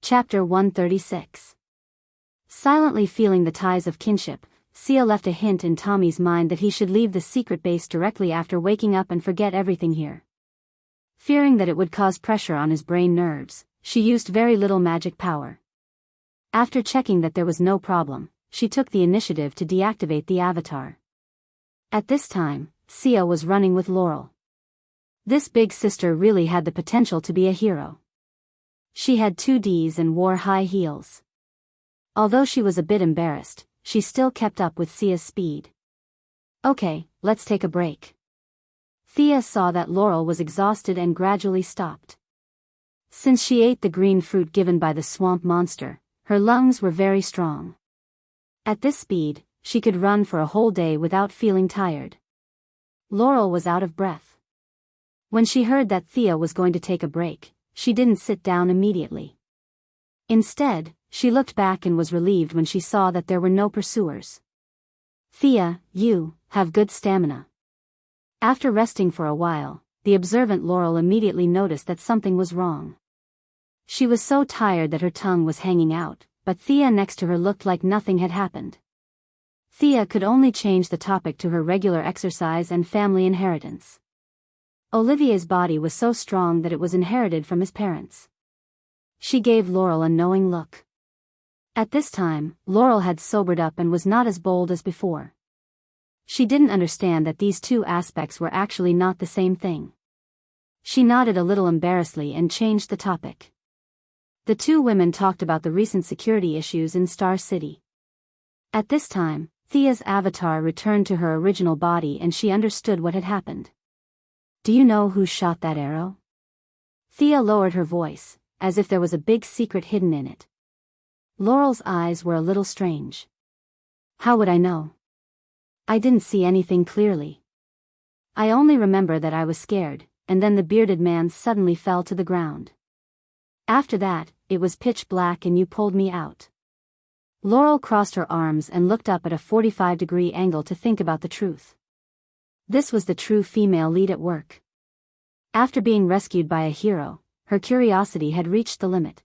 Chapter 136. Silently feeling the ties of kinship, Sia left a hint in Tommy's mind that he should leave the secret base directly after waking up and forget everything here. Fearing that it would cause pressure on his brain nerves, she used very little magic power. After checking that there was no problem, she took the initiative to deactivate the avatar. At this time, Sia was running with Laurel. This big sister really had the potential to be a hero. She had 2 Ds and wore high heels. Although she was a bit embarrassed, she still kept up with Sia's speed. Okay, let's take a break. Thea saw that Laurel was exhausted and gradually stopped. Since she ate the green fruit given by the swamp monster, her lungs were very strong. At this speed, she could run for a whole day without feeling tired. Laurel was out of breath. When she heard that Thea was going to take a break, she didn't sit down immediately. Instead, she looked back and was relieved when she saw that there were no pursuers. Thea, you have good stamina. After resting for a while, the observant Laurel immediately noticed that something was wrong. She was so tired that her tongue was hanging out, but Thea next to her looked like nothing had happened. Thea could only change the topic to her regular exercise and family inheritance. Olivier's body was so strong that it was inherited from his parents. She gave Laurel a knowing look. At this time, Laurel had sobered up and was not as bold as before. She didn't understand that these 2 aspects were actually not the same thing. She nodded a little embarrassedly and changed the topic. The 2 women talked about the recent security issues in Star City. At this time, Thea's avatar returned to her original body and she understood what had happened. Do you know who shot that arrow? Thea lowered her voice, as if there was a big secret hidden in it. Laurel's eyes were a little strange. How would I know? I didn't see anything clearly. I only remember that I was scared, and then the bearded man suddenly fell to the ground. After that, it was pitch black and you pulled me out. Laurel crossed her arms and looked up at a 45-degree angle to think about the truth. This was the true female lead at work. After being rescued by a hero, her curiosity had reached the limit.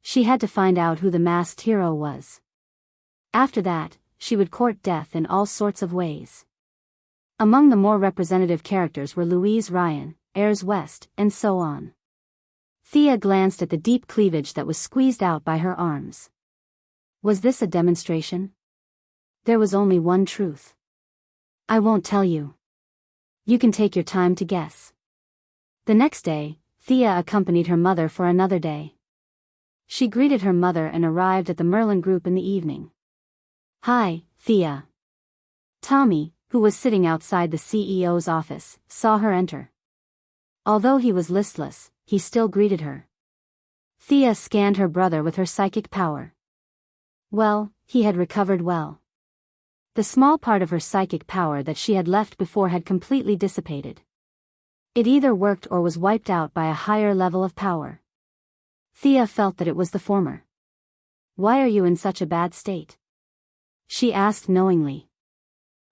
She had to find out who the masked hero was. After that, she would court death in all sorts of ways. Among the more representative characters were Louise Ryan, Ayers West, and so on. Thea glanced at the deep cleavage that was squeezed out by her arms. Was this a demonstration? There was only one truth. I won't tell you. You can take your time to guess. The next day, Thea accompanied her mother for another day. She greeted her mother and arrived at the Merlin group in the evening. Hi, Thea. Tommy, who was sitting outside the CEO's office, saw her enter. Although he was listless, he still greeted her. Thea scanned her brother with her psychic power. Well, he had recovered well. The small part of her psychic power that she had left before had completely dissipated. It either worked or was wiped out by a higher level of power. Thea felt that it was the former. Why are you in such a bad state? She asked knowingly.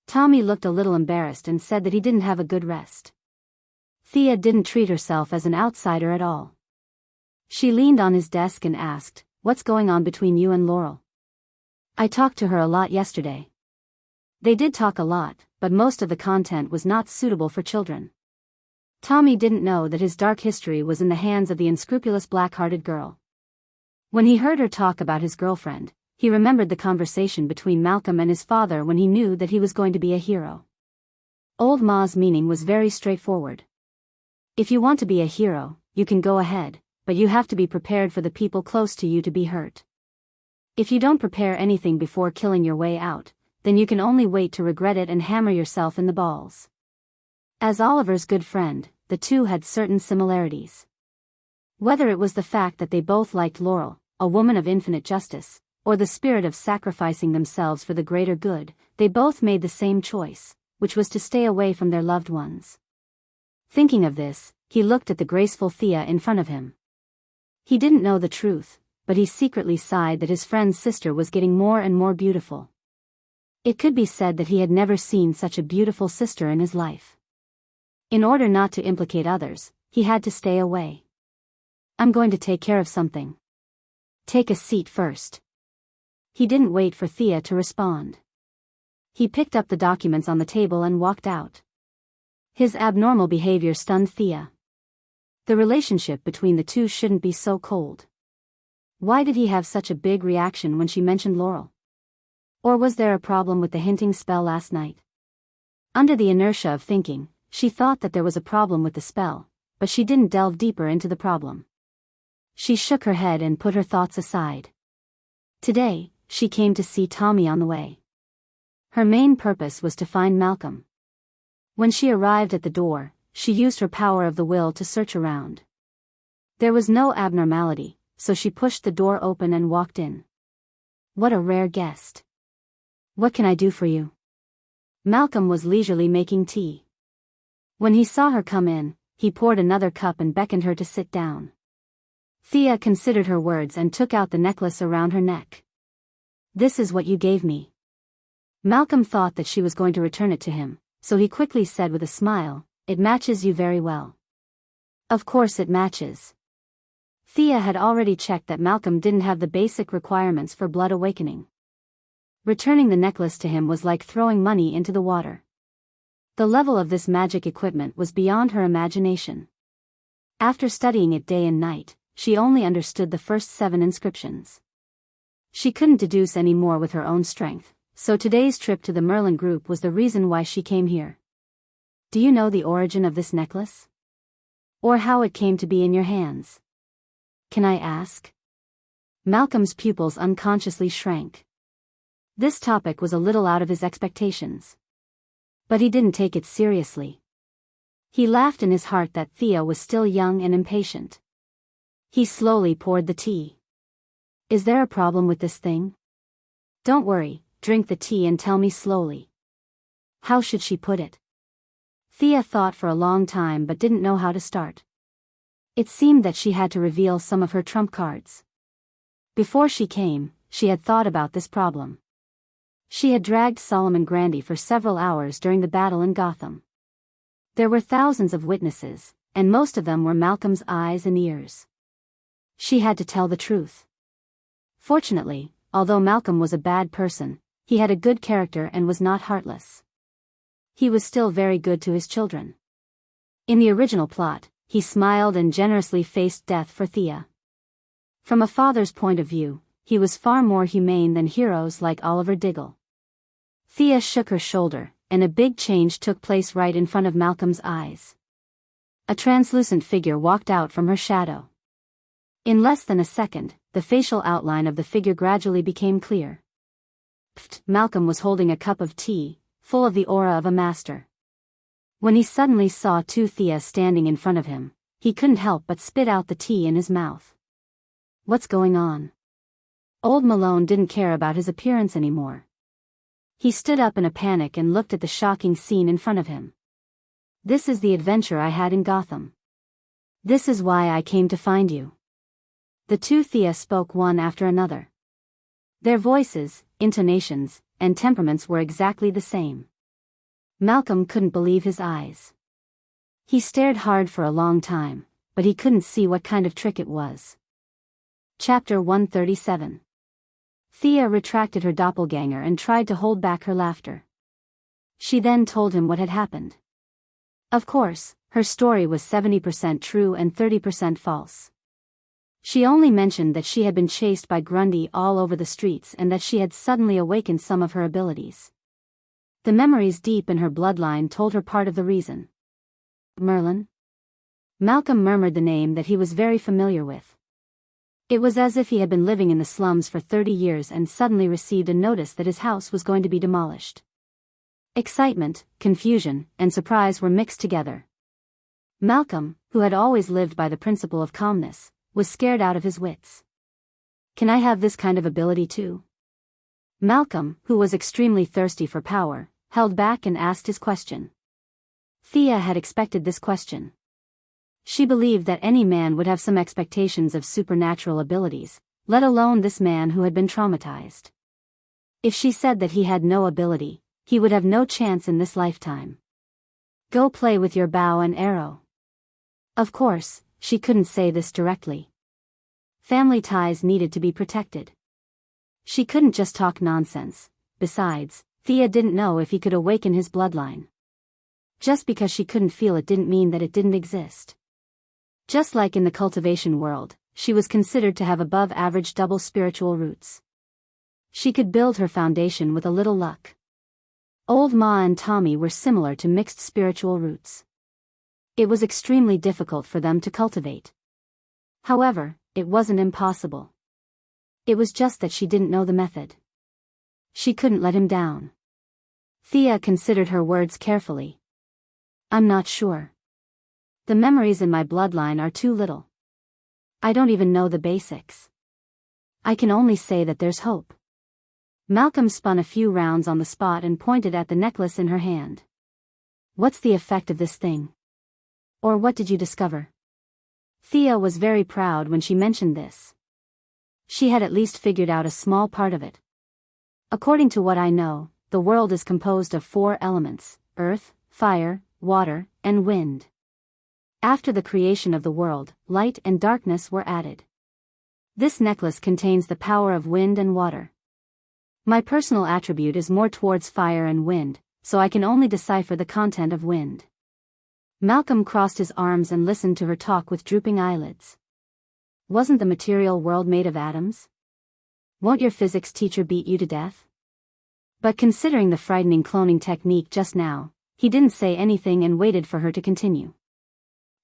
Tommy looked a little embarrassed and said that he didn't have a good rest. Thea didn't treat herself as an outsider at all. She leaned on his desk and asked, "What's going on between you and Laurel?" I talked to her a lot yesterday. They did talk a lot, but most of the content was not suitable for children. Tommy didn't know that his dark history was in the hands of the unscrupulous black-hearted girl. When he heard her talk about his girlfriend, he remembered the conversation between Malcolm and his father when he knew that he was going to be a hero. Old Ma's meaning was very straightforward. If you want to be a hero, you can go ahead, but you have to be prepared for the people close to you to be hurt. If you don't prepare anything before killing your way out, then you can only wait to regret it and hammer yourself in the balls. As Oliver's good friend, the 2 had certain similarities. Whether it was the fact that they both liked Laurel, a woman of infinite justice, or the spirit of sacrificing themselves for the greater good, they both made the same choice, which was to stay away from their loved ones. Thinking of this, he looked at the graceful Thea in front of him. He didn't know the truth, but he secretly sighed that his friend's sister was getting more and more beautiful. It could be said that he had never seen such a beautiful sister in his life. In order not to implicate others, he had to stay away. I'm going to take care of something. Take a seat first. He didn't wait for Thea to respond. He picked up the documents on the table and walked out. His abnormal behavior stunned Thea. The relationship between the two shouldn't be so cold. Why did he have such a big reaction when she mentioned Laurel? Or was there a problem with the hinting spell last night? Under the inertia of thinking, she thought that there was a problem with the spell, but she didn't delve deeper into the problem. She shook her head and put her thoughts aside. Today, she came to see Tommy on the way. Her main purpose was to find Malcolm. When she arrived at the door, she used her power of the will to search around. There was no abnormality, so she pushed the door open and walked in. What a rare guest. What can I do for you? Malcolm was leisurely making tea. When he saw her come in, he poured another cup and beckoned her to sit down. Thea considered her words and took out the necklace around her neck. This is what you gave me. Malcolm thought that she was going to return it to him, so he quickly said with a smile, "It matches you very well." Of course it matches. Thea had already checked that Malcolm didn't have the basic requirements for blood awakening. Returning the necklace to him was like throwing money into the water. The level of this magic equipment was beyond her imagination. After studying it day and night, she only understood the first 7 inscriptions. She couldn't deduce any more with her own strength, so today's trip to the Merlin group was the reason why she came here. Do you know the origin of this necklace? Or how it came to be in your hands? Can I ask? Malcolm's pupils unconsciously shrank. This topic was a little out of his expectations. But he didn't take it seriously. He laughed in his heart that Thea was still young and impatient. He slowly poured the tea. Is there a problem with this thing? Don't worry, drink the tea and tell me slowly. How should she put it? Thea thought for a long time but didn't know how to start. It seemed that she had to reveal some of her trump cards. Before she came, she had thought about this problem. She had dragged Solomon Grandy for several hours during the battle in Gotham. There were thousands of witnesses, and most of them were Malcolm's eyes and ears. She had to tell the truth. Fortunately, although Malcolm was a bad person, he had a good character and was not heartless. He was still very good to his children. In the original plot, he smiled and generously faced death for Thea. From a father's point of view, he was far more humane than heroes like Oliver Diggle. Thea shook her shoulder, and a big change took place right in front of Malcolm's eyes. A translucent figure walked out from her shadow. In less than a second, the facial outline of the figure gradually became clear. Pfft, Malcolm was holding a cup of tea, full of the aura of a master. When he suddenly saw 2 Thea standing in front of him, he couldn't help but spit out the tea in his mouth. What's going on? Old Malone didn't care about his appearance anymore. He stood up in a panic and looked at the shocking scene in front of him. This is the adventure I had in Gotham. This is why I came to find you. The 2 Thea spoke one after another. Their voices, intonations, and temperaments were exactly the same. Malcolm couldn't believe his eyes. He stared hard for a long time, but he couldn't see what kind of trick it was. Chapter 137. Thea retracted her doppelganger and tried to hold back her laughter. She then told him what had happened. Of course, her story was 70% true and 30% false. She only mentioned that she had been chased by Grundy all over the streets and that she had suddenly awakened some of her abilities. The memories deep in her bloodline told her part of the reason. Merlin? Malcolm murmured the name that he was very familiar with. It was as if he had been living in the slums for 30 years and suddenly received a notice that his house was going to be demolished. Excitement, confusion, and surprise were mixed together. Malcolm, who had always lived by the principle of calmness, was scared out of his wits. Can I have this kind of ability too? Malcolm, who was extremely thirsty for power, held back and asked his question. Thea had expected this question. She believed that any man would have some expectations of supernatural abilities, let alone this man who had been traumatized. If she said that he had no ability, he would have no chance in this lifetime. Go play with your bow and arrow. Of course, she couldn't say this directly. Family ties needed to be protected. She couldn't just talk nonsense. Besides, Thea didn't know if he could awaken his bloodline. Just because she couldn't feel it didn't mean that it didn't exist. Just like in the cultivation world, she was considered to have above-average double spiritual roots. She could build her foundation with a little luck. Old Ma and Tommy were similar to mixed spiritual roots. It was extremely difficult for them to cultivate. However, it wasn't impossible. It was just that she didn't know the method. She couldn't let him down. Thea considered her words carefully. I'm not sure. The memories in my bloodline are too little. I don't even know the basics. I can only say that there's hope. Malcolm spun a few rounds on the spot and pointed at the necklace in her hand. What's the effect of this thing? Or what did you discover? Thea was very proud when she mentioned this. She had at least figured out a small part of it. According to what I know, the world is composed of 4 elements: earth, fire, water, and wind. After the creation of the world, light and darkness were added. This necklace contains the power of wind and water. My personal attribute is more towards fire and wind, so I can only decipher the content of wind. Malcolm crossed his arms and listened to her talk with drooping eyelids. Wasn't the material world made of atoms? Won't your physics teacher beat you to death? But considering the frightening cloning technique just now, he didn't say anything and waited for her to continue.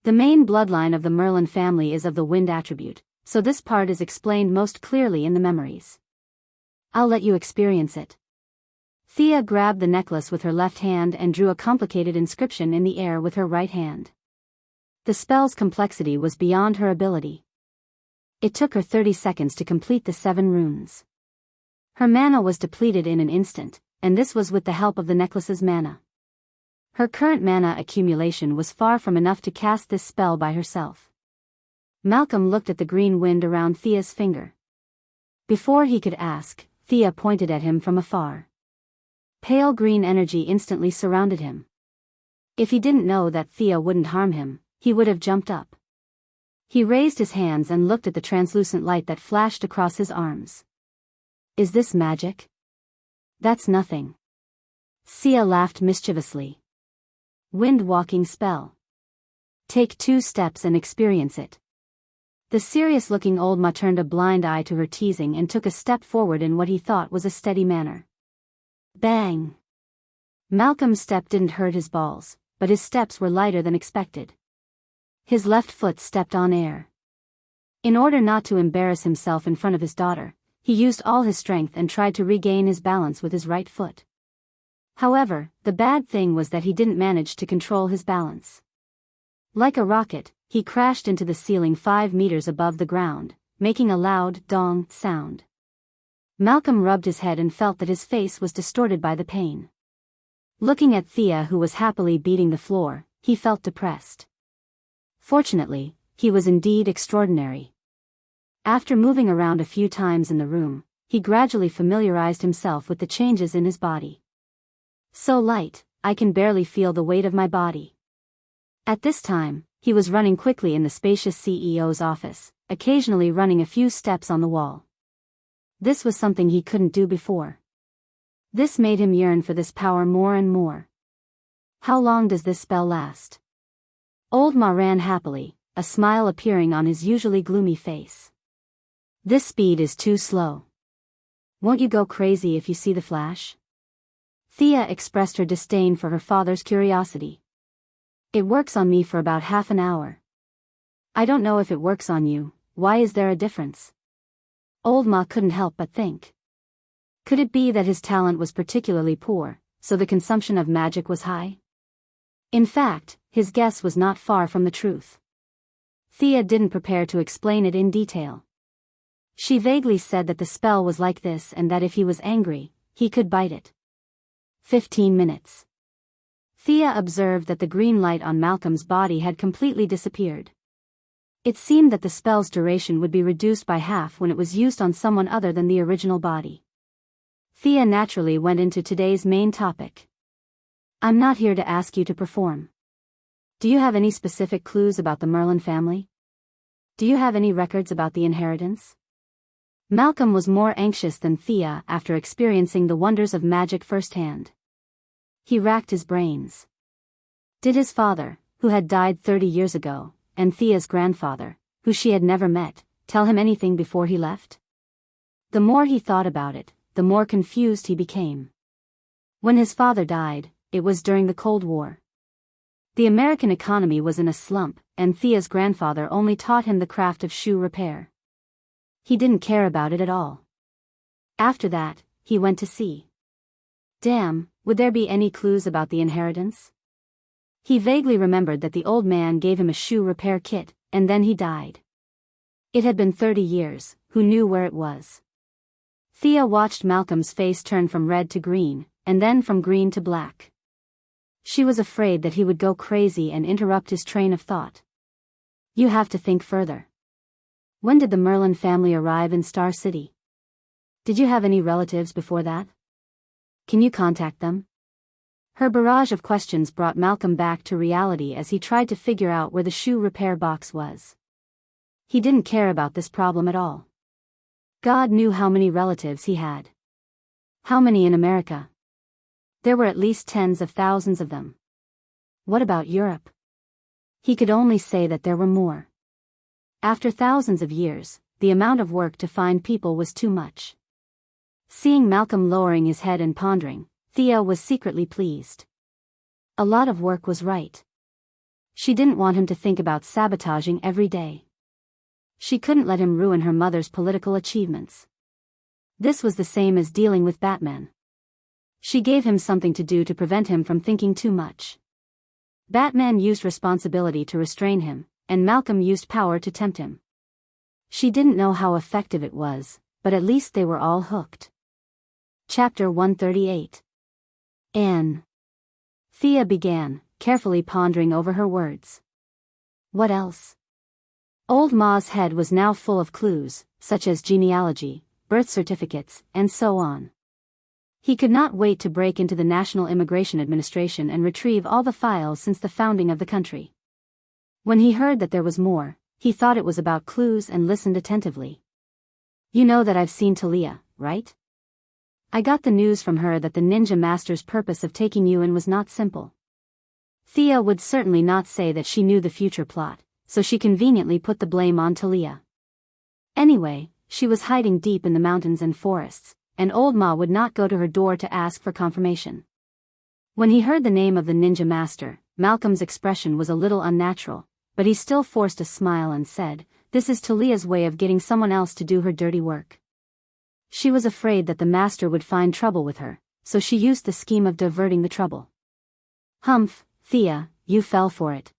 The main bloodline of the Merlin family is of the wind attribute, so this part is explained most clearly in the memories. I'll let you experience it. Thea grabbed the necklace with her left hand and drew a complicated inscription in the air with her right hand. The spell's complexity was beyond her ability. It took her 30 seconds to complete the 7 runes. Her mana was depleted in an instant, and this was with the help of the necklace's mana. Her current mana accumulation was far from enough to cast this spell by herself. Malcolm looked at the green wind around Thea's finger. Before he could ask, Thea pointed at him from afar. Pale green energy instantly surrounded him. If he didn't know that Thea wouldn't harm him, he would have jumped up. He raised his hands and looked at the translucent light that flashed across his arms. Is this magic? That's nothing. Thea laughed mischievously. Wind-walking spell. Take 2 steps and experience it. The serious-looking old ma turned a blind eye to her teasing and took a step forward in what he thought was a steady manner. Bang! Malcolm's step didn't hurt his balls, but his steps were lighter than expected. His left foot stepped on air. In order not to embarrass himself in front of his daughter, he used all his strength and tried to regain his balance with his right foot. However, the bad thing was that he didn't manage to control his balance. Like a rocket, he crashed into the ceiling 5 meters above the ground, making a loud dong sound. Malcolm rubbed his head and felt that his face was distorted by the pain. Looking at Thea, who was happily beating the floor, he felt depressed. Fortunately, he was indeed extraordinary. After moving around a few times in the room, he gradually familiarized himself with the changes in his body. So light, I can barely feel the weight of my body. At this time, he was running quickly in the spacious CEO's office, occasionally running a few steps on the wall. This was something he couldn't do before. This made him yearn for this power more and more. How long does this spell last? Old Ma ran happily, a smile appearing on his usually gloomy face. This speed is too slow. Won't you go crazy if you see the flash? Thea expressed her disdain for her father's curiosity. It works on me for about half an hour. I don't know if it works on you. Why is there a difference? Old Ma couldn't help but think. Could it be that his talent was particularly poor, so the consumption of magic was high? In fact, his guess was not far from the truth. Thea didn't prepare to explain it in detail. She vaguely said that the spell was like this and that if he was angry, he could bite it. 15 minutes. Thea observed that the green light on Malcolm's body had completely disappeared. It seemed that the spell's duration would be reduced by half when it was used on someone other than the original body. Thea naturally went into today's main topic. I'm not here to ask you to perform. Do you have any specific clues about the Merlin family? Do you have any records about the inheritance? Malcolm was more anxious than Thea after experiencing the wonders of magic firsthand. He racked his brains. Did his father, who had died 30 years ago, and Thea's grandfather, who she had never met, tell him anything before he left? The more he thought about it, the more confused he became. When his father died, it was during the Cold War. The American economy was in a slump, and Thea's grandfather only taught him the craft of shoe repair. He didn't care about it at all. After that, he went to sea. Damn, would there be any clues about the inheritance? He vaguely remembered that the old man gave him a shoe repair kit, and then he died. It had been 30 years, who knew where it was? Thea watched Malcolm's face turn from red to green, and then from green to black. She was afraid that he would go crazy and interrupt his train of thought. You have to think further. When did the Merlin family arrive in Star City? Did you have any relatives before that? Can you contact them? Her barrage of questions brought Malcolm back to reality as he tried to figure out where the shoe repair box was. He didn't care about this problem at all. God knew how many relatives he had. How many in America? There were at least tens of thousands of them. What about Europe? He could only say that there were more. After thousands of years, the amount of work to find people was too much. Seeing Malcolm lowering his head and pondering, Thea was secretly pleased. A lot of work was right. She didn't want him to think about sabotaging every day. She couldn't let him ruin her mother's political achievements. This was the same as dealing with Batman. She gave him something to do to prevent him from thinking too much. Batman used responsibility to restrain him, and Malcolm used power to tempt him. She didn't know how effective it was, but at least they were all hooked. Chapter 138. Anne. Thea began, carefully pondering over her words. What else? Old Ma's head was now full of clues, such as genealogy, birth certificates, and so on. He could not wait to break into the National Immigration Administration and retrieve all the files since the founding of the country. When he heard that there was more, he thought it was about clues and listened attentively. You know that I've seen Talia, right? I got the news from her that the ninja master's purpose of taking you in was not simple. Thea would certainly not say that she knew the future plot, so she conveniently put the blame on Talia. Anyway, she was hiding deep in the mountains and forests, and old Ma would not go to her door to ask for confirmation. When he heard the name of the ninja master, Malcolm's expression was a little unnatural, but he still forced a smile and said, "This is Talia's way of getting someone else to do her dirty work." She was afraid that the master would find trouble with her, so she used the scheme of diverting the trouble. Humph, Thea, you fell for it.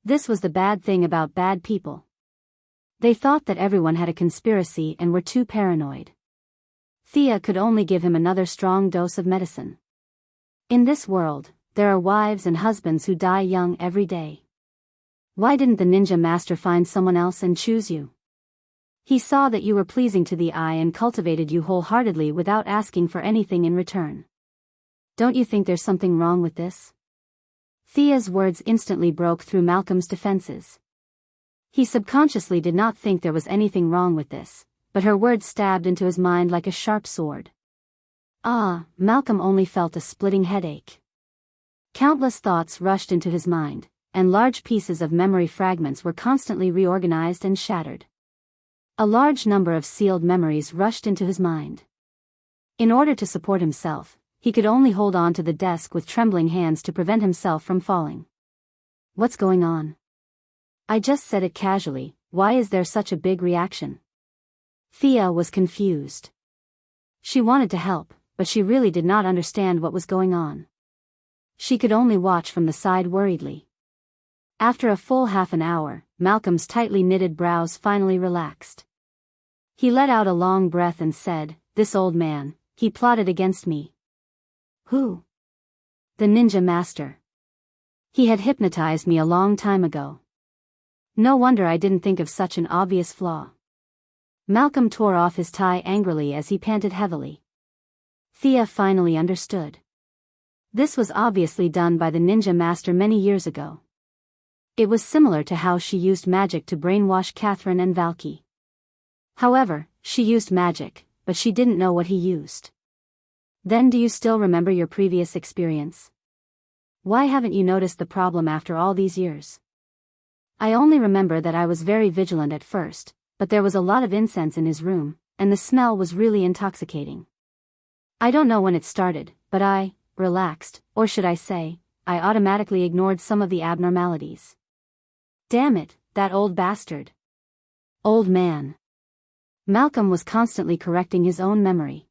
This was the bad thing about bad people. They thought that everyone had a conspiracy and were too paranoid. Thea could only give him another strong dose of medicine. In this world, there are wives and husbands who die young every day. Why didn't the ninja master find someone else and choose you? He saw that you were pleasing to the eye and cultivated you wholeheartedly without asking for anything in return. Don't you think there's something wrong with this? Thea's words instantly broke through Malcolm's defenses. He subconsciously did not think there was anything wrong with this, but her words stabbed into his mind like a sharp sword. Malcolm only felt a splitting headache. Countless thoughts rushed into his mind, and large pieces of memory fragments were constantly reorganized and shattered. A large number of sealed memories rushed into his mind. In order to support himself, he could only hold on to the desk with trembling hands to prevent himself from falling. What's going on? I just said it casually, why is there such a big reaction? Thea was confused. She wanted to help, but she really did not understand what was going on. She could only watch from the side worriedly. After a full half an hour, Malcolm's tightly knitted brows finally relaxed. He let out a long breath and said, "This old man, he plotted against me." Who? The ninja master. He had hypnotized me a long time ago. No wonder I didn't think of such an obvious flaw. Malcolm tore off his tie angrily as he panted heavily. Thea finally understood. This was obviously done by the ninja master many years ago. It was similar to how she used magic to brainwash Catherine and Valky. However, she used magic, but she didn't know what he used. Then do you still remember your previous experience? Why haven't you noticed the problem after all these years? I only remember that I was very vigilant at first, but there was a lot of incense in his room, and the smell was really intoxicating. I don't know when it started, but I relaxed, or should I say, I automatically ignored some of the abnormalities. Damn it, that old bastard. Old man. Malcolm was constantly correcting his own memory.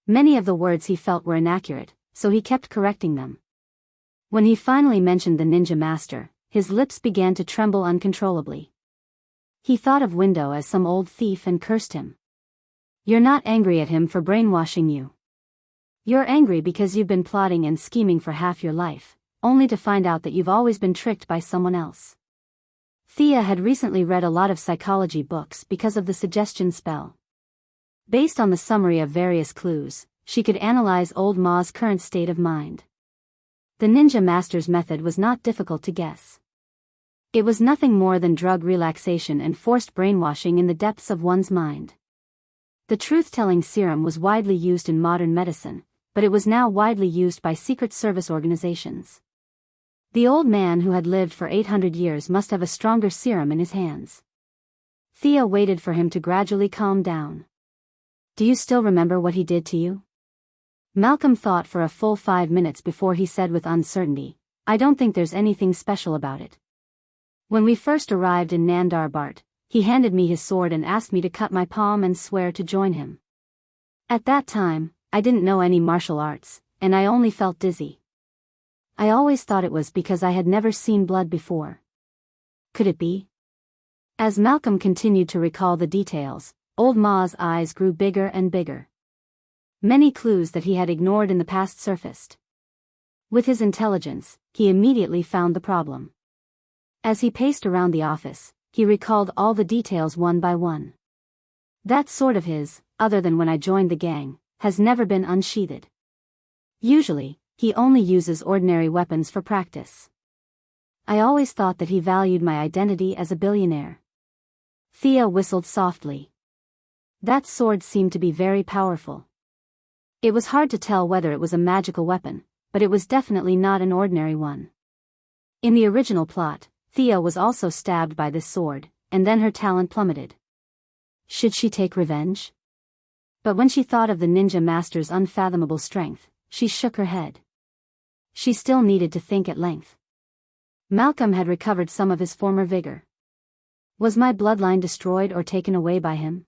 Many of the words he felt were inaccurate, so he kept correcting them. When he finally mentioned the ninja master, his lips began to tremble uncontrollably. He thought of Window as some old thief and cursed him. You're not angry at him for brainwashing you. You're angry because you've been plotting and scheming for half your life, only to find out that you've always been tricked by someone else. Thea had recently read a lot of psychology books because of the suggestion spell. Based on the summary of various clues, she could analyze Old Ma's current state of mind. The ninja master's method was not difficult to guess. It was nothing more than drug relaxation and forced brainwashing in the depths of one's mind. The truth-telling serum was widely used in modern medicine, but it was now widely used by secret service organizations. The old man who had lived for 800 years must have a stronger serum in his hands. Thea waited for him to gradually calm down. Do you still remember what he did to you? Malcolm thought for a full 5 minutes before he said with uncertainty, I don't think there's anything special about it. When we first arrived in Nandar Bart, he handed me his sword and asked me to cut my palm and swear to join him. At that time, I didn't know any martial arts, and I only felt dizzy. I always thought it was because I had never seen blood before. Could it be? As Malcolm continued to recall the details, Old Ma's eyes grew bigger and bigger. Many clues that he had ignored in the past surfaced. With his intelligence, he immediately found the problem. As he paced around the office, he recalled all the details one by one. That sword of his, other than when I joined the gang, has never been unsheathed. Usually, he only uses ordinary weapons for practice. I always thought that he valued my identity as a billionaire. Thea whistled softly. That sword seemed to be very powerful. It was hard to tell whether it was a magical weapon, but it was definitely not an ordinary one. In the original plot, Thea was also stabbed by this sword, and then her talent plummeted. Should she take revenge? But when she thought of the ninja master's unfathomable strength, she shook her head. She still needed to think at length. Malcolm had recovered some of his former vigor. Was my bloodline destroyed or taken away by him?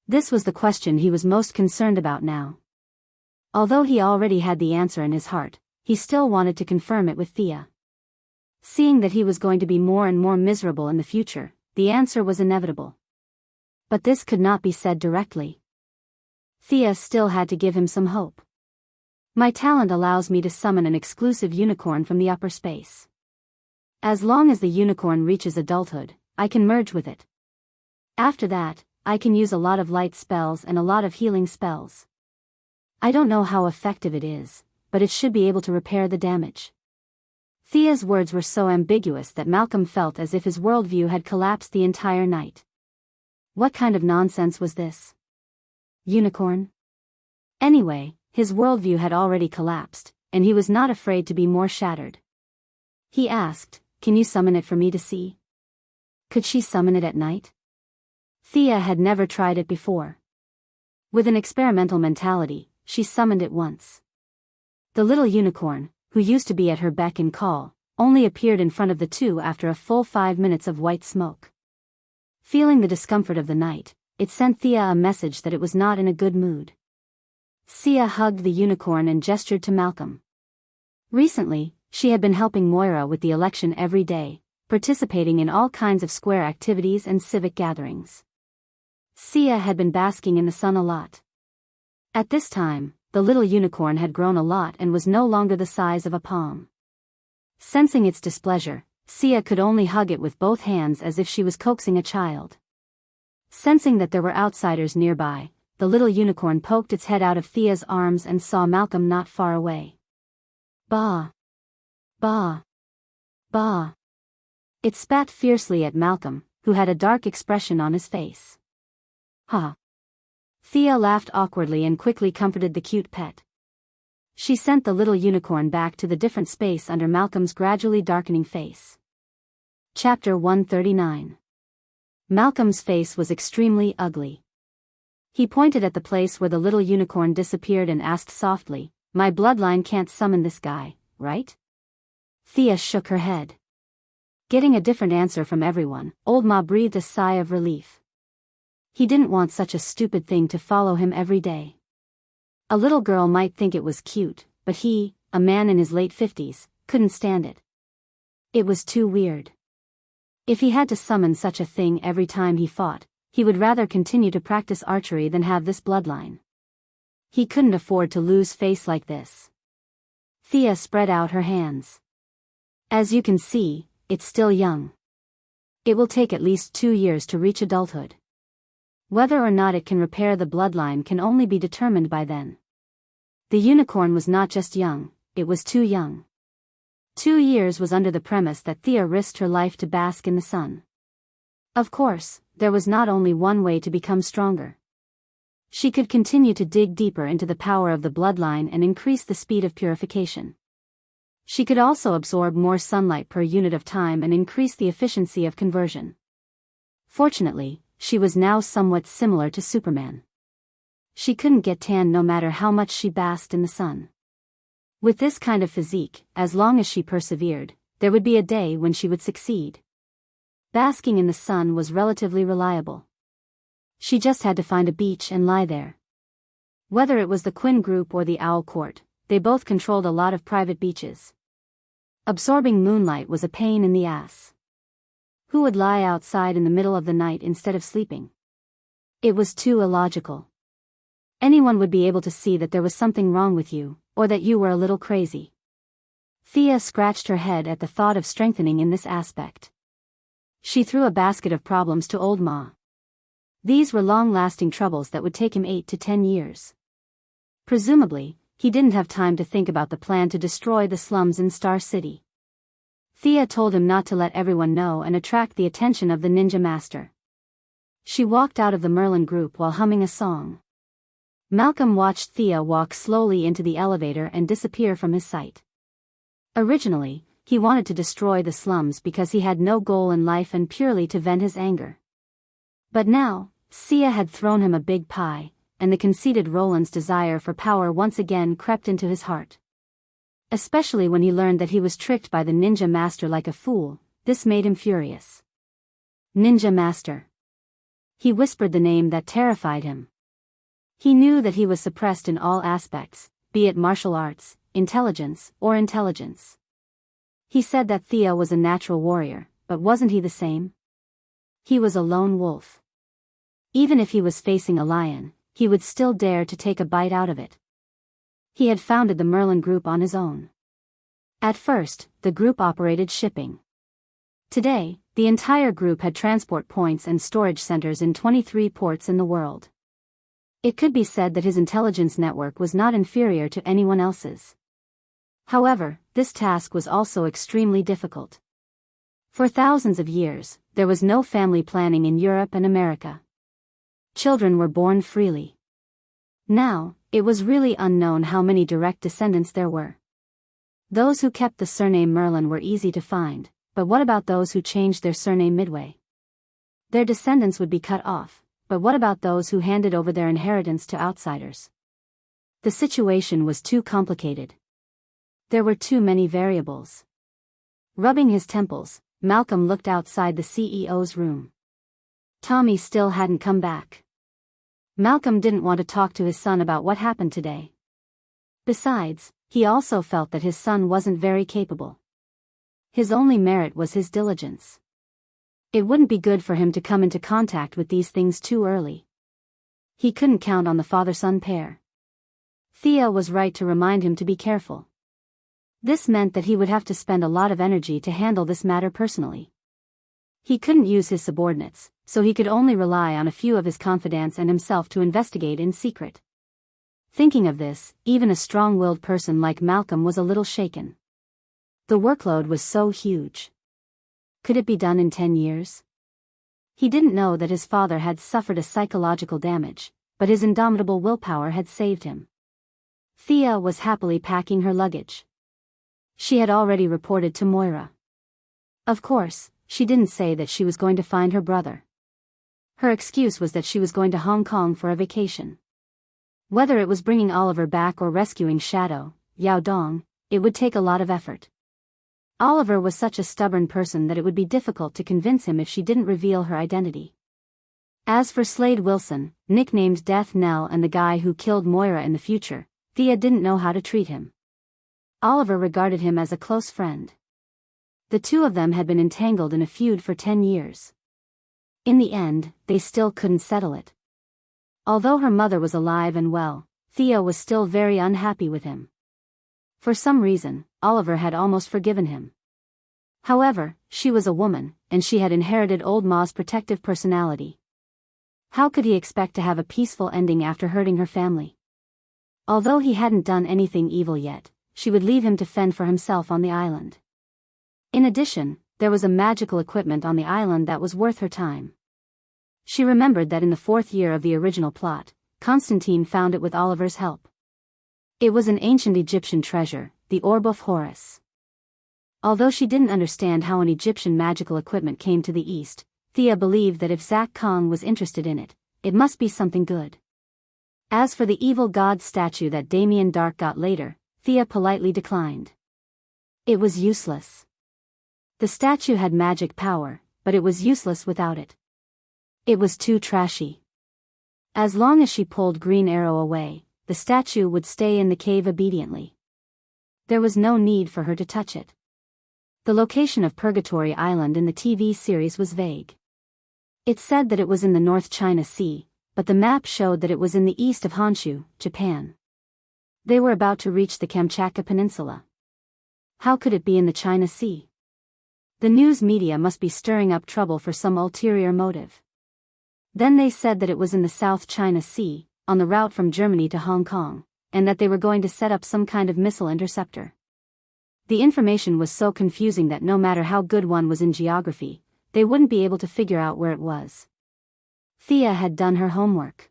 This was the question he was most concerned about now. Although he already had the answer in his heart, he still wanted to confirm it with Thea. Seeing that he was going to be more and more miserable in the future, the answer was inevitable. But this could not be said directly. Thea still had to give him some hope. My talent allows me to summon an exclusive unicorn from the upper space. As long as the unicorn reaches adulthood, I can merge with it. After that, I can use a lot of light spells and a lot of healing spells. I don't know how effective it is, but it should be able to repair the damage. Thea's words were so ambiguous that Malcolm felt as if his worldview had collapsed the entire night. What kind of nonsense was this? Unicorn? Anyway, his worldview had already collapsed, and he was not afraid to be more shattered. He asked, Can you summon it for me to see? Could she summon it at night? Thea had never tried it before. With an experimental mentality, she summoned it once. The little unicorn, who used to be at her beck and call, only appeared in front of the two after a full 5 minutes of white smoke. Feeling the discomfort of the night, it sent Thea a message that it was not in a good mood. Thea hugged the unicorn and gestured to Malcolm. Recently, she had been helping Moira with the election every day, participating in all kinds of square activities and civic gatherings. Thea had been basking in the sun a lot. At this time, the little unicorn had grown a lot and was no longer the size of a palm. Sensing its displeasure, Thea could only hug it with both hands as if she was coaxing a child. Sensing that there were outsiders nearby, the little unicorn poked its head out of Thea's arms and saw Malcolm not far away. Bah! Bah! Bah! It spat fiercely at Malcolm, who had a dark expression on his face. Ha! Thea laughed awkwardly and quickly comforted the cute pet. She sent the little unicorn back to the different space under Malcolm's gradually darkening face. Chapter 139. Malcolm's face was extremely ugly. He pointed at the place where the little unicorn disappeared and asked softly, "My bloodline can't summon this guy, right?" Thea shook her head. Getting a different answer from everyone, Old Ma breathed a sigh of relief. He didn't want such a stupid thing to follow him every day. A little girl might think it was cute, but he, a man in his late 50s, couldn't stand it. It was too weird. If he had to summon such a thing every time he fought, he would rather continue to practice archery than have this bloodline. He couldn't afford to lose face like this. Thea spread out her hands. As you can see, it's still young. It will take at least 2 years to reach adulthood. Whether or not it can repair the bloodline can only be determined by then. The unicorn was not just young, it was too young. 2 years was under the premise that Thea risked her life to bask in the sun. Of course, there was not only one way to become stronger. She could continue to dig deeper into the power of the bloodline and increase the speed of purification. She could also absorb more sunlight per unit of time and increase the efficiency of conversion. Fortunately, she was now somewhat similar to Superman. She couldn't get tan no matter how much she basked in the sun. With this kind of physique, as long as she persevered, there would be a day when she would succeed. Basking in the sun was relatively reliable. She just had to find a beach and lie there. Whether it was the Quinn Group or the Owl Court, they both controlled a lot of private beaches. Absorbing moonlight was a pain in the ass. Who would lie outside in the middle of the night instead of sleeping? It was too illogical. Anyone would be able to see that there was something wrong with you, or that you were a little crazy. Thea scratched her head at the thought of strengthening in this aspect. She threw a basket of problems to Old Ma. These were long-lasting troubles that would take him 8 to 10 years. Presumably, he didn't have time to think about the plan to destroy the slums in Star City. Thea told him not to let everyone know and attract the attention of the ninja master. She walked out of the Merlin group while humming a song. Malcolm watched Thea walk slowly into the elevator and disappear from his sight. Originally, he wanted to destroy the slums because he had no goal in life and purely to vent his anger. But now, Thea had thrown him a big pie, and the conceited Roland's desire for power once again crept into his heart. Especially when he learned that he was tricked by the ninja master like a fool, this made him furious. Ninja master. He whispered the name that terrified him. He knew that he was suppressed in all aspects, be it martial arts, intelligence, or intelligence. He said that Thea was a natural warrior, but wasn't he the same? He was a lone wolf. Even if he was facing a lion, he would still dare to take a bite out of it. He had founded the Merlin Group on his own. At first, the group operated shipping. Today, the entire group had transport points and storage centers in 23 ports in the world. It could be said that his intelligence network was not inferior to anyone else's. However, this task was also extremely difficult. For thousands of years, there was no family planning in Europe and America. Children were born freely. Now, it was really unknown how many direct descendants there were. Those who kept the surname Merlin were easy to find, but what about those who changed their surname midway? Their descendants would be cut off, but what about those who handed over their inheritance to outsiders? The situation was too complicated. There were too many variables. Rubbing his temples, Malcolm looked outside the CEO's room. Tommy still hadn't come back. Malcolm didn't want to talk to his son about what happened today. Besides, he also felt that his son wasn't very capable. His only merit was his diligence. It wouldn't be good for him to come into contact with these things too early. He couldn't count on the father-son pair. Thea was right to remind him to be careful. This meant that he would have to spend a lot of energy to handle this matter personally. He couldn't use his subordinates, so he could only rely on a few of his confidants and himself to investigate in secret. Thinking of this, even a strong-willed person like Malcolm was a little shaken. The workload was so huge. Could it be done in 10 years? He didn't know that his father had suffered a psychological damage, but his indomitable willpower had saved him. Thea was happily packing her luggage. She had already reported to Moira. Of course, she didn't say that she was going to find her brother. Her excuse was that she was going to Hong Kong for a vacation. Whether it was bringing Oliver back or rescuing Shadow, Yao Dong, it would take a lot of effort. Oliver was such a stubborn person that it would be difficult to convince him if she didn't reveal her identity. As for Slade Wilson, nicknamed Death Knell, and the guy who killed Moira in the future, Thea didn't know how to treat him. Oliver regarded him as a close friend. The two of them had been entangled in a feud for 10 years. In the end, they still couldn't settle it. Although her mother was alive and well, Thea was still very unhappy with him. For some reason, Oliver had almost forgiven him. However, she was a woman, and she had inherited Old Ma's protective personality. How could he expect to have a peaceful ending after hurting her family? Although he hadn't done anything evil yet, she would leave him to fend for himself on the island. In addition, there was a magical equipment on the island that was worth her time. She remembered that in the 4th year of the original plot, Constantine found it with Oliver's help. It was an ancient Egyptian treasure, the Orb of Horus. Although she didn't understand how an Egyptian magical equipment came to the East, Thea believed that if Zach Kong was interested in it, it must be something good. As for the evil god statue that Damien Dark got later, Thea politely declined. It was useless. The statue had magic power, but it was useless without it. It was too trashy. As long as she pulled Green Arrow away, the statue would stay in the cave obediently. There was no need for her to touch it. The location of Purgatory Island in the TV series was vague. It said that it was in the North China Sea, but the map showed that it was in the east of Honshu, Japan. They were about to reach the Kamchatka Peninsula. How could it be in the China Sea? The news media must be stirring up trouble for some ulterior motive. Then they said that it was in the South China Sea, on the route from Germany to Hong Kong, and that they were going to set up some kind of missile interceptor. The information was so confusing that no matter how good one was in geography, they wouldn't be able to figure out where it was. Thea had done her homework.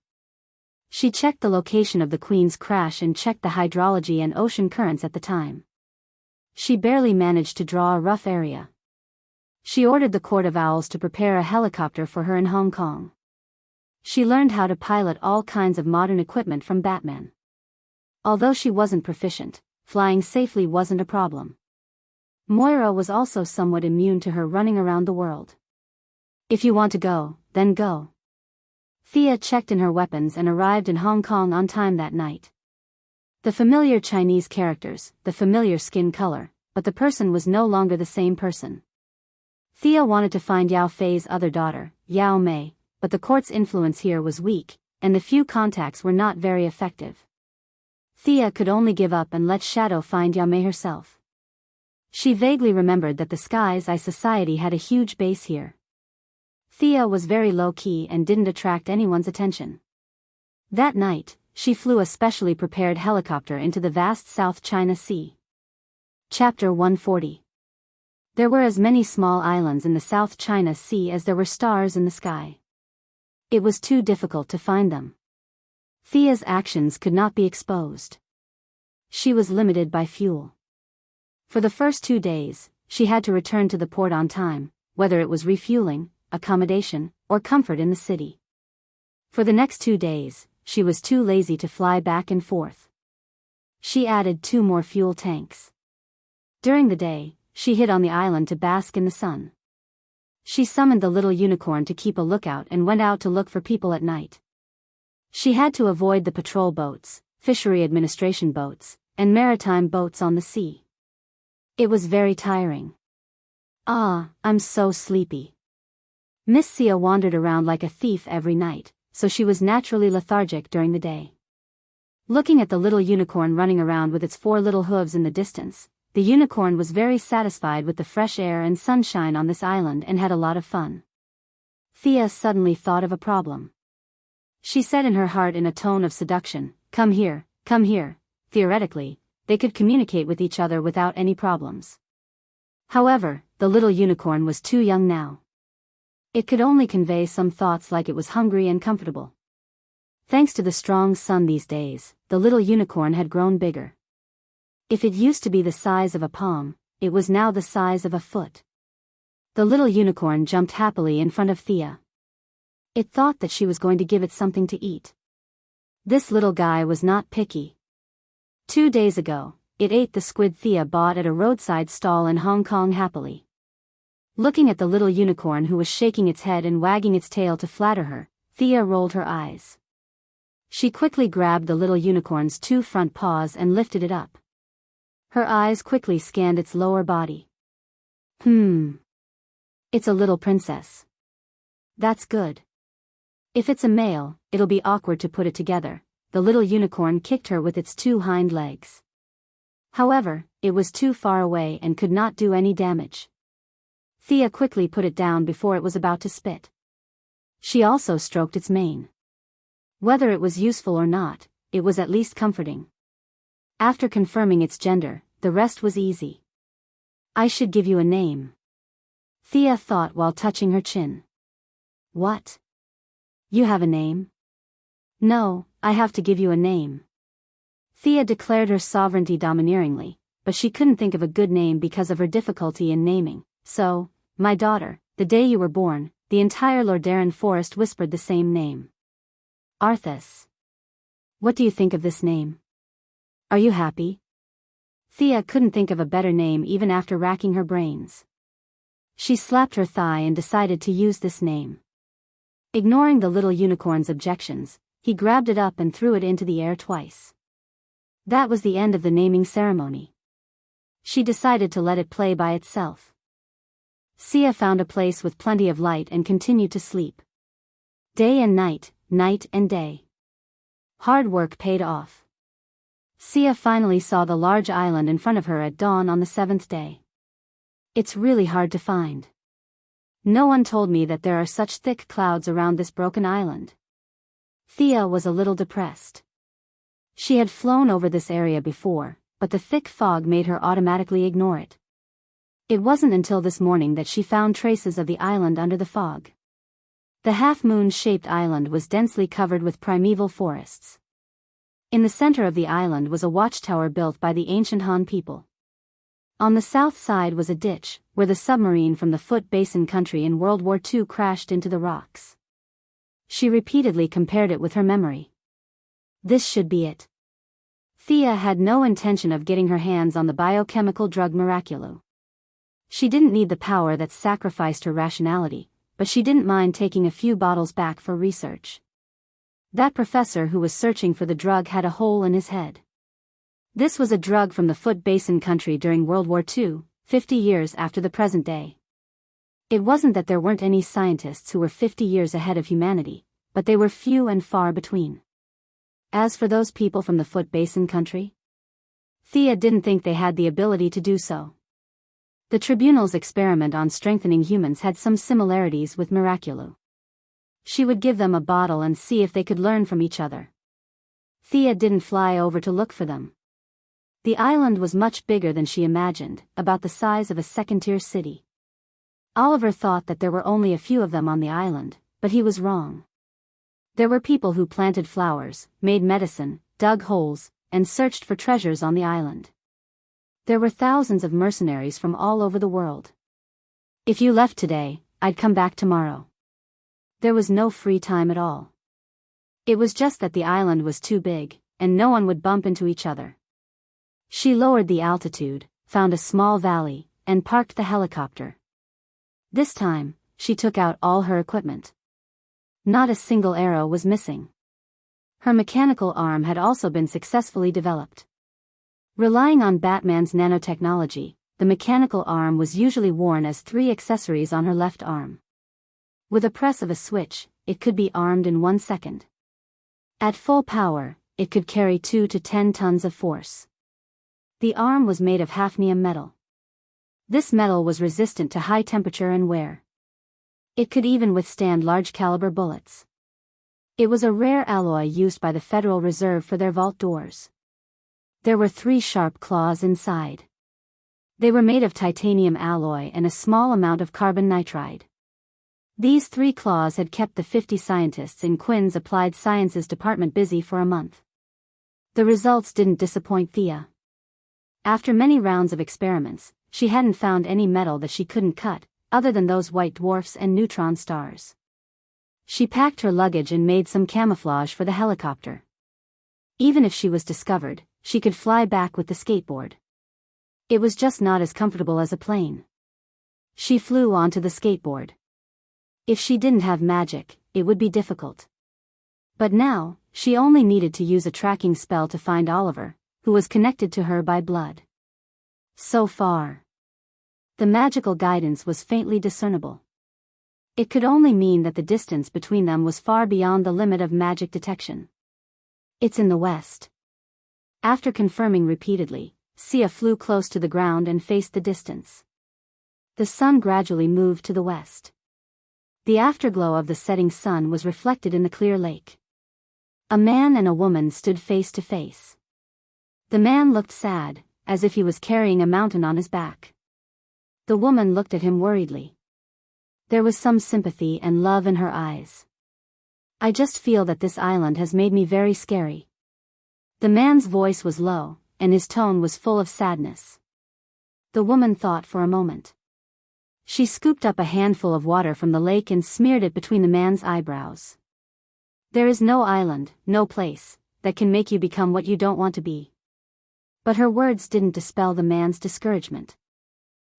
She checked the location of the Queen's crash and checked the hydrology and ocean currents at the time. She barely managed to draw a rough area. She ordered the Court of Owls to prepare a helicopter for her in Hong Kong. She learned how to pilot all kinds of modern equipment from Batman. Although she wasn't proficient, flying safely wasn't a problem. Moira was also somewhat immune to her running around the world. If you want to go, then go. Thea checked in her weapons and arrived in Hong Kong on time that night. The familiar Chinese characters, the familiar skin color, but the person was no longer the same person. Thea wanted to find Yao Fei's other daughter, Yao Mei, but the court's influence here was weak, and the few contacts were not very effective. Thea could only give up and let Shadow find Yao Mei herself. She vaguely remembered that the Sky's Eye Society had a huge base here. Thea was very low-key and didn't attract anyone's attention. That night, she flew a specially prepared helicopter into the vast South China Sea. Chapter 140. There were as many small islands in the South China Sea as there were stars in the sky. It was too difficult to find them. Thea's actions could not be exposed. She was limited by fuel. For the first 2 days, she had to return to the port on time, whether it was refueling, accommodation, or comfort in the city. For the next 2 days, she was too lazy to fly back and forth. She added 2 more fuel tanks. During the day, she hid on the island to bask in the sun. She summoned the little unicorn to keep a lookout and went out to look for people at night. She had to avoid the patrol boats, fishery administration boats, and maritime boats on the sea. It was very tiring. Ah, I'm so sleepy. Miss Sia wandered around like a thief every night, so she was naturally lethargic during the day. Looking at the little unicorn running around with its 4 little hooves in the distance, the unicorn was very satisfied with the fresh air and sunshine on this island and had a lot of fun. Thea suddenly thought of a problem. She said in her heart in a tone of seduction, come here, come here." Theoretically, they could communicate with each other without any problems. However, the little unicorn was too young now. It could only convey some thoughts like it was hungry and comfortable. Thanks to the strong sun these days, the little unicorn had grown bigger. If it used to be the size of a palm, it was now the size of a foot. The little unicorn jumped happily in front of Thea. It thought that she was going to give it something to eat. This little guy was not picky. 2 days ago, it ate the squid Thea bought at a roadside stall in Hong Kong happily. Looking at the little unicorn who was shaking its head and wagging its tail to flatter her, Thea rolled her eyes. She quickly grabbed the little unicorn's 2 front paws and lifted it up. Her eyes quickly scanned its lower body. It's a little princess. That's good. If it's a male, it'll be awkward to put it together. The little unicorn kicked her with its 2 hind legs. However, it was too far away and could not do any damage. Thea quickly put it down before it was about to spit. She also stroked its mane. Whether it was useful or not, it was at least comforting. After confirming its gender, the rest was easy. I should give you a name. Thea thought while touching her chin. What? You have a name? No, I have to give you a name. Thea declared her sovereignty domineeringly, but she couldn't think of a good name because of her difficulty in naming. So, my daughter, the day you were born, the entire Lordaeron forest whispered the same name. Arthas. What do you think of this name? Are you happy? Thea couldn't think of a better name even after racking her brains. She slapped her thigh and decided to use this name. Ignoring the little unicorn's objections, he grabbed it up and threw it into the air twice. That was the end of the naming ceremony. She decided to let it play by itself. Sia found a place with plenty of light and continued to sleep. Day and night, night and day. Hard work paid off. Sia finally saw the large island in front of her at dawn on the 7th day. It's really hard to find. No one told me that there are such thick clouds around this broken island. Thea was a little depressed. She had flown over this area before, but the thick fog made her automatically ignore it. It wasn't until this morning that she found traces of the island under the fog. The half-moon-shaped island was densely covered with primeval forests. In the center of the island was a watchtower built by the ancient Han people. On the south side was a ditch, where the submarine from the Foot Basin country in World War II crashed into the rocks. She repeatedly compared it with her memory. This should be it. Thea had no intention of getting her hands on the biochemical drug Miraculou. She didn't need the power that sacrificed her rationality, but she didn't mind taking a few bottles back for research. That professor who was searching for the drug had a hole in his head. This was a drug from the Foot Basin country during World War II, 50 years after the present day. It wasn't that there weren't any scientists who were 50 years ahead of humanity, but they were few and far between. As for those people from the Foot Basin country, Thea didn't think they had the ability to do so. The tribunal's experiment on strengthening humans had some similarities with Miraculou. She would give them a bottle and see if they could learn from each other. Thea didn't fly over to look for them. The island was much bigger than she imagined, about the size of a second-tier city. Oliver thought that there were only a few of them on the island, but he was wrong. There were people who planted flowers, made medicine, dug holes, and searched for treasures on the island. There were thousands of mercenaries from all over the world. If you left today, I'd come back tomorrow. There was no free time at all. It was just that the island was too big, and no one would bump into each other. She lowered the altitude, found a small valley, and parked the helicopter. This time, she took out all her equipment. Not a single arrow was missing. Her mechanical arm had also been successfully developed. Relying on Batman's nanotechnology, the mechanical arm was usually worn as 3 accessories on her left arm. With a press of a switch, it could be armed in 1 second. At full power, it could carry 2 to 10 tons of force. The arm was made of hafnium metal. This metal was resistant to high temperature and wear. It could even withstand large-caliber bullets. It was a rare alloy used by the Federal Reserve for their vault doors. There were 3 sharp claws inside. They were made of titanium alloy and a small amount of carbon nitride. These 3 claws had kept the 50 scientists in Quinn's Applied Sciences department busy for a month. The results didn't disappoint Thea. After many rounds of experiments, she hadn't found any metal that she couldn't cut, other than those white dwarfs and neutron stars. She packed her luggage and made some camouflage for the helicopter. Even if she was discovered, she could fly back with the skateboard. It was just not as comfortable as a plane. She flew onto the skateboard. If she didn't have magic, it would be difficult. But now, she only needed to use a tracking spell to find Oliver, who was connected to her by blood. So far, the magical guidance was faintly discernible. It could only mean that the distance between them was far beyond the limit of magic detection. It's in the west. After confirming repeatedly, Sia flew close to the ground and faced the distance. The sun gradually moved to the west. The afterglow of the setting sun was reflected in the clear lake. A man and a woman stood face to face. The man looked sad, as if he was carrying a mountain on his back. The woman looked at him worriedly. There was some sympathy and love in her eyes. I just feel that this island has made me very scary. The man's voice was low, and his tone was full of sadness. The woman thought for a moment. She scooped up a handful of water from the lake and smeared it between the man's eyebrows. There is no island, no place, that can make you become what you don't want to be. But her words didn't dispel the man's discouragement.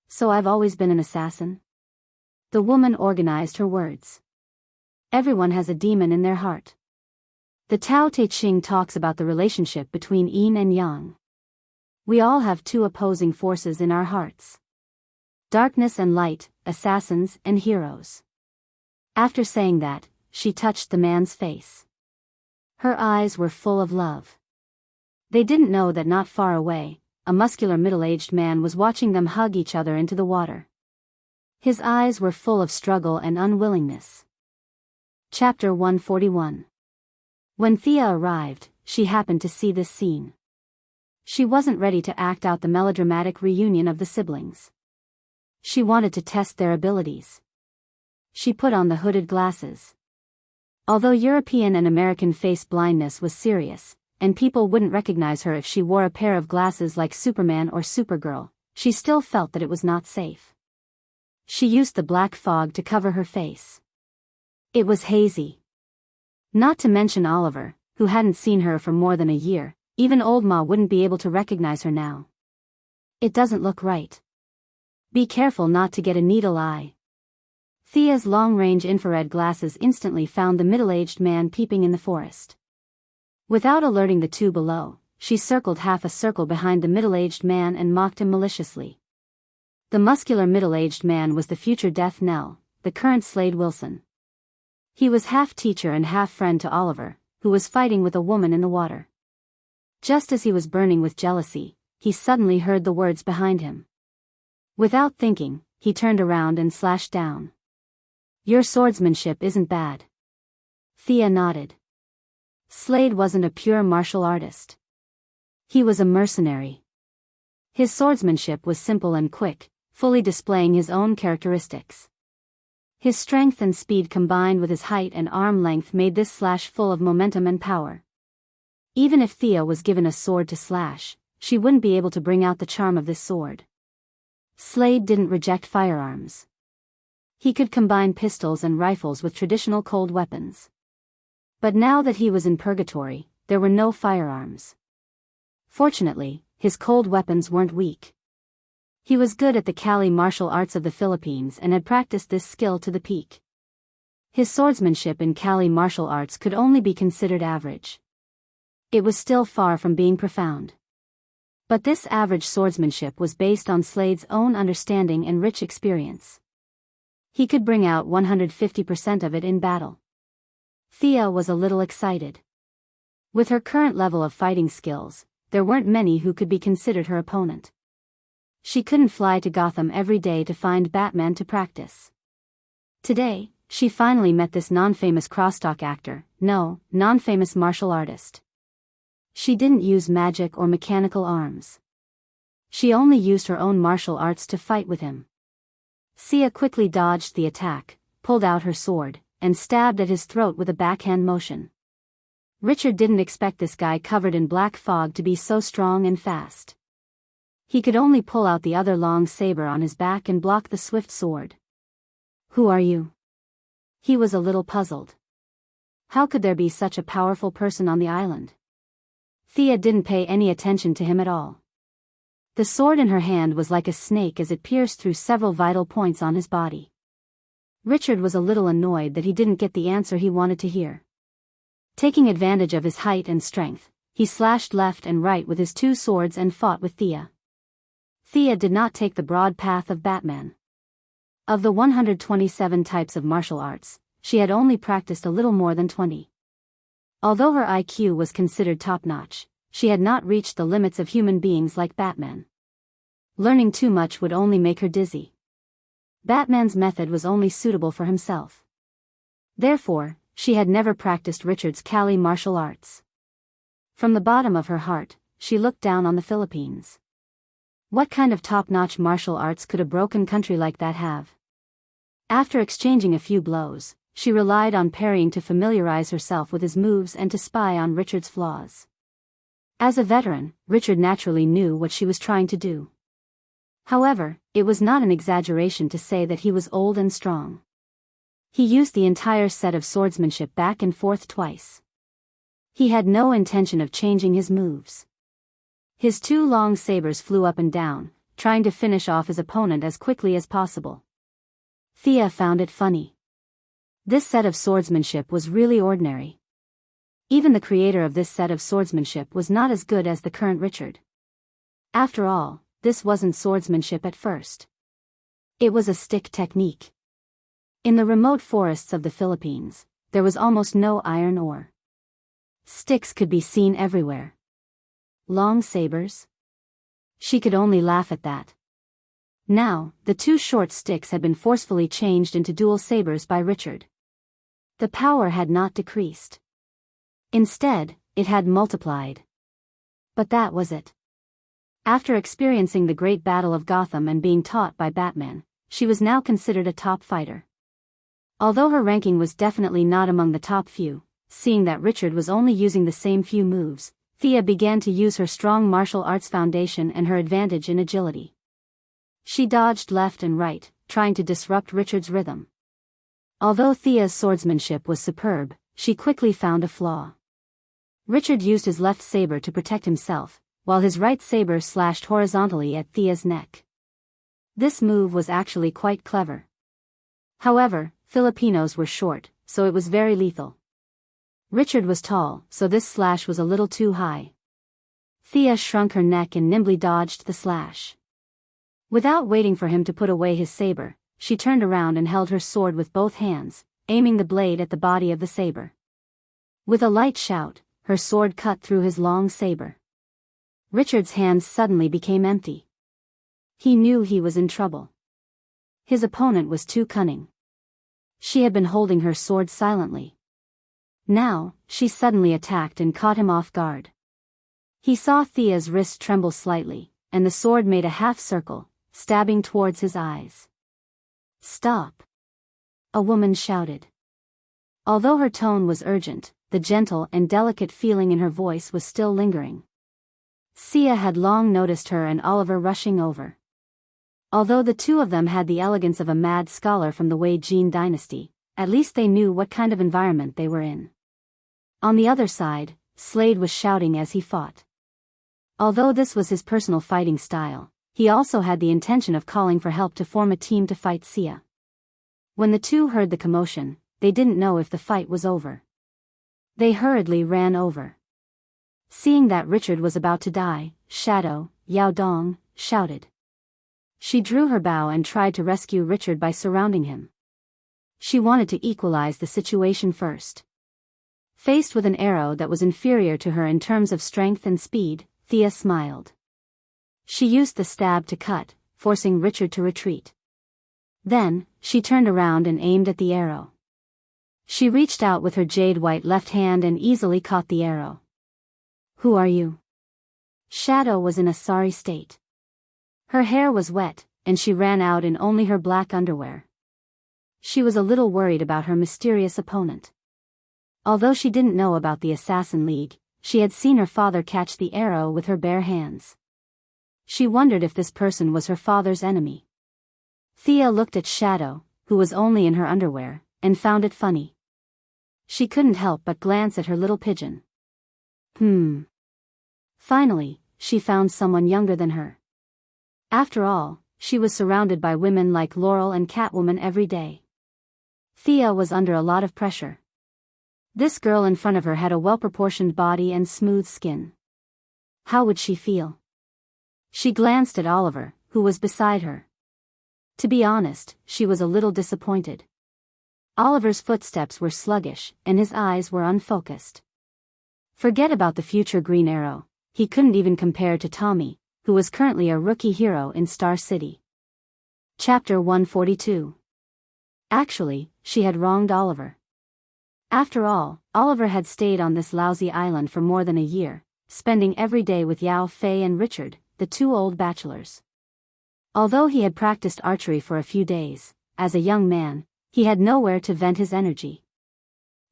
So I've always been an assassin? The woman organized her words. Everyone has a demon in their heart. The Tao Te Ching talks about the relationship between yin and yang. We all have 2 opposing forces in our hearts. Darkness and light, assassins and heroes. After saying that, she touched the man's face. Her eyes were full of love. They didn't know that not far away, a muscular middle-aged man was watching them hug each other into the water. His eyes were full of struggle and unwillingness. Chapter 141. When Thea arrived, she happened to see this scene. She wasn't ready to act out the melodramatic reunion of the siblings. She wanted to test their abilities. She put on the hooded glasses. Although European and American face blindness was serious, and people wouldn't recognize her if she wore a pair of glasses like Superman or Supergirl, she still felt that it was not safe. She used the black fog to cover her face. It was hazy. Not to mention Oliver, who hadn't seen her for more than a year. Even old Ma wouldn't be able to recognize her now. It doesn't look right. Be careful not to get a needle eye. Thea's long-range infrared glasses instantly found the middle-aged man peeping in the forest. Without alerting the 2 below, she circled half a circle behind the middle-aged man and mocked him maliciously. The muscular middle-aged man was the future Death Knell, the current Slade Wilson. He was half teacher and half friend to Oliver, who was fighting with a woman in the water. Just as he was burning with jealousy, he suddenly heard the words behind him. Without thinking, he turned around and slashed down. Your swordsmanship isn't bad. Thea nodded. Slade wasn't a pure martial artist. He was a mercenary. His swordsmanship was simple and quick, fully displaying his own characteristics. His strength and speed combined with his height and arm length made this slash full of momentum and power. Even if Thea was given a sword to slash, she wouldn't be able to bring out the charm of this sword. Slade didn't reject firearms. He could combine pistols and rifles with traditional cold weapons. But now that he was in purgatory, there were no firearms. Fortunately, his cold weapons weren't weak. He was good at the Kali martial arts of the Philippines and had practiced this skill to the peak. His swordsmanship in Kali martial arts could only be considered average. It was still far from being profound. But this average swordsmanship was based on Slade's own understanding and rich experience. He could bring out 150% of it in battle. Thea was a little excited. With her current level of fighting skills, there weren't many who could be considered her opponent. She couldn't fly to Gotham every day to find Batman to practice. Today, she finally met this non-famous crosstalk actor, non-famous martial artist. She didn't use magic or mechanical arms. She only used her own martial arts to fight with him. Sia quickly dodged the attack, pulled out her sword, and stabbed at his throat with a backhand motion. Richard didn't expect this guy covered in black fog to be so strong and fast. He could only pull out the other long saber on his back and block the swift sword. "Who are you?" He was a little puzzled. How could there be such a powerful person on the island? Thea didn't pay any attention to him at all. The sword in her hand was like a snake as it pierced through several vital points on his body. Richard was a little annoyed that he didn't get the answer he wanted to hear. Taking advantage of his height and strength, he slashed left and right with his two swords and fought with Thea. Thea did not take the broad path of Batman. Of the 127 types of martial arts, she had only practiced a little more than 20. Although her IQ was considered top-notch, she had not reached the limits of human beings like Batman. Learning too much would only make her dizzy. Batman's method was only suitable for himself. Therefore, she had never practiced Richard's Kali martial arts. From the bottom of her heart, she looked down on the Philippines. What kind of top-notch martial arts could a broken country like that have? After exchanging a few blows, she relied on parrying to familiarize herself with his moves and to spy on Richard's flaws. As a veteran, Richard naturally knew what she was trying to do. However, it was not an exaggeration to say that he was old and strong. He used the entire set of swordsmanship back and forth twice. He had no intention of changing his moves. His two long sabers flew up and down, trying to finish off his opponent as quickly as possible. Thea found it funny. This set of swordsmanship was really ordinary. Even the creator of this set of swordsmanship was not as good as the current Richard. After all, this wasn't swordsmanship at first. It was a stick technique. In the remote forests of the Philippines, there was almost no iron ore. Sticks could be seen everywhere. Long sabers? She could only laugh at that. Now, the two short sticks had been forcefully changed into dual sabers by Richard. The power had not decreased. Instead, it had multiplied. But that was it. After experiencing the Great Battle of Gotham and being taught by Batman, she was now considered a top fighter. Although her ranking was definitely not among the top few, seeing that Richard was only using the same few moves, Thea began to use her strong martial arts foundation and her advantage in agility. She dodged left and right, trying to disrupt Richard's rhythm. Although Thea's swordsmanship was superb, she quickly found a flaw. Richard used his left saber to protect himself, while his right saber slashed horizontally at Thea's neck. This move was actually quite clever. However, Filipinos were short, so it was very lethal. Richard was tall, so this slash was a little too high. Thea shrunk her neck and nimbly dodged the slash. Without waiting for him to put away his saber, she turned around and held her sword with both hands, aiming the blade at the body of the saber. With a light shout, her sword cut through his long saber. Richard's hands suddenly became empty. He knew he was in trouble. His opponent was too cunning. She had been holding her sword silently. Now, she suddenly attacked and caught him off guard. He saw Thea's wrist tremble slightly, and the sword made a half circle, stabbing towards his eyes. "Stop!" a woman shouted. Although her tone was urgent, the gentle and delicate feeling in her voice was still lingering. Sia had long noticed her and Oliver rushing over. Although the two of them had the elegance of a mad scholar from the Wei Jin dynasty, at least they knew what kind of environment they were in. On the other side, Slade was shouting as he fought. Although this was his personal fighting style, he also had the intention of calling for help to form a team to fight Sia. When the two heard the commotion, they didn't know if the fight was over. They hurriedly ran over. Seeing that Richard was about to die, Shadow, Yao Dong, shouted. She drew her bow and tried to rescue Richard by surrounding him. She wanted to equalize the situation first. Faced with an arrow that was inferior to her in terms of strength and speed, Thea smiled. She used the stab to cut, forcing Richard to retreat. Then, she turned around and aimed at the arrow. She reached out with her jade-white left hand and easily caught the arrow. "Who are you?" Shadow was in a sorry state. Her hair was wet, and she ran out in only her black underwear. She was a little worried about her mysterious opponent. Although she didn't know about the Assassin League, she had seen her father catch the arrow with her bare hands. She wondered if this person was her father's enemy. Thea looked at Shadow, who was only in her underwear, and found it funny. She couldn't help but glance at her little pigeon. Finally, she found someone younger than her. After all, she was surrounded by women like Laurel and Catwoman every day. Thea was under a lot of pressure. This girl in front of her had a well-proportioned body and smooth skin. How would she feel? She glanced at Oliver, who was beside her. To be honest, she was a little disappointed. Oliver's footsteps were sluggish, and his eyes were unfocused. Forget about the future Green Arrow, he couldn't even compare to Tommy, who was currently a rookie hero in Star City. Chapter 142. Actually, she had wronged Oliver. After all, Oliver had stayed on this lousy island for more than a year, spending every day with Yao Fei and Richard, the two old bachelors. Although he had practiced archery for a few days, as a young man, he had nowhere to vent his energy.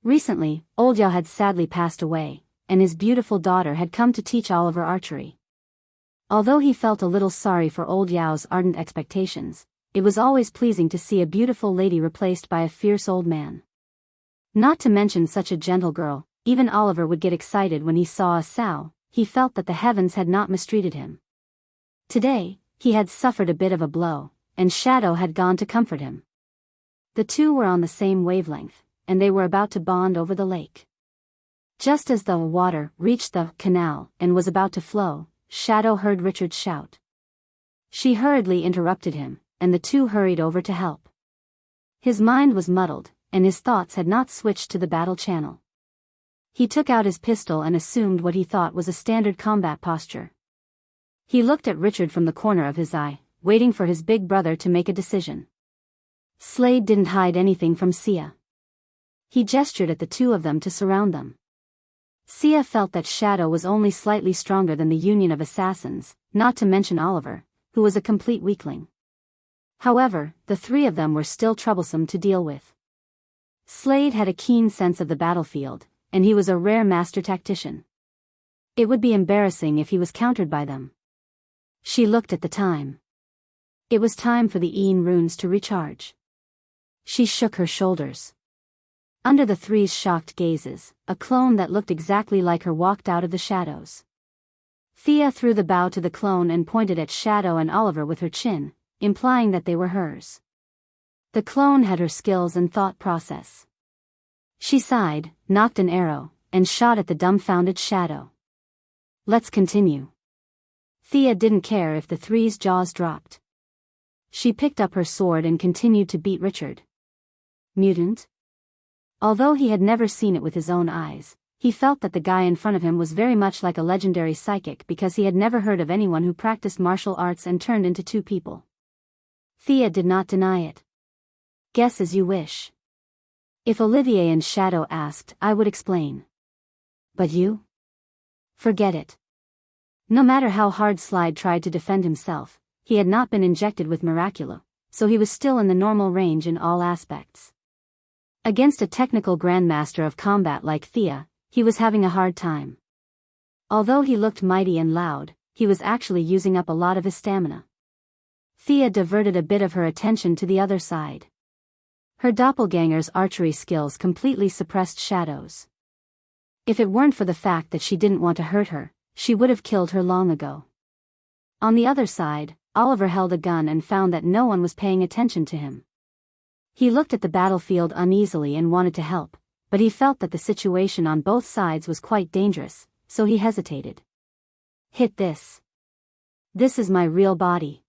Recently, old Yao had sadly passed away, and his beautiful daughter had come to teach Oliver archery. Although he felt a little sorry for old Yao's ardent expectations, it was always pleasing to see a beautiful lady replaced by a fierce old man. Not to mention such a gentle girl, even Oliver would get excited when he saw a sow. He felt that the heavens had not mistreated him. Today, he had suffered a bit of a blow, and Shadow had gone to comfort him. The two were on the same wavelength, and they were about to bond over the lake. Just as the water reached the canal and was about to flow, Shadow heard Richard shout. She hurriedly interrupted him, and the two hurried over to help. His mind was muddled, and his thoughts had not switched to the battle channel. He took out his pistol and assumed what he thought was a standard combat posture. He looked at Richard from the corner of his eye, waiting for his big brother to make a decision. Slade didn't hide anything from Sia. He gestured at the two of them to surround them. Sia felt that Shadow was only slightly stronger than the Union of Assassins, not to mention Oliver, who was a complete weakling. However, the three of them were still troublesome to deal with. Slade had a keen sense of the battlefield, and he was a rare master tactician. It would be embarrassing if he was countered by them. She looked at the time. It was time for the Een runes to recharge. She shook her shoulders. Under the three's shocked gazes, a clone that looked exactly like her walked out of the shadows. Thea threw the bow to the clone and pointed at Shadow and Oliver with her chin, implying that they were hers. The clone had her skills and thought process. She sighed, nocked an arrow, and shot at the dumbfounded Shadow. Let's continue. Thea didn't care if the three's jaws dropped. She picked up her sword and continued to beat Richard. Mutant? Although he had never seen it with his own eyes, he felt that the guy in front of him was very much like a legendary psychic because he had never heard of anyone who practiced martial arts and turned into two people. Thea did not deny it. Guess as you wish. If Olivier and Shadow asked, I would explain. But you? Forget it. No matter how hard Slide tried to defend himself, he had not been injected with Miraculo, so he was still in the normal range in all aspects. Against a technical grandmaster of combat like Thea, he was having a hard time. Although he looked mighty and loud, he was actually using up a lot of his stamina. Thea diverted a bit of her attention to the other side. Her doppelganger's archery skills completely suppressed Shadow's. If it weren't for the fact that she didn't want to hurt her, she would have killed her long ago. On the other side, Oliver held a gun and found that no one was paying attention to him. He looked at the battlefield uneasily and wanted to help, but he felt that the situation on both sides was quite dangerous, so he hesitated. Hit this. This is my real body.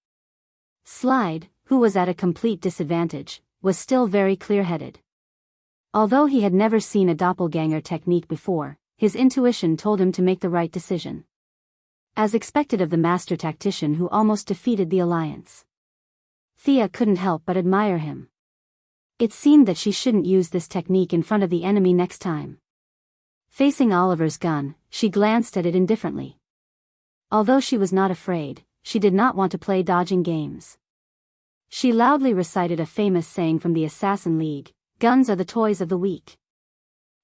Slide, who was at a complete disadvantage, was still very clear-headed. Although he had never seen a doppelganger technique before, his intuition told him to make the right decision. As expected of the master tactician who almost defeated the alliance. Thea couldn't help but admire him. It seemed that she shouldn't use this technique in front of the enemy next time. Facing Oliver's gun, she glanced at it indifferently. Although she was not afraid, she did not want to play dodging games. She loudly recited a famous saying from the Assassin League, "Guns are the toys of the weak."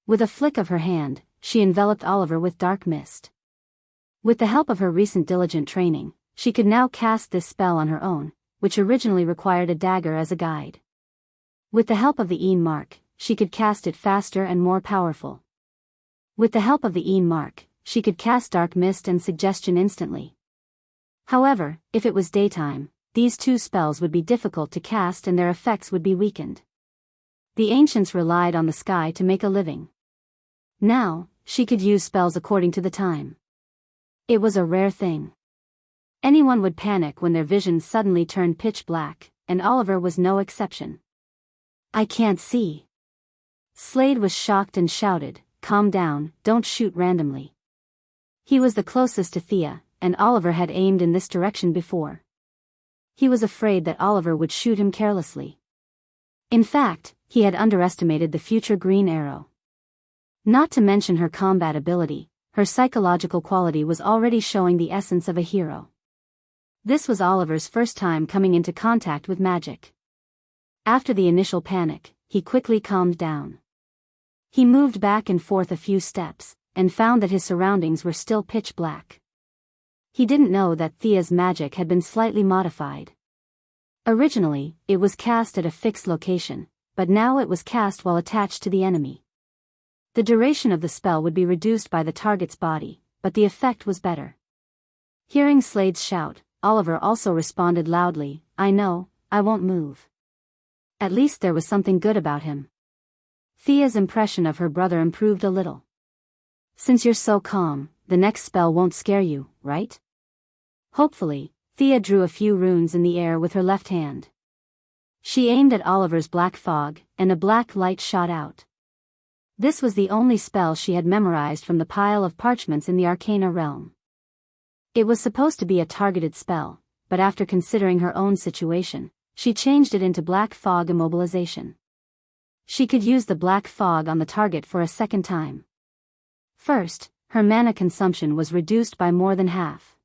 With a flick of her hand, she enveloped Oliver with dark mist. With the help of her recent diligent training, she could now cast this spell on her own, which originally required a dagger as a guide. With the help of the Een mark, she could cast it faster and more powerful. With the help of the Een mark, she could cast dark mist and suggestion instantly. However, if it was daytime, these two spells would be difficult to cast and their effects would be weakened. The ancients relied on the sky to make a living. Now, she could use spells according to the time. It was a rare thing. Anyone would panic when their vision suddenly turned pitch black, and Oliver was no exception. "I can't see." Slade was shocked and shouted, "Calm down, don't shoot randomly." He was the closest to Thea, and Oliver had aimed in this direction before. He was afraid that Oliver would shoot him carelessly. In fact, he had underestimated the future Green Arrow. Not to mention her combat ability, her psychological quality was already showing the essence of a hero. This was Oliver's first time coming into contact with magic. After the initial panic, he quickly calmed down. He moved back and forth a few steps, and found that his surroundings were still pitch black. He didn't know that Thea's magic had been slightly modified. Originally, it was cast at a fixed location, but now it was cast while attached to the enemy. The duration of the spell would be reduced by the target's body, but the effect was better. Hearing Slade's shout, Oliver also responded loudly, "I know, I won't move." At least there was something good about him. Thea's impression of her brother improved a little. "Since you're so calm, the next spell won't scare you, right?" Hopefully, Thea drew a few runes in the air with her left hand. She aimed at Oliver's black fog, and a black light shot out. This was the only spell she had memorized from the pile of parchments in the Arcana realm. It was supposed to be a targeted spell, but after considering her own situation, she changed it into black fog immobilization. She could use the black fog on the target for a second time. First, her mana consumption was reduced by more than half.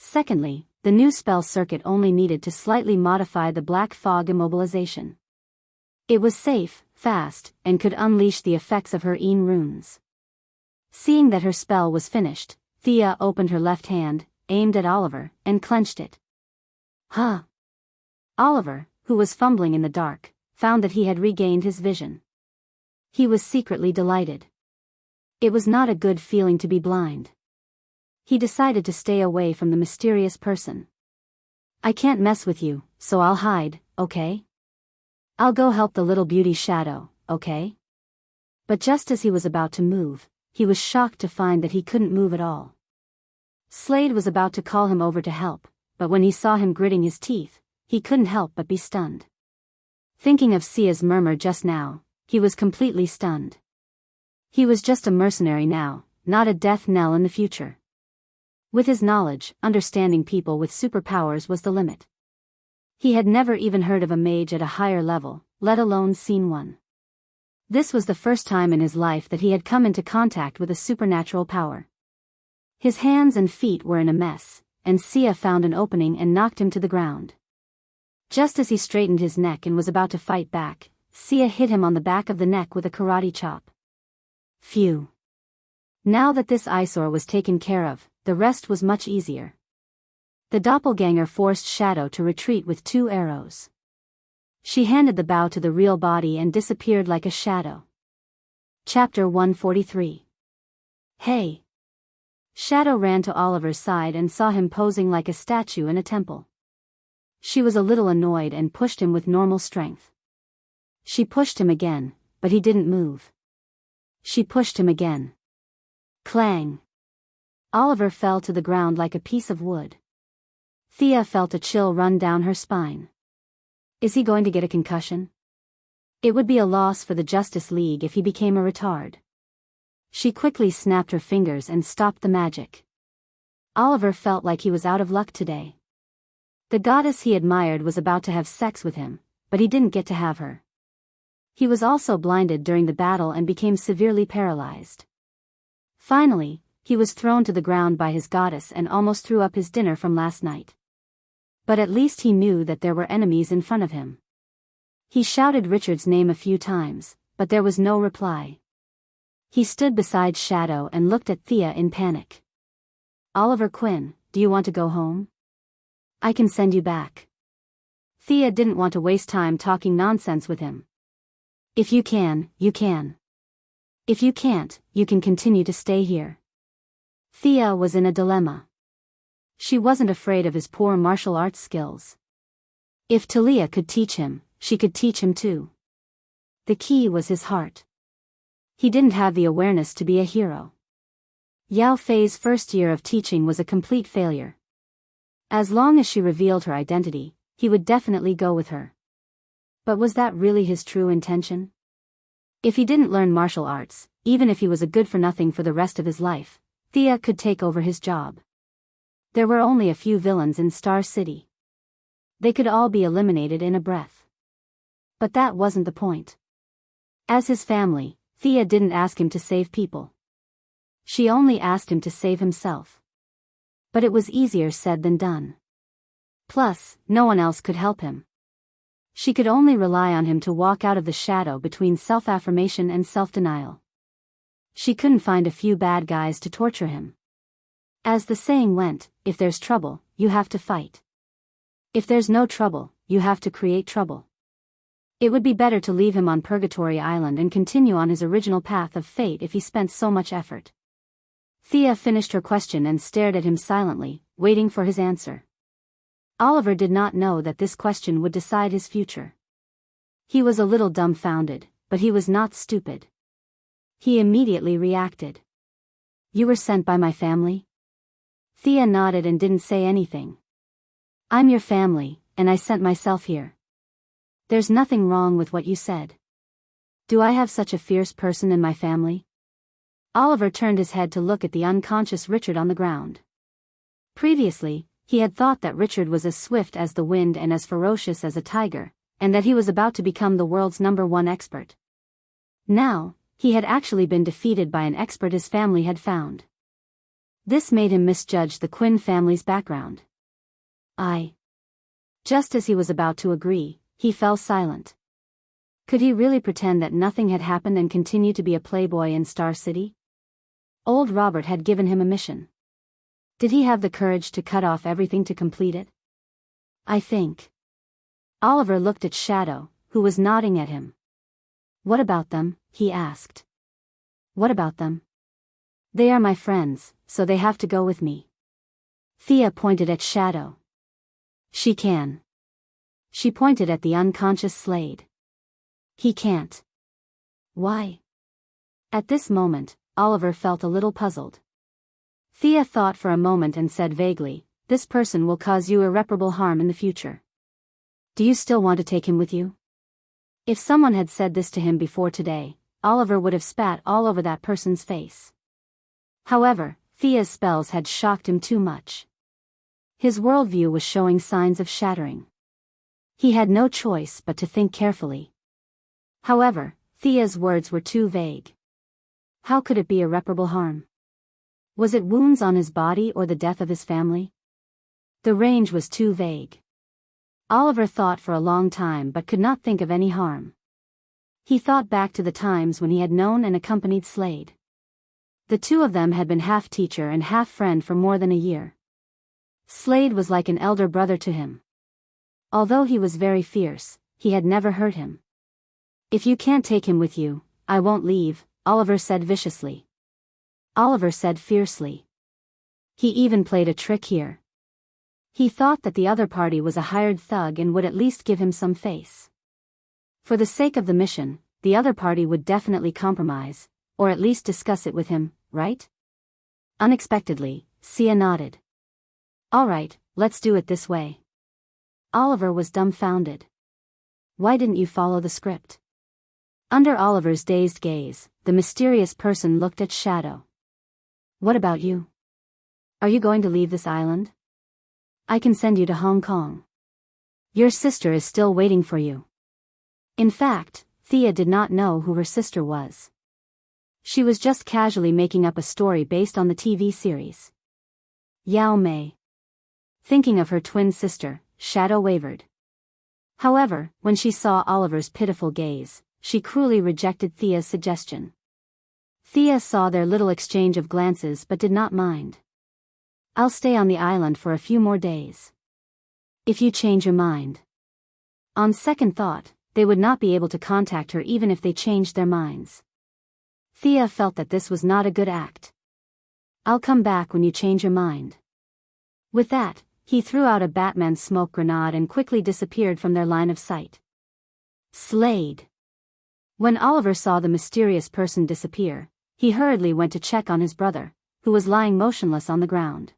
Secondly, the new spell circuit only needed to slightly modify the black fog immobilization. It was safe, fast, and could unleash the effects of her Een runes. Seeing that her spell was finished, Thea opened her left hand, aimed at Oliver, and clenched it. "Huh!" Oliver, who was fumbling in the dark, found that he had regained his vision. He was secretly delighted. It was not a good feeling to be blind. He decided to stay away from the mysterious person. "I can't mess with you, so I'll hide, okay? I'll go help the little beauty shadow, okay?" But just as he was about to move, he was shocked to find that he couldn't move at all. Slade was about to call him over to help, but when he saw him gritting his teeth, he couldn't help but be stunned. Thinking of Sia's murmur just now, he was completely stunned. He was just a mercenary now, not a death knell in the future. With his knowledge, understanding people with superpowers was the limit. He had never even heard of a mage at a higher level, let alone seen one. This was the first time in his life that he had come into contact with a supernatural power. His hands and feet were in a mess, and Sia found an opening and knocked him to the ground. Just as he straightened his neck and was about to fight back, Sia hit him on the back of the neck with a karate chop. Phew. Now that this eyesore was taken care of, the rest was much easier. The doppelganger forced Shadow to retreat with 2 arrows. She handed the bow to the real body and disappeared like a shadow. Chapter 143. Hey! Shadow ran to Oliver's side and saw him posing like a statue in a temple. She was a little annoyed and pushed him with normal strength. She pushed him again, but he didn't move. She pushed him again. Clang! Oliver fell to the ground like a piece of wood. Thea felt a chill run down her spine. Is he going to get a concussion? It would be a loss for the Justice League if he became a retard. She quickly snapped her fingers and stopped the magic. Oliver felt like he was out of luck today. The goddess he admired was about to have sex with him, but he didn't get to have her. He was also blinded during the battle and became severely paralyzed. Finally, he was thrown to the ground by his goddess and almost threw up his dinner from last night. But at least he knew that there were enemies in front of him. He shouted Richard's name a few times, but there was no reply. He stood beside Shadow and looked at Thea in panic. "Oliver Quinn, do you want to go home? I can send you back." Thea didn't want to waste time talking nonsense with him. "If you can, you can. If you can't, you can continue to stay here." Thea was in a dilemma. She wasn't afraid of his poor martial arts skills. If Talia could teach him, she could teach him too. The key was his heart. He didn't have the awareness to be a hero. Yao Fei's first year of teaching was a complete failure. As long as she revealed her identity, he would definitely go with her. But was that really his true intention? If he didn't learn martial arts, even if he was a good-for-nothing for the rest of his life, Thea could take over his job. There were only a few villains in Star City. They could all be eliminated in a breath. But that wasn't the point. As his family, Thea didn't ask him to save people. She only asked him to save himself. But it was easier said than done. Plus, no one else could help him. She could only rely on him to walk out of the shadow between self-affirmation and self-denial. She couldn't find a few bad guys to torture him. As the saying went, if there's trouble, you have to fight. If there's no trouble, you have to create trouble. It would be better to leave him on Purgatory Island and continue on his original path of fate if he spent so much effort. Thea finished her question and stared at him silently, waiting for his answer. Oliver did not know that this question would decide his future. He was a little dumbfounded, but he was not stupid. He immediately reacted. "You were sent by my family?" Thea nodded and didn't say anything. "I'm your family, and I sent myself here. There's nothing wrong with what you said. Do I have such a fierce person in my family?" Oliver turned his head to look at the unconscious Richard on the ground. Previously, he had thought that Richard was as swift as the wind and as ferocious as a tiger, and that he was about to become the world's #1 expert. Now, he had actually been defeated by an expert his family had found. This made him misjudge the Quinn family's background. Just as he was about to agree, he fell silent. Could he really pretend that nothing had happened and continue to be a playboy in Star City? Old Robert had given him a mission. Did he have the courage to cut off everything to complete it? I think. Oliver looked at Shadow, who was nodding at him. "What about them?" he asked. "What about them?" "They are my friends, so they have to go with me." Thea pointed at Shadow. "She can." She pointed at the unconscious Slade. "He can't." "Why?" At this moment, Oliver felt a little puzzled. Thea thought for a moment and said vaguely, "This person will cause you irreparable harm in the future. Do you still want to take him with you?" If someone had said this to him before today, Oliver would have spat all over that person's face. However, Thea's spells had shocked him too much. His worldview was showing signs of shattering. He had no choice but to think carefully. However, Thea's words were too vague. How could it be irreparable harm? Was it wounds on his body or the death of his family? The range was too vague. Oliver thought for a long time but could not think of any harm. He thought back to the times when he had known and accompanied Slade. The two of them had been half teacher and half friend for more than a year. Slade was like an elder brother to him. Although he was very fierce, he had never hurt him. "If you can't take him with you, I won't leave," Oliver said viciously. Oliver said fiercely. He even played a trick here. He thought that the other party was a hired thug and would at least give him some face. For the sake of the mission, the other party would definitely compromise, or at least discuss it with him, right? Unexpectedly, Sia nodded. "All right, let's do it this way." Oliver was dumbfounded. Why didn't you follow the script? Under Oliver's dazed gaze, the mysterious person looked at Shadow. "What about you? Are you going to leave this island? I can send you to Hong Kong. Your sister is still waiting for you." In fact, Thea did not know who her sister was. She was just casually making up a story based on the TV series. Yao Mei. Thinking of her twin sister, Shadow wavered. However, when she saw Oliver's pitiful gaze, she cruelly rejected Thea's suggestion. Thea saw their little exchange of glances but did not mind. I'll stay on the island for a few more days. If you change your mind. On second thought, they would not be able to contact her even if they changed their minds. Thea felt that this was not a good act. I'll come back when you change your mind. With that, he threw out a Batman smoke grenade and quickly disappeared from their line of sight. Slade. When Oliver saw the mysterious person disappear, he hurriedly went to check on his brother, who was lying motionless on the ground.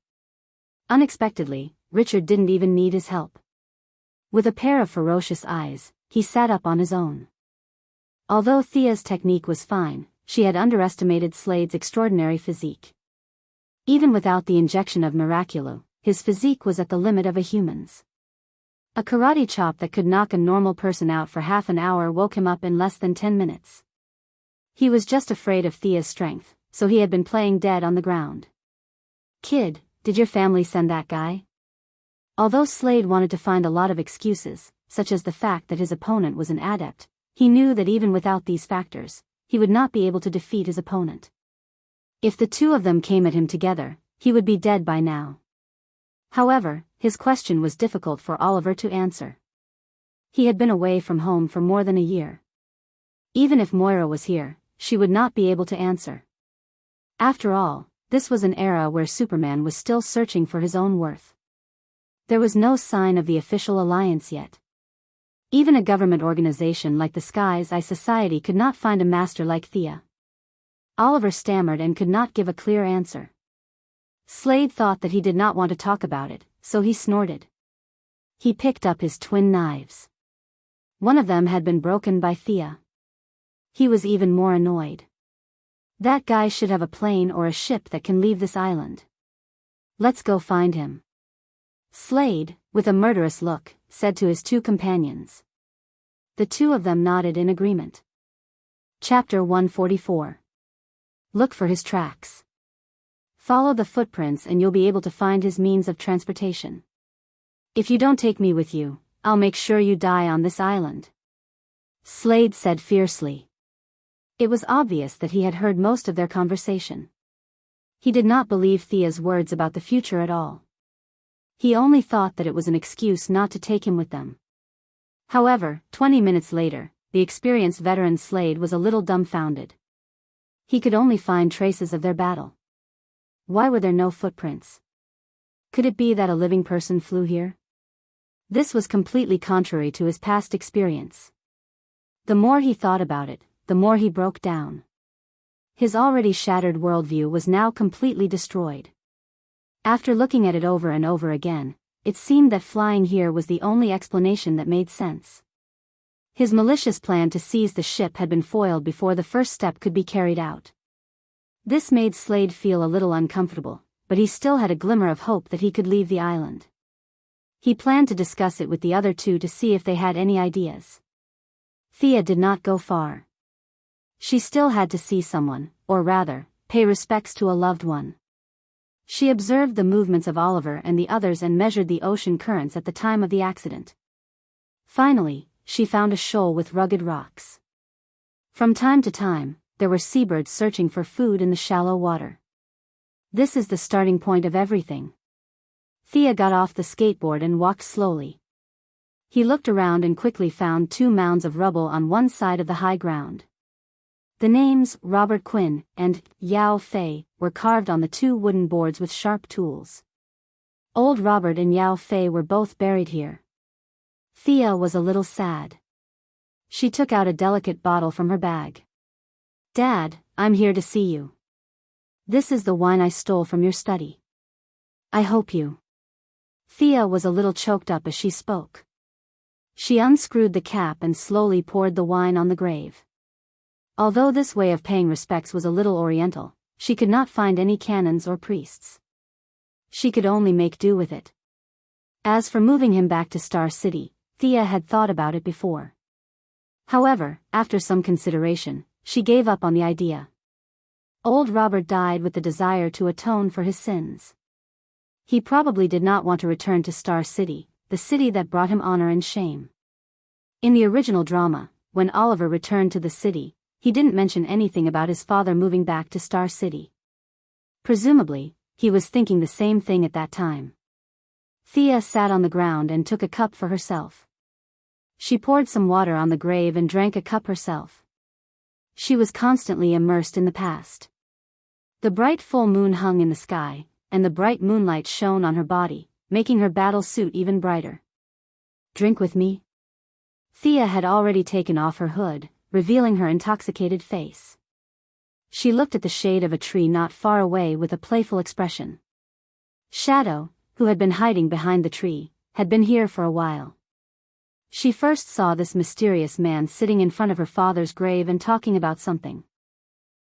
Unexpectedly, Richard didn't even need his help. With a pair of ferocious eyes, he sat up on his own. Although Thea's technique was fine, she had underestimated Slade's extraordinary physique. Even without the injection of Miraculous, his physique was at the limit of a human's. A karate chop that could knock a normal person out for half an hour woke him up in less than 10 minutes. He was just afraid of Thea's strength, so he had been playing dead on the ground. Kid, did your family send that guy? Although Slade wanted to find a lot of excuses, such as the fact that his opponent was an adept, he knew that even without these factors, he would not be able to defeat his opponent. If the two of them came at him together, he would be dead by now. However, his question was difficult for Oliver to answer. He had been away from home for more than a year. Even if Moira was here, she would not be able to answer. After all, this was an era where Superman was still searching for his own worth. There was no sign of the official alliance yet. Even a government organization like the Sky's Eye Society could not find a master like Thea. Oliver stammered and could not give a clear answer. Slade thought that he did not want to talk about it, so he snorted. He picked up his twin knives. One of them had been broken by Thea. He was even more annoyed. That guy should have a plane or a ship that can leave this island. Let's go find him. Slade, with a murderous look, said to his two companions. The two of them nodded in agreement. Chapter 144. Look for his tracks. Follow the footprints and you'll be able to find his means of transportation. If you don't take me with you, I'll make sure you die on this island. Slade said fiercely. It was obvious that he had heard most of their conversation. He did not believe Thea's words about the future at all. He only thought that it was an excuse not to take him with them. However, 20 minutes later, the experienced veteran Slade was a little dumbfounded. He could only find traces of their battle. Why were there no footprints? Could it be that a living person flew here? This was completely contrary to his past experience. The more he thought about it, the more he broke down. His already shattered worldview was now completely destroyed. After looking at it over and over again, it seemed that flying here was the only explanation that made sense. His malicious plan to seize the ship had been foiled before the first step could be carried out. This made Slade feel a little uncomfortable, but he still had a glimmer of hope that he could leave the island. He planned to discuss it with the other two to see if they had any ideas. Thea did not go far. She still had to see someone, or rather, pay respects to a loved one. She observed the movements of Oliver and the others and measured the ocean currents at the time of the accident. Finally, she found a shoal with rugged rocks. From time to time, there were seabirds searching for food in the shallow water. This is the starting point of everything. Thea got off the skateboard and walked slowly. He looked around and quickly found two mounds of rubble on one side of the high ground. The names, Robert Quinn and Yao Fei, were carved on the two wooden boards with sharp tools. Old Robert and Yao Fei were both buried here. Thea was a little sad. She took out a delicate bottle from her bag. Dad, I'm here to see you. This is the wine I stole from your study. I hope you. Thea was a little choked up as she spoke. She unscrewed the cap and slowly poured the wine on the grave. Although this way of paying respects was a little oriental, she could not find any canons or priests. She could only make do with it. As for moving him back to Star City, Thea had thought about it before. However, after some consideration, she gave up on the idea. Old Robert died with the desire to atone for his sins. He probably did not want to return to Star City, the city that brought him honor and shame. In the original drama, when Oliver returned to the city, he didn't mention anything about his father moving back to Star City. Presumably, he was thinking the same thing at that time. Thea sat on the ground and took a cup for herself. She poured some water on the grave and drank a cup herself. She was constantly immersed in the past. The bright full moon hung in the sky, and the bright moonlight shone on her body, making her battle suit even brighter. Drink with me? Thea had already taken off her hood, revealing her intoxicated face. She looked at the shade of a tree not far away with a playful expression. Shadow, who had been hiding behind the tree, had been here for a while. She first saw this mysterious man sitting in front of her father's grave and talking about something.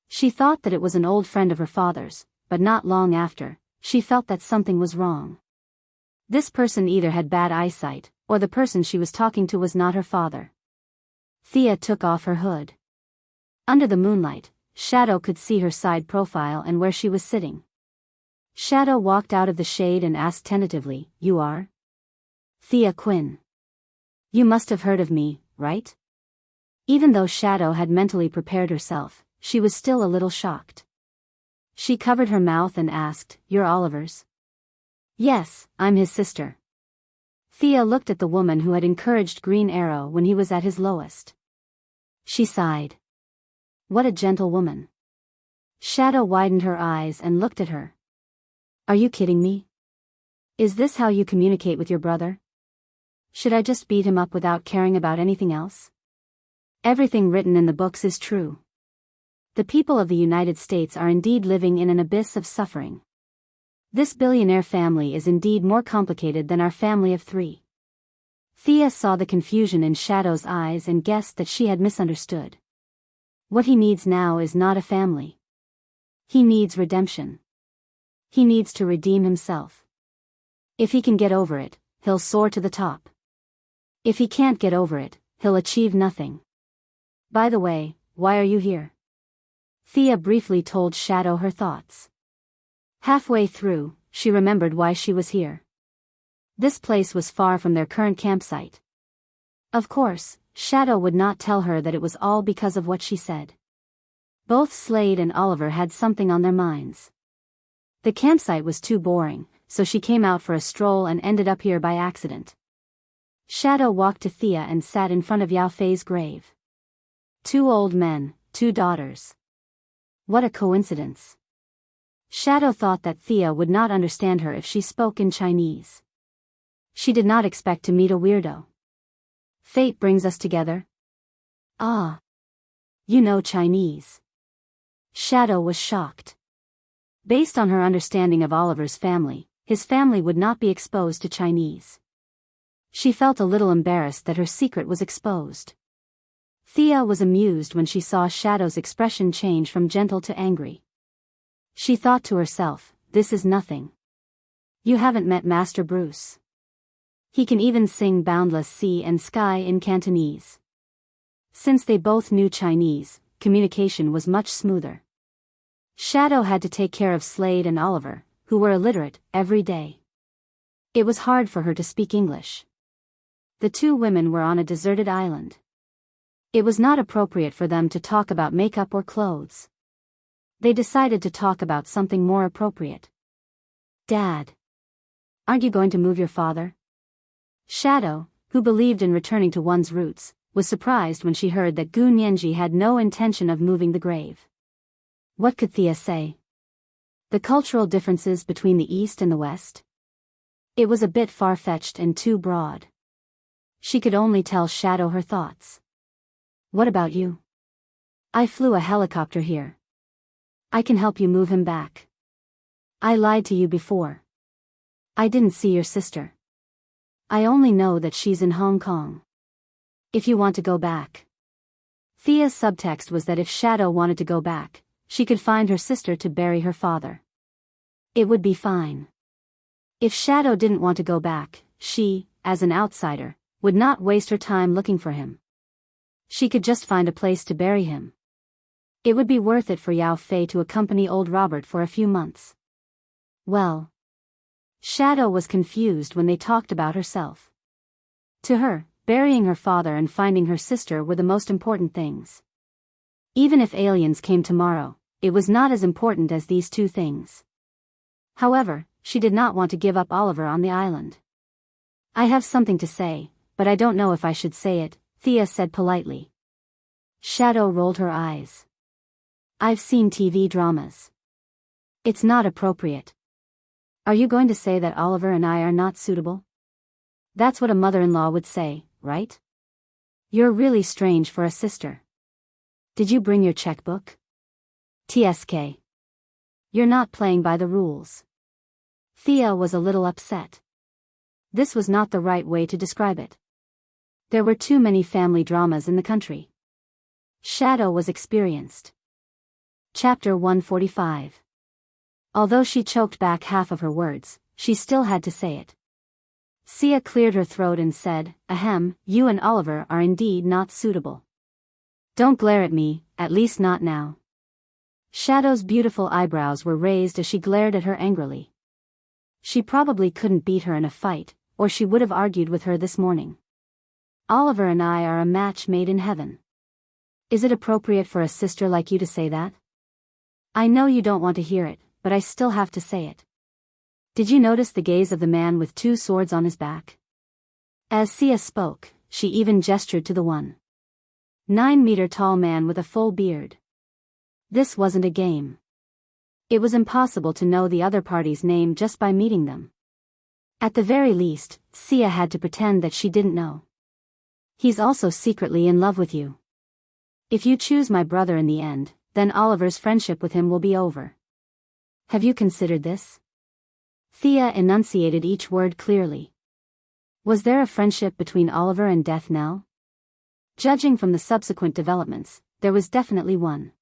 She thought that it was an old friend of her father's, but not long after, she felt that something was wrong. This person either had bad eyesight, or the person she was talking to was not her father. Thea took off her hood. Under the moonlight, Shadow could see her side profile and where she was sitting. Shadow walked out of the shade and asked tentatively, "You are? Thea Quinn. You must have heard of me, right?" Even though Shadow had mentally prepared herself, she was still a little shocked. She covered her mouth and asked, "You're Oliver's?" "Yes, I'm his sister." Thea looked at the woman who had encouraged Green Arrow when he was at his lowest. She sighed. What a gentle woman. Shadow widened her eyes and looked at her. "Are you kidding me? Is this how you communicate with your brother? Should I just beat him up without caring about anything else? Everything written in the books is true. The people of the United States are indeed living in an abyss of suffering. This billionaire family is indeed more complicated than our family of three." Thea saw the confusion in Shadow's eyes and guessed that she had misunderstood. What he needs now is not a family. He needs redemption. He needs to redeem himself. If he can get over it, he'll soar to the top. If he can't get over it, he'll achieve nothing. By the way, why are you here? Thea briefly told Shadow her thoughts. Halfway through, she remembered why she was here. This place was far from their current campsite. Of course, Shadow would not tell her that it was all because of what she said. Both Slade and Oliver had something on their minds. The campsite was too boring, so she came out for a stroll and ended up here by accident. Shadow walked to Thea and sat in front of Yao Fei's grave. 2 old men, 2 daughters. What a coincidence. Shadow thought that Thea would not understand her if she spoke in Chinese. She did not expect to meet a weirdo. Fate brings us together? Ah. You know Chinese. Shadow was shocked. Based on her understanding of Oliver's family, his family would not be exposed to Chinese. She felt a little embarrassed that her secret was exposed. Thea was amused when she saw Shadow's expression change from gentle to angry. She thought to herself, this is nothing. You haven't met Master Bruce. He can even sing Boundless Sea and Sky in Cantonese. Since they both knew Chinese, communication was much smoother. Shadow had to take care of Slade and Oliver, who were illiterate, every day. It was hard for her to speak English. The 2 women were on a deserted island. It was not appropriate for them to talk about makeup or clothes. They decided to talk about something more appropriate. Dad. Aren't you going to move your father? Shadow, who believed in returning to one's roots, was surprised when she heard that Gu Nianji had no intention of moving the grave. What could Thea say? The cultural differences between the East and the West? It was a bit far-fetched and too broad. She could only tell Shadow her thoughts. What about you? I flew a helicopter here. I can help you move him back. I lied to you before. I didn't see your sister. I only know that she's in Hong Kong. If you want to go back. Thea's subtext was that if Shadow wanted to go back, she could find her sister to bury her father. It would be fine. If Shadow didn't want to go back, she, as an outsider, would not waste her time looking for him. She could just find a place to bury him. It would be worth it for Yao Fei to accompany old Robert for a few months. Well. Shadow was confused when they talked about herself. To her, burying her father and finding her sister were the most important things. Even if aliens came tomorrow, it was not as important as these two things. However, she did not want to give up Oliver on the island. I have something to say, but I don't know if I should say it, Thea said politely. Shadow rolled her eyes. I've seen TV dramas. It's not appropriate. Are you going to say that Oliver and I are not suitable? That's what a mother-in-law would say, right? You're really strange for a sister. Did you bring your checkbook? TSK. You're not playing by the rules. Thea was a little upset. This was not the right way to describe it. There were too many family dramas in the country. Shadow was experienced. Chapter 145. Although she choked back half of her words, she still had to say it. Sia cleared her throat and said, Ahem, you and Oliver are indeed not suitable. Don't glare at me, at least not now. Shadow's beautiful eyebrows were raised as she glared at her angrily. She probably couldn't beat her in a fight, or she would have argued with her this morning. Oliver and I are a match made in heaven. Is it appropriate for a sister like you to say that? I know you don't want to hear it, but I still have to say it. Did you notice the gaze of the man with 2 swords on his back? As Sia spoke, she even gestured to the 1.9-meter-tall man with a full beard. This wasn't a game. It was impossible to know the other party's name just by meeting them. At the very least, Sia had to pretend that she didn't know. He's also secretly in love with you. If you choose my brother in the end, then Oliver's friendship with him will be over. Have you considered this? Thea enunciated each word clearly. Was there a friendship between Oliver and Death Knell? Judging from the subsequent developments, there was definitely one.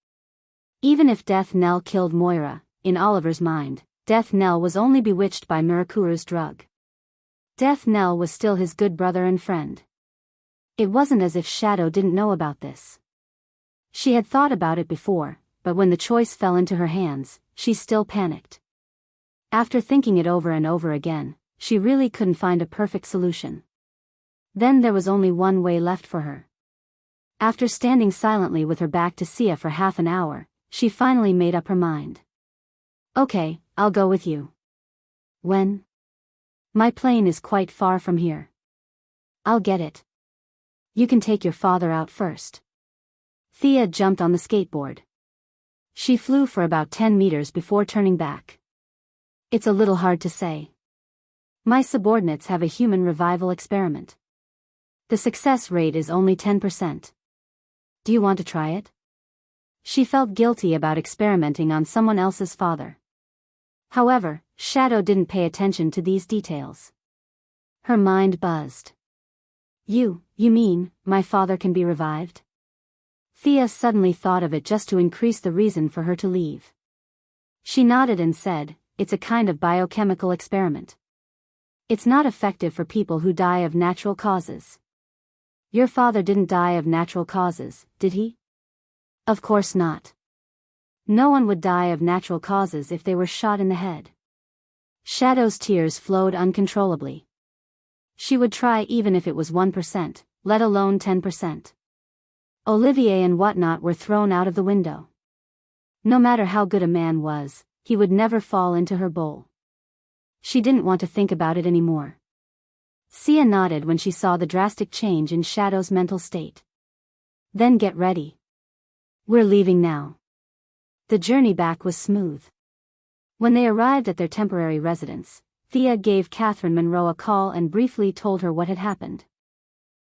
Even if Death Knell killed Moira, in Oliver's mind, Death Knell was only bewitched by Mirakuru's drug. Death Knell was still his good brother and friend. It wasn't as if Shadow didn't know about this. She had thought about it before, but when the choice fell into her hands, she still panicked. After thinking it over and over again, she really couldn't find a perfect solution. Then there was only one way left for her. After standing silently with her back to Sia for half an hour, she finally made up her mind. Okay, I'll go with you. When? My plane is quite far from here. I'll get it. You can take your father out first. Thea jumped on the skateboard. She flew for about 10 meters before turning back. It's a little hard to say. My subordinates have a human revival experiment. The success rate is only 10%. Do you want to try it? She felt guilty about experimenting on someone else's father. However, Shadow didn't pay attention to these details. Her mind buzzed. You mean, my father can be revived? Thea suddenly thought of it just to increase the reason for her to leave. She nodded and said, it's a kind of biochemical experiment. It's not effective for people who die of natural causes. Your father didn't die of natural causes, did he? Of course not. No one would die of natural causes if they were shot in the head. Shadow's tears flowed uncontrollably. She would try even if it was 1%, let alone 10%. Olivier and whatnot were thrown out of the window. No matter how good a man was, he would never fall into her bowl. She didn't want to think about it anymore. Sia nodded when she saw the drastic change in Shadow's mental state. Then get ready. We're leaving now. The journey back was smooth. When they arrived at their temporary residence, Thea gave Catherine Monroe a call and briefly told her what had happened.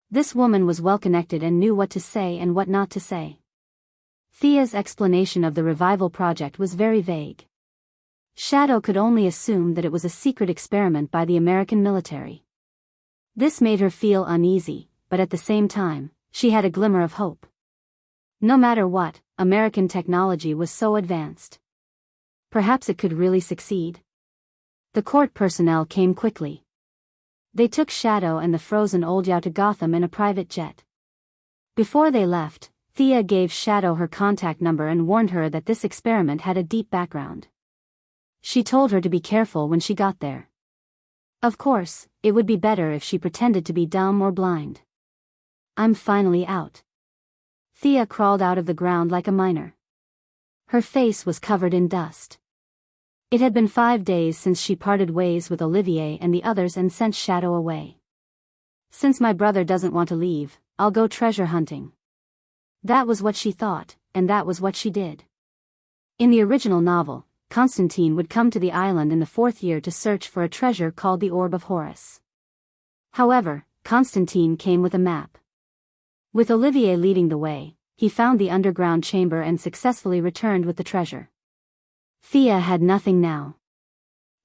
This woman was well-connected and knew what to say and what not to say. Thea's explanation of the revival project was very vague. Shadow could only assume that it was a secret experiment by the American military. This made her feel uneasy, but at the same time, she had a glimmer of hope. No matter what, American technology was so advanced. Perhaps it could really succeed. The court personnel came quickly. They took Shadow and the frozen old Yao to Gotham in a private jet. Before they left, Thea gave Shadow her contact number and warned her that this experiment had a deep background. She told her to be careful when she got there. Of course, it would be better if she pretended to be dumb or blind. I'm finally out. Thea crawled out of the ground like a miner. Her face was covered in dust. It had been 5 days since she parted ways with Olivier and the others and sent Shadow away. Since my brother doesn't want to leave, I'll go treasure hunting. That was what she thought, and that was what she did. In the original novel, Constantine would come to the island in the 4th year to search for a treasure called the Orb of Horus. However, Constantine came with a map. With Olivier leading the way, he found the underground chamber and successfully returned with the treasure. Thea had nothing now.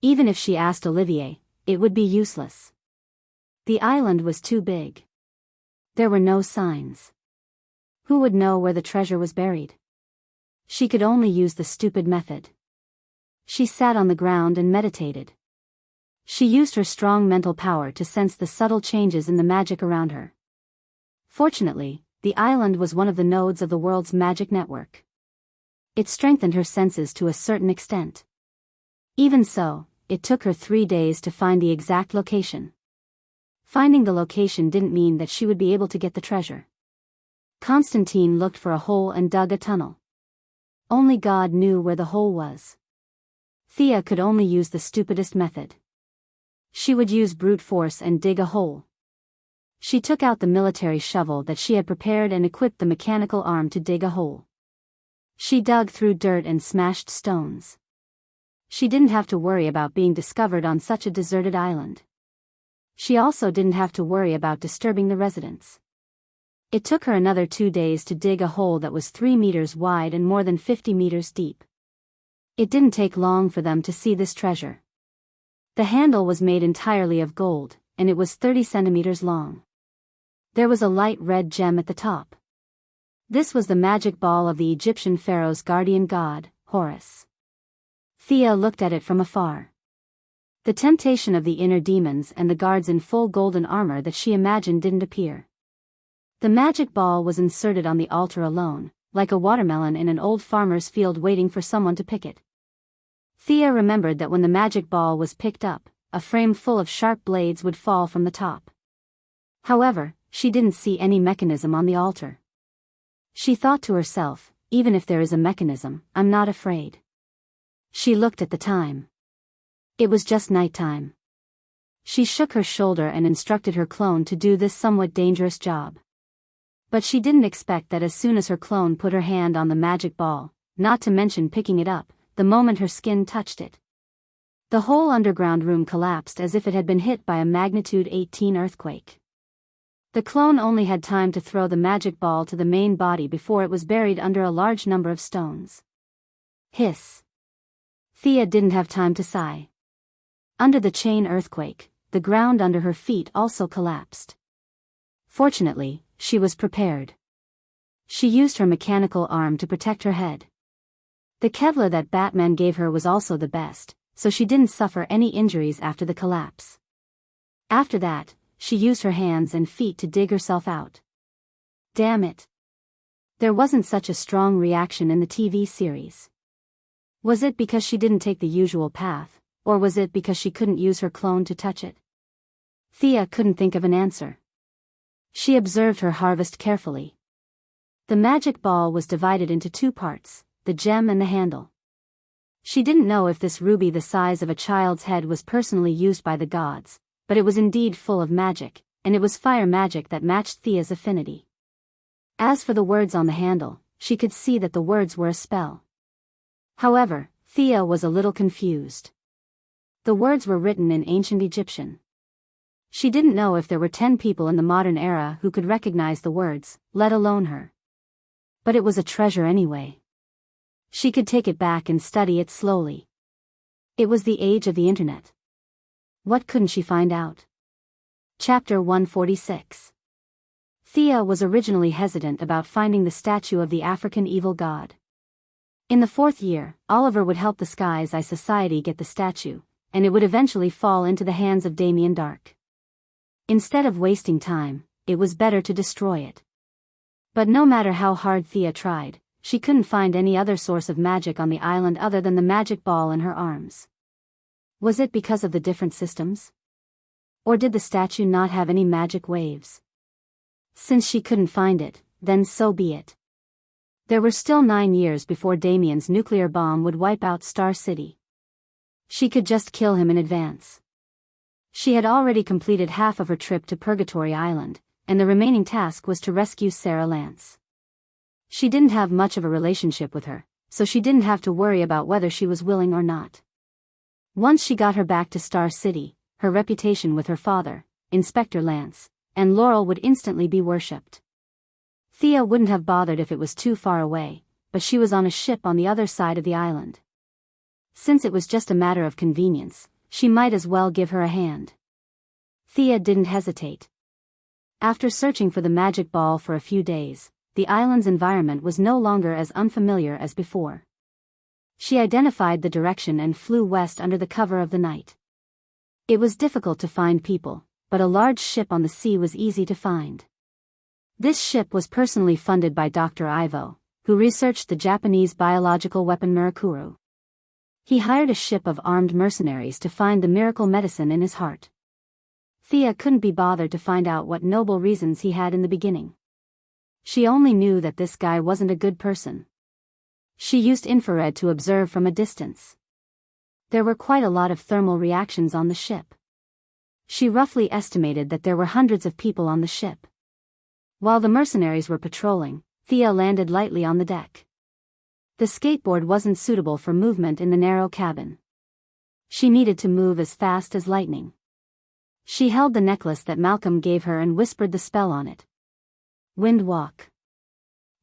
Even if she asked Olivier, it would be useless. The island was too big. There were no signs. Who would know where the treasure was buried? She could only use the stupid method. She sat on the ground and meditated. She used her strong mental power to sense the subtle changes in the magic around her. Fortunately, the island was one of the nodes of the world's magic network. It strengthened her senses to a certain extent. Even so, it took her 3 days to find the exact location. Finding the location didn't mean that she would be able to get the treasure. Constantine looked for a hole and dug a tunnel. Only God knew where the hole was. Thea could only use the stupidest method. She would use brute force and dig a hole. She took out the military shovel that she had prepared and equipped the mechanical arm to dig a hole. She dug through dirt and smashed stones. She didn't have to worry about being discovered on such a deserted island. She also didn't have to worry about disturbing the residents. It took her another 2 days to dig a hole that was 3 meters wide and more than 50 meters deep. It didn't take long for them to see this treasure. The handle was made entirely of gold, and it was 30 centimeters long. There was a light red gem at the top. This was the magic ball of the Egyptian pharaoh's guardian god, Horus. Thea looked at it from afar. The temptation of the inner demons and the guards in full golden armor that she imagined didn't appear. The magic ball was inserted on the altar alone, like a watermelon in an old farmer's field waiting for someone to pick it. Thea remembered that when the magic ball was picked up, a frame full of sharp blades would fall from the top. However, she didn't see any mechanism on the altar. She thought to herself, even if there is a mechanism, I'm not afraid. She looked at the time. It was just nighttime. She shook her shoulder and instructed her clone to do this somewhat dangerous job. But she didn't expect that as soon as her clone put her hand on the magic ball, not to mention picking it up, the moment her skin touched it, the whole underground room collapsed as if it had been hit by a magnitude 18 earthquake. The clone only had time to throw the magic ball to the main body before it was buried under a large number of stones. Hiss. Thea didn't have time to sigh. Under the chain earthquake, the ground under her feet also collapsed. Fortunately, she was prepared. She used her mechanical arm to protect her head. The Kevlar that Batman gave her was also the best, so she didn't suffer any injuries after the collapse. After that, she used her hands and feet to dig herself out. Damn it. There wasn't such a strong reaction in the TV series. Was it because she didn't take the usual path, or was it because she couldn't use her clone to touch it? Thea couldn't think of an answer. She observed her harvest carefully. The magic ball was divided into 2 parts, the gem and the handle. She didn't know if this ruby the size of a child's head was personally used by the gods, but it was indeed full of magic, and it was fire magic that matched Thea's affinity. As for the words on the handle, she could see that the words were a spell. However, Thea was a little confused. The words were written in ancient Egyptian. She didn't know if there were 10 people in the modern era who could recognize the words, let alone her. But it was a treasure anyway. She could take it back and study it slowly. It was the age of the internet. What couldn't she find out? Chapter 146. Thea was originally hesitant about finding the statue of the African evil god. In the 4th year, Oliver would help the Sky's Eye Society get the statue, and it would eventually fall into the hands of Damien Dark. Instead of wasting time, it was better to destroy it. But no matter how hard Thea tried, she couldn't find any other source of magic on the island other than the magic ball in her arms. Was it because of the different systems? Or did the statue not have any magic waves? Since she couldn't find it, then so be it. There were still 9 years before Damien's nuclear bomb would wipe out Star City. She could just kill him in advance. She had already completed half of her trip to Purgatory Island, and the remaining task was to rescue Sarah Lance. She didn't have much of a relationship with her, so she didn't have to worry about whether she was willing or not. Once she got her back to Star City, her reputation with her father, Inspector Lance, and Laurel would instantly be worshipped. Thea wouldn't have bothered if it was too far away, but she was on a ship on the other side of the island. Since it was just a matter of convenience, she might as well give her a hand. Thea didn't hesitate. After searching for the magic ball for a few days, the island's environment was no longer as unfamiliar as before. She identified the direction and flew west under the cover of the night. It was difficult to find people, but a large ship on the sea was easy to find. This ship was personally funded by Dr. Ivo, who researched the Japanese biological weapon Mirakuru. He hired a ship of armed mercenaries to find the miracle medicine in his heart. Thea couldn't be bothered to find out what noble reasons he had in the beginning. She only knew that this guy wasn't a good person. She used infrared to observe from a distance. There were quite a lot of thermal reactions on the ship. She roughly estimated that there were hundreds of people on the ship. While the mercenaries were patrolling, Thea landed lightly on the deck. The skateboard wasn't suitable for movement in the narrow cabin. She needed to move as fast as lightning. She held the necklace that Malcolm gave her and whispered the spell on it. Wind walk.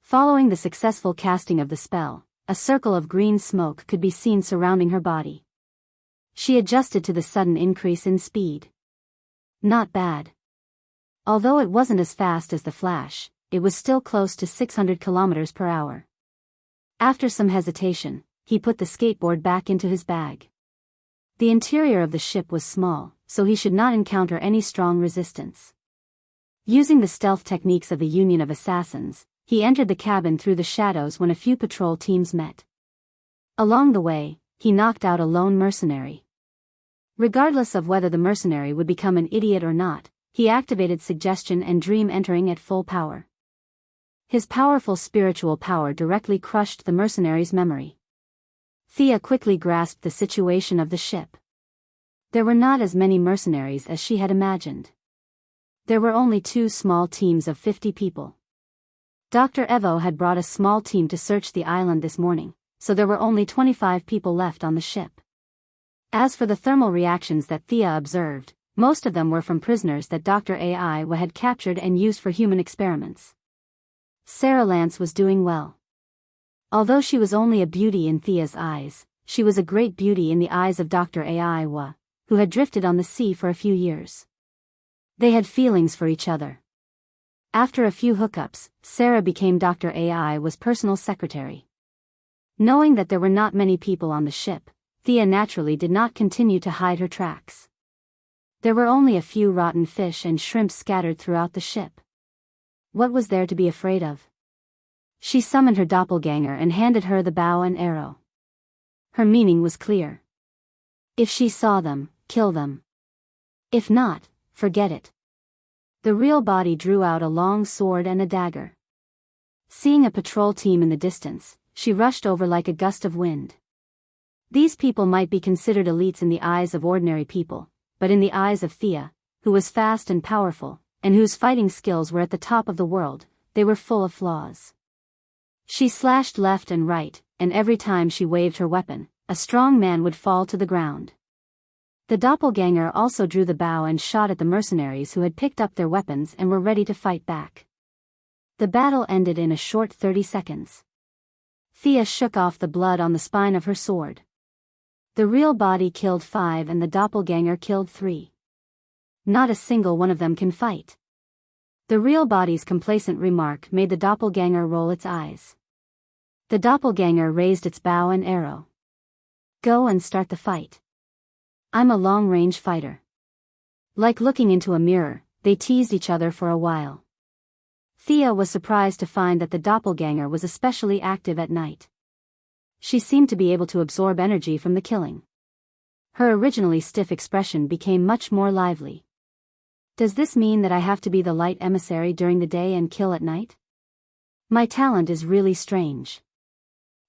Following the successful casting of the spell, a circle of green smoke could be seen surrounding her body. She adjusted to the sudden increase in speed. Not bad. Although it wasn't as fast as the Flash, it was still close to 600 kilometers per hour. After some hesitation, he put the skateboard back into his bag. The interior of the ship was small, so he should not encounter any strong resistance. Using the stealth techniques of the Union of Assassins, he entered the cabin through the shadows when a few patrol teams met. Along the way, he knocked out a lone mercenary. Regardless of whether the mercenary would become an idiot or not, he activated suggestion and dream entering at full power. His powerful spiritual power directly crushed the mercenary's memory. Thea quickly grasped the situation of the ship. There were not as many mercenaries as she had imagined. There were only 2 small teams of 50 people. Dr. Evo had brought a small team to search the island this morning, so there were only 25 people left on the ship. As for the thermal reactions that Thea observed, most of them were from prisoners that Dr. AI had captured and used for human experiments. Sarah Lance was doing well. Although she was only a beauty in Thea's eyes, she was a great beauty in the eyes of Dr. AI, who had drifted on the sea for a few years. They had feelings for each other. After a few hookups, Sarah became Dr. AI's personal secretary. Knowing that there were not many people on the ship, Thea naturally did not continue to hide her tracks. There were only a few rotten fish and shrimp scattered throughout the ship. What was there to be afraid of? She summoned her doppelganger and handed her the bow and arrow. Her meaning was clear. If she saw them, kill them. If not, forget it. The real body drew out a long sword and a dagger. Seeing a patrol team in the distance, she rushed over like a gust of wind. These people might be considered elites in the eyes of ordinary people, but in the eyes of Thea, who was fast and powerful, and whose fighting skills were at the top of the world, they were full of flaws. She slashed left and right, and every time she waved her weapon, a strong man would fall to the ground. The doppelganger also drew the bow and shot at the mercenaries who had picked up their weapons and were ready to fight back. The battle ended in a short 30 seconds. Thea shook off the blood on the spine of her sword. The real body killed 5 and the doppelganger killed 3. Not a single one of them can fight. The real body's complacent remark made the doppelganger roll its eyes. The doppelganger raised its bow and arrow. Go and start the fight. I'm a long-range fighter. Like looking into a mirror, they teased each other for a while. Thea was surprised to find that the doppelganger was especially active at night. She seemed to be able to absorb energy from the killing. Her originally stiff expression became much more lively. Does this mean that I have to be the light emissary during the day and kill at night? My talent is really strange.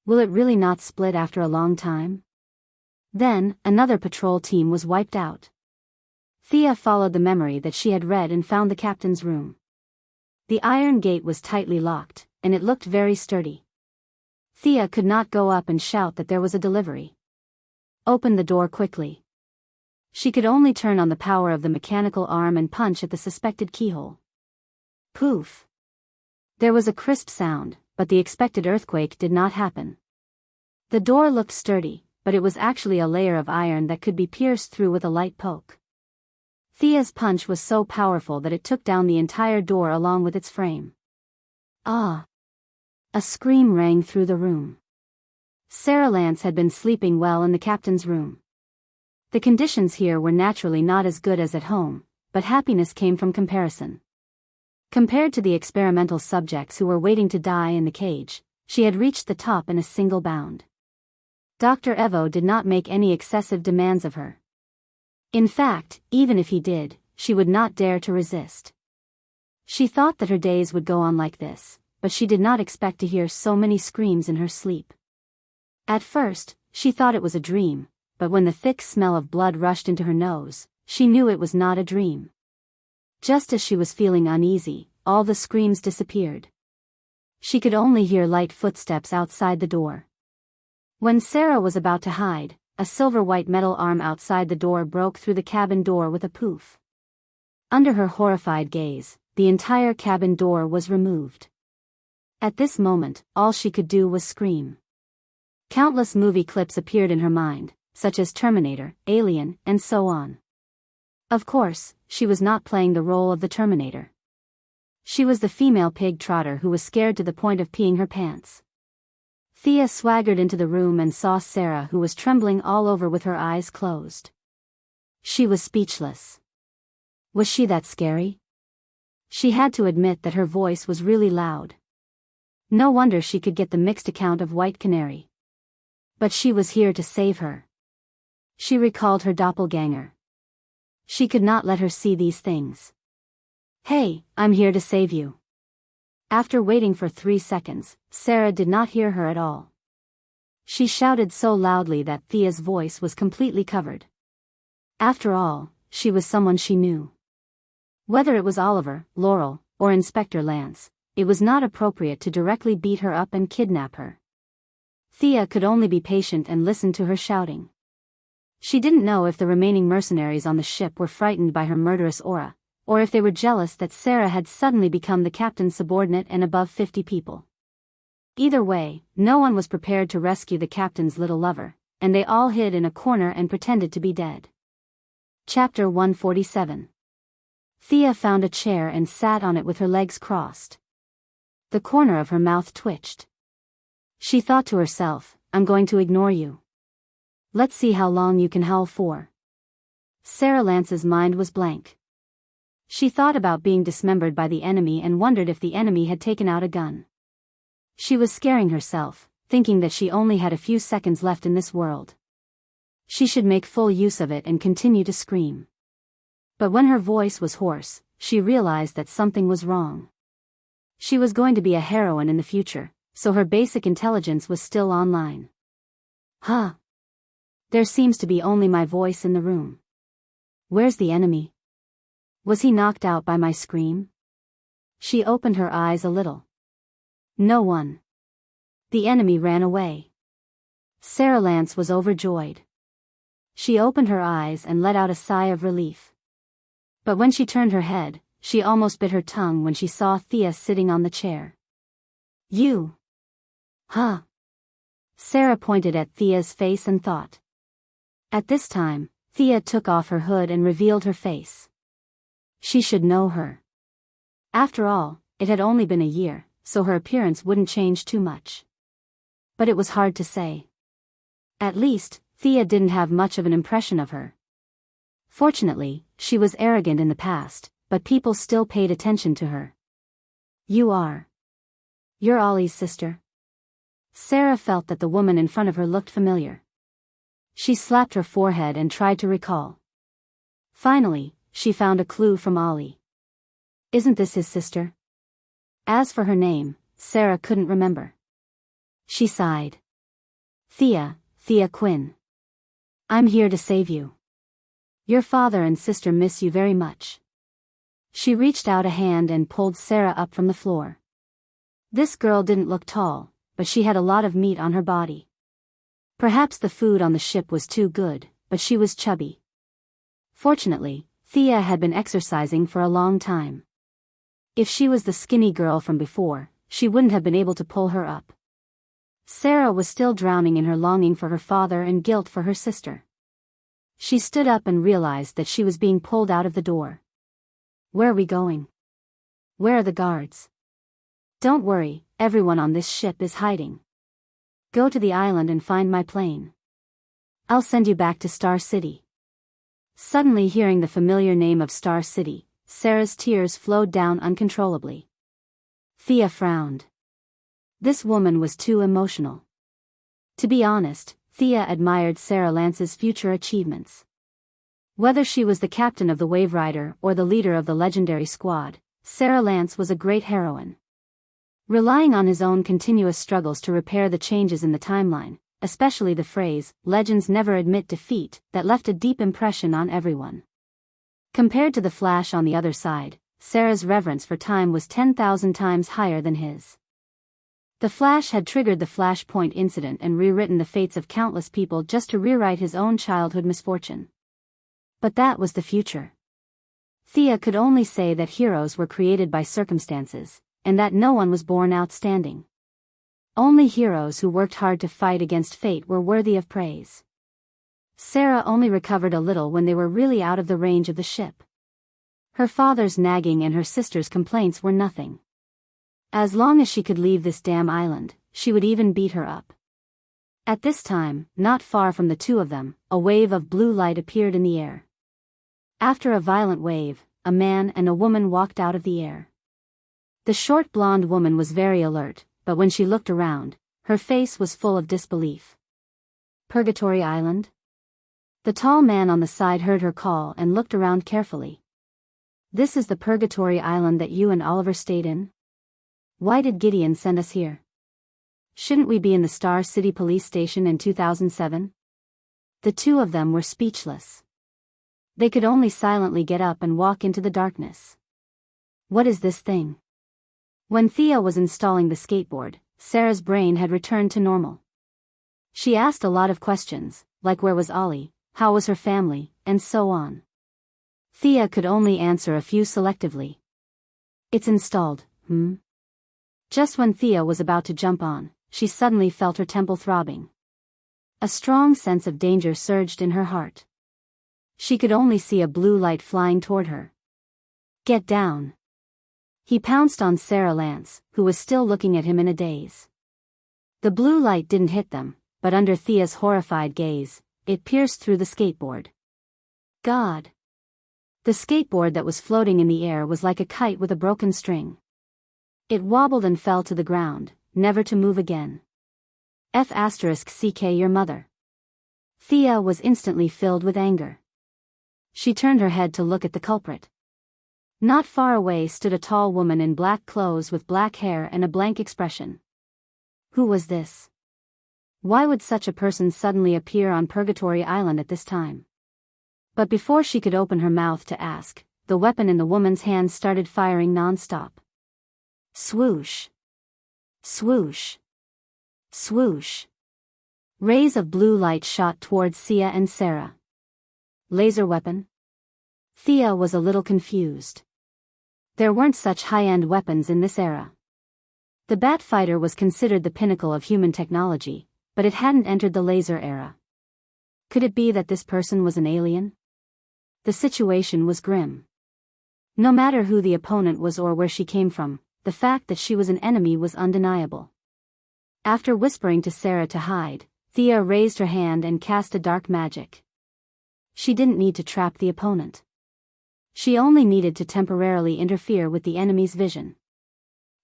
Will it really not split after a long time? Then, another patrol team was wiped out. Thea followed the memory that she had read and found the captain's room. The iron gate was tightly locked, and it looked very sturdy. Thea could not go up and shout that there was a delivery. Open the door quickly. She could only turn on the power of the mechanical arm and punch at the suspected keyhole. Poof! There was a crisp sound, but the expected earthquake did not happen. The door looked sturdy, but it was actually a layer of iron that could be pierced through with a light poke. Thea's punch was so powerful that it took down the entire door along with its frame. Ah! A scream rang through the room. Sarah Lance had been sleeping well in the captain's room. The conditions here were naturally not as good as at home, but happiness came from comparison. Compared to the experimental subjects who were waiting to die in the cage, she had reached the top in a single bound. Dr. Evo did not make any excessive demands of her. In fact, even if he did, she would not dare to resist. She thought that her days would go on like this, but she did not expect to hear so many screams in her sleep. At first, she thought it was a dream, but when the thick smell of blood rushed into her nose, she knew it was not a dream. Just as she was feeling uneasy, all the screams disappeared. She could only hear light footsteps outside the door. When Sarah was about to hide, a silver-white metal arm outside the door broke through the cabin door with a poof. Under her horrified gaze, the entire cabin door was removed. At this moment, all she could do was scream. Countless movie clips appeared in her mind, such as Terminator, Alien, and so on. Of course, she was not playing the role of the Terminator. She was the female pig trotter who was scared to the point of peeing her pants. Thea swaggered into the room and saw Sarah, who was trembling all over with her eyes closed. She was speechless. Was she that scary? She had to admit that her voice was really loud. No wonder she could get the mixed account of White Canary. But she was here to save her. She recalled her doppelganger. She could not let her see these things. Hey, I'm here to save you. After waiting for 3 seconds, Sarah did not hear her at all. She shouted so loudly that Thea's voice was completely covered. After all, she was someone she knew. Whether it was Oliver, Laurel, or Inspector Lance, it was not appropriate to directly beat her up and kidnap her. Thea could only be patient and listen to her shouting. She didn't know if the remaining mercenaries on the ship were frightened by her murderous aura, or if they were jealous that Sarah had suddenly become the captain's subordinate and above 50 people. Either way, no one was prepared to rescue the captain's little lover, and they all hid in a corner and pretended to be dead. Chapter 147. Thea found a chair and sat on it with her legs crossed. The corner of her mouth twitched. She thought to herself, I'm going to ignore you. Let's see how long you can howl for. Sarah Lance's mind was blank. She thought about being dismembered by the enemy and wondered if the enemy had taken out a gun. She was scaring herself, thinking that she only had a few seconds left in this world. She should make full use of it and continue to scream. But when her voice was hoarse, she realized that something was wrong. She was going to be a heroine in the future, so her basic intelligence was still online. Huh. There seems to be only my voice in the room. Where's the enemy? Was he knocked out by my scream? She opened her eyes a little. No one. The enemy ran away. Sarah Lance was overjoyed. She opened her eyes and let out a sigh of relief. But when she turned her head, she almost bit her tongue when she saw Thea sitting on the chair. You. Huh. Sarah pointed at Thea's face and thought. At this time, Thea took off her hood and revealed her face. She should know her. After all, it had only been a year, so her appearance wouldn't change too much. But it was hard to say. At least, Thea didn't have much of an impression of her. Fortunately, she was arrogant in the past, but people still paid attention to her. You're Ollie's sister? Sarah felt that the woman in front of her looked familiar. She slapped her forehead and tried to recall. Finally, she found a clue from Ollie. Isn't this his sister? As for her name, Sarah couldn't remember. She sighed. Thea Quinn. I'm here to save you. Your father and sister miss you very much. She reached out a hand and pulled Sarah up from the floor. This girl didn't look tall, but she had a lot of meat on her body. Perhaps the food on the ship was too good, but she was chubby. Fortunately, Thea had been exercising for a long time. If she was the skinny girl from before, she wouldn't have been able to pull her up. Sarah was still drowning in her longing for her father and guilt for her sister. She stood up and realized that she was being pulled out of the door. Where are we going? Where are the guards? Don't worry, everyone on this ship is hiding. Go to the island and find my plane. I'll send you back to Star City. Suddenly hearing the familiar name of Star City, Sarah's tears flowed down uncontrollably. Thea frowned. This woman was too emotional. To be honest, Thea admired Sarah Lance's future achievements. Whether she was the captain of the Wave Rider or the leader of the legendary squad, Sarah Lance was a great heroine. Relying on his own continuous struggles to repair the changes in the timeline, especially the phrase, "Legends never admit defeat," that left a deep impression on everyone. Compared to the Flash on the other side, Sarah's reverence for time was 10,000 times higher than his. The Flash had triggered the Flashpoint incident and rewritten the fates of countless people just to rewrite his own childhood misfortune. But that was the future. Thea could only say that heroes were created by circumstances, and that no one was born outstanding. Only heroes who worked hard to fight against fate were worthy of praise. Sarah only recovered a little when they were really out of the range of the ship. Her father's nagging and her sister's complaints were nothing. As long as she could leave this damn island, she would even beat her up. At this time, not far from the two of them, a wave of blue light appeared in the air. After a violent wave, a man and a woman walked out of the air. The short blonde woman was very alert, but when she looked around, her face was full of disbelief. Purgatory Island? The tall man on the side heard her call and looked around carefully. This is the Purgatory Island that you and Oliver stayed in? Why did Gideon send us here? Shouldn't we be in the Star City police station in 2007? The two of them were speechless. They could only silently get up and walk into the darkness. What is this thing? When Thea was installing the skateboard, Sarah's brain had returned to normal. She asked a lot of questions, like where was Ollie, how was her family, and so on. Thea could only answer a few selectively. It's installed, Just when Thea was about to jump on, she suddenly felt her temple throbbing. A strong sense of danger surged in her heart. She could only see a blue light flying toward her. Get down. He pounced on Sarah Lance, who was still looking at him in a daze. The blue light didn't hit them, but under Thea's horrified gaze, it pierced through the skateboard. God! The skateboard that was floating in the air was like a kite with a broken string. It wobbled and fell to the ground, never to move again. F***ck your mother. Thea was instantly filled with anger. She turned her head to look at the culprit. Not far away stood a tall woman in black clothes with black hair and a blank expression. Who was this? Why would such a person suddenly appear on Purgatory Island at this time? But before she could open her mouth to ask, the weapon in the woman's hand started firing non-stop. Swoosh. Swoosh. Swoosh. Rays of blue light shot towards Thea and Sarah. Laser weapon? Thea was a little confused. There weren't such high-end weapons in this era. The Batfighter was considered the pinnacle of human technology, but it hadn't entered the laser era. Could it be that this person was an alien? The situation was grim. No matter who the opponent was or where she came from, the fact that she was an enemy was undeniable. After whispering to Sarah to hide, Thea raised her hand and cast a dark magic. She didn't need to trap the opponent. She only needed to temporarily interfere with the enemy's vision.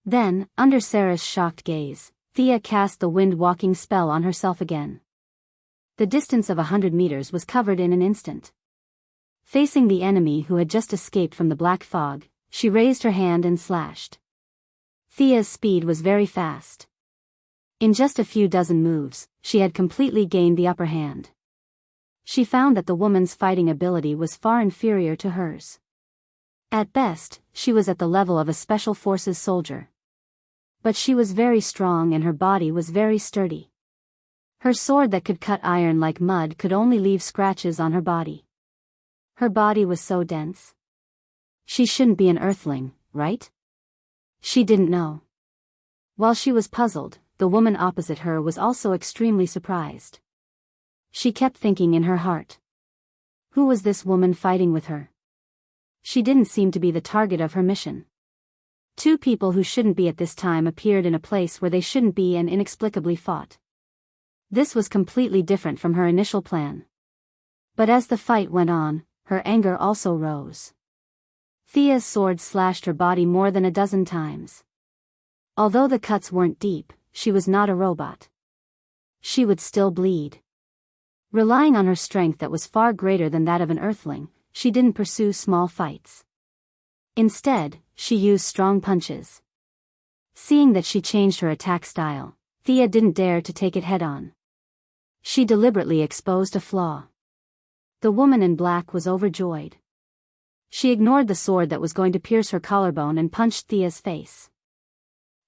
Then, under Sarah's shocked gaze, Thea cast the wind-walking spell on herself again. The distance of 100 meters was covered in an instant. Facing the enemy who had just escaped from the black fog, she raised her hand and slashed. Thea's speed was very fast. In just a few dozen moves, she had completely gained the upper hand. She found that the woman's fighting ability was far inferior to hers. At best, she was at the level of a special forces soldier. But she was very strong and her body was very sturdy. Her sword that could cut iron like mud could only leave scratches on her body. Her body was so dense. She shouldn't be an earthling, right? She didn't know. While she was puzzled, the woman opposite her was also extremely surprised. She kept thinking in her heart. Who was this woman fighting with her? She didn't seem to be the target of her mission. Two people who shouldn't be at this time appeared in a place where they shouldn't be and inexplicably fought. This was completely different from her initial plan. But as the fight went on, her anger also rose. Thea's sword slashed her body more than a dozen times. Although the cuts weren't deep, she was not a robot. She would still bleed. Relying on her strength that was far greater than that of an earthling, she didn't pursue small fights. Instead, she used strong punches. Seeing that she changed her attack style, Thea didn't dare to take it head-on. She deliberately exposed a flaw. The woman in black was overjoyed. She ignored the sword that was going to pierce her collarbone and punched Thea's face.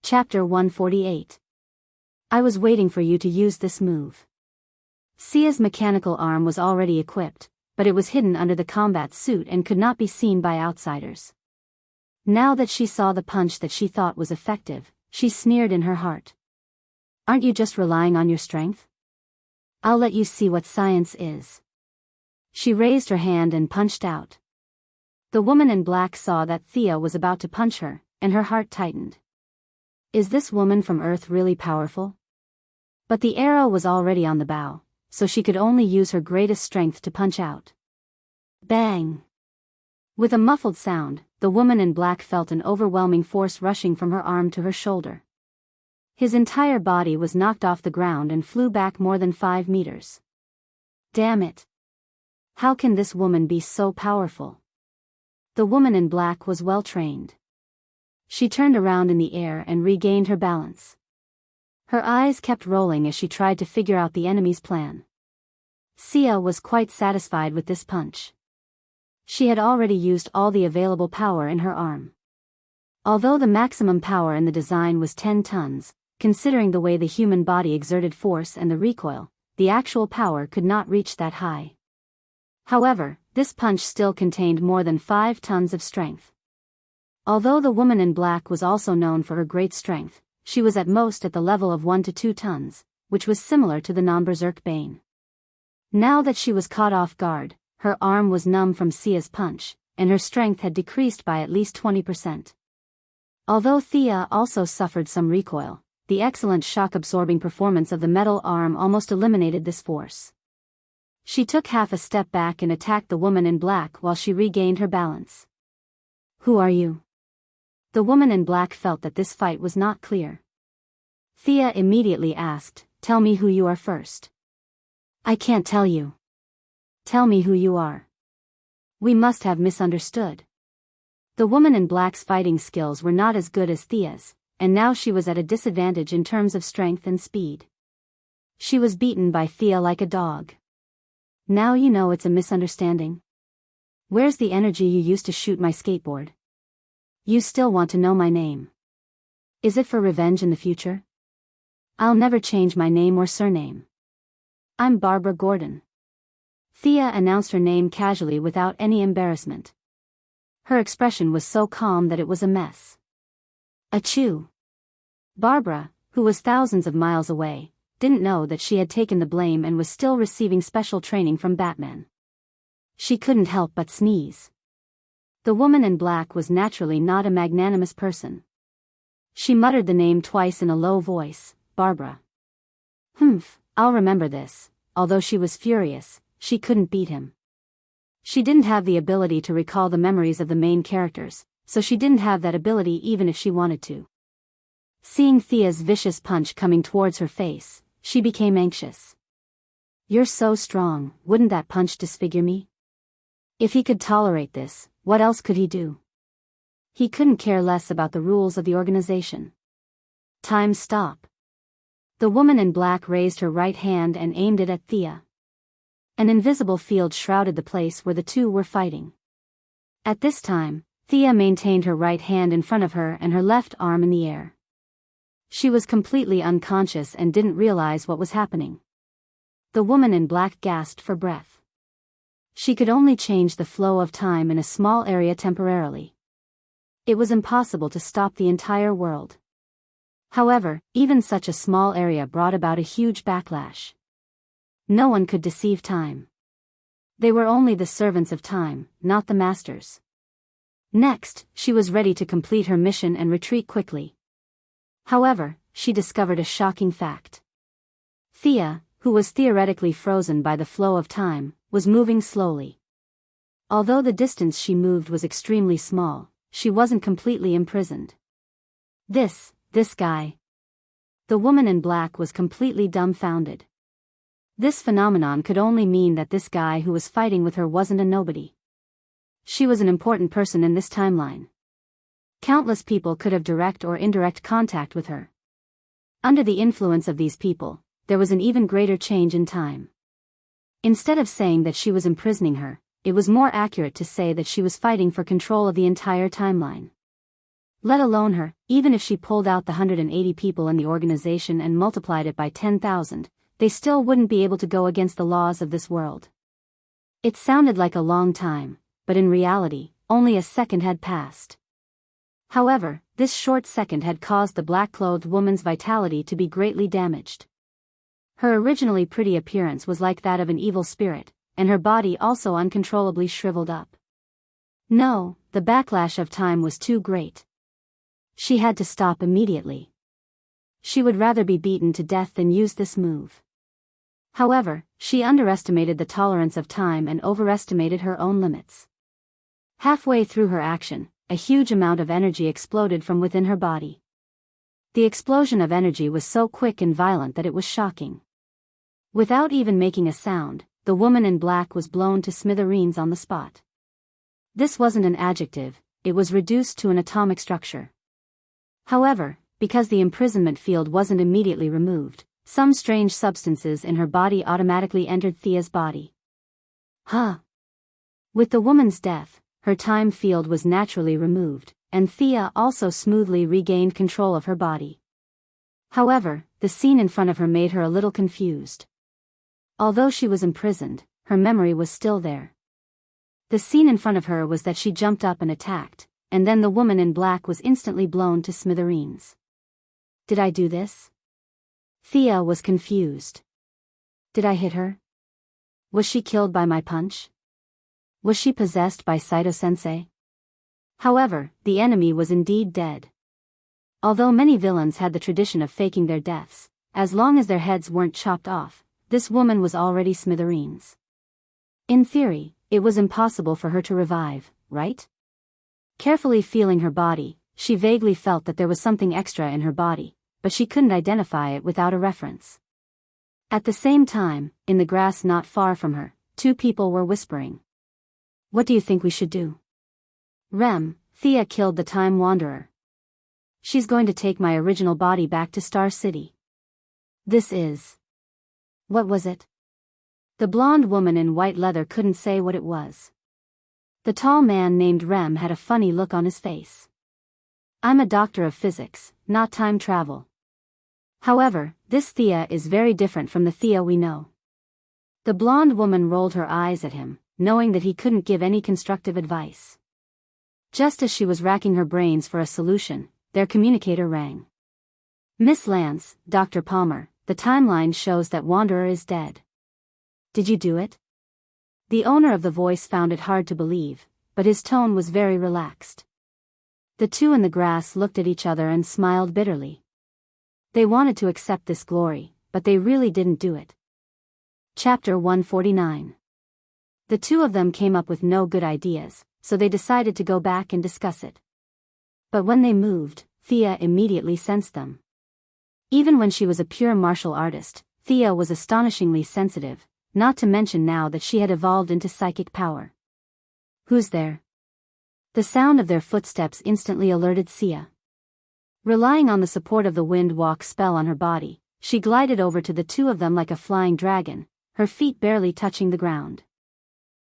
Chapter 148. I was waiting for you to use this move. Thea's mechanical arm was already equipped, but it was hidden under the combat suit and could not be seen by outsiders. Now that she saw the punch that she thought was effective, she sneered in her heart. Aren't you just relying on your strength? I'll let you see what science is. She raised her hand and punched out. The woman in black saw that Thea was about to punch her, and her heart tightened. Is this woman from Earth really powerful? But the arrow was already on the bow, so she could only use her greatest strength to punch out. Bang! With a muffled sound, the woman in black felt an overwhelming force rushing from her arm to her shoulder. His entire body was knocked off the ground and flew back more than 5 meters. Damn it! How can this woman be so powerful? The woman in black was well trained. She turned around in the air and regained her balance. Her eyes kept rolling as she tried to figure out the enemy's plan. Thea was quite satisfied with this punch. She had already used all the available power in her arm. Although the maximum power in the design was 10 tons, considering the way the human body exerted force and the recoil, the actual power could not reach that high. However, this punch still contained more than 5 tons of strength. Although the woman in black was also known for her great strength, she was at most at the level of 1 to 2 tons, which was similar to the non-berserk Bane. Now that she was caught off guard, her arm was numb from Thea's punch, and her strength had decreased by at least 20%. Although Thea also suffered some recoil, the excellent shock-absorbing performance of the metal arm almost eliminated this force. She took half a step back and attacked the woman in black while she regained her balance. Who are you? The woman in black felt that this fight was not clear. Thea immediately asked, Tell me who you are first. I can't tell you. Tell me who you are. We must have misunderstood. The woman in black's fighting skills were not as good as Thea's, and now she was at a disadvantage in terms of strength and speed. She was beaten by Thea like a dog. Now you know it's a misunderstanding. Where's the energy you used to shoot my skateboard? You still want to know my name. Is it for revenge in the future? I'll never change my name or surname. I'm Barbara Gordon. Thea announced her name casually without any embarrassment. Her expression was so calm that it was a mess. Achoo! Barbara, who was thousands of miles away, didn't know that she had taken the blame and was still receiving special training from Batman. She couldn't help but sneeze. The woman in black was naturally not a magnanimous person. She muttered the name twice in a low voice, Barbara. Humph, I'll remember this. Although she was furious, she couldn't beat him. She didn't have the ability to recall the memories of the main characters, so she didn't have that ability even if she wanted to. Seeing Thea's vicious punch coming towards her face, she became anxious. You're so strong, wouldn't that punch disfigure me? If he could tolerate this, what else could he do? He couldn't care less about the rules of the organization. Time stop. The woman in black raised her right hand and aimed it at Thea. An invisible field shrouded the place where the two were fighting. At this time, Thea maintained her right hand in front of her and her left arm in the air. She was completely unconscious and didn't realize what was happening. The woman in black gasped for breath. She could only change the flow of time in a small area temporarily. It was impossible to stop the entire world. However, even such a small area brought about a huge backlash. No one could deceive time. They were only the servants of time, not the masters. Next, she was ready to complete her mission and retreat quickly. However, she discovered a shocking fact. Thea, who was theoretically frozen by the flow of time, was moving slowly. Although the distance she moved was extremely small, she wasn't completely imprisoned. This guy. The woman in black was completely dumbfounded. This phenomenon could only mean that this guy who was fighting with her wasn't a nobody. She was an important person in this timeline. Countless people could have direct or indirect contact with her. Under the influence of these people, there was an even greater change in time. Instead of saying that she was imprisoning her, it was more accurate to say that she was fighting for control of the entire timeline. Let alone her, even if she pulled out the 180 people in the organization and multiplied it by 10,000, they still wouldn't be able to go against the laws of this world. It sounded like a long time, but in reality, only a second had passed. However, this short second had caused the black-clothed woman's vitality to be greatly damaged. Her originally pretty appearance was like that of an evil spirit, and her body also uncontrollably shriveled up. No, the backlash of time was too great. She had to stop immediately. She would rather be beaten to death than use this move. However, she underestimated the tolerance of time and overestimated her own limits. Halfway through her action, a huge amount of energy exploded from within her body. The explosion of energy was so quick and violent that it was shocking. Without even making a sound, the woman in black was blown to smithereens on the spot. This wasn't an adjective, it was reduced to an atomic structure. However, because the imprisonment field wasn't immediately removed, some strange substances in her body automatically entered Thea's body. With the woman's death, her time field was naturally removed, and Thea also smoothly regained control of her body. However, the scene in front of her made her a little confused. Although she was imprisoned, her memory was still there. The scene in front of her was that she jumped up and attacked, and then the woman in black was instantly blown to smithereens. Did I do this? Thea was confused. Did I hit her? Was she killed by my punch? Was she possessed by Saito-sensei? However, the enemy was indeed dead. Although many villains had the tradition of faking their deaths, as long as their heads weren't chopped off, this woman was already smithereens. In theory, it was impossible for her to revive, right? Carefully feeling her body, she vaguely felt that there was something extra in her body, but she couldn't identify it without a reference. At the same time, in the grass not far from her, two people were whispering. What do you think we should do? Rem, Thea killed the Time Wanderer. She's going to take my original body back to Star City. This is... What was it? The blonde woman in white leather couldn't say what it was. The tall man named Rem had a funny look on his face. I'm a doctor of physics, not time travel. However, this Thea is very different from the Thea we know. The blonde woman rolled her eyes at him, knowing that he couldn't give any constructive advice. Just as she was racking her brains for a solution, their communicator rang. Miss Lance, Dr. Palmer, the timeline shows that Wanderer is dead. Did you do it? The owner of the voice found it hard to believe, but his tone was very relaxed. The two in the grass looked at each other and smiled bitterly. They wanted to accept this glory, but they really didn't do it. Chapter 149. The two of them came up with no good ideas, so they decided to go back and discuss it. But when they moved, Thea immediately sensed them. Even when she was a pure martial artist, Thea was astonishingly sensitive, not to mention now that she had evolved into psychic power. Who's there? The sound of their footsteps instantly alerted Thea. Relying on the support of the wind walk spell on her body, she glided over to the two of them like a flying dragon, her feet barely touching the ground.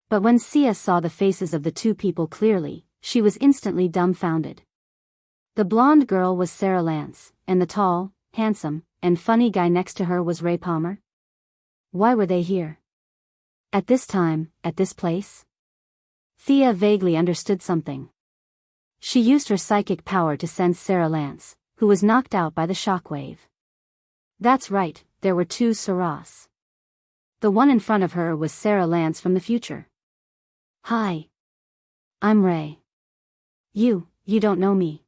But when Thea saw the faces of the two people clearly, she was instantly dumbfounded. The blonde girl was Sarah Lance, and the tall, handsome, and funny guy next to her was Ray Palmer. Why were they here? At this time, at this place? Thea vaguely understood something. She used her psychic power to sense Sarah Lance, who was knocked out by the shockwave. That's right, there were two Sarahs. The one in front of her was Sarah Lance from the future. Hi. I'm Ray. You don't know me.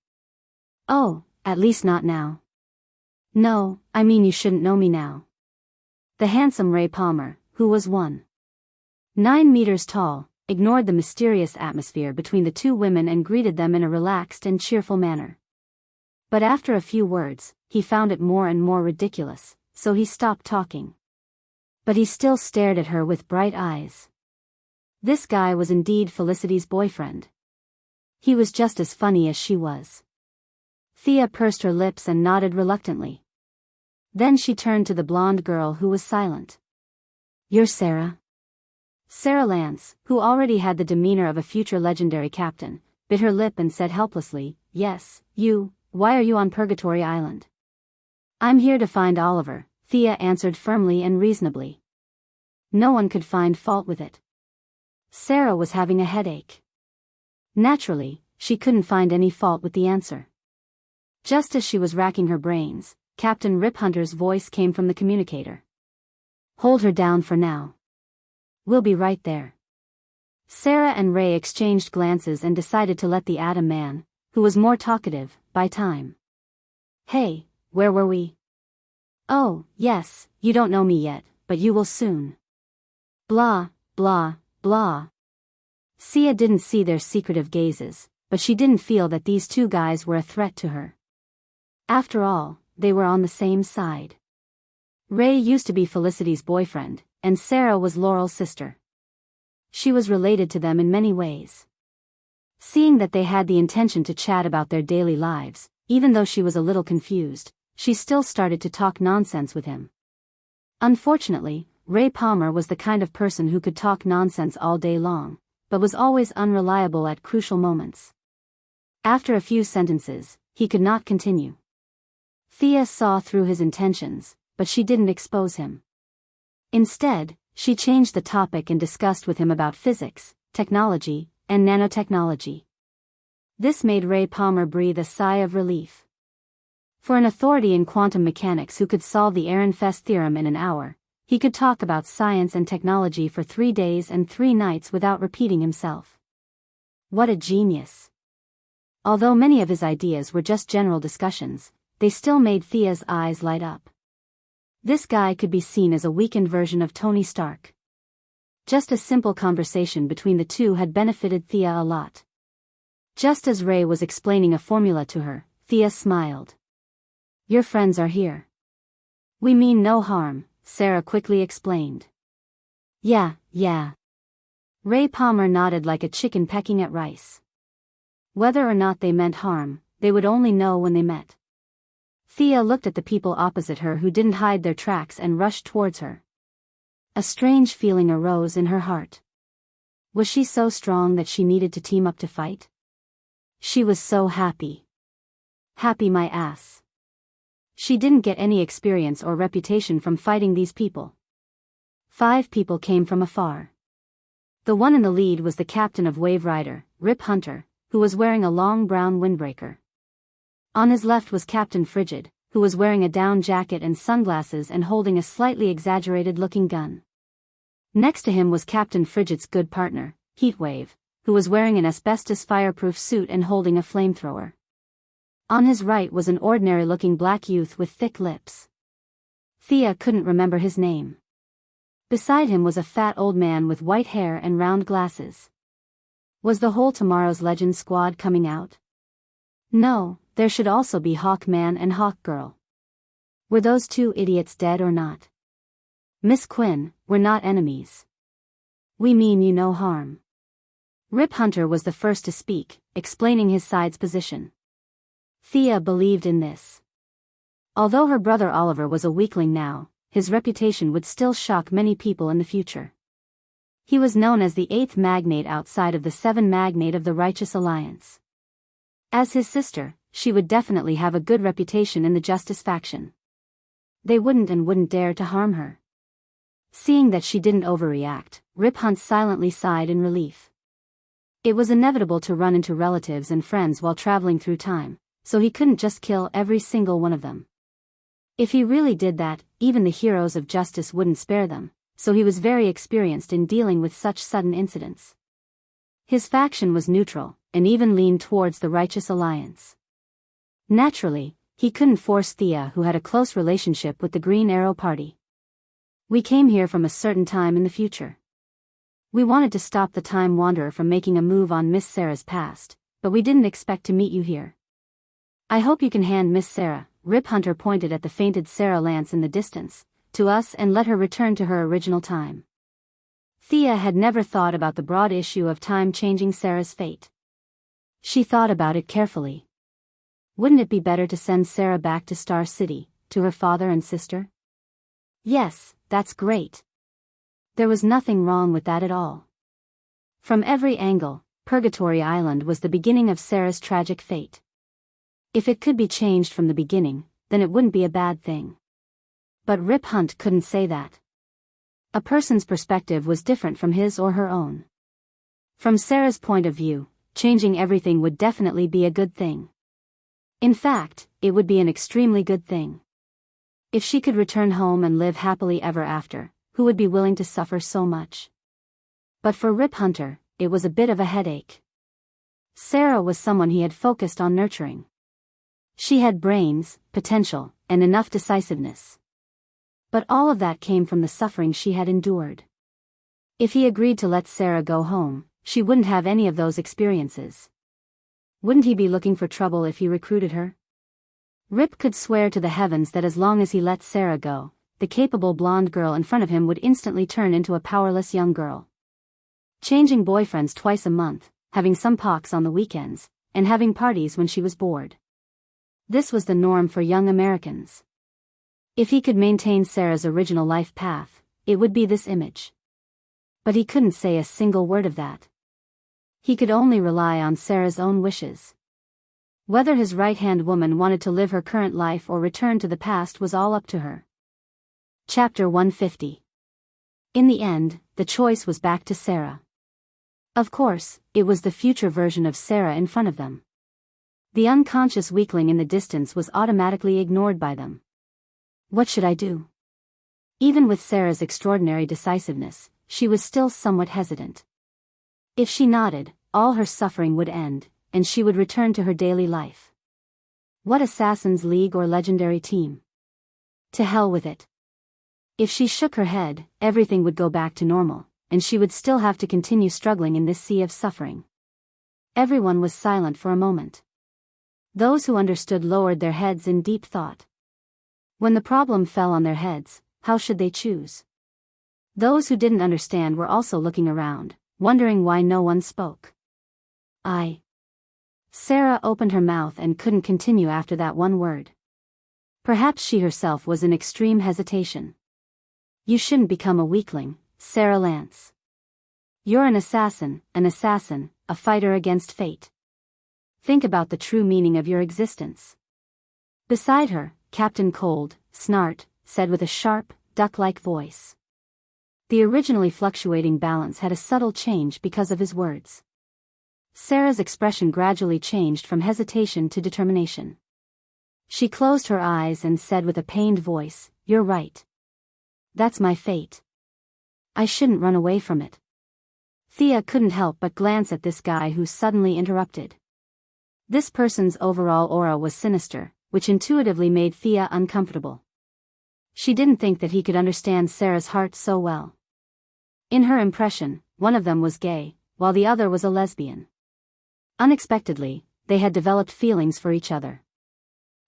Oh, at least not now. No, I mean you shouldn't know me now. The handsome Ray Palmer, who was 1.9 meters tall, ignored the mysterious atmosphere between the two women and greeted them in a relaxed and cheerful manner. But after a few words, he found it more and more ridiculous, so he stopped talking. But he still stared at her with bright eyes. This guy was indeed Felicity's boyfriend. He was just as funny as she was. Thea pursed her lips and nodded reluctantly. Then she turned to the blonde girl who was silent. You're Sarah? Sarah Lance, who already had the demeanor of a future legendary captain, bit her lip and said helplessly, Yes, you, why are you on Purgatory Island? I'm here to find Oliver, Thea answered firmly and reasonably. No one could find fault with it. Sarah was having a headache. Naturally, she couldn't find any fault with the answer. Just as she was racking her brains, Captain Rip Hunter's voice came from the communicator. Hold her down for now. We'll be right there. Sarah and Ray exchanged glances and decided to let the Atom Man, who was more talkative, buy time. Hey, where were we? Oh, yes, you don't know me yet, but you will soon. Blah, blah, blah. Sia didn't see their secretive gazes, but she didn't feel that these two guys were a threat to her. After all, they were on the same side. Ray used to be Felicity's boyfriend, and Sarah was Laurel's sister. She was related to them in many ways. Seeing that they had the intention to chat about their daily lives, even though she was a little confused, she still started to talk nonsense with him. Unfortunately, Ray Palmer was the kind of person who could talk nonsense all day long, but was always unreliable at crucial moments. After a few sentences, he could not continue. Thea saw through his intentions, but she didn't expose him. Instead, she changed the topic and discussed with him about physics, technology, and nanotechnology. This made Ray Palmer breathe a sigh of relief. For an authority in quantum mechanics who could solve the Ehrenfest theorem in an hour, he could talk about science and technology for 3 days and 3 nights without repeating himself. What a genius! Although many of his ideas were just general discussions, they still made Thea's eyes light up. This guy could be seen as a weakened version of Tony Stark. Just a simple conversation between the two had benefited Thea a lot. Just as Ray was explaining a formula to her, Thea smiled. Your friends are here. We mean no harm, Sarah quickly explained. Yeah. Ray Palmer nodded like a chicken pecking at rice. Whether or not they meant harm, they would only know when they met. Thea looked at the people opposite her who didn't hide their tracks and rushed towards her. A strange feeling arose in her heart. Was she so strong that she needed to team up to fight? She was so happy. Happy my ass. She didn't get any experience or reputation from fighting these people. 5 people came from afar. The one in the lead was the captain of Wave Rider, Rip Hunter, who was wearing a long brown windbreaker. On his left was Captain Frigid, who was wearing a down jacket and sunglasses and holding a slightly exaggerated-looking gun. Next to him was Captain Frigid's good partner, Heatwave, who was wearing an asbestos fireproof suit and holding a flamethrower. On his right was an ordinary-looking black youth with thick lips. Thea couldn't remember his name. Beside him was a fat old man with white hair and round glasses. Was the whole Tomorrow's Legend squad coming out? No, there should also be Hawk Man and Hawk Girl. Were those two idiots dead or not? Miss Quinn, we're not enemies. We mean you no harm. Rip Hunter was the first to speak, explaining his side's position. Thea believed in this. Although her brother Oliver was a weakling now, his reputation would still shock many people in the future. He was known as the 8th magnate outside of the 7 magnate of the Righteous Alliance. As his sister, she would definitely have a good reputation in the Justice faction. They wouldn't dare to harm her. Seeing that she didn't overreact, Rip Hunt silently sighed in relief. It was inevitable to run into relatives and friends while traveling through time, so he couldn't just kill every single one of them. If he really did that, even the heroes of justice wouldn't spare them, so he was very experienced in dealing with such sudden incidents. His faction was neutral, and even leaned towards the Righteous Alliance. Naturally, he couldn't force Thea, who had a close relationship with the Green Arrow Party. We came here from a certain time in the future. We wanted to stop the Time Wanderer from making a move on Miss Sarah's past, but we didn't expect to meet you here. I hope you can hand Miss Sarah, Rip Hunter pointed at the fainted Sarah Lance in the distance, to us and let her return to her original time. Thea had never thought about the broad issue of time changing Sarah's fate. She thought about it carefully. Wouldn't it be better to send Sarah back to Star City, to her father and sister? Yes, that's great. There was nothing wrong with that at all. From every angle, Purgatory Island was the beginning of Sarah's tragic fate. If it could be changed from the beginning, then it wouldn't be a bad thing. But Rip Hunt couldn't say that. A person's perspective was different from his or her own. From Sarah's point of view, changing everything would definitely be a good thing. In fact, it would be an extremely good thing. If she could return home and live happily ever after, who would be willing to suffer so much? But for Rip Hunter, it was a bit of a headache. Sarah was someone he had focused on nurturing. She had brains, potential, and enough decisiveness. But all of that came from the suffering she had endured. If he agreed to let Sarah go home, she wouldn't have any of those experiences. Wouldn't he be looking for trouble if he recruited her? Rip could swear to the heavens that as long as he let Sarah go, the capable blonde girl in front of him would instantly turn into a powerless young girl. Changing boyfriends twice a month, having some pox on the weekends, and having parties when she was bored. This was the norm for young Americans. If he could maintain Sarah's original life path, it would be this image. But he couldn't say a single word of that. He could only rely on Sarah's own wishes. Whether his right-hand woman wanted to live her current life or return to the past was all up to her. Chapter 150. In the end, the choice was back to Sarah. Of course, it was the future version of Sarah in front of them. The unconscious weakling in the distance was automatically ignored by them. What should I do? Even with Sarah's extraordinary decisiveness, she was still somewhat hesitant. If she nodded, all her suffering would end, and she would return to her daily life. What Assassin's League or Legendary Team? To hell with it. If she shook her head, everything would go back to normal, and she would still have to continue struggling in this sea of suffering. Everyone was silent for a moment. Those who understood lowered their heads in deep thought. When the problem fell on their heads, how should they choose? Those who didn't understand were also looking around, wondering why no one spoke. Sarah opened her mouth and couldn't continue after that one word. Perhaps she herself was in extreme hesitation. You shouldn't become a weakling, Sarah Lance. You're an assassin, a fighter against fate. Think about the true meaning of your existence. Beside her, Captain Cold, Snart, said with a sharp, duck-like voice. The originally fluctuating balance had a subtle change because of his words. Sarah's expression gradually changed from hesitation to determination. She closed her eyes and said with a pained voice, "You're right. That's my fate. I shouldn't run away from it." Thea couldn't help but glance at this guy who suddenly interrupted. This person's overall aura was sinister, which intuitively made Thea uncomfortable. She didn't think that he could understand Sarah's heart so well. In her impression, one of them was gay, while the other was a lesbian. Unexpectedly, they had developed feelings for each other.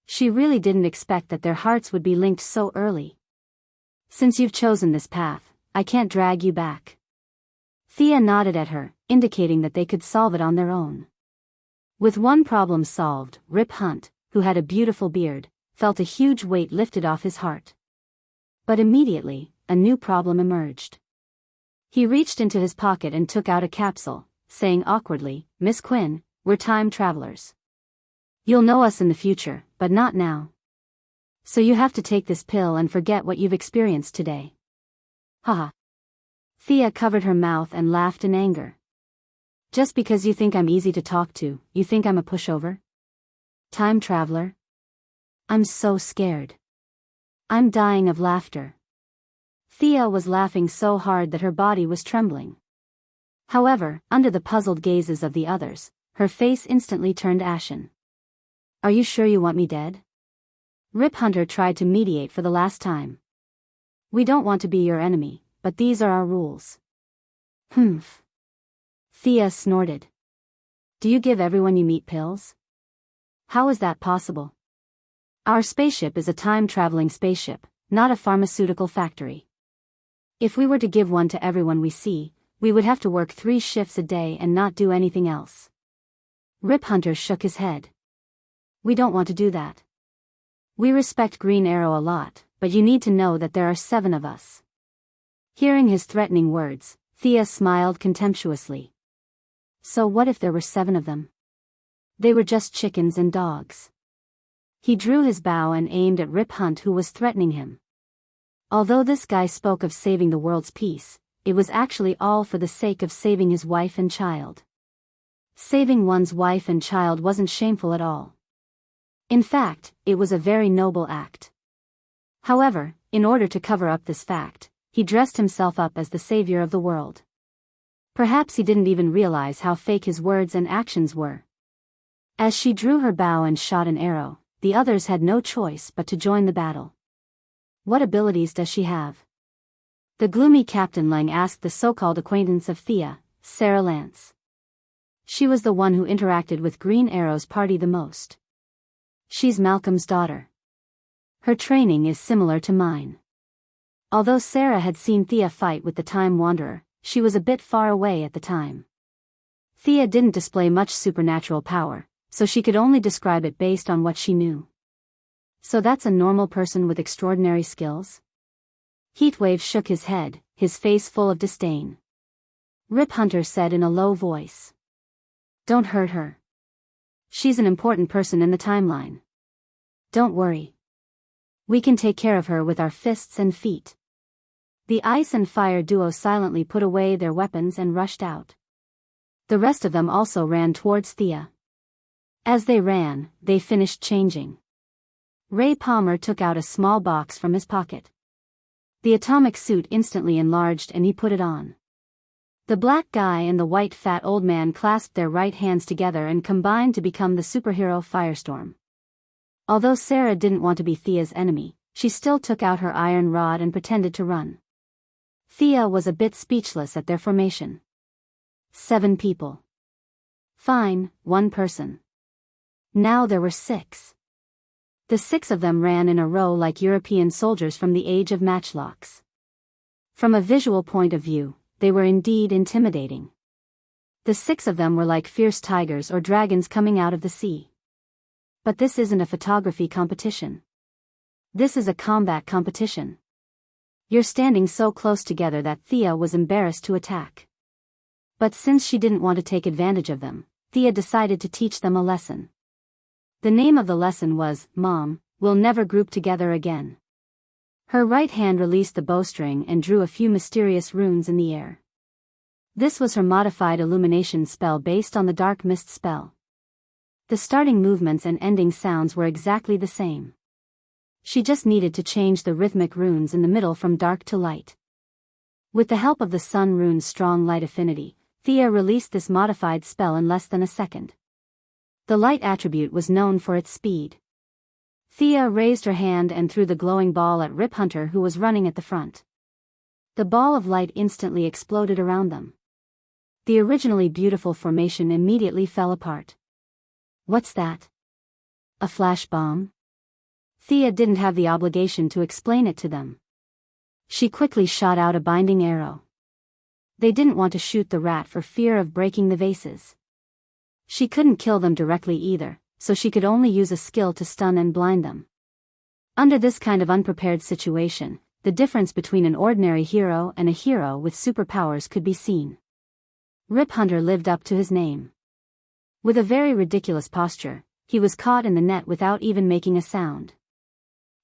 She really didn't expect that their hearts would be linked so early. Since you've chosen this path, I can't drag you back. Thea nodded at her, indicating that they could solve it on their own. With one problem solved, Rip Hunt, who had a beautiful beard, felt a huge weight lifted off his heart. But immediately, a new problem emerged. He reached into his pocket and took out a capsule, saying awkwardly, "Miss Quinn, we're time travelers. You'll know us in the future, but not now. So you have to take this pill and forget what you've experienced today." Haha. Thea covered her mouth and laughed in anger. "Just because you think I'm easy to talk to, you think I'm a pushover? Time traveler? I'm so scared. I'm dying of laughter." Thea was laughing so hard that her body was trembling. However, under the puzzled gazes of the others, her face instantly turned ashen. "Are you sure you want me dead?" Rip Hunter tried to mediate for the last time. "We don't want to be your enemy, but these are our rules." "Humph." Thea snorted. "Do you give everyone you meet pills? How is that possible? Our spaceship is a time-traveling spaceship, not a pharmaceutical factory. If we were to give one to everyone we see, we would have to work 3 shifts a day and not do anything else." Rip Hunter shook his head. "We don't want to do that. We respect Green Arrow a lot, but you need to know that there are 7 of us." Hearing his threatening words, Thea smiled contemptuously. So what if there were 7 of them? They were just chickens and dogs. He drew his bow and aimed at Rip Hunt, who was threatening him. Although this guy spoke of saving the world's peace, it was actually all for the sake of saving his wife and child. Saving one's wife and child wasn't shameful at all. In fact, it was a very noble act. However, in order to cover up this fact, he dressed himself up as the savior of the world. Perhaps he didn't even realize how fake his words and actions were. As she drew her bow and shot an arrow, the others had no choice but to join the battle. "What abilities does she have?" The gloomy Captain Lang asked the so-called acquaintance of Thea, Sarah Lance. She was the one who interacted with Green Arrow's party the most. "She's Malcolm's daughter. Her training is similar to mine." Although Sarah had seen Thea fight with the Time Wanderer, she was a bit far away at the time. Thea didn't display much supernatural power, so she could only describe it based on what she knew. "So that's a normal person with extraordinary skills?" Heatwave shook his head, his face full of disdain. Rip Hunter said in a low voice, "Don't hurt her. She's an important person in the timeline. Don't worry. We can take care of her with our fists and feet." The ice and fire duo silently put away their weapons and rushed out. The rest of them also ran towards Thea. As they ran, they finished changing. Ray Palmer took out a small box from his pocket. The atomic suit instantly enlarged and he put it on. The black guy and the white fat old man clasped their right hands together and combined to become the superhero Firestorm. Although Sarah didn't want to be Thea's enemy, she still took out her iron rod and pretended to run. Thea was a bit speechless at their formation. 7 people. Fine, 1 person. Now there were 6. The 6 of them ran in a row like European soldiers from the age of matchlocks. From a visual point of view, they were indeed intimidating. The 6 of them were like fierce tigers or dragons coming out of the sea. But this isn't a photography competition. This is a combat competition. You're standing so close together that Thea was embarrassed to attack. But since she didn't want to take advantage of them, Thea decided to teach them a lesson. The name of the lesson was, "Mom, we'll never group together again." Her right hand released the bowstring and drew a few mysterious runes in the air. This was her modified illumination spell based on the dark mist spell. The starting movements and ending sounds were exactly the same. She just needed to change the rhythmic runes in the middle from dark to light. With the help of the Sun rune's strong light affinity, Thea released this modified spell in less than a second. The light attribute was known for its speed. Thea raised her hand and threw the glowing ball at Rip Hunter, who was running at the front. The ball of light instantly exploded around them. The originally beautiful formation immediately fell apart. "What's that? A flash bomb?" Thea didn't have the obligation to explain it to them. She quickly shot out a binding arrow. They didn't want to shoot the rat for fear of breaking the vases. She couldn't kill them directly either, so she could only use a skill to stun and blind them. Under this kind of unprepared situation, the difference between an ordinary hero and a hero with superpowers could be seen. Rip Hunter lived up to his name. With a very ridiculous posture, he was caught in the net without even making a sound.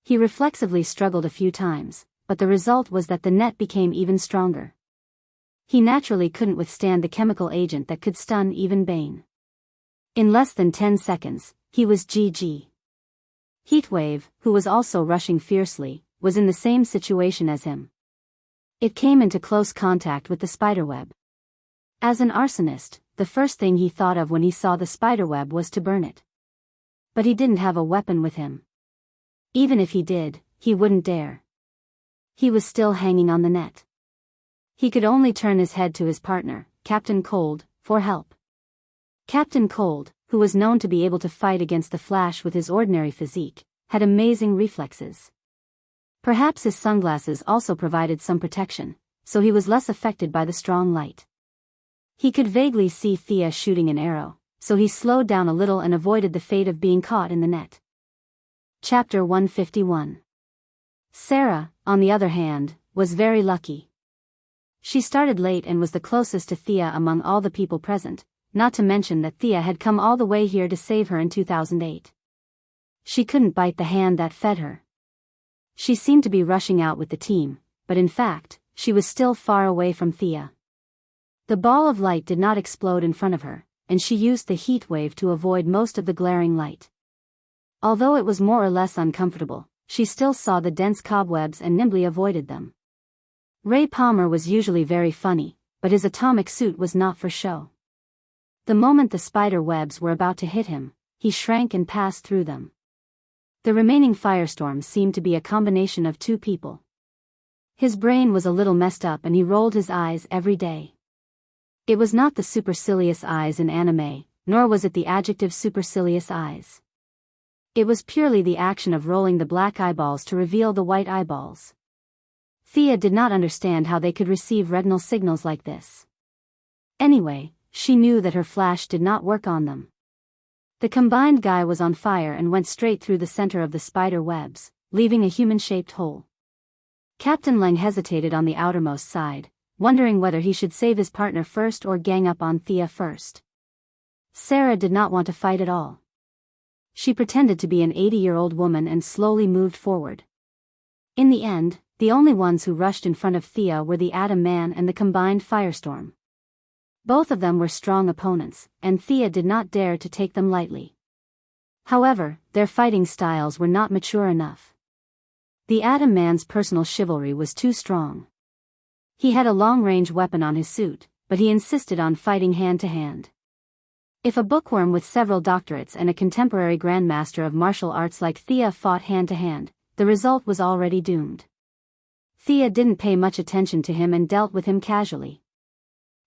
He reflexively struggled a few times, but the result was that the net became even stronger. He naturally couldn't withstand the chemical agent that could stun even Bane. In less than 10 seconds, he was GG. Heatwave, who was also rushing fiercely, was in the same situation as him. It came into close contact with the spiderweb. As an arsonist, the first thing he thought of when he saw the spiderweb was to burn it. But he didn't have a weapon with him. Even if he did, he wouldn't dare. He was still hanging on the net. He could only turn his head to his partner, Captain Cold, for help. Captain Cold, who was known to be able to fight against the Flash with his ordinary physique, had amazing reflexes. Perhaps his sunglasses also provided some protection, so he was less affected by the strong light. He could vaguely see Thea shooting an arrow, so he slowed down a little and avoided the fate of being caught in the net. Chapter 151. Sarah, on the other hand, was very lucky. She started late and was the closest to Thea among all the people present, not to mention that Thea had come all the way here to save her in 2008. She couldn't bite the hand that fed her. She seemed to be rushing out with the team, but in fact, she was still far away from Thea. The ball of light did not explode in front of her, and she used the heat wave to avoid most of the glaring light. Although it was more or less uncomfortable, she still saw the dense cobwebs and nimbly avoided them. Ray Palmer was usually very funny, but his atomic suit was not for show. The moment the spider webs were about to hit him, he shrank and passed through them. The remaining firestorm seemed to be a combination of two people. His brain was a little messed up and he rolled his eyes every day. It was not the supercilious eyes in anime, nor was it the adjective supercilious eyes. It was purely the action of rolling the black eyeballs to reveal the white eyeballs. Thea did not understand how they could receive retinal signals like this. Anyway, she knew that her flash did not work on them. The combined guy was on fire and went straight through the center of the spider webs, leaving a human-shaped hole. Captain Lang hesitated on the outermost side, wondering whether he should save his partner first or gang up on Thea first. Sarah did not want to fight at all. She pretended to be an 80-year-old woman and slowly moved forward. In the end, the only ones who rushed in front of Thea were the Atom Man and the combined firestorm. Both of them were strong opponents, and Thea did not dare to take them lightly. However, their fighting styles were not mature enough. The Atom Man's personal chivalry was too strong. He had a long-range weapon on his suit, but he insisted on fighting hand-to-hand. If a bookworm with several doctorates and a contemporary grandmaster of martial arts like Thea fought hand-to-hand, the result was already doomed. Thea didn't pay much attention to him and dealt with him casually.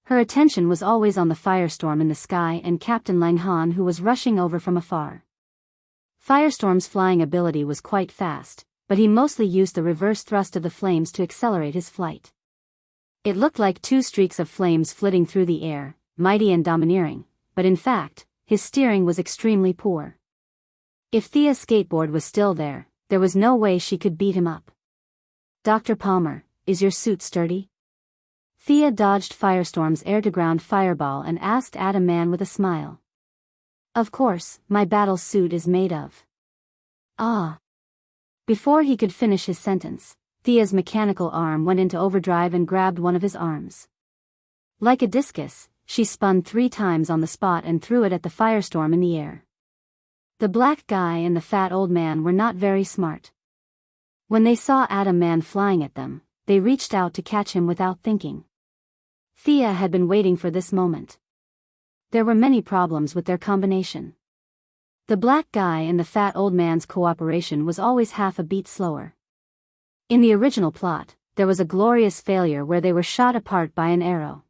Her attention was always on the firestorm in the sky and Captain Lang Han, who was rushing over from afar. Firestorm's flying ability was quite fast, but he mostly used the reverse thrust of the flames to accelerate his flight. It looked like two streaks of flames flitting through the air, mighty and domineering, but in fact, his steering was extremely poor. If Thea's skateboard was still there, there was no way she could beat him up. "Dr. Palmer, is your suit sturdy?" Thea dodged Firestorm's air-to-ground fireball and asked Atom Man with a smile. "Of course, my battle suit is made of." "Ah." Before he could finish his sentence, Thea's mechanical arm went into overdrive and grabbed one of his arms. Like a discus, she spun 3 times on the spot and threw it at the firestorm in the air. The black guy and the fat old man were not very smart. When they saw Atom Man flying at them, they reached out to catch him without thinking. Thea had been waiting for this moment. There were many problems with their combination. The black guy and the fat old man's cooperation was always half a beat slower. In the original plot, there was a glorious failure where they were shot apart by an arrow.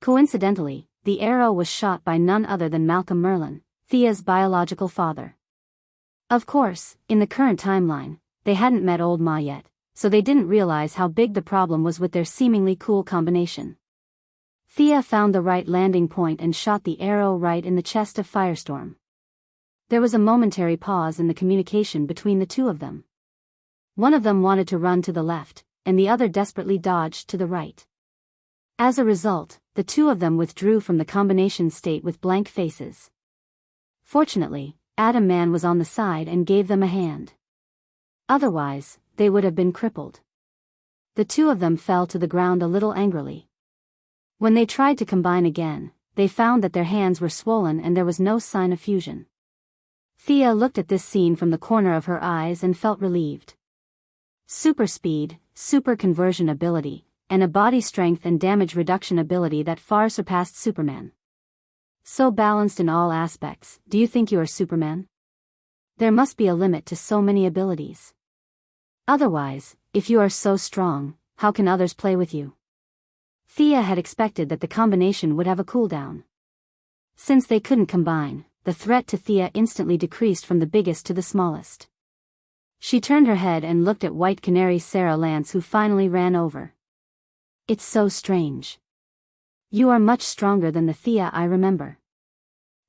Coincidentally, the arrow was shot by none other than Malcolm Merlin, Thea's biological father. Of course, in the current timeline, they hadn't met Old Ma yet, so they didn't realize how big the problem was with their seemingly cool combination. Thea found the right landing point and shot the arrow right in the chest of Firestorm. There was a momentary pause in the communication between the two of them. One of them wanted to run to the left, and the other desperately dodged to the right. As a result, the two of them withdrew from the combination state with blank faces. Fortunately, Atom Man was on the side and gave them a hand. Otherwise, they would have been crippled. The two of them fell to the ground a little angrily. When they tried to combine again, they found that their hands were swollen and there was no sign of fusion. Thea looked at this scene from the corner of her eyes and felt relieved. Super speed, super conversion ability, and a body strength and damage reduction ability that far surpassed Superman. So balanced in all aspects, do you think you are Superman? There must be a limit to so many abilities. Otherwise, if you are so strong, how can others play with you? Thea had expected that the combination would have a cooldown. Since they couldn't combine, the threat to Thea instantly decreased from the biggest to the smallest. She turned her head and looked at White Canary Sarah Lance, who finally ran over. It's so strange. You are much stronger than the Thea I remember.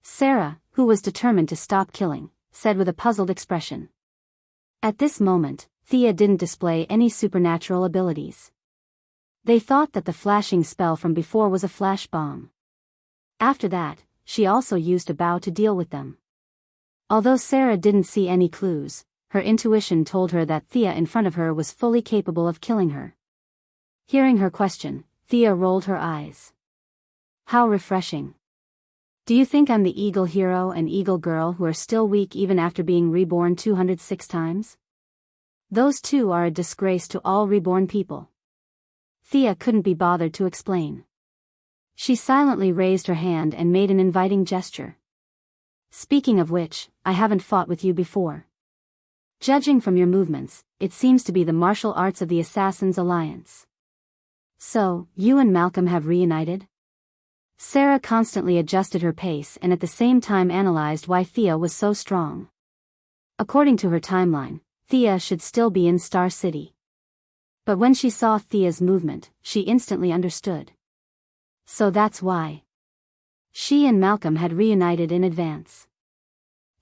Sarah, who was determined to stop killing, said with a puzzled expression. At this moment, Thea didn't display any supernatural abilities. They thought that the flashing spell from before was a flash bomb. After that, she also used a bow to deal with them. Although Sarah didn't see any clues, her intuition told her that Thea in front of her was fully capable of killing her. Hearing her question, Thea rolled her eyes. How refreshing. Do you think I'm the Eagle Hero and Eagle Girl who are still weak even after being reborn 206 times? Those two are a disgrace to all reborn people. Thea couldn't be bothered to explain. She silently raised her hand and made an inviting gesture. Speaking of which, I haven't fought with you before. Judging from your movements, it seems to be the martial arts of the Assassins Alliance. So, you and Malcolm have reunited? Sarah constantly adjusted her pace and at the same time analyzed why Thea was so strong. According to her timeline, Thea should still be in Star City. But when she saw Thea's movement, she instantly understood. So that's why. She and Malcolm had reunited in advance.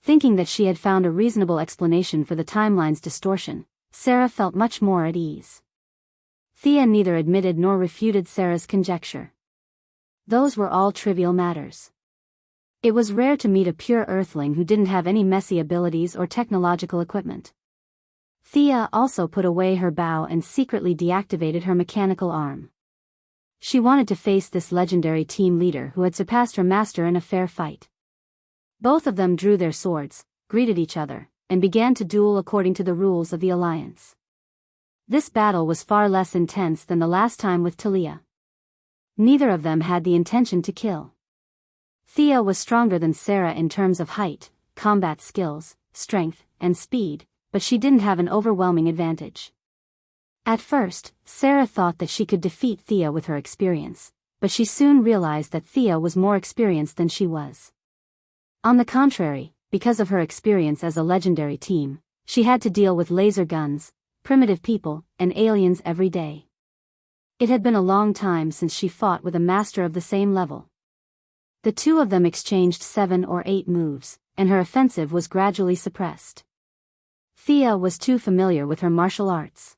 Thinking that she had found a reasonable explanation for the timeline's distortion, Sarah felt much more at ease. Thea neither admitted nor refuted Sarah's conjecture. Those were all trivial matters. It was rare to meet a pure Earthling who didn't have any messy abilities or technological equipment. Thea also put away her bow and secretly deactivated her mechanical arm. She wanted to face this legendary team leader who had surpassed her master in a fair fight. Both of them drew their swords, greeted each other, and began to duel according to the rules of the Alliance. This battle was far less intense than the last time with Talia. Neither of them had the intention to kill. Thea was stronger than Sarah in terms of height, combat skills, strength, and speed, but she didn't have an overwhelming advantage. At first, Sarah thought that she could defeat Thea with her experience, but she soon realized that Thea was more experienced than she was. On the contrary, because of her experience as a legendary team, she had to deal with laser guns, primitive people, and aliens every day. It had been a long time since she fought with a master of the same level. The two of them exchanged 7 or 8 moves, and her offensive was gradually suppressed. Thea was too familiar with her martial arts.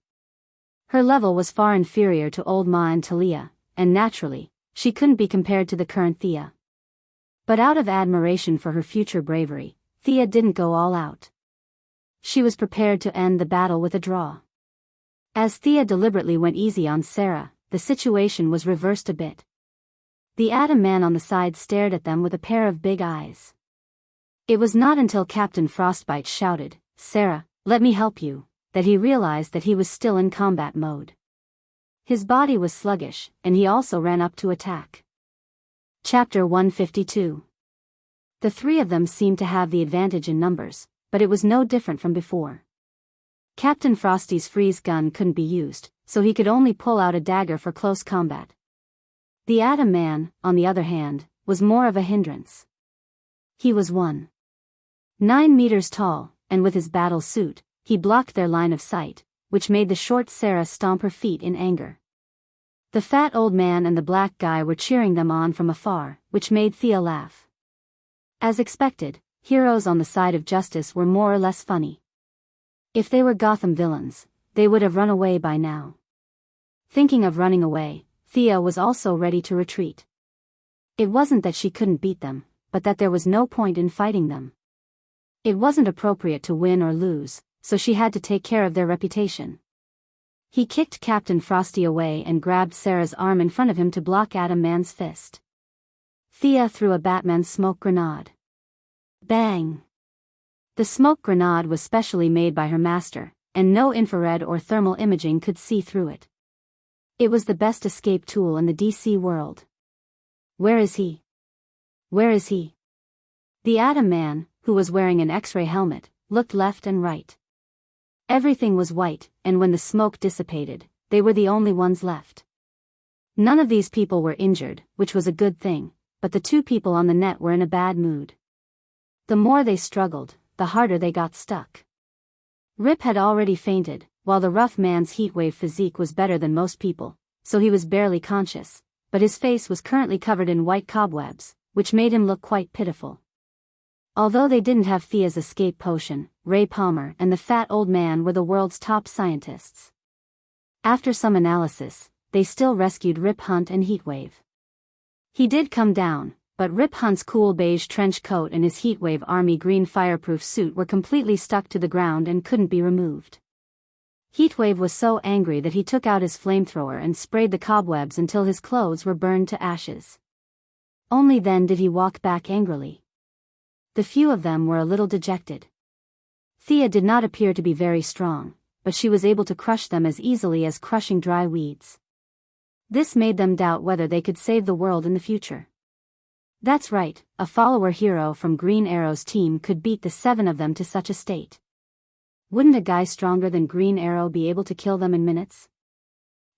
Her level was far inferior to Old Ma and Talia, and naturally, she couldn't be compared to the current Thea. But out of admiration for her future bravery, Thea didn't go all out. She was prepared to end the battle with a draw. As Thea deliberately went easy on Sarah, the situation was reversed a bit. The Atom Man on the side stared at them with a pair of big eyes. It was not until Captain Frostbite shouted, "Sarah, let me help you," that he realized that he was still in combat mode. His body was sluggish, and he also ran up to attack. Chapter 152. The three of them seemed to have the advantage in numbers, but it was no different from before. Captain Frosty's freeze gun couldn't be used, so he could only pull out a dagger for close combat. The Atom Man, on the other hand, was more of a hindrance. He was 1.9 meters tall, and with his battle suit, he blocked their line of sight, which made the short Sarah stomp her feet in anger. The fat old man and the black guy were cheering them on from afar, which made Thea laugh. As expected, heroes on the side of justice were more or less funny. If they were Gotham villains, they would have run away by now. Thinking of running away, Thea was also ready to retreat. It wasn't that she couldn't beat them, but that there was no point in fighting them. It wasn't appropriate to win or lose, so she had to take care of their reputation. He kicked Captain Frosty away and grabbed Sarah's arm in front of him to block Atom Man's fist. Thea threw a Batman smoke grenade. Bang! The smoke grenade was specially made by her master, and no infrared or thermal imaging could see through it. It was the best escape tool in the DC world. Where is he? Where is he? The Atom Man, who was wearing an X-ray helmet, looked left and right. Everything was white, and when the smoke dissipated, they were the only ones left. None of these people were injured, which was a good thing, but the two people on the net were in a bad mood. The more they struggled, the harder they got stuck. Rip had already fainted, while the rough man's heatwave physique was better than most people, so he was barely conscious, but his face was currently covered in white cobwebs, which made him look quite pitiful. Although they didn't have Thea's escape potion, Ray Palmer and the fat old man were the world's top scientists. After some analysis, they still rescued Rip Hunt and Heatwave. He did come down, but Rip Hunt's cool beige trench coat and his Heatwave army green fireproof suit were completely stuck to the ground and couldn't be removed. Heatwave was so angry that he took out his flamethrower and sprayed the cobwebs until his clothes were burned to ashes. Only then did he walk back angrily. The few of them were a little dejected. Thea did not appear to be very strong, but she was able to crush them as easily as crushing dry weeds. This made them doubt whether they could save the world in the future. That's right, a follower hero from Green Arrow's team could beat the 7 of them to such a state. Wouldn't a guy stronger than Green Arrow be able to kill them in minutes?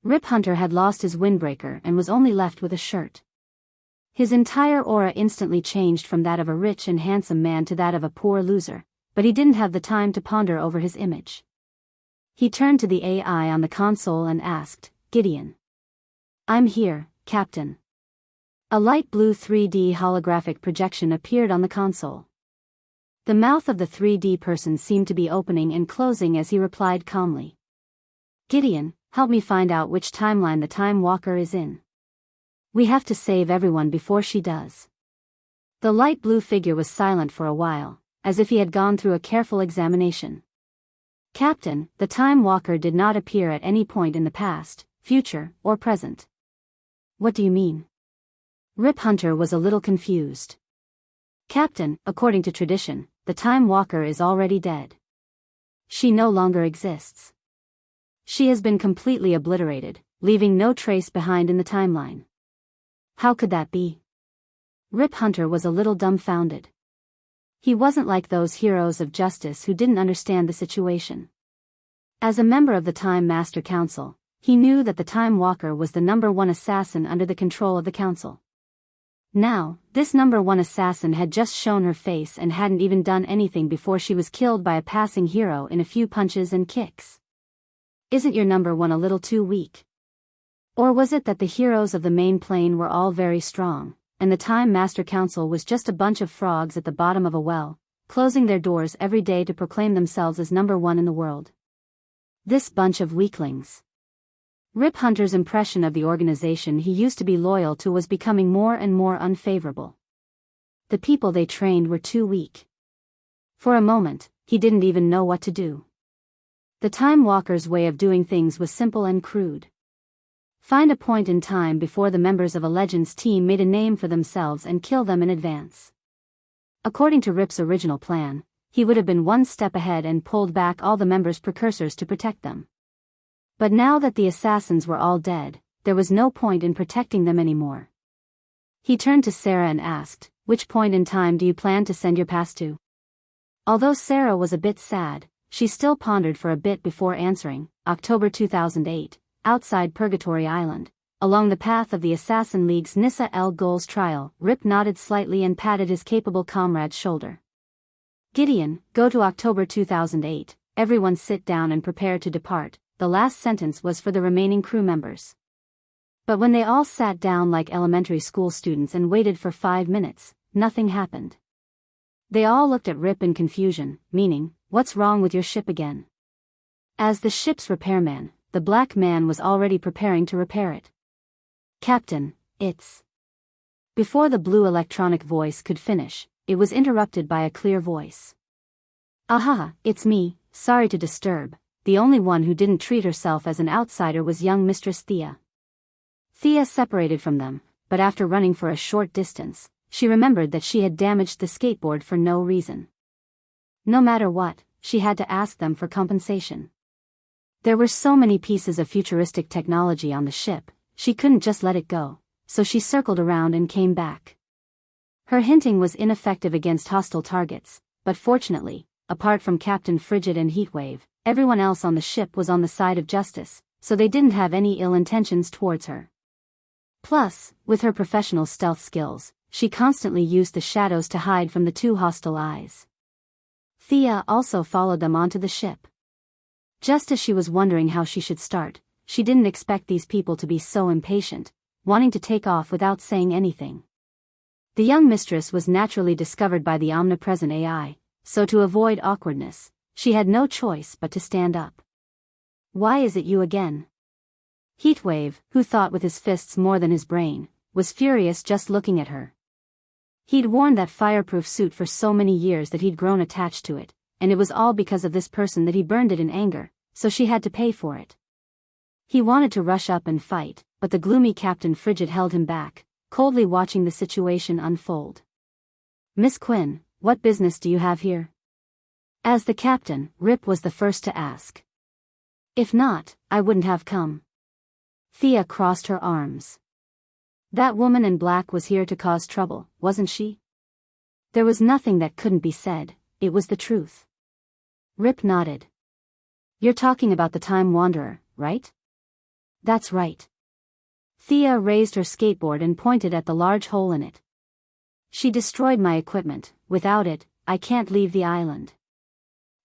Rip Hunter had lost his windbreaker and was only left with a shirt. His entire aura instantly changed from that of a rich and handsome man to that of a poor loser, but he didn't have the time to ponder over his image. He turned to the AI on the console and asked, "Gideon." "I'm here, Captain." A light blue 3D holographic projection appeared on the console. The mouth of the 3D person seemed to be opening and closing as he replied calmly. "Gideon, help me find out which timeline the Time Walker is in. We have to save everyone before she does." The light blue figure was silent for a while, as if he had gone through a careful examination. "Captain, the Time Walker did not appear at any point in the past, future, or present." "What do you mean?" Rip Hunter was a little confused. "Captain, according to tradition, the Time Walker is already dead. She no longer exists. She has been completely obliterated, leaving no trace behind in the timeline." "How could that be?" Rip Hunter was a little dumbfounded. He wasn't like those heroes of justice who didn't understand the situation. As a member of the Time Master Council, he knew that the Time Walker was the #1 assassin under the control of the Council. Now, this #1 assassin had just shown her face and hadn't even done anything before she was killed by a passing hero in a few punches and kicks. Isn't your #1 a little too weak? Or was it that the heroes of the main plane were all very strong, and the Time Master Council was just a bunch of frogs at the bottom of a well, closing their doors every day to proclaim themselves as #1 in the world? This bunch of weaklings. Rip Hunter's impression of the organization he used to be loyal to was becoming more and more unfavorable. The people they trained were too weak. For a moment, he didn't even know what to do. The Time Walker's way of doing things was simple and crude. Find a point in time before the members of a Legends team made a name for themselves and kill them in advance. According to Rip's original plan, he would have been one step ahead and pulled back all the members' precursors to protect them. But now that the assassins were all dead, there was no point in protecting them anymore. He turned to Sarah and asked, "Which point in time do you plan to send your past to?" Although Sarah was a bit sad, she still pondered for a bit before answering. "October 2008. Outside Purgatory Island, along the path of the Assassin League's Nissa El Ghul's trial." Rip nodded slightly and patted his capable comrade's shoulder. Gideon, go to October 2008, everyone sit down and prepare to depart. The last sentence was for the remaining crew members. But when they all sat down like elementary school students and waited for 5 minutes, nothing happened. They all looked at Rip in confusion, meaning, what's wrong with your ship again? As the ship's repairman, the black man was already preparing to repair it. Captain, it's... Before the blue electronic voice could finish, it was interrupted by a clear voice. Aha, it's me, sorry to disturb. The only one who didn't treat herself as an outsider was young Mistress Thea. Thea separated from them, but after running for a short distance, she remembered that she had damaged the skateboard for no reason. No matter what, she had to ask them for compensation. There were so many pieces of futuristic technology on the ship, she couldn't just let it go, so she circled around and came back. Her hinting was ineffective against hostile targets, but fortunately, apart from Captain Frigid and Heatwave, everyone else on the ship was on the side of justice, so they didn't have any ill intentions towards her. Plus, with her professional stealth skills, she constantly used the shadows to hide from the two hostile eyes. Thea also followed them onto the ship. Just as she was wondering how she should start, she didn't expect these people to be so impatient, wanting to take off without saying anything. The young mistress was naturally discovered by the omnipresent AI, so to avoid awkwardness, she had no choice but to stand up. Why is it you again? Heatwave, who thought with his fists more than his brain, was furious just looking at her. He'd worn that fireproof suit for so many years that he'd grown attached to it, and it was all because of this person that he burned it in anger, so she had to pay for it. He wanted to rush up and fight, but the gloomy Captain Frigid held him back, coldly watching the situation unfold. Miss Quinn, what business do you have here? As the captain, Rip was the first to ask. If not, I wouldn't have come. Thea crossed her arms. That woman in black was here to cause trouble, wasn't she? There was nothing that couldn't be said, it was the truth. Rip nodded. You're talking about the Time Wanderer, right? That's right. Thea raised her skateboard and pointed at the large hole in it. She destroyed my equipment. Without it, I can't leave the island.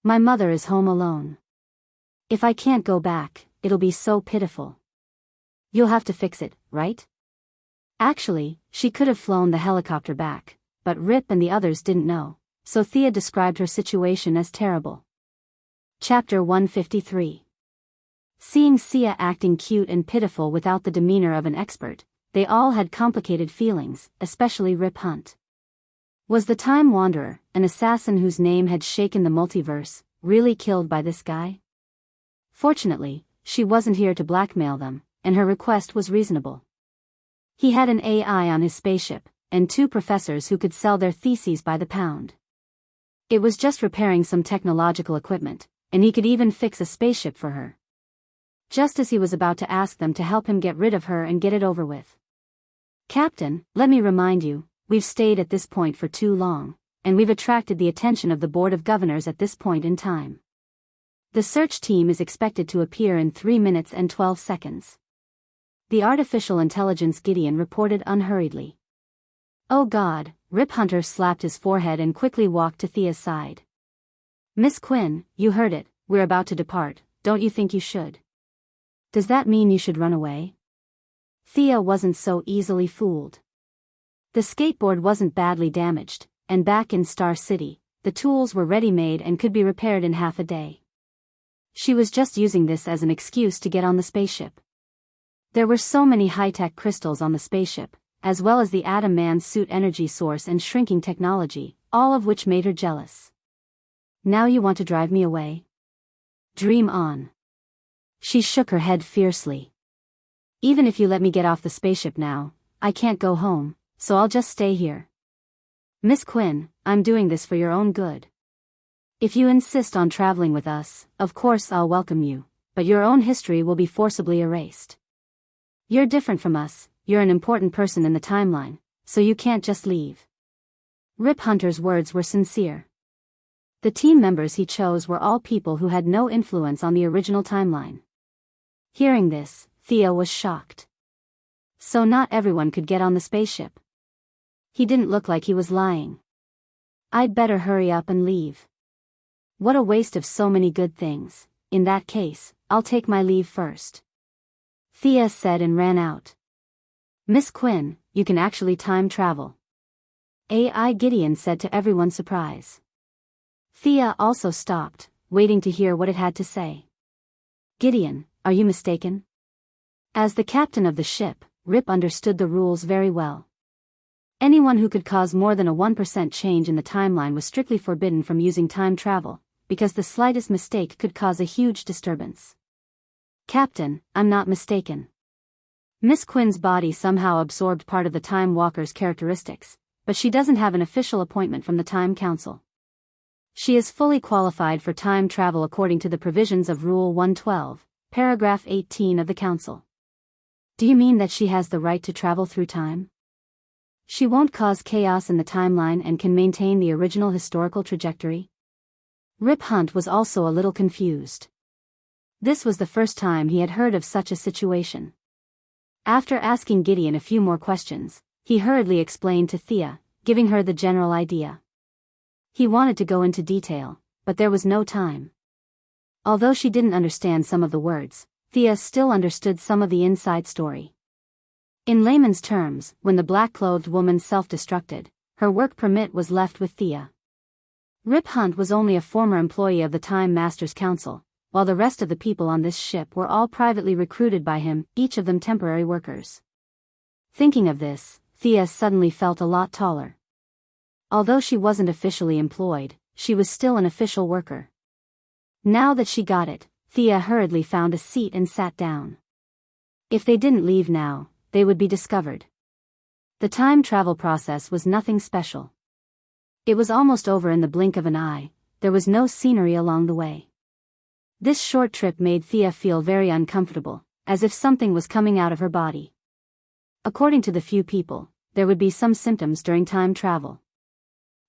My mother is home alone. If I can't go back, it'll be so pitiful. You'll have to fix it, right? Actually, she could have flown the helicopter back, but Rip and the others didn't know, so Thea described her situation as terrible. Chapter 153. Seeing Sia acting cute and pitiful without the demeanor of an expert, they all had complicated feelings, especially Rip Hunt. Was the Time Wanderer, an assassin whose name had shaken the multiverse, really killed by this guy? Fortunately, she wasn't here to blackmail them, and her request was reasonable. He had an AI on his spaceship, and 2 professors who could sell their theses by the pound. It was just repairing some technological equipment, and he could even fix a spaceship for her. Just as he was about to ask them to help him get rid of her and get it over with. Captain, let me remind you, we've stayed at this point for too long, and we've attracted the attention of the Board of Governors at this point in time. The search team is expected to appear in 3 minutes and 12 seconds. The artificial intelligence Gideon reported unhurriedly. Oh God, Rip Hunter slapped his forehead and quickly walked to Thea's side. Miss Quinn, you heard it, we're about to depart, don't you think you should? Does that mean you should run away? Thea wasn't so easily fooled. The skateboard wasn't badly damaged, and back in Star City, the tools were ready-made and could be repaired in half a day. She was just using this as an excuse to get on the spaceship. There were so many high-tech crystals on the spaceship, as well as the Atom Man's suit energy source and shrinking technology, all of which made her jealous. Now you want to drive me away? Dream on. She shook her head fiercely. Even if you let me get off the spaceship now, I can't go home, so I'll just stay here. Miss Quinn, I'm doing this for your own good. If you insist on traveling with us, of course I'll welcome you, but your own history will be forcibly erased. You're different from us, you're an important person in the timeline, so you can't just leave. Rip Hunter's words were sincere. The team members he chose were all people who had no influence on the original timeline. Hearing this, Thea was shocked. So not everyone could get on the spaceship. He didn't look like he was lying. I'd better hurry up and leave. What a waste of so many good things. In that case, I'll take my leave first. Thea said and ran out. Miss Quinn, you can actually time travel. AI Gideon said to everyone's surprise. Thea also stopped, waiting to hear what it had to say. Gideon, are you mistaken? As the captain of the ship, Rip understood the rules very well. Anyone who could cause more than a 1% change in the timeline was strictly forbidden from using time travel, because the slightest mistake could cause a huge disturbance. Captain, I'm not mistaken. Miss Quinn's body somehow absorbed part of the Time Walker's characteristics, but she doesn't have an official appointment from the Time Council. She is fully qualified for time travel according to the provisions of Rule 112, Paragraph 18 of the Council. Do you mean that she has the right to travel through time? She won't cause chaos in the timeline and can maintain the original historical trajectory? Rip Hunt was also a little confused. This was the first time he had heard of such a situation. After asking Gideon a few more questions, he hurriedly explained to Thea, giving her the general idea. He wanted to go into detail, but there was no time. Although she didn't understand some of the words, Thea still understood some of the inside story. In layman's terms, when the black-clothed woman self-destructed, her work permit was left with Thea. Rip Hunt was only a former employee of the Time Masters Council, while the rest of the people on this ship were all privately recruited by him, each of them temporary workers. Thinking of this, Thea suddenly felt a lot taller. Although she wasn't officially employed, she was still an official worker. Now that she got it, Thea hurriedly found a seat and sat down. If they didn't leave now, they would be discovered. The time travel process was nothing special. It was almost over in the blink of an eye. There was no scenery along the way. This short trip made Thea feel very uncomfortable, as if something was coming out of her body. According to the few people, there would be some symptoms during time travel.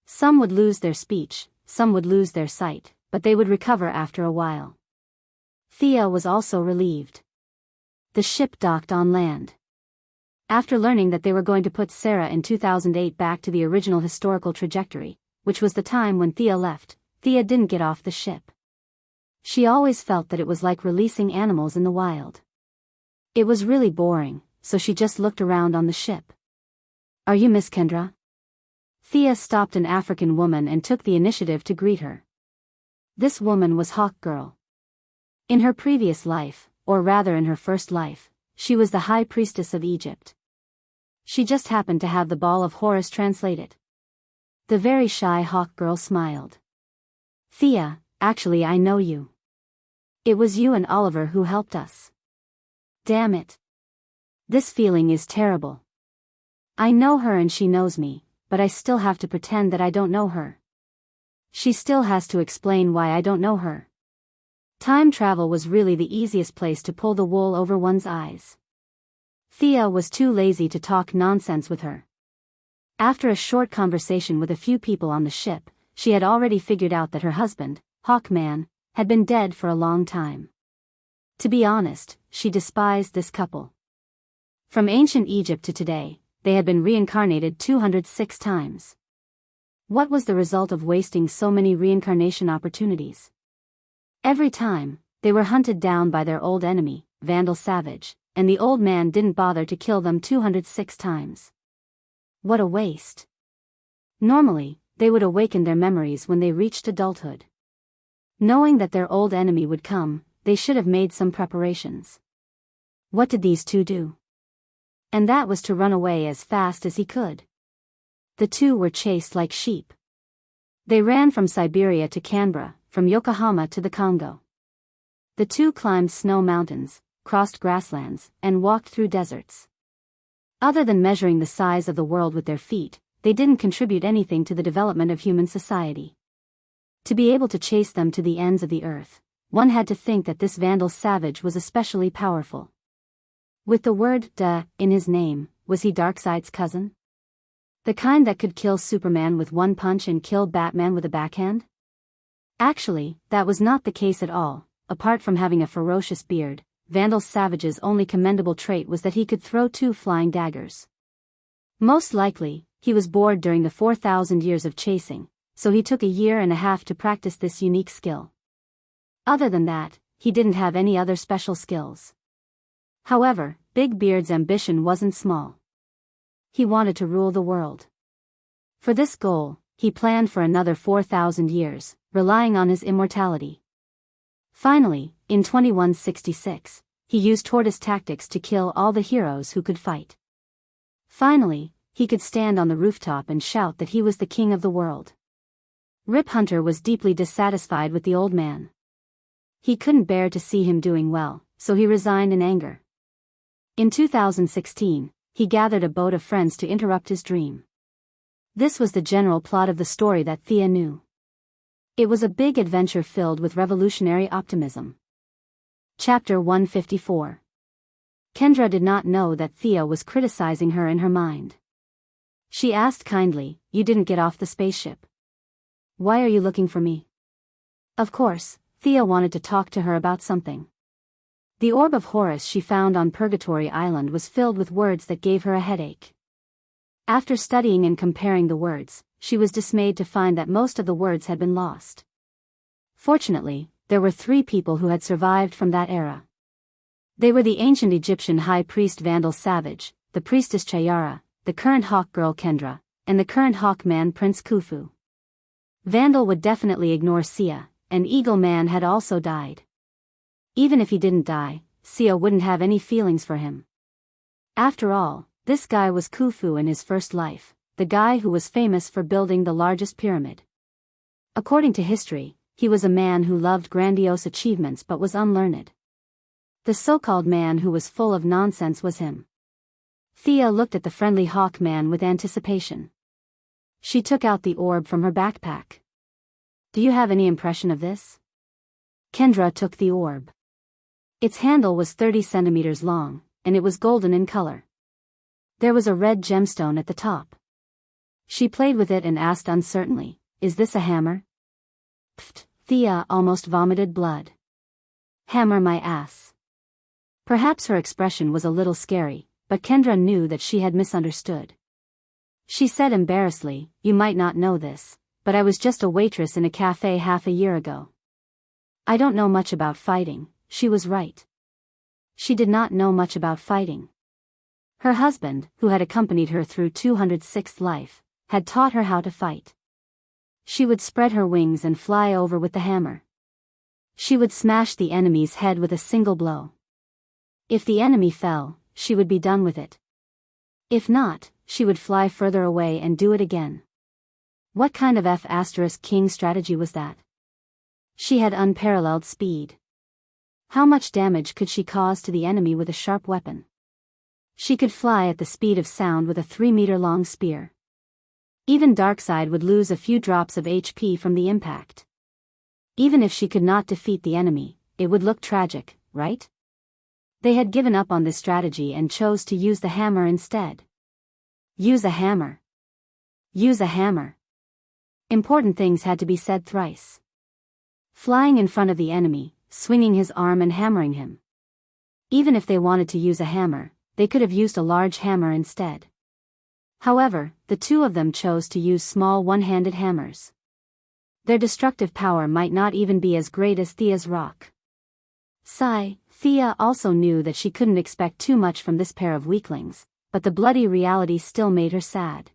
Some would lose their speech, some would lose their sight, but they would recover after a while. Thea was also relieved. The ship docked on land. After learning that they were going to put Sarah in 2008 back to the original historical trajectory, which was the time when Thea left, Thea didn't get off the ship. She always felt that it was like releasing animals in the wild. It was really boring, so she just looked around on the ship. Are you Miss Kendra? Thea stopped an African woman and took the initiative to greet her. This woman was Hawk Girl. In her previous life, or rather in her first life, she was the High Priestess of Egypt. She just happened to have the Ball of Horus translated. The very shy Hawk Girl smiled. Thea, actually I know you. It was you and Oliver who helped us. Damn it. This feeling is terrible. I know her and she knows me, but I still have to pretend that I don't know her. She still has to explain why I don't know her. Time travel was really the easiest place to pull the wool over one's eyes. Thea was too lazy to talk nonsense with her. After a short conversation with a few people on the ship, she had already figured out that her husband, Hawkman, had been dead for a long time. To be honest, she despised this couple. From ancient Egypt to today, they had been reincarnated 206 times. What was the result of wasting so many reincarnation opportunities? Every time, they were hunted down by their old enemy, Vandal Savage, and the old man didn't bother to kill them 206 times. What a waste. Normally, they would awaken their memories when they reached adulthood. Knowing that their old enemy would come, they should have made some preparations. What did these two do? And that was to run away as fast as he could. The two were chased like sheep. They ran from Siberia to Canberra, from Yokohama to the Congo. The two climbed snow mountains, crossed grasslands, and walked through deserts. Other than measuring the size of the world with their feet, they didn't contribute anything to the development of human society. To be able to chase them to the ends of the earth, one had to think that this Vandal Savage was especially powerful. With the word "da" in his name, was he Darkseid's cousin? The kind that could kill Superman with one punch and kill Batman with a backhand? Actually, that was not the case at all. Apart from having a ferocious beard, Vandal Savage's only commendable trait was that he could throw 2 flying daggers. Most likely, he was bored during the 4,000 years of chasing, so he took a year and a half to practice this unique skill. Other than that, he didn't have any other special skills. However, Big Beard's ambition wasn't small. He wanted to rule the world. For this goal, he planned for another 4,000 years, relying on his immortality. Finally, in 2166, he used tortoise tactics to kill all the heroes who could fight. Finally, he could stand on the rooftop and shout that he was the king of the world. Rip Hunter was deeply dissatisfied with the old man. He couldn't bear to see him doing well, so he resigned in anger. In 2016, he gathered a boat of friends to interrupt his dream. This was the general plot of the story that Thea knew. It was a big adventure filled with revolutionary optimism. Chapter 154. Kendra did not know that Thea was criticizing her in her mind. She asked kindly, "You didn't get off the spaceship. Why are you looking for me?" Of course, Thea wanted to talk to her about something. The orb of Horus she found on Purgatory Island was filled with words that gave her a headache. After studying and comparing the words, she was dismayed to find that most of the words had been lost. Fortunately, there were 3 people who had survived from that era. They were the ancient Egyptian high priest Vandal Savage, the priestess Chayara, the current hawk girl Kendra, and the current hawk man Prince Khufu. Vandal would definitely ignore Sia, and Eagle Man had also died. Even if he didn't die, Sia wouldn't have any feelings for him. After all, this guy was Khufu in his first life, the guy who was famous for building the largest pyramid. According to history, he was a man who loved grandiose achievements but was unlearned. The so-called man who was full of nonsense was him. Thea looked at the friendly hawk man with anticipation. She took out the orb from her backpack. "Do you have any impression of this?" Kendra took the orb. Its handle was 30 centimeters long, and it was golden in color. There was a red gemstone at the top. She played with it and asked uncertainly, "Is this a hammer?" Pfft, Thea almost vomited blood. "Hammer my ass." Perhaps her expression was a little scary, but Kendra knew that she had misunderstood. She said embarrassedly, "You might not know this, but I was just a waitress in a cafe half a year ago. I don't know much about fighting." She was right. She did not know much about fighting. Her husband, who had accompanied her through 206th life, had taught her how to fight. She would spread her wings and fly over with the hammer. She would smash the enemy's head with a single blow. If the enemy fell, she would be done with it. If not, she would fly further away and do it again. What kind of F***king strategy was that? She had unparalleled speed. How much damage could she cause to the enemy with a sharp weapon? She could fly at the speed of sound with a 3-meter-long spear. Even Darkseid would lose a few drops of HP from the impact. Even if she could not defeat the enemy, it would look tragic, right? They had given up on this strategy and chose to use the hammer instead. Use a hammer. Use a hammer. Important things had to be said thrice. Flying in front of the enemy, swinging his arm and hammering him. Even if they wanted to use a hammer, they could have used a large hammer instead. However, the 2 of them chose to use small one-handed hammers. Their destructive power might not even be as great as Thea's rock. Thea also knew that she couldn't expect too much from this pair of weaklings, but the bloody reality still made her sad.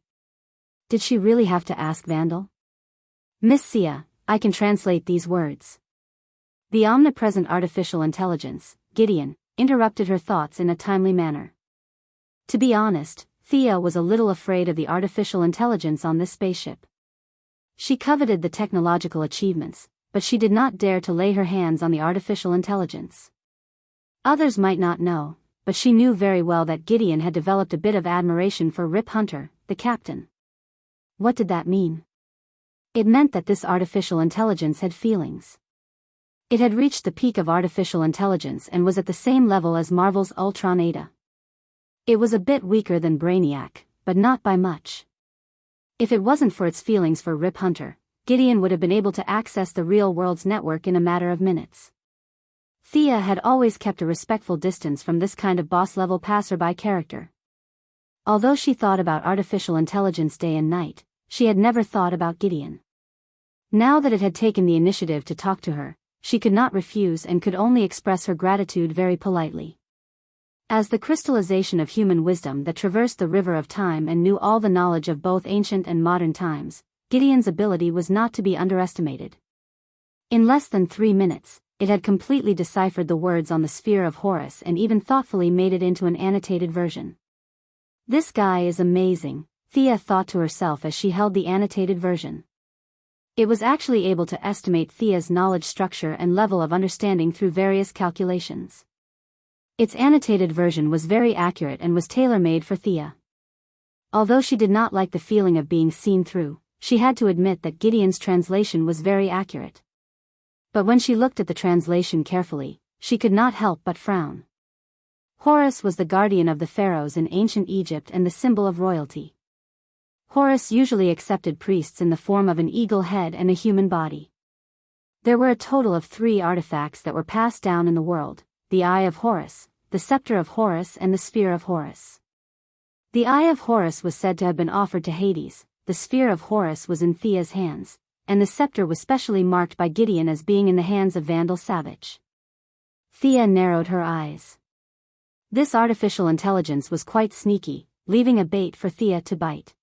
Did she really have to ask Vandal? "Miss Sia, I can translate these words." The omnipresent artificial intelligence, Gideon, interrupted her thoughts in a timely manner. To be honest, Thea was a little afraid of the artificial intelligence on this spaceship. She coveted the technological achievements, but she did not dare to lay her hands on the artificial intelligence. Others might not know, but she knew very well that Gideon had developed a bit of admiration for Rip Hunter, the captain. What did that mean? It meant that this artificial intelligence had feelings. It had reached the peak of artificial intelligence and was at the same level as Marvel's Ultron Ada. It was a bit weaker than Brainiac, but not by much. If it wasn't for its feelings for Rip Hunter, Gideon would have been able to access the real world's network in a matter of minutes. Thea had always kept a respectful distance from this kind of boss-level passerby character. Although she thought about artificial intelligence day and night, she had never thought about Gideon. Now that it had taken the initiative to talk to her, she could not refuse and could only express her gratitude very politely. As the crystallization of human wisdom that traversed the river of time and knew all the knowledge of both ancient and modern times, Gideon's ability was not to be underestimated. In less than 3 minutes, it had completely deciphered the words on the sphere of Horus and even thoughtfully made it into an annotated version. This guy is amazing, Thea thought to herself as she held the annotated version. It was actually able to estimate Thea's knowledge structure and level of understanding through various calculations. Its annotated version was very accurate and was tailor-made for Thea. Although she did not like the feeling of being seen through, she had to admit that Gideon's translation was very accurate. But when she looked at the translation carefully, she could not help but frown. Horus was the guardian of the pharaohs in ancient Egypt and the symbol of royalty. Horus usually accepted priests in the form of an eagle head and a human body. There were a total of 3 artifacts that were passed down in the world: the Eye of Horus, the Scepter of Horus and the Spear of Horus. The Eye of Horus was said to have been offered to Hades, the Spear of Horus was in Thea's hands, and the scepter was specially marked by Gideon as being in the hands of Vandal Savage. Thea narrowed her eyes. This artificial intelligence was quite sneaky, leaving a bait for Thea to bite.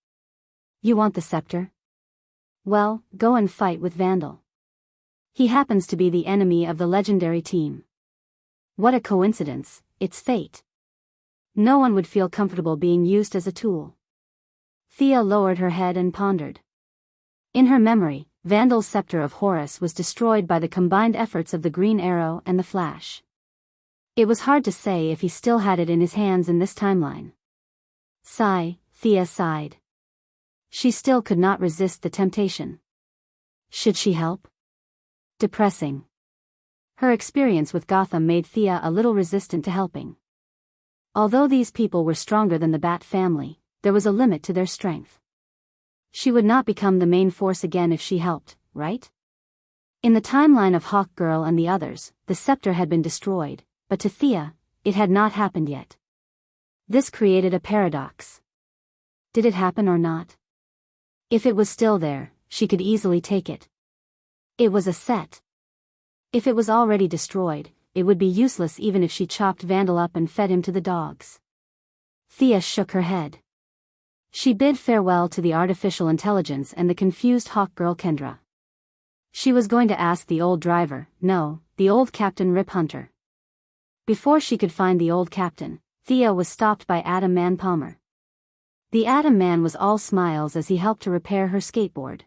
You want the scepter? Well, go and fight with Vandal. He happens to be the enemy of the legendary team. What a coincidence, it's fate. No one would feel comfortable being used as a tool. Thea lowered her head and pondered. In her memory, Vandal's scepter of Horus was destroyed by the combined efforts of the Green Arrow and the Flash. It was hard to say if he still had it in his hands in this timeline. Sigh, Thea sighed. She still could not resist the temptation. Should she help? Depressing. Her experience with Gotham made Thea a little resistant to helping. Although these people were stronger than the Bat family, there was a limit to their strength. She would not become the main force again if she helped, right? In the timeline of Hawkgirl and the others, the scepter had been destroyed, but to Thea, it had not happened yet. This created a paradox. Did it happen or not? If it was still there, she could easily take it. It was a set. If it was already destroyed, it would be useless even if she chopped Vandal up and fed him to the dogs. Thea shook her head. She bid farewell to the artificial intelligence and the confused Hawkgirl Kendra. She was going to ask the old driver, no, the old Captain Rip Hunter. Before she could find the old captain, Thea was stopped by Atom Man Palmer. The Atom Man was all smiles as he helped to repair her skateboard.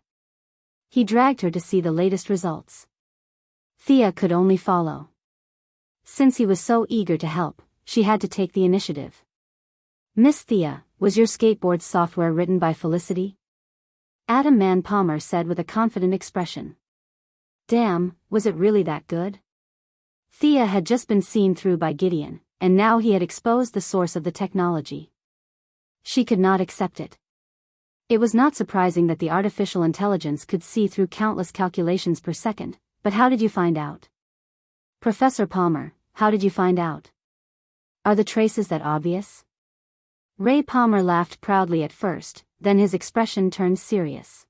He dragged her to see the latest results. Thea could only follow. Since he was so eager to help, she had to take the initiative. Miss Thea, was your skateboard software written by Felicity? Atom Man Palmer said with a confident expression. Damn, was it really that good? Thea had just been seen through by Gideon, and now he had exposed the source of the technology. She could not accept it. It was not surprising that the artificial intelligence could see through countless calculations per second, but how did you find out? Professor Palmer, how did you find out? Are the traces that obvious? Ray Palmer laughed proudly at first, then his expression turned serious.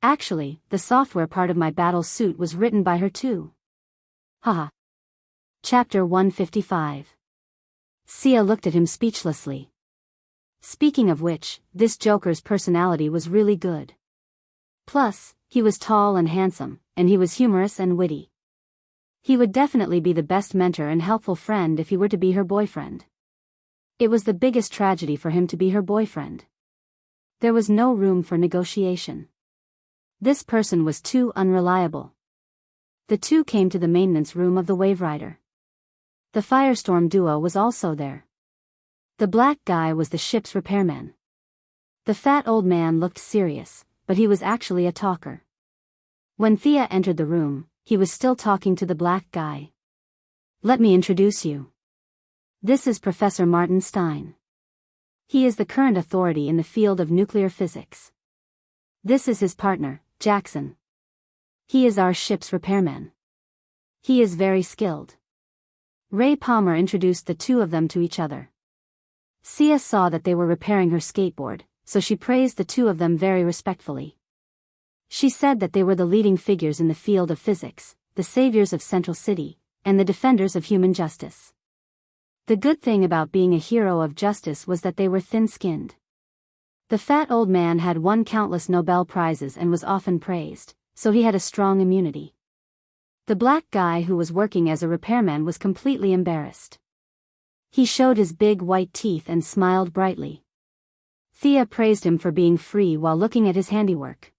Actually, the software part of my battle suit was written by her too. Haha. Chapter 155. Sia looked at him speechlessly. Speaking of which, this Joker's personality was really good. Plus, he was tall and handsome, and he was humorous and witty. He would definitely be the best mentor and helpful friend if he were to be her boyfriend. It was the biggest tragedy for him to be her boyfriend. There was no room for negotiation. This person was too unreliable. The two came to the maintenance room of the Wave Rider. The Firestorm duo was also there. The black guy was the ship's repairman. The fat old man looked serious, but he was actually a talker. When Thea entered the room, he was still talking to the black guy. Let me introduce you. This is Professor Martin Stein. He is the current authority in the field of nuclear physics. This is his partner, Jackson. He is our ship's repairman. He is very skilled. Ray Palmer introduced the two of them to each other. Sia saw that they were repairing her skateboard, so she praised the two of them very respectfully. She said that they were the leading figures in the field of physics, the saviors of Central City, and the defenders of human justice. The good thing about being a hero of justice was that they were thin-skinned. The fat old man had won countless Nobel Prizes and was often praised, so he had a strong immunity. The black guy who was working as a repairman was completely embarrassed. He showed his big white teeth and smiled brightly. Thea praised him for being free while looking at his handiwork.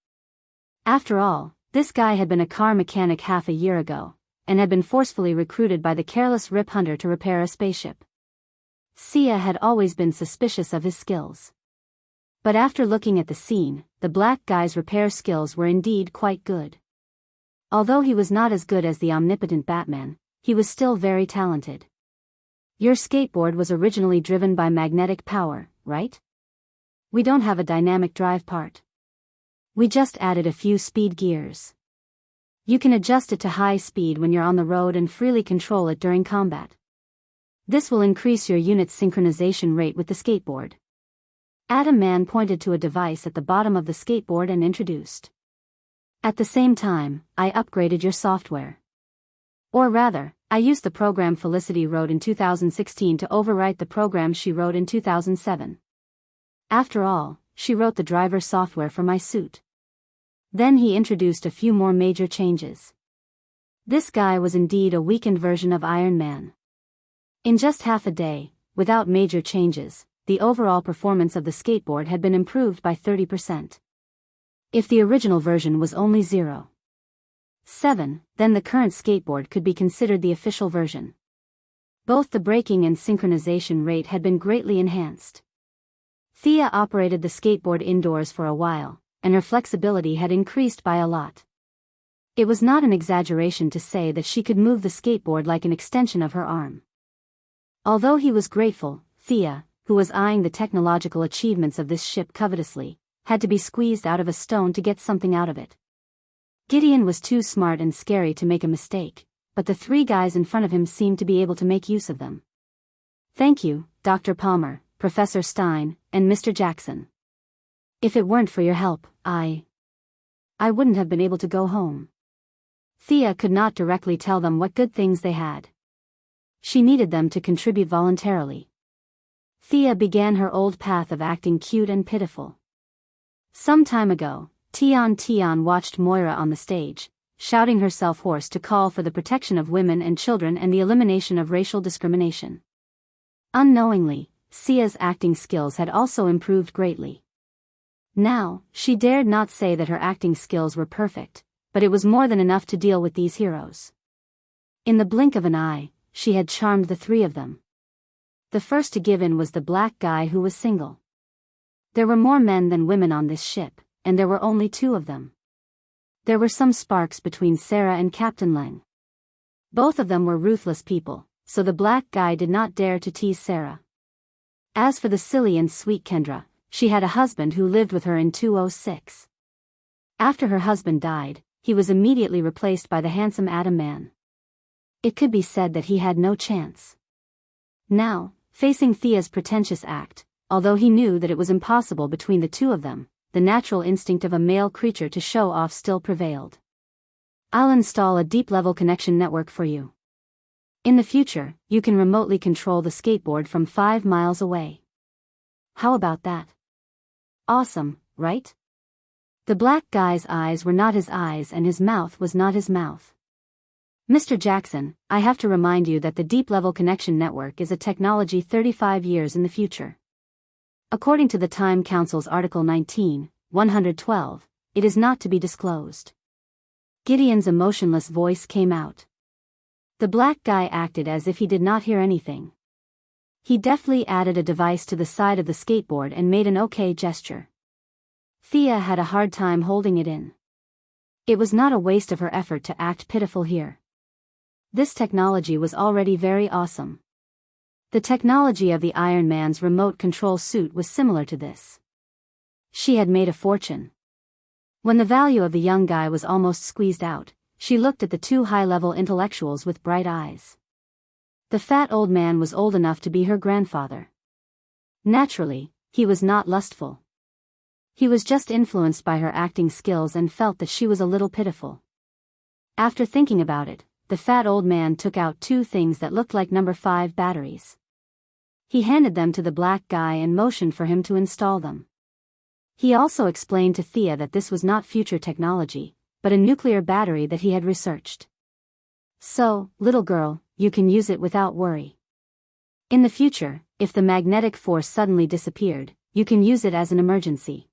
After all, this guy had been a car mechanic half a year ago, and had been forcefully recruited by the careless Rip Hunter to repair a spaceship. Thea had always been suspicious of his skills. But after looking at the scene, the black guy's repair skills were indeed quite good. Although he was not as good as the omnipotent Batman, he was still very talented. Your skateboard was originally driven by magnetic power, right? We don't have a dynamic drive part. We just added a few speed gears. You can adjust it to high speed when you're on the road and freely control it during combat. This will increase your unit's synchronization rate with the skateboard. Atom Man pointed to a device at the bottom of the skateboard and introduced. At the same time, I upgraded your software. Or rather, I used the program Felicity wrote in 2016 to overwrite the program she wrote in 2007. After all, she wrote the driver software for my suit. Then he introduced a few more major changes. This guy was indeed a weakened version of Iron Man. In just half a day, without major changes, the overall performance of the skateboard had been improved by 30%. If the original version was only 0.7, then the current skateboard could be considered the official version. Both the braking and synchronization rate had been greatly enhanced. Thea operated the skateboard indoors for a while, and her flexibility had increased by a lot. It was not an exaggeration to say that she could move the skateboard like an extension of her arm. Although he was grateful, Thea, who was eyeing the technological achievements of this ship covetously, had to be squeezed out of a stone to get something out of it. Gideon was too smart and scary to make a mistake, but the three guys in front of him seemed to be able to make use of them. Thank you, Dr. Palmer, Professor Stein, and Mr. Jackson. If it weren't for your help, I wouldn't have been able to go home. Thea could not directly tell them what good things they had. She needed them to contribute voluntarily. Thea began her old path of acting cute and pitiful. Some time ago, Tian watched Moira on the stage, shouting herself hoarse to call for the protection of women and children and the elimination of racial discrimination. Unknowingly, Thea's acting skills had also improved greatly. Now, she dared not say that her acting skills were perfect, but it was more than enough to deal with these heroes. In the blink of an eye, she had charmed the three of them. The first to give in was the black guy who was single. There were more men than women on this ship, and there were only 2 of them. There were some sparks between Sarah and Captain Leng. Both of them were ruthless people, so the black guy did not dare to tease Sarah. As for the silly and sweet Kendra, she had a husband who lived with her in 206. After her husband died, he was immediately replaced by the handsome Atom Man. It could be said that he had no chance. Now, facing Thea's pretentious act, although he knew that it was impossible between the 2 of them, the natural instinct of a male creature to show off still prevailed. I'll install a deep-level connection network for you. In the future, you can remotely control the skateboard from 5 miles away. How about that? Awesome, right? The black guy's eyes were not his eyes and his mouth was not his mouth. Mr. Jackson, I have to remind you that the deep-level connection network is a technology 35 years in the future. According to the Time Council's Article 19, 112, it is not to be disclosed. Gideon's emotionless voice came out. The black guy acted as if he did not hear anything. He deftly added a device to the side of the skateboard and made an okay gesture. Thea had a hard time holding it in. It was not a waste of her effort to act pitiful here. This technology was already very awesome. The technology of the Iron Man's remote control suit was similar to this. She had made a fortune. When the value of the young guy was almost squeezed out, she looked at the 2 high-level intellectuals with bright eyes. The fat old man was old enough to be her grandfather. Naturally, he was not lustful. He was just influenced by her acting skills and felt that she was a little pitiful. After thinking about it, the fat old man took out two things that looked like number 5 batteries. He handed them to the black guy and motioned for him to install them. He also explained to Thea that this was not future technology, but a nuclear battery that he had researched. So, little girl, you can use it without worry. In the future, if the magnetic force suddenly disappeared, you can use it as an emergency.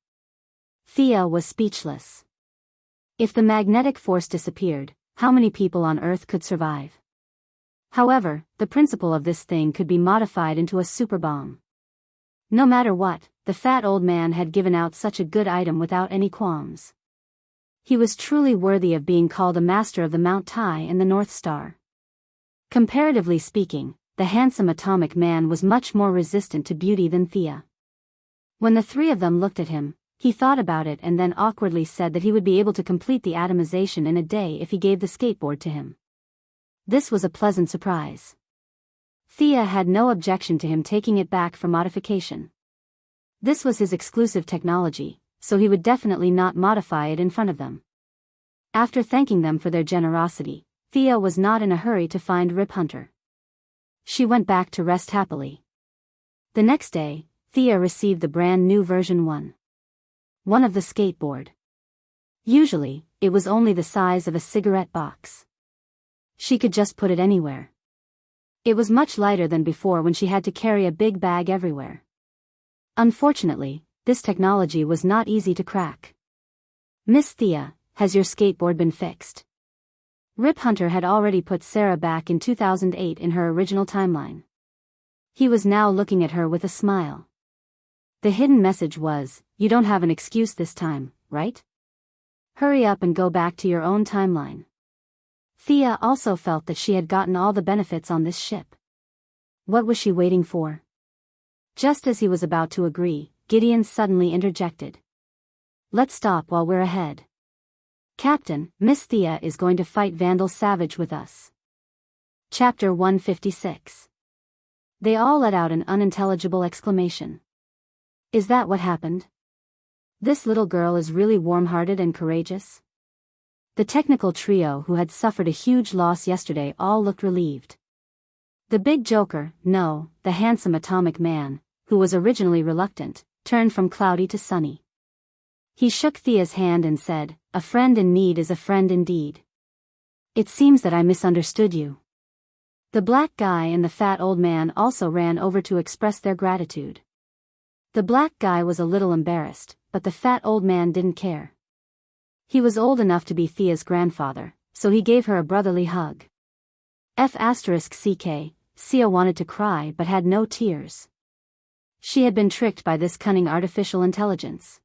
Thea was speechless. If the magnetic force disappeared, how many people on Earth could survive? However, the principle of this thing could be modified into a super bomb. No matter what, the fat old man had given out such a good item without any qualms. He was truly worthy of being called a master of the Mount Tai and the North Star. Comparatively speaking, the handsome atomic man was much more resistant to beauty than Thea. When the three of them looked at him, he thought about it and then awkwardly said that he would be able to complete the atomization in a day if he gave the skateboard to him. This was a pleasant surprise. Thea had no objection to him taking it back for modification. This was his exclusive technology, so he would definitely not modify it in front of them. After thanking them for their generosity, Thea was not in a hurry to find Rip Hunter. She went back to rest happily. The next day, Thea received the brand new version 1 of the skateboard. Usually, it was only the size of a cigarette box. She could just put it anywhere. It was much lighter than before when she had to carry a big bag everywhere. Unfortunately, this technology was not easy to crack. Miss Thea, has your skateboard been fixed? Rip Hunter had already put Sarah back in 2008 in her original timeline. He was now looking at her with a smile. The hidden message was, you don't have an excuse this time, right? Hurry up and go back to your own timeline. Thea also felt that she had gotten all the benefits on this ship. What was she waiting for? Just as he was about to agree, Gideon suddenly interjected. Let's stop while we're ahead. Captain, Miss Thea is going to fight Vandal Savage with us. Chapter 156. They all let out an unintelligible exclamation. Is that what happened? This little girl is really warm-hearted and courageous? The technical trio who had suffered a huge loss yesterday all looked relieved. The big joker, no, the handsome atomic man, who was originally reluctant, turned from cloudy to sunny. He shook Thea's hand and said, a friend in need is a friend indeed. It seems that I misunderstood you. The black guy and the fat old man also ran over to express their gratitude. The black guy was a little embarrassed, but the fat old man didn't care. He was old enough to be Thea's grandfather, so he gave her a brotherly hug. Cia wanted to cry but had no tears. She had been tricked by this cunning artificial intelligence.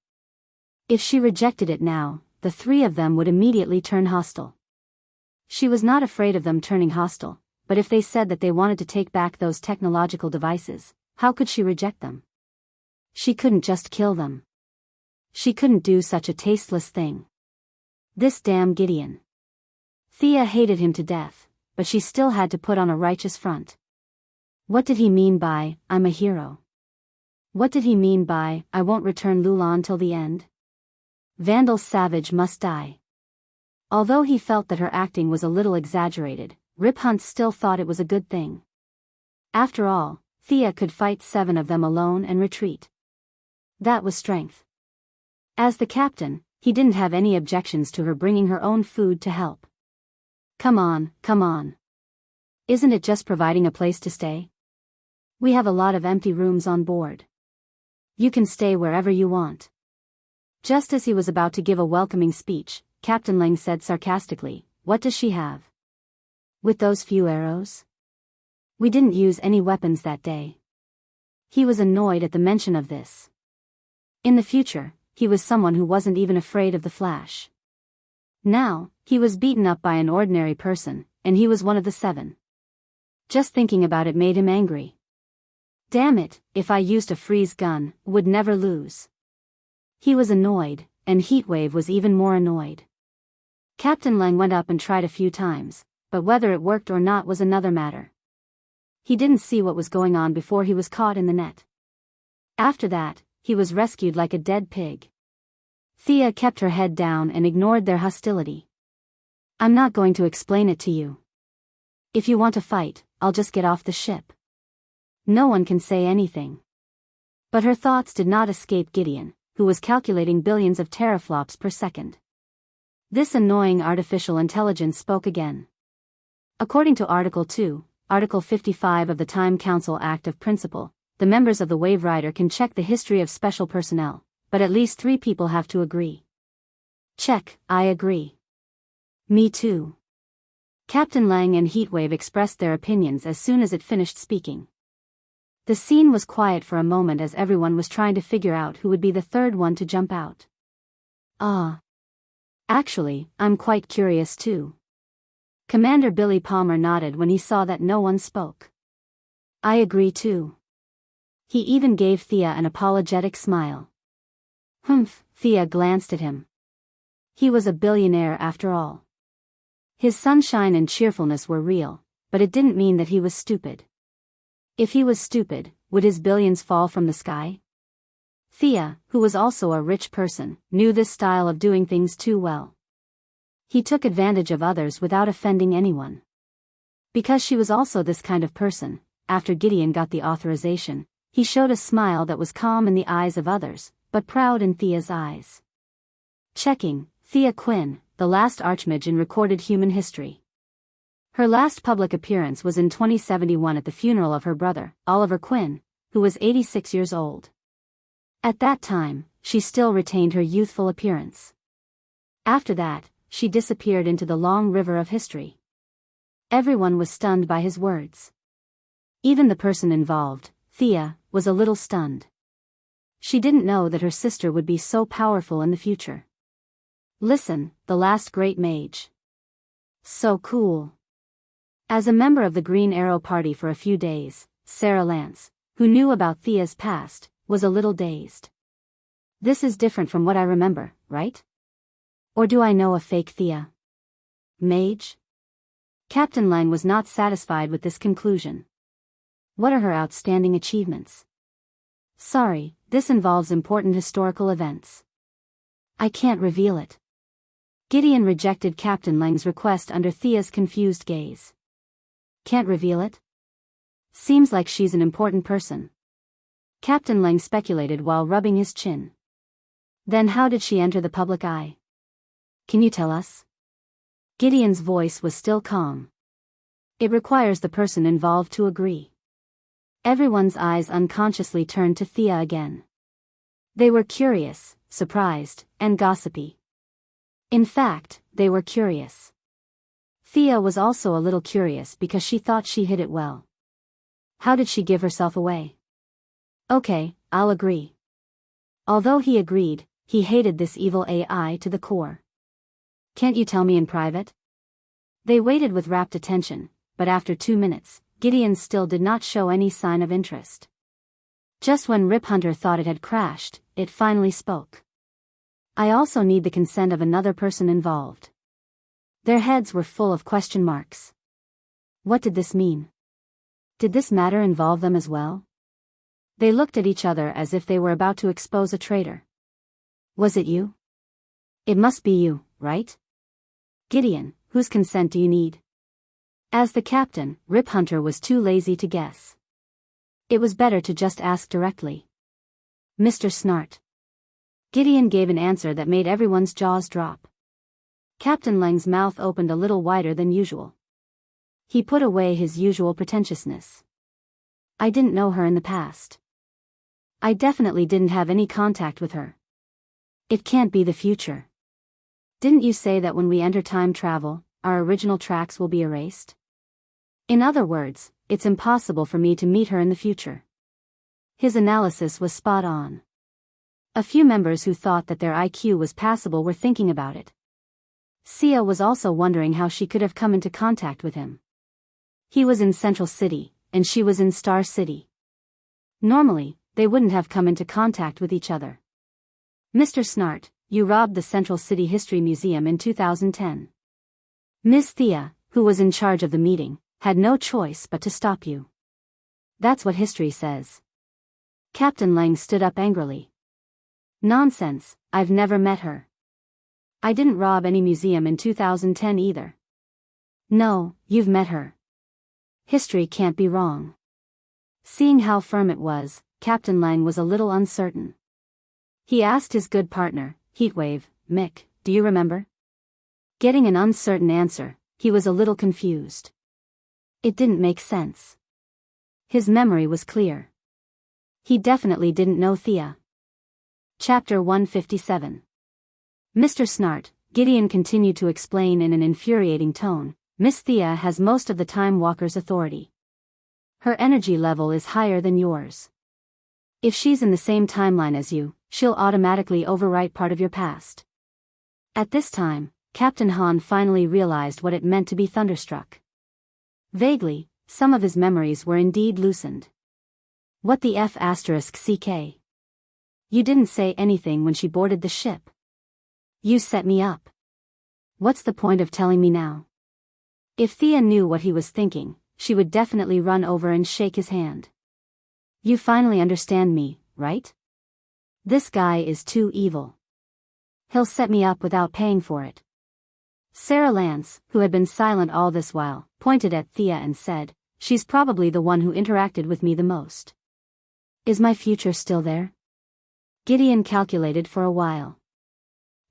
If she rejected it now, the three of them would immediately turn hostile. She was not afraid of them turning hostile, but if they said that they wanted to take back those technological devices, how could she reject them? She couldn't just kill them. She couldn't do such a tasteless thing. This damn Gideon. Thea hated him to death, but she still had to put on a righteous front. What did he mean by, I'm a hero? What did he mean by, I won't return Lulan till the end? Vandal Savage must die. Although he felt that her acting was a little exaggerated, Rip Hunt still thought it was a good thing. After all, Thea could fight 7 of them alone and retreat. That was strength. As the captain, he didn't have any objections to her bringing her own food to help. Come on, come on. Isn't it just providing a place to stay? We have a lot of empty rooms on board. You can stay wherever you want. Just as he was about to give a welcoming speech, Captain Lang said sarcastically, what does she have? With those few arrows? We didn't use any weapons that day. He was annoyed at the mention of this. In the future, he was someone who wasn't even afraid of the Flash. Now, he was beaten up by an ordinary person, and he was one of the 7. Just thinking about it made him angry. Damn it, if I used a freeze gun, would never lose. He was annoyed, and Heatwave was even more annoyed. Captain Lang went up and tried a few times, but whether it worked or not was another matter. He didn't see what was going on before he was caught in the net. After that, he was rescued like a dead pig. Thea kept her head down and ignored their hostility. I'm not going to explain it to you. If you want to fight, I'll just get off the ship. No one can say anything. But her thoughts did not escape Gideon, who was calculating billions of teraflops per second. This annoying artificial intelligence spoke again. According to Article 2, Article 55 of the Time Council Act of Principle, the members of the Wave Rider can check the history of special personnel, but at least 3 people have to agree. Check, I agree. Me too. Captain Lang and Heatwave expressed their opinions as soon as it finished speaking. The scene was quiet for a moment as everyone was trying to figure out who would be the third one to jump out. Actually, I'm quite curious too. Commander Billy Palmer nodded when he saw that no one spoke. I agree too. He even gave Thea an apologetic smile. Humph, Thea glanced at him. He was a billionaire after all. His sunshine and cheerfulness were real, but it didn't mean that he was stupid. If he was stupid, would his billions fall from the sky? Thea, who was also a rich person, knew this style of doing things too well. He took advantage of others without offending anyone. Because she was also this kind of person, after Gideon got the authorization, he showed a smile that was calm in the eyes of others, but proud in Thea's eyes. Checking, Thea Quinn, the last Archmage in recorded human history. Her last public appearance was in 2071 at the funeral of her brother, Oliver Quinn, who was 86 years old. At that time, she still retained her youthful appearance. After that, she disappeared into the long river of history. Everyone was stunned by his words. Even the person involved, Thea, was a little stunned. She didn't know that her sister would be so powerful in the future. Listen, the last great mage. So cool. As a member of the Green Arrow Party for a few days, Sarah Lance, who knew about Thea's past, was a little dazed. This is different from what I remember, right? Or do I know a fake Thea? Mage? Captain Lang was not satisfied with this conclusion. What are her outstanding achievements? Sorry, this involves important historical events. I can't reveal it. Gideon rejected Captain Lang's request under Thea's confused gaze. Can't reveal it? Seems like she's an important person. Captain Lang speculated while rubbing his chin. Then how did she enter the public eye? Can you tell us? Gideon's voice was still calm. It requires the person involved to agree. Everyone's eyes unconsciously turned to Thea again. They were curious, surprised, and gossipy. In fact, they were curious. Thea was also a little curious because she thought she hid it well. How did she give herself away? Okay, I'll agree. Although he agreed, he hated this evil AI to the core. Can't you tell me in private? They waited with rapt attention, but after 2 minutes, Gideon still did not show any sign of interest. Just when Rip Hunter thought it had crashed, it finally spoke. I also need the consent of another person involved. Their heads were full of question marks. What did this mean? Did this matter involve them as well? They looked at each other as if they were about to expose a traitor. Was it you? It must be you, right? Gideon, whose consent do you need? As the captain, Rip Hunter was too lazy to guess. It was better to just ask directly. Mr. Snart. Gideon gave an answer that made everyone's jaws drop. Captain Lang's mouth opened a little wider than usual. He put away his usual pretentiousness. I didn't know her in the past. I definitely didn't have any contact with her. It can't be the future. Didn't you say that when we enter time travel, our original tracks will be erased? In other words, it's impossible for me to meet her in the future. His analysis was spot on. A few members who thought that their IQ was passable were thinking about it. Sia was also wondering how she could have come into contact with him. He was in Central City, and she was in Star City. Normally, they wouldn't have come into contact with each other. Mr. Snart, you robbed the Central City History Museum in 2010. Miss Thea, who was in charge of the meeting, had no choice but to stop you. That's what history says. Captain Lang stood up angrily. Nonsense, I've never met her. I didn't rob any museum in 2010 either. No, you've met her. History can't be wrong. Seeing how firm it was, Captain Lang was a little uncertain. He asked his good partner, Heatwave, Mick, do you remember? Getting an uncertain answer, he was a little confused. It didn't make sense. His memory was clear. He definitely didn't know Thea. Chapter 157. Mr. Snart, Gideon continued to explain in an infuriating tone, Miss Thea has most of the Time Walker's authority. Her energy level is higher than yours. If she's in the same timeline as you, she'll automatically overwrite part of your past. At this time, Captain Han finally realized what it meant to be thunderstruck. Vaguely, some of his memories were indeed loosened. What the F***CK? You didn't say anything when she boarded the ship. You set me up. What's the point of telling me now? If Thea knew what he was thinking, she would definitely run over and shake his hand. You finally understand me, right? This guy is too evil. He'll set me up without paying for it. Sarah Lance, who had been silent all this while, pointed at Thea and said, she's probably the one who interacted with me the most. Is my future still there? Gideon calculated for a while.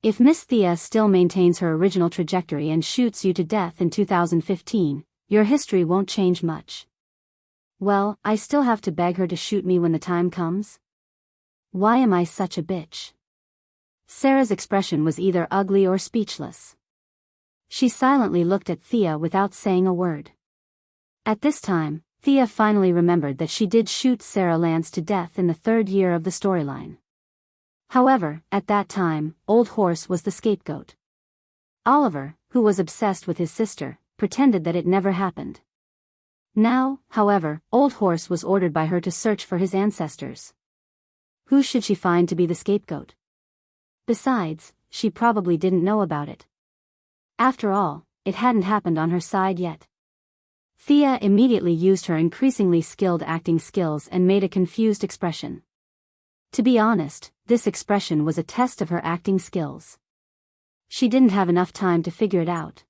If Miss Thea still maintains her original trajectory and shoots you to death in 2015, your history won't change much. Well, I still have to beg her to shoot me when the time comes? Why am I such a bitch? Sarah's expression was either ugly or speechless. She silently looked at Thea without saying a word. At this time, Thea finally remembered that she did shoot Sarah Lance to death in the third year of the storyline. However, at that time, Old Horse was the scapegoat. Oliver, who was obsessed with his sister, pretended that it never happened. Now, however, Old Horse was ordered by her to search for his ancestors. Who should she find to be the scapegoat? Besides, she probably didn't know about it. After all, it hadn't happened on her side yet. Thea immediately used her increasingly skilled acting skills and made a confused expression. To be honest, this expression was a test of her acting skills. She didn't have enough time to figure it out.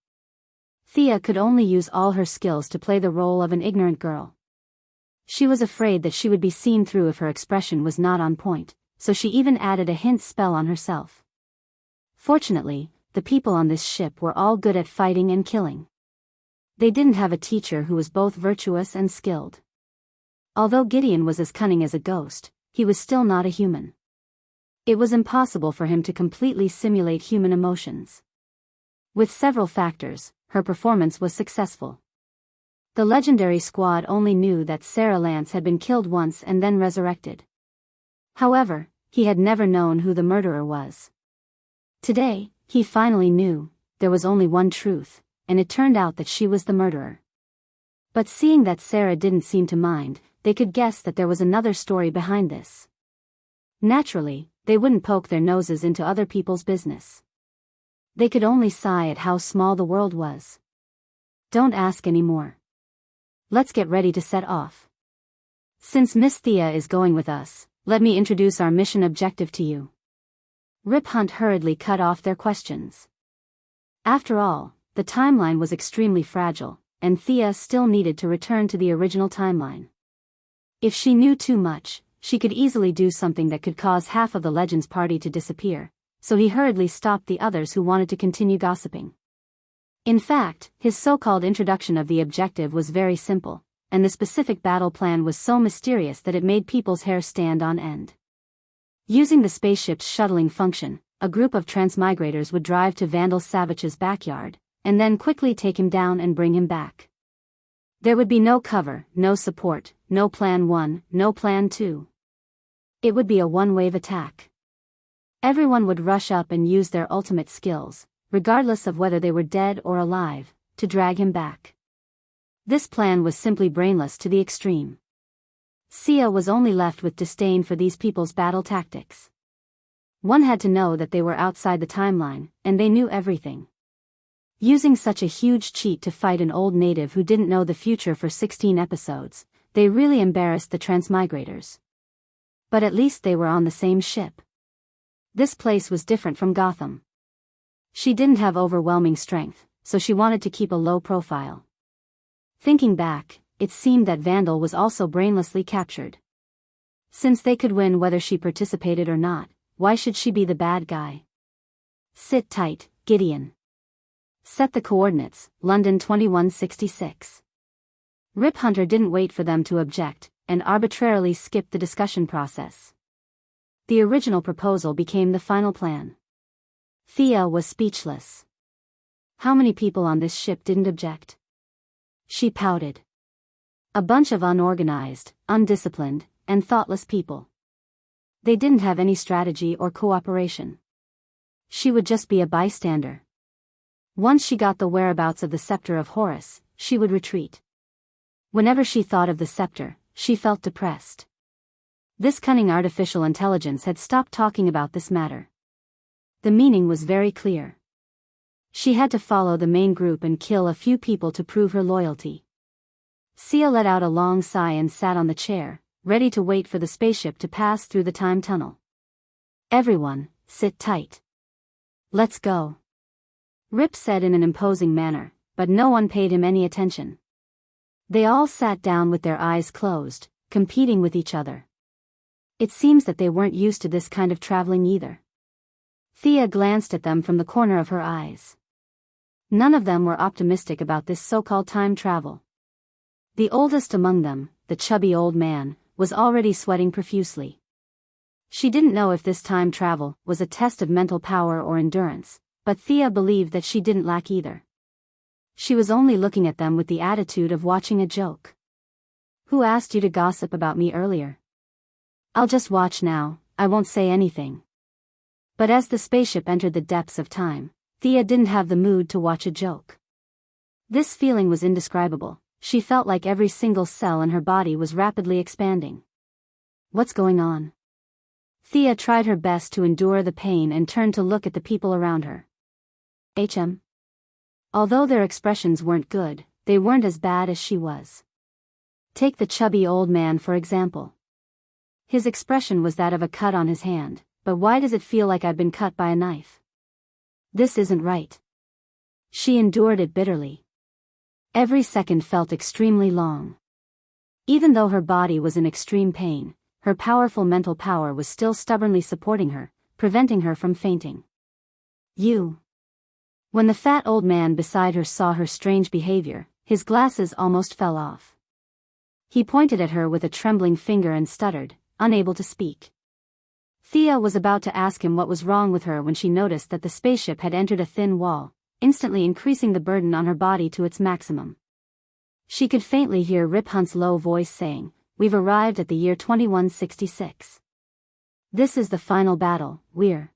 Thea could only use all her skills to play the role of an ignorant girl. She was afraid that she would be seen through if her expression was not on point, so she even added a hint spell on herself. Fortunately, the people on this ship were all good at fighting and killing. They didn't have a teacher who was both virtuous and skilled. Although Gideon was as cunning as a ghost, he was still not a human. It was impossible for him to completely simulate human emotions. With several factors, her performance was successful. The legendary squad only knew that Sarah Lance had been killed once and then resurrected. However, he had never known who the murderer was. Today, he finally knew, there was only one truth, and it turned out that she was the murderer. But seeing that Sarah didn't seem to mind, they could guess that there was another story behind this. Naturally, they wouldn't poke their noses into other people's business. They could only sigh at how small the world was. Don't ask any more. Let's get ready to set off. Since Miss Thea is going with us, let me introduce our mission objective to you. Rip Hunt hurriedly cut off their questions. After all, the timeline was extremely fragile, and Thea still needed to return to the original timeline. If she knew too much, she could easily do something that could cause half of the Legends party to disappear, so he hurriedly stopped the others who wanted to continue gossiping. In fact, his so-called introduction of the objective was very simple, and the specific battle plan was so mysterious that it made people's hair stand on end. Using the spaceship's shuttling function, a group of transmigrators would drive to Vandal Savage's backyard, and then quickly take him down and bring him back. There would be no cover, no support, no plan 1, no plan 2. It would be a one-wave attack. Everyone would rush up and use their ultimate skills, regardless of whether they were dead or alive, to drag him back. This plan was simply brainless to the extreme. Sia was only left with disdain for these people's battle tactics. One had to know that they were outside the timeline, and they knew everything. Using such a huge cheat to fight an old native who didn't know the future for 16 episodes, they really embarrassed the transmigrators. But at least they were on the same ship. This place was different from Gotham. She didn't have overwhelming strength, so she wanted to keep a low profile. Thinking back, it seemed that Vandal was also brainlessly captured. Since they could win whether she participated or not, why should she be the bad guy? Sit tight, Gideon. Set the coordinates, London 2166. Rip Hunter didn't wait for them to object, and arbitrarily skipped the discussion process. The original proposal became the final plan. Thea was speechless. How many people on this ship didn't object? She pouted. A bunch of unorganized, undisciplined, and thoughtless people. They didn't have any strategy or cooperation. She would just be a bystander. Once she got the whereabouts of the scepter of Horus, she would retreat. Whenever she thought of the scepter, she felt depressed. This cunning artificial intelligence had stopped talking about this matter. The meaning was very clear. She had to follow the main group and kill a few people to prove her loyalty. Sia let out a long sigh and sat on the chair, ready to wait for the spaceship to pass through the time tunnel. Everyone, sit tight. Let's go. Rip said in an imposing manner, but no one paid him any attention. They all sat down with their eyes closed, competing with each other. It seems that they weren't used to this kind of traveling either. Thea glanced at them from the corner of her eyes. None of them were optimistic about this so-called time travel. The oldest among them, the chubby old man, was already sweating profusely. She didn't know if this time travel was a test of mental power or endurance, but Thea believed that she didn't lack either. She was only looking at them with the attitude of watching a joke. Who asked you to gossip about me earlier? I'll just watch now, I won't say anything. But as the spaceship entered the depths of time, Thea didn't have the mood to watch a joke. This feeling was indescribable. She felt like every single cell in her body was rapidly expanding. What's going on? Thea tried her best to endure the pain and turned to look at the people around her. Although their expressions weren't good, they weren't as bad as she was. Take the chubby old man for example. His expression was that of a cut on his hand, but why does it feel like I've been cut by a knife? This isn't right. She endured it bitterly. Every second felt extremely long. Even though her body was in extreme pain, her powerful mental power was still stubbornly supporting her, preventing her from fainting. You. When the fat old man beside her saw her strange behavior, his glasses almost fell off. He pointed at her with a trembling finger and stuttered, unable to speak. Thea was about to ask him what was wrong with her when she noticed that the spaceship had entered a thin wall, instantly increasing the burden on her body to its maximum. She could faintly hear Rip Hunt's low voice saying, "We've arrived at the year 2166. This is the final battle, we're..."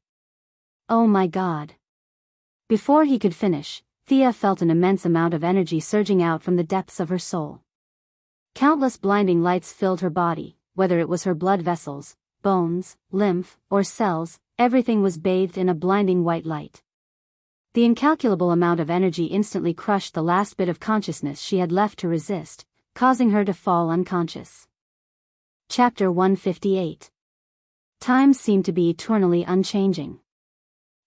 Oh my God. Before he could finish, Thea felt an immense amount of energy surging out from the depths of her soul. Countless blinding lights filled her body, whether it was her blood vessels, bones, lymph, or cells, everything was bathed in a blinding white light. The incalculable amount of energy instantly crushed the last bit of consciousness she had left to resist, causing her to fall unconscious. Chapter 158. Time seemed to be eternally unchanging.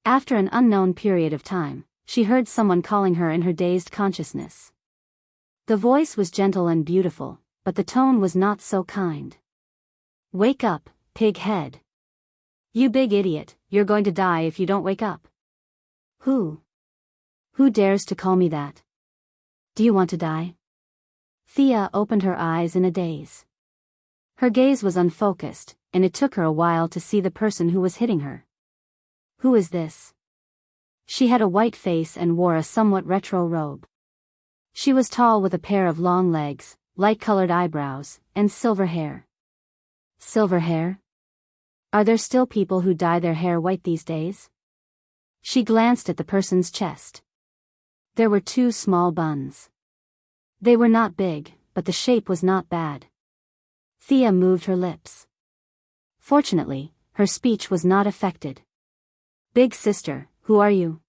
After an unknown period of time, she heard someone calling her in her dazed consciousness. The voice was gentle and beautiful, but the tone was not so kind. "Wake up, pig head. You big idiot, you're going to die if you don't wake up." Who dares to call me that? Do you want to die? Thea opened her eyes in a daze. Her gaze was unfocused, and it took her a while to see the person who was hitting her. Who is this? She had a white face and wore a somewhat retro robe. She was tall with a pair of long legs, light-colored eyebrows, and silver hair. Silver hair? Are there still people who dye their hair white these days? She glanced at the person's chest. There were 2 small buns. They were not big, but the shape was not bad. Thea moved her lips. Fortunately, her speech was not affected. "Big sister, who are you?"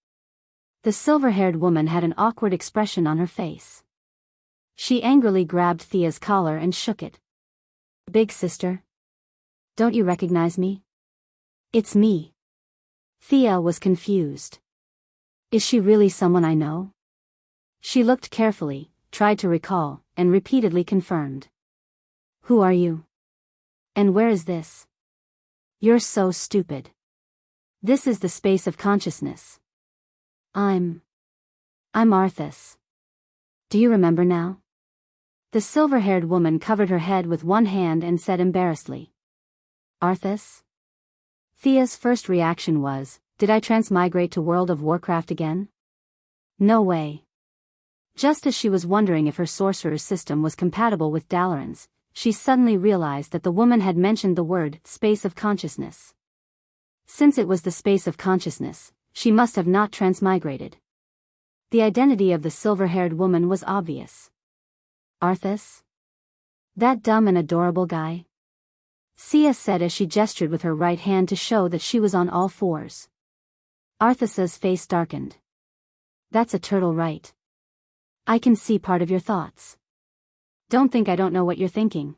The silver-haired woman had an awkward expression on her face. She angrily grabbed Thea's collar and shook it. "Big sister? Don't you recognize me? It's me. Thea was confused. Is she really someone I know? She looked carefully, tried to recall, and repeatedly confirmed. Who are you? And where is this? You're so stupid. This is the space of consciousness. I'm Arthas. Do you remember now? The silver-haired woman covered her head with one hand and said embarrassedly. Arthas? Thea's first reaction was, did I transmigrate to World of Warcraft again? No way. Just as she was wondering if her sorcerer's system was compatible with Dalaran's, she suddenly realized that the woman had mentioned the word space of consciousness. Since it was the space of consciousness, she must have not transmigrated. The identity of the silver-haired woman was obvious. Arthas? That dumb and adorable guy? Sia said as she gestured with her right hand to show that she was on all fours. Arthas's face darkened. That's a turtle, right? I can see part of your thoughts. Don't think I don't know what you're thinking.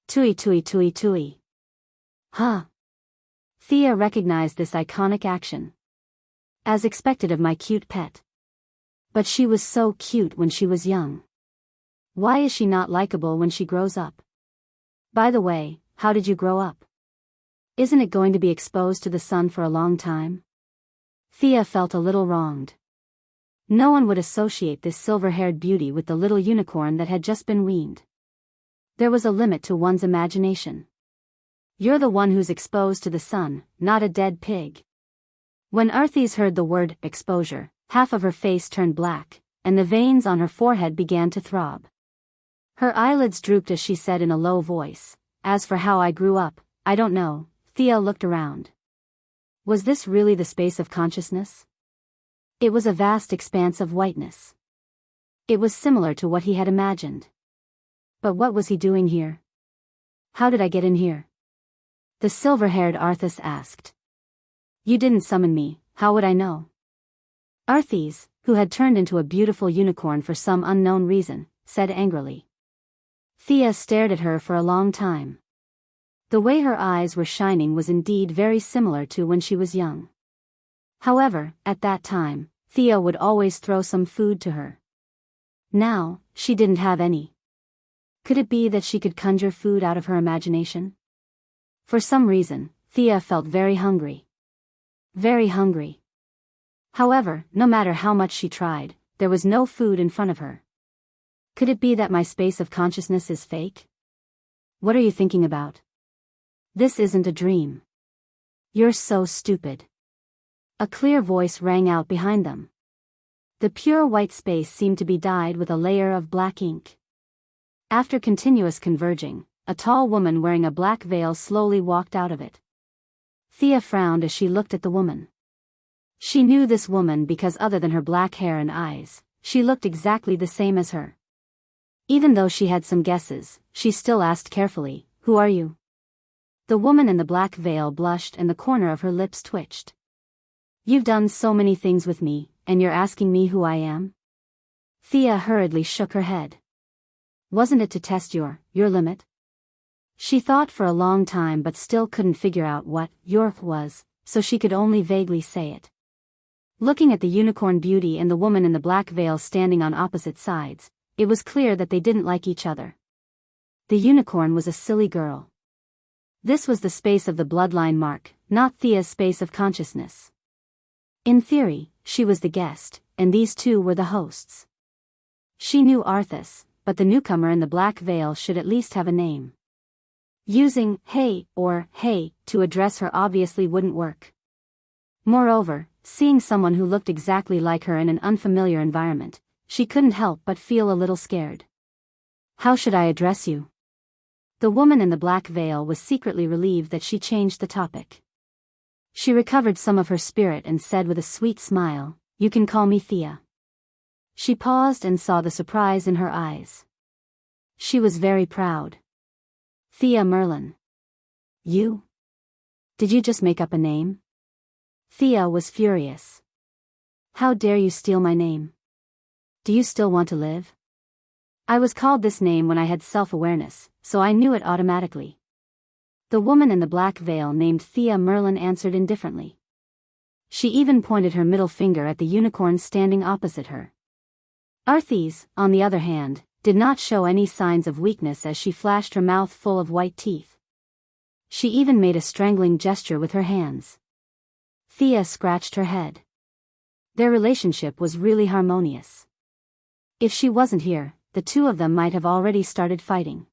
Tui tui tui tui. Huh. Thea recognized this iconic action. As expected of my cute pet. But she was so cute when she was young. Why is she not likable when she grows up? By the way, how did you grow up? Isn't it going to be exposed to the sun for a long time? Thea felt a little wronged. No one would associate this silver-haired beauty with the little unicorn that had just been weaned. There was a limit to one's imagination. You're the one who's exposed to the sun, not a dead pig. When Arthas heard the word exposure, half of her face turned black, and the veins on her forehead began to throb. Her eyelids drooped as she said in a low voice, as for how I grew up, I don't know. Thea looked around. Was this really the space of consciousness? It was a vast expanse of whiteness. It was similar to what he had imagined. But what was he doing here? How did I get in here? The silver-haired Arthas asked. You didn't summon me, how would I know? Arthas, who had turned into a beautiful unicorn for some unknown reason, said angrily. Thea stared at her for a long time. The way her eyes were shining was indeed very similar to when she was young. However, at that time, Thea would always throw some food to her. Now, she didn't have any. Could it be that she could conjure food out of her imagination? For some reason, Thea felt very hungry. Very hungry. However, no matter how much she tried, there was no food in front of her. Could it be that my space of consciousness is fake? What are you thinking about? This isn't a dream. You're so stupid. A clear voice rang out behind them. The pure white space seemed to be dyed with a layer of black ink. After continuous converging, a tall woman wearing a black veil slowly walked out of it. Thea frowned as she looked at the woman. She knew this woman because other than her black hair and eyes, she looked exactly the same as her. Even though she had some guesses, she still asked carefully, "Who are you?" The woman in the black veil blushed and the corner of her lips twitched. You've done so many things with me, and you're asking me who I am? Thea hurriedly shook her head. Wasn't it to test your limit? She thought for a long time but still couldn't figure out what your was, so she could only vaguely say it. Looking at the unicorn beauty and the woman in the black veil standing on opposite sides, it was clear that they didn't like each other. The unicorn was a silly girl. This was the space of the bloodline mark, not Thea's space of consciousness. In theory, she was the guest, and these two were the hosts. She knew Arthas, but the newcomer in the black veil should at least have a name. Using hey or hey to address her obviously wouldn't work. Moreover, seeing someone who looked exactly like her in an unfamiliar environment, she couldn't help but feel a little scared. How should I address you? The woman in the black veil was secretly relieved that she changed the topic. She recovered some of her spirit and said with a sweet smile, "You can call me Thea." She paused and saw the surprise in her eyes. She was very proud. Thea Merlin. You? Did you just make up a name? Thea was furious. How dare you steal my name? Do you still want to live? I was called this name when I had self-awareness, so I knew it automatically. The woman in the black veil named Thea Merlin answered indifferently. She even pointed her middle finger at the unicorn standing opposite her. Arthes, on the other hand, did not show any signs of weakness as she flashed her mouth full of white teeth. She even made a strangling gesture with her hands. Thea scratched her head. Their relationship was really harmonious. If she wasn't here, the two of them might have already started fighting.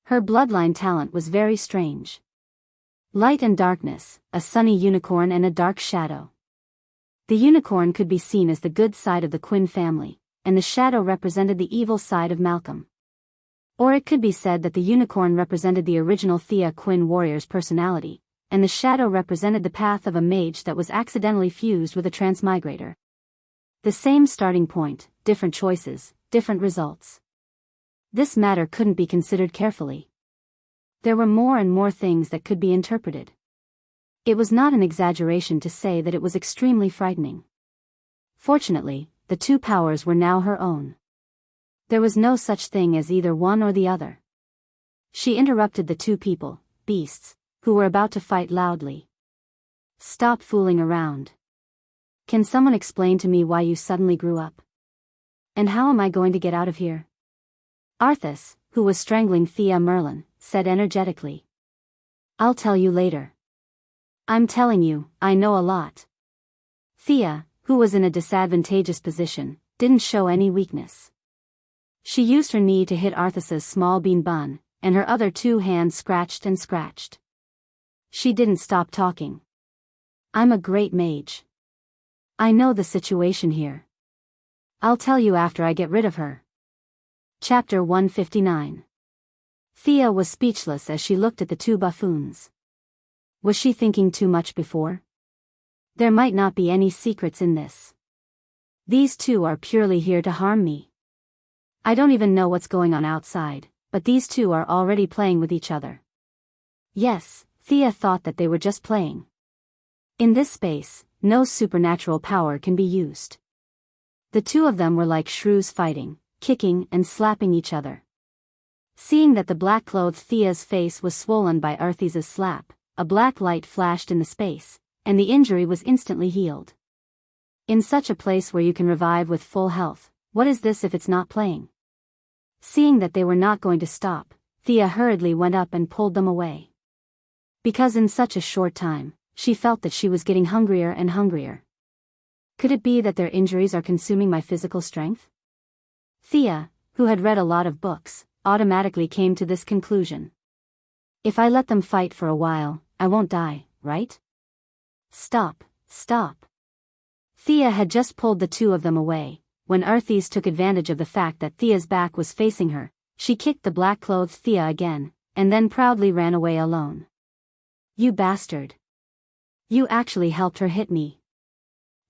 Her bloodline talent was very strange. Light and darkness, a sunny unicorn and a dark shadow. The unicorn could be seen as the good side of the Quinn family, and the shadow represented the evil side of Malcolm. Or it could be said that the unicorn represented the original Thea Quinn warrior's personality, and the shadow represented the path of a mage that was accidentally fused with a transmigrator. The same starting point, different choices, different results. This matter couldn't be considered carefully. There were more and more things that could be interpreted. It was not an exaggeration to say that it was extremely frightening. Fortunately, the two powers were now her own. There was no such thing as either one or the other. She interrupted the two people, beasts, who were about to fight loudly. Stop fooling around. Can someone explain to me why you suddenly grew up? And how am I going to get out of here? Arthas, who was strangling Thea Merlin, said energetically. I'll tell you later. I'm telling you, I know a lot. Thea, who was in a disadvantageous position, didn't show any weakness. She used her knee to hit Arthas's small bean bun, and her other two hands scratched and scratched. She didn't stop talking. I'm a great mage. I know the situation here. I'll tell you after I get rid of her. Chapter 159. Thea was speechless as she looked at the two buffoons. Was she thinking too much before? There might not be any secrets in this. These two are purely here to harm me. I don't even know what's going on outside, but these two are already playing with each other. Yes, Thea thought that they were just playing. In this space, no supernatural power can be used. The two of them were like shrews fighting, kicking and slapping each other. Seeing that the black-clothed Thea's face was swollen by Arthes's slap, a black light flashed in the space, and the injury was instantly healed. In such a place where you can revive with full health, what is this if it's not playing? Seeing that they were not going to stop, Thea hurriedly went up and pulled them away. Because in such a short time, she felt that she was getting hungrier and hungrier. Could it be that their injuries are consuming my physical strength? Thea, who had read a lot of books, automatically came to this conclusion. If I let them fight for a while, I won't die, right? Stop, stop. Thea had just pulled the two of them away. When Arthes took advantage of the fact that Thea's back was facing her, she kicked the black-clothed Thea again, and then proudly ran away alone. You bastard. You actually helped her hit me.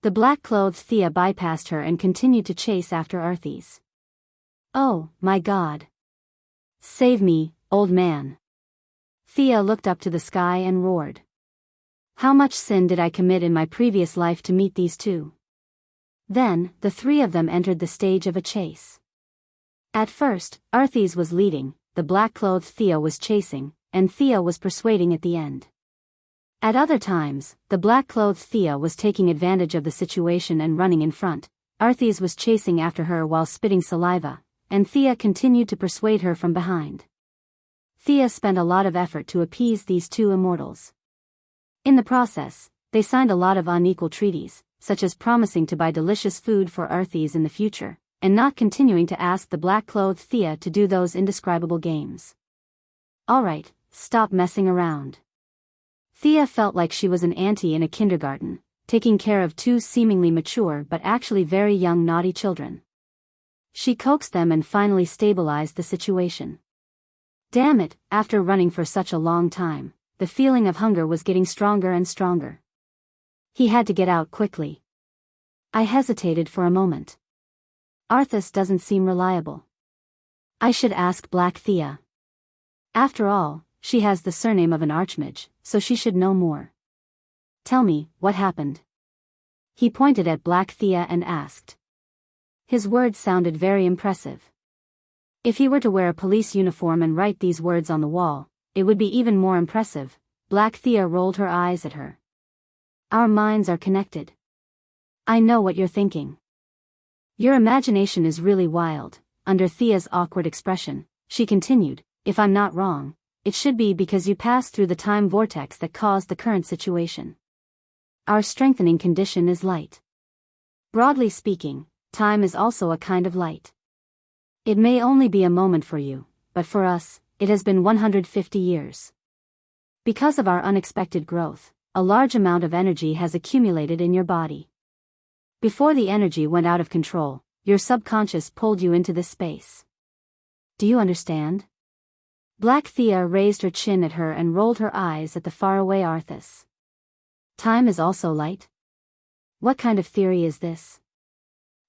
The black-clothed Thea bypassed her and continued to chase after Arthes. Oh, my God. Save me, old man. Thea looked up to the sky and roared. How much sin did I commit in my previous life to meet these two? Then, the three of them entered the stage of a chase. At first, Arthes was leading, the black-clothed Thea was chasing, and Thea was persuading at the end. At other times, the black-clothed Thea was taking advantage of the situation and running in front. Arthes was chasing after her while spitting saliva, and Thea continued to persuade her from behind. Thea spent a lot of effort to appease these two immortals. In the process, they signed a lot of unequal treaties, such as promising to buy delicious food for Arthes in the future, and not continuing to ask the black-clothed Thea to do those indescribable games. Alright, stop messing around. Thea felt like she was an auntie in a kindergarten, taking care of two seemingly mature but actually very young naughty children. She coaxed them and finally stabilized the situation. Damn it, after running for such a long time, the feeling of hunger was getting stronger and stronger. He had to get out quickly. I hesitated for a moment. Arthas doesn't seem reliable. I should ask Black Thea. After all, she has the surname of an archmage, so she should know more. Tell me, what happened? He pointed at Black Thea and asked. His words sounded very impressive. If he were to wear a police uniform and write these words on the wall, it would be even more impressive. Black Thea rolled her eyes at her. Our minds are connected. I know what you're thinking. Your imagination is really wild. Under Thea's awkward expression, she continued, if I'm not wrong, it should be because you passed through the time vortex that caused the current situation. Our strengthening condition is light. Broadly speaking, time is also a kind of light. It may only be a moment for you, but for us, it has been 150 years. Because of our unexpected growth, a large amount of energy has accumulated in your body. Before the energy went out of control, your subconscious pulled you into this space. Do you understand? Black Thea raised her chin at her and rolled her eyes at the faraway Arthas. Time is also light? What kind of theory is this?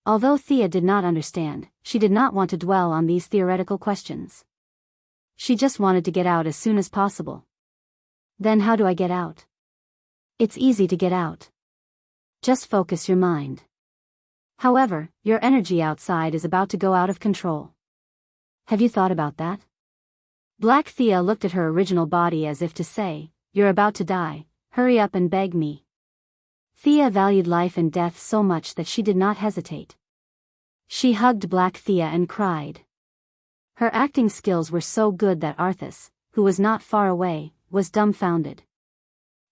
Although Thea did not understand, she did not want to dwell on these theoretical questions. She just wanted to get out as soon as possible. Then how do I get out? It's easy to get out. Just focus your mind. However, your energy outside is about to go out of control. Have you thought about that? Black Thea looked at her original body as if to say, you're about to die, hurry up and beg me. Thea valued life and death so much that she did not hesitate. She hugged Black Thea and cried. Her acting skills were so good that Arthas, who was not far away, was dumbfounded.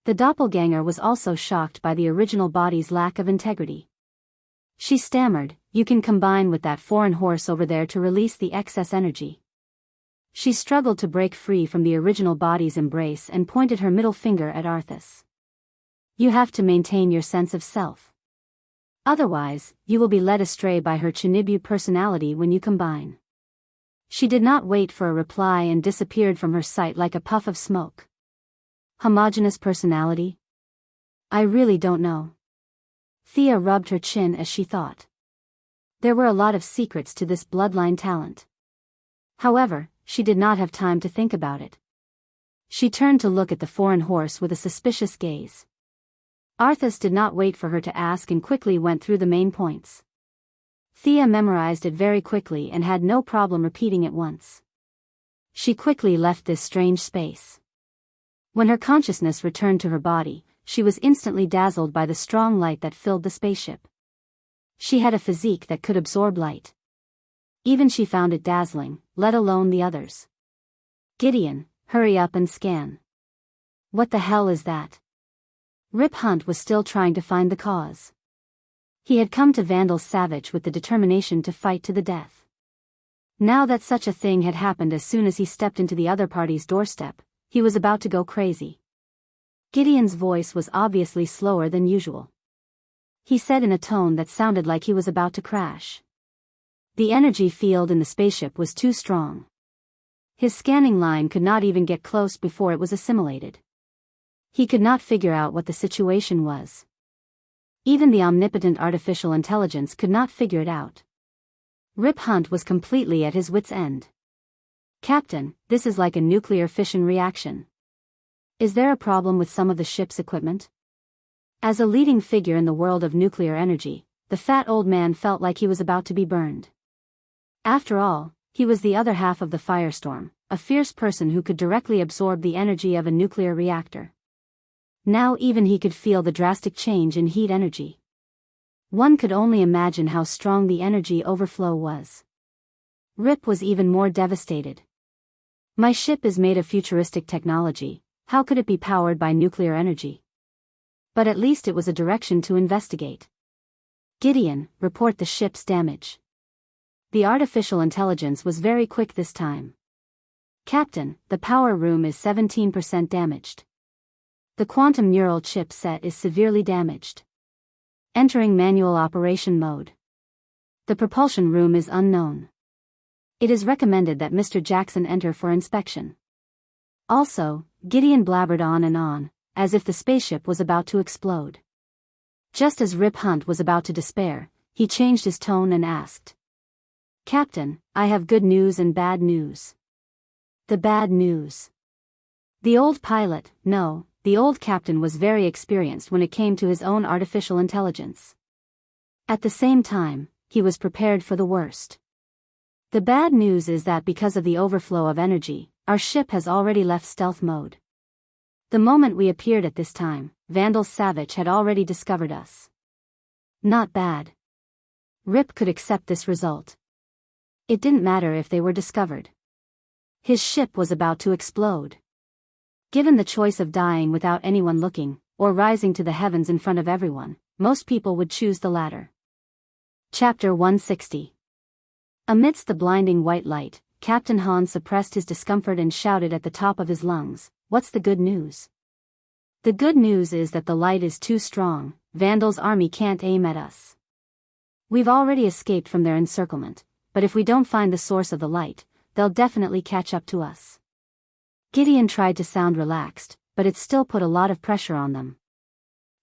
The doppelganger was also shocked by the original body's lack of integrity. She stammered, you can combine with that foreign horse over there to release the excess energy. She struggled to break free from the original body's embrace and pointed her middle finger at Arthas. You have to maintain your sense of self. Otherwise, you will be led astray by her Chinibu personality when you combine. She did not wait for a reply and disappeared from her sight like a puff of smoke. Homogeneous personality? I really don't know. Thea rubbed her chin as she thought. There were a lot of secrets to this bloodline talent. However, she did not have time to think about it. She turned to look at the foreign horse with a suspicious gaze. Arthas did not wait for her to ask and quickly went through the main points. Thea memorized it very quickly and had no problem repeating it once. She quickly left this strange space. When her consciousness returned to her body, she was instantly dazzled by the strong light that filled the spaceship. She had a physique that could absorb light. Even she found it dazzling, let alone the others. Gideon, hurry up and scan. What the hell is that? Rip Hunt was still trying to find the cause. He had come to Vandal Savage with the determination to fight to the death. Now that such a thing had happened as soon as he stepped into the other party's doorstep, he was about to go crazy. Gideon's voice was obviously slower than usual. He said in a tone that sounded like he was about to crash. The energy field in the spaceship was too strong. His scanning line could not even get close before it was assimilated. He could not figure out what the situation was. Even the omnipotent artificial intelligence could not figure it out. Rip Hunt was completely at his wit's end. Captain, this is like a nuclear fission reaction. Is there a problem with some of the ship's equipment? As a leading figure in the world of nuclear energy, the fat old man felt like he was about to be burned. After all, he was the other half of the firestorm, a fierce person who could directly absorb the energy of a nuclear reactor. Now even he could feel the drastic change in heat energy. One could only imagine how strong the energy overflow was. Rip was even more devastated. My ship is made of futuristic technology, how could it be powered by nuclear energy? But at least it was a direction to investigate. Gideon, report the ship's damage. The artificial intelligence was very quick this time. Captain, the power room is 17% damaged. The quantum neural chip set is severely damaged. Entering manual operation mode. The propulsion room is unknown. It is recommended that Mr. Jackson enter for inspection. Also, Gideon blabbered on, as if the spaceship was about to explode. Just as Rip Hunt was about to despair, he changed his tone and asked. Captain, I have good news and bad news. The bad news. The old pilot, no, the old captain was very experienced when it came to his own artificial intelligence. At the same time, he was prepared for the worst. The bad news is that because of the overflow of energy, our ship has already left stealth mode. The moment we appeared at this time, Vandal Savage had already discovered us. Not bad. Rip could accept this result. It didn't matter if they were discovered. His ship was about to explode. Given the choice of dying without anyone looking, or rising to the heavens in front of everyone, most people would choose the latter. Chapter 160. Amidst the blinding white light, Captain Han suppressed his discomfort and shouted at the top of his lungs, "What's the good news?" The good news is that the light is too strong. Vandal's army can't aim at us. We've already escaped from their encirclement, but if we don't find the source of the light, they'll definitely catch up to us. Gideon tried to sound relaxed, but it still put a lot of pressure on them.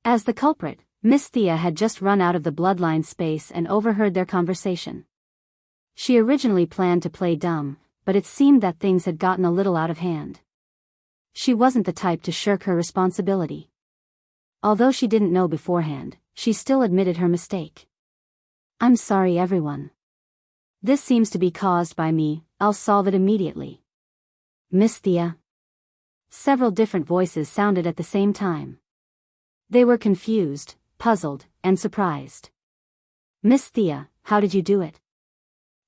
As the culprit, Miss Thea had just run out of the bloodline space and overheard their conversation. She originally planned to play dumb, but it seemed that things had gotten a little out of hand. She wasn't the type to shirk her responsibility. Although she didn't know beforehand, she still admitted her mistake. "I'm sorry, everyone. This seems to be caused by me. I'll solve it immediately." "Miss Thea?" Several different voices sounded at the same time. They were confused, puzzled, and surprised. "Miss Thea, how did you do it?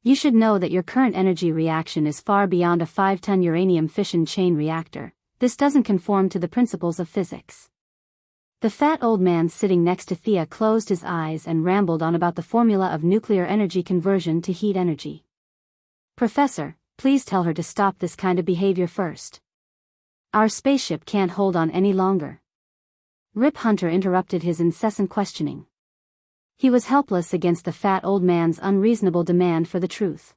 You should know that your current energy reaction is far beyond a 5-ton uranium fission chain reactor. This doesn't conform to the principles of physics." The fat old man sitting next to Thea closed his eyes and rambled on about the formula of nuclear energy conversion to heat energy. "Professor, please tell her to stop this kind of behavior first. Our spaceship can't hold on any longer." Rip Hunter interrupted his incessant questioning. He was helpless against the fat old man's unreasonable demand for the truth.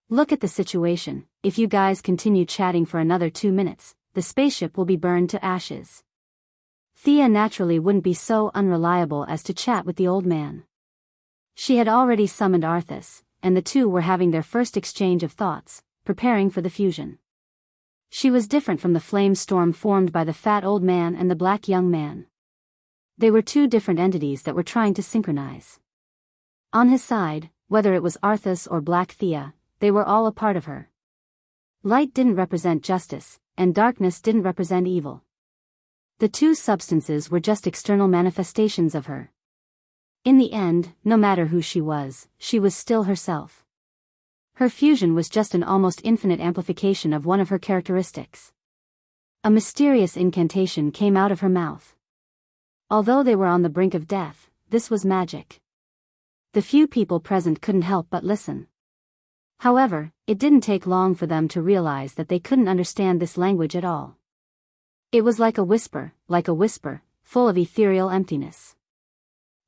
"Look at the situation. If you guys continue chatting for another 2 minutes, the spaceship will be burned to ashes." Thea naturally wouldn't be so unreliable as to chat with the old man. She had already summoned Arthas, and the two were having their first exchange of thoughts, preparing for the fusion. She was different from the flame storm formed by the fat old man and the black young man. They were two different entities that were trying to synchronize. On his side, whether it was Arthas or Black Thea, they were all a part of her. Light didn't represent justice, and darkness didn't represent evil. The two substances were just external manifestations of her. In the end, no matter who she was still herself. Her fusion was just an almost infinite amplification of one of her characteristics. A mysterious incantation came out of her mouth. Although they were on the brink of death, this was magic. The few people present couldn't help but listen. However, it didn't take long for them to realize that they couldn't understand this language at all. It was like a whisper, full of ethereal emptiness.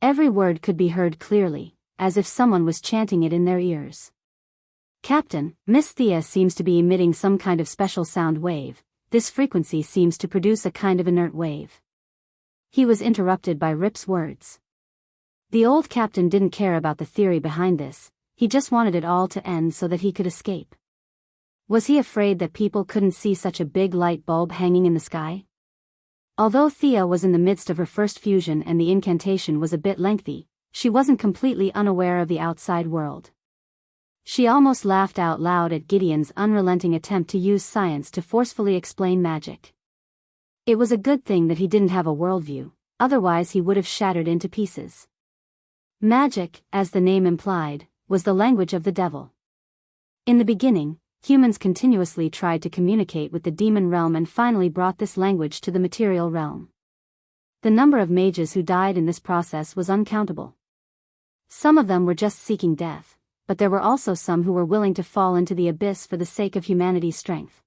Every word could be heard clearly, as if someone was chanting it in their ears. "Captain, Miss Thea seems to be emitting some kind of special sound wave. This frequency seems to produce a kind of inert wave." He was interrupted by Rip's words. The old captain didn't care about the theory behind this, he just wanted it all to end so that he could escape. Was he afraid that people couldn't see such a big light bulb hanging in the sky? Although Thea was in the midst of her first fusion and the incantation was a bit lengthy, she wasn't completely unaware of the outside world. She almost laughed out loud at Gideon's unrelenting attempt to use science to forcefully explain magic. It was a good thing that he didn't have a worldview, otherwise he would have shattered into pieces. Magic, as the name implied, was the language of the devil. In the beginning, humans continuously tried to communicate with the demon realm and finally brought this language to the material realm. The number of mages who died in this process was uncountable. Some of them were just seeking death, but there were also some who were willing to fall into the abyss for the sake of humanity's strength.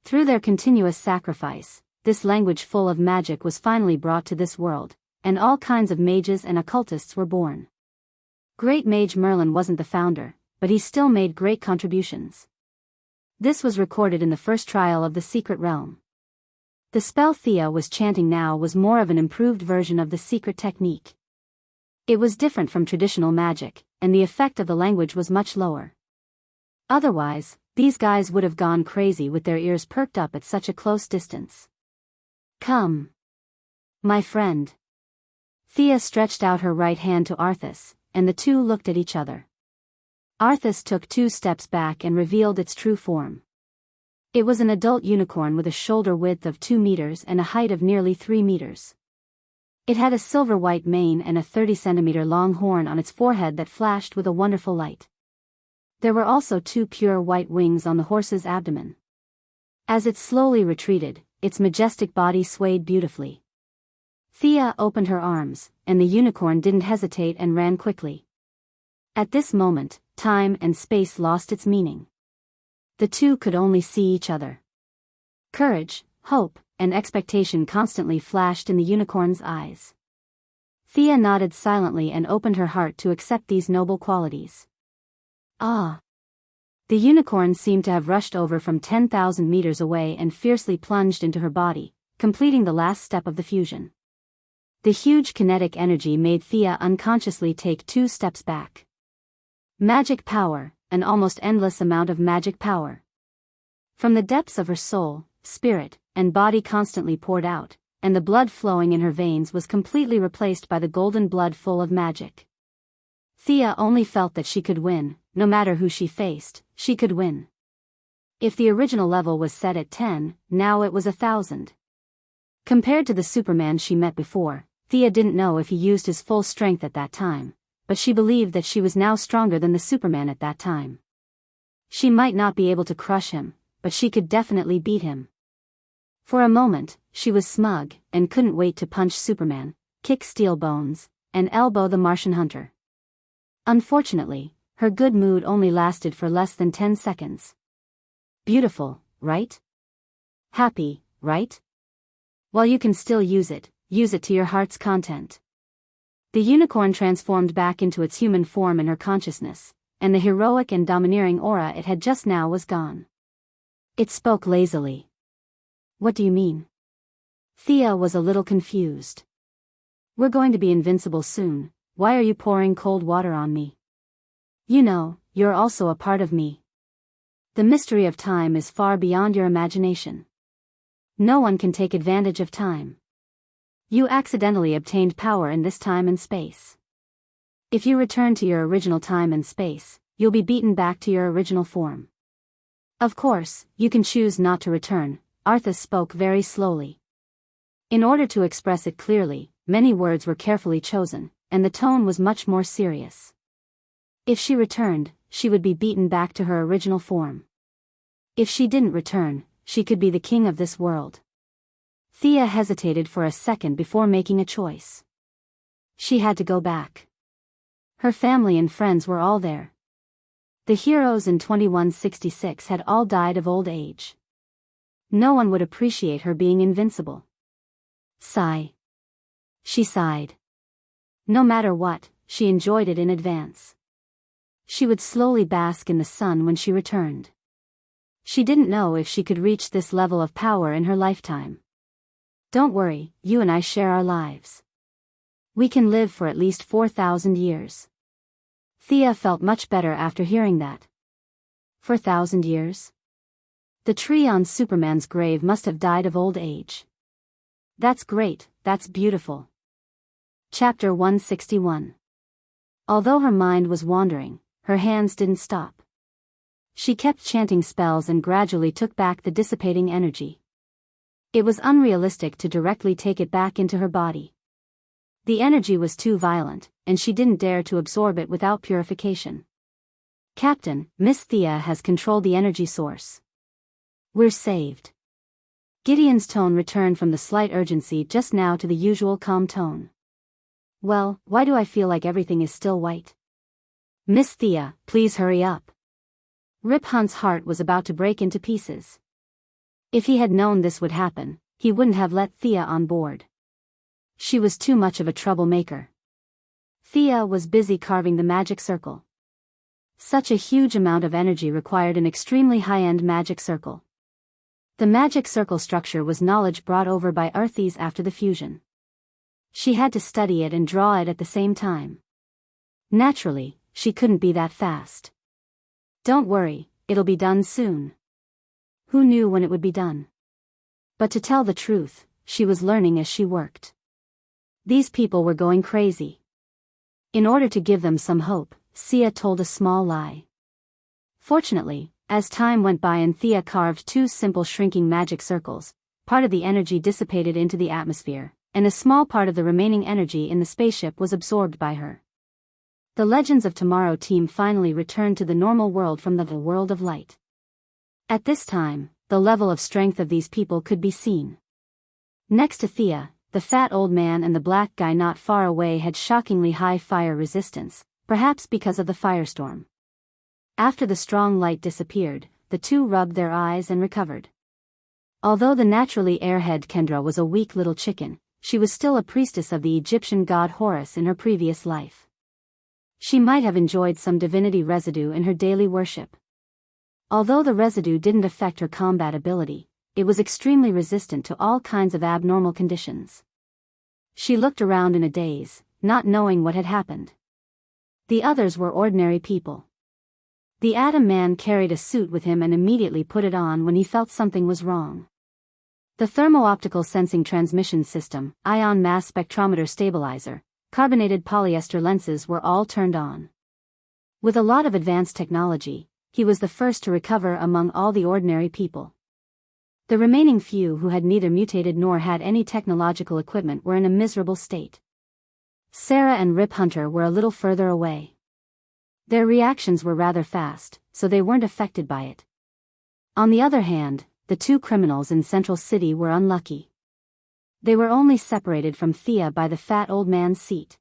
Through their continuous sacrifice, this language full of magic was finally brought to this world, and all kinds of mages and occultists were born. Great Mage Merlin wasn't the founder, but he still made great contributions. This was recorded in the first trial of the secret realm. The spell Thea was chanting now was more of an improved version of the secret technique. It was different from traditional magic, and the effect of the language was much lower. Otherwise, these guys would have gone crazy with their ears perked up at such a close distance. "Come, my friend." Thea stretched out her right hand to Arthas, and the two looked at each other. Arthas took 2 steps back and revealed its true form. It was an adult unicorn with a shoulder width of 2 meters and a height of nearly 3 meters. It had a silver-white mane and a 30-centimeter long horn on its forehead that flashed with a wonderful light. There were also 2 pure white wings on the horse's abdomen. As it slowly retreated, its majestic body swayed beautifully. Thea opened her arms, and the unicorn didn't hesitate and ran quickly. At this moment, time and space lost its meaning. The two could only see each other. Courage, hope, and expectation constantly flashed in the unicorn's eyes. Thea nodded silently and opened her heart to accept these noble qualities. Ah! The unicorn seemed to have rushed over from 10,000 meters away and fiercely plunged into her body, completing the last step of the fusion. The huge kinetic energy made Thea unconsciously take 2 steps back. Magic power, an almost endless amount of magic power. From the depths of her soul, spirit, and body constantly poured out, and the blood flowing in her veins was completely replaced by the golden blood full of magic. Thea only felt that she could win, no matter who she faced, she could win. If the original level was set at 10, now it was 1,000. Compared to the Superman she met before, Thea didn't know if he used his full strength at that time, but she believed that she was now stronger than the Superman at that time. She might not be able to crush him, but she could definitely beat him. For a moment, she was smug, and couldn't wait to punch Superman, kick Steel Bones, and elbow the Martian Hunter. Unfortunately, her good mood only lasted for less than 10 seconds. Beautiful, right? Happy, right? While you can still use it to your heart's content. The unicorn transformed back into its human form in her consciousness, and the heroic and domineering aura it had just now was gone. It spoke lazily. What do you mean? Thea was a little confused. We're going to be invincible soon, why are you pouring cold water on me? You know, you're also a part of me. The mystery of time is far beyond your imagination. No one can take advantage of time. You accidentally obtained power in this time and space. If you return to your original time and space, you'll be beaten back to your original form. Of course, you can choose not to return, Arthas spoke very slowly. In order to express it clearly, many words were carefully chosen, and the tone was much more serious. If she returned, she would be beaten back to her original form. If she didn't return, she could be the king of this world. Thea hesitated for a second before making a choice. She had to go back. Her family and friends were all there. The heroes in 2166 had all died of old age. No one would appreciate her being invincible. Sigh. She sighed. No matter what, she enjoyed it in advance. She would slowly bask in the sun when she returned. She didn't know if she could reach this level of power in her lifetime. Don't worry, you and I share our lives. We can live for at least 4,000 years. Thea felt much better after hearing that. 4,000 years? The tree on Superman's grave must have died of old age. That's great, that's beautiful. Chapter 161. Although her mind was wandering, her hands didn't stop. She kept chanting spells and gradually took back the dissipating energy. It was unrealistic to directly take it back into her body. The energy was too violent, and she didn't dare to absorb it without purification. Captain, Miss Thea has controlled the energy source. We're saved. Gideon's tone returned from the slight urgency just now to the usual calm tone. Well, why do I feel like everything is still white? Miss Thea, please hurry up. Rip Hunt's heart was about to break into pieces. If he had known this would happen, he wouldn't have let Thea on board. She was too much of a troublemaker. Thea was busy carving the magic circle. Such a huge amount of energy required an extremely high-end magic circle. The magic circle structure was knowledge brought over by Arthas after the fusion. She had to study it and draw it at the same time. Naturally, she couldn't be that fast. Don't worry, it'll be done soon. Who knew when it would be done? But to tell the truth, she was learning as she worked. These people were going crazy. In order to give them some hope, Sia told a small lie. Fortunately, As time went by and Thea carved two simple shrinking magic circles, part of the energy dissipated into the atmosphere, and a small part of the remaining energy in the spaceship was absorbed by her. The Legends of Tomorrow team finally returned to the normal world from the world of light. At this time, the level of strength of these people could be seen. Next to Thea, the fat old man and the black guy not far away had shockingly high fire resistance, perhaps because of the firestorm. After the strong light disappeared, the two rubbed their eyes and recovered. Although the naturally airhead Kendra was a weak little chicken, she was still a priestess of the Egyptian god Horus in her previous life. She might have enjoyed some divinity residue in her daily worship. Although the residue didn't affect her combat ability, it was extremely resistant to all kinds of abnormal conditions. She looked around in a daze, not knowing what had happened. The others were ordinary people. The Atom Man carried a suit with him and immediately put it on when he felt something was wrong. The thermo-optical sensing transmission system, ion mass spectrometer stabilizer, carbonated polyester lenses were all turned on. With a lot of advanced technology, he was the first to recover among all the ordinary people. The remaining few who had neither mutated nor had any technological equipment were in a miserable state. Sarah and Rip Hunter were a little further away. Their reactions were rather fast, so they weren't affected by it. On the other hand, the two criminals in Central City were unlucky. They were only separated from Thea by the fat old man's seat.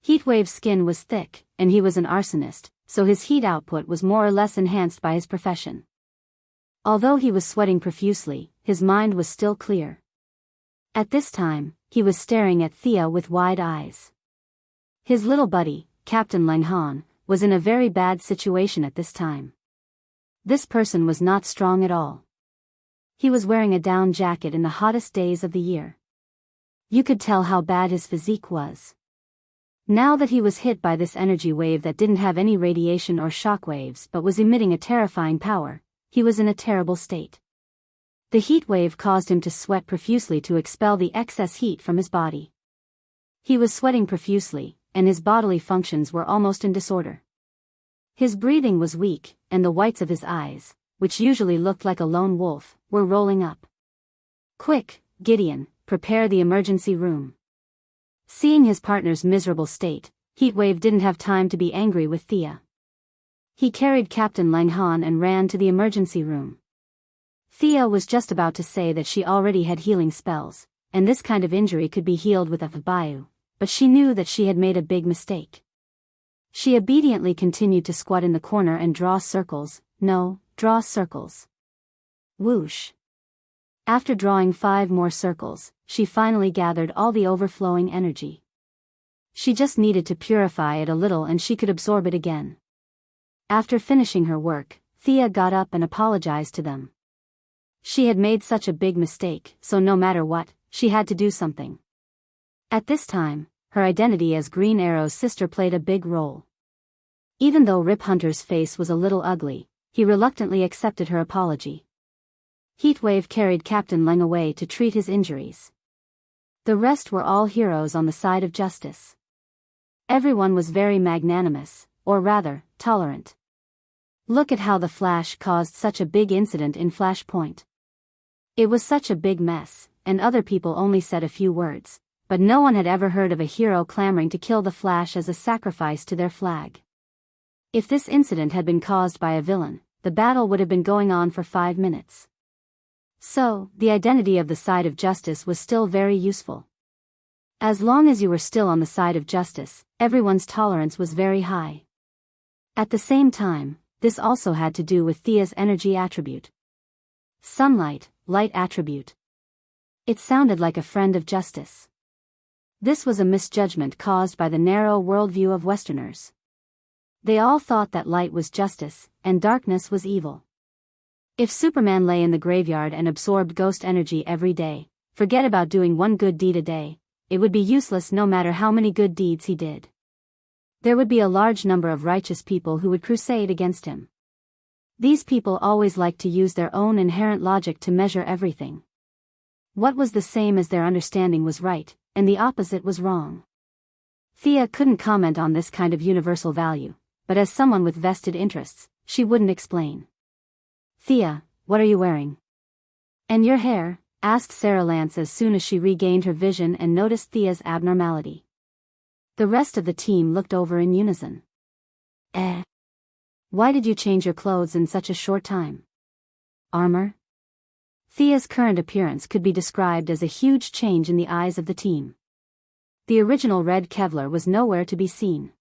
Heatwave's skin was thick, and he was an arsonist, so his heat output was more or less enhanced by his profession. Although he was sweating profusely, his mind was still clear. At this time, he was staring at Thea with wide eyes. His little buddy, Captain Langhan, was in a very bad situation at this time. This person was not strong at all. He was wearing a down jacket in the hottest days of the year. You could tell how bad his physique was. Now that he was hit by this energy wave that didn't have any radiation or shock waves but was emitting a terrifying power, he was in a terrible state. The heat wave caused him to sweat profusely to expel the excess heat from his body. He was sweating profusely, and his bodily functions were almost in disorder. His breathing was weak, and the whites of his eyes, which usually looked like a lone wolf, were rolling up. "Quick, Gideon, prepare the emergency room." Seeing his partner's miserable state, Heatwave didn't have time to be angry with Thea. He carried Captain Langhan and ran to the emergency room. Thea was just about to say that she already had healing spells, and this kind of injury could be healed with a bayou, but she knew that she had made a big mistake. She obediently continued to squat in the corner and draw circles. Whoosh. After drawing 5 more circles, she finally gathered all the overflowing energy. She just needed to purify it a little and she could absorb it again. After finishing her work, Thea got up and apologized to them. She had made such a big mistake, so no matter what, she had to do something. At this time, her identity as Green Arrow's sister played a big role. Even though Rip Hunter's face was a little ugly, he reluctantly accepted her apology. Heatwave carried Captain Leng away to treat his injuries. The rest were all heroes on the side of justice. Everyone was very magnanimous, or rather, tolerant. Look at how the Flash caused such a big incident in Flashpoint. It was such a big mess, and other people only said a few words, but no one had ever heard of a hero clamoring to kill the Flash as a sacrifice to their flag. If this incident had been caused by a villain, the battle would have been going on for 5 minutes. So, the identity of the side of justice was still very useful. As long as you were still on the side of justice, everyone's tolerance was very high. At the same time, this also had to do with Thea's energy attribute. Sunlight, light attribute. It sounded like a friend of justice. This was a misjudgment caused by the narrow worldview of Westerners. They all thought that light was justice, and darkness was evil. If Superman lay in the graveyard and absorbed ghost energy every day, forget about doing one good deed a day, it would be useless no matter how many good deeds he did. There would be a large number of righteous people who would crusade against him. These people always liked to use their own inherent logic to measure everything. What was the same as their understanding was right, and the opposite was wrong. Thea couldn't comment on this kind of universal value, but as someone with vested interests, she wouldn't explain. Thea, what are you wearing? And your hair? Asked Sarah Lance as soon as she regained her vision and noticed Thea's abnormality. The rest of the team looked over in unison. Why did you change your clothes in such a short time? Armor? Thea's current appearance could be described as a huge change in the eyes of the team. The original red Kevlar was nowhere to be seen.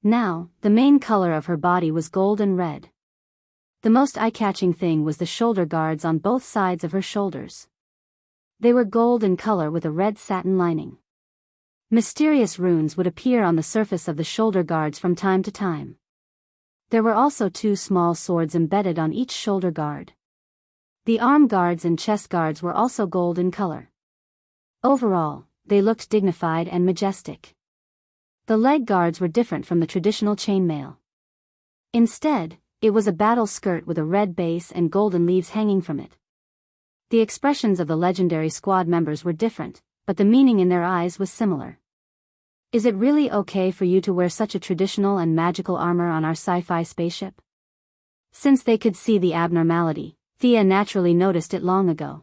Now, the main color of her body was gold and red. The most eye-catching thing was the shoulder guards on both sides of her shoulders. They were gold in color with a red satin lining. Mysterious runes would appear on the surface of the shoulder guards from time to time. There were also 2 small swords embedded on each shoulder guard. The arm guards and chest guards were also gold in color. Overall, they looked dignified and majestic. The leg guards were different from the traditional chainmail. Instead, it was a battle skirt with a red base and golden leaves hanging from it. The expressions of the legendary squad members were different, but the meaning in their eyes was similar. Is it really okay for you to wear such a traditional and magical armor on our sci-fi spaceship? Since they could see the abnormality, Thea naturally noticed it long ago.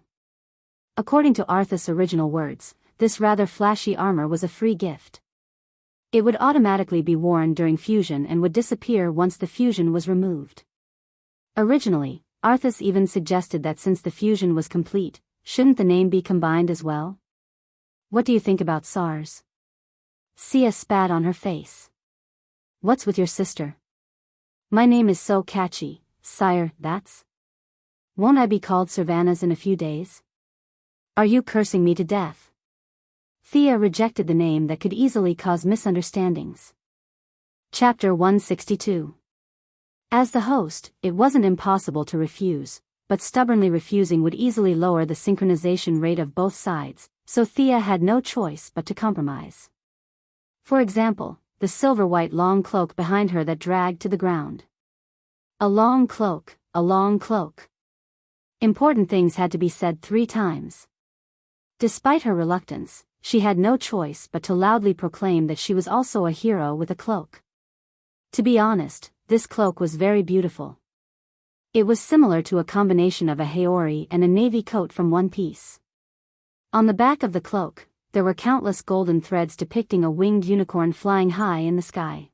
According to Arthas' original words, this rather flashy armor was a free gift. It would automatically be worn during fusion and would disappear once the fusion was removed. Originally, Arthas even suggested that since the fusion was complete, shouldn't the name be combined as well? What do you think about SARS? Sia spat on her face. What's with your sister? My name is so catchy, sire, that's? Won't I be called Servanas in a few days? Are you cursing me to death? Thea rejected the name that could easily cause misunderstandings. Chapter 162. As the host, it wasn't impossible to refuse, but stubbornly refusing would easily lower the synchronization rate of both sides, so Thea had no choice but to compromise. For example, the silver-white long cloak behind her that dragged to the ground. A long cloak, a long cloak. Important things had to be said 3 times. Despite her reluctance, she had no choice but to loudly proclaim that she was also a hero with a cloak. To be honest, this cloak was very beautiful. It was similar to a combination of a Haori and a navy coat from One Piece. On the back of the cloak, there were countless golden threads depicting a winged unicorn flying high in the sky.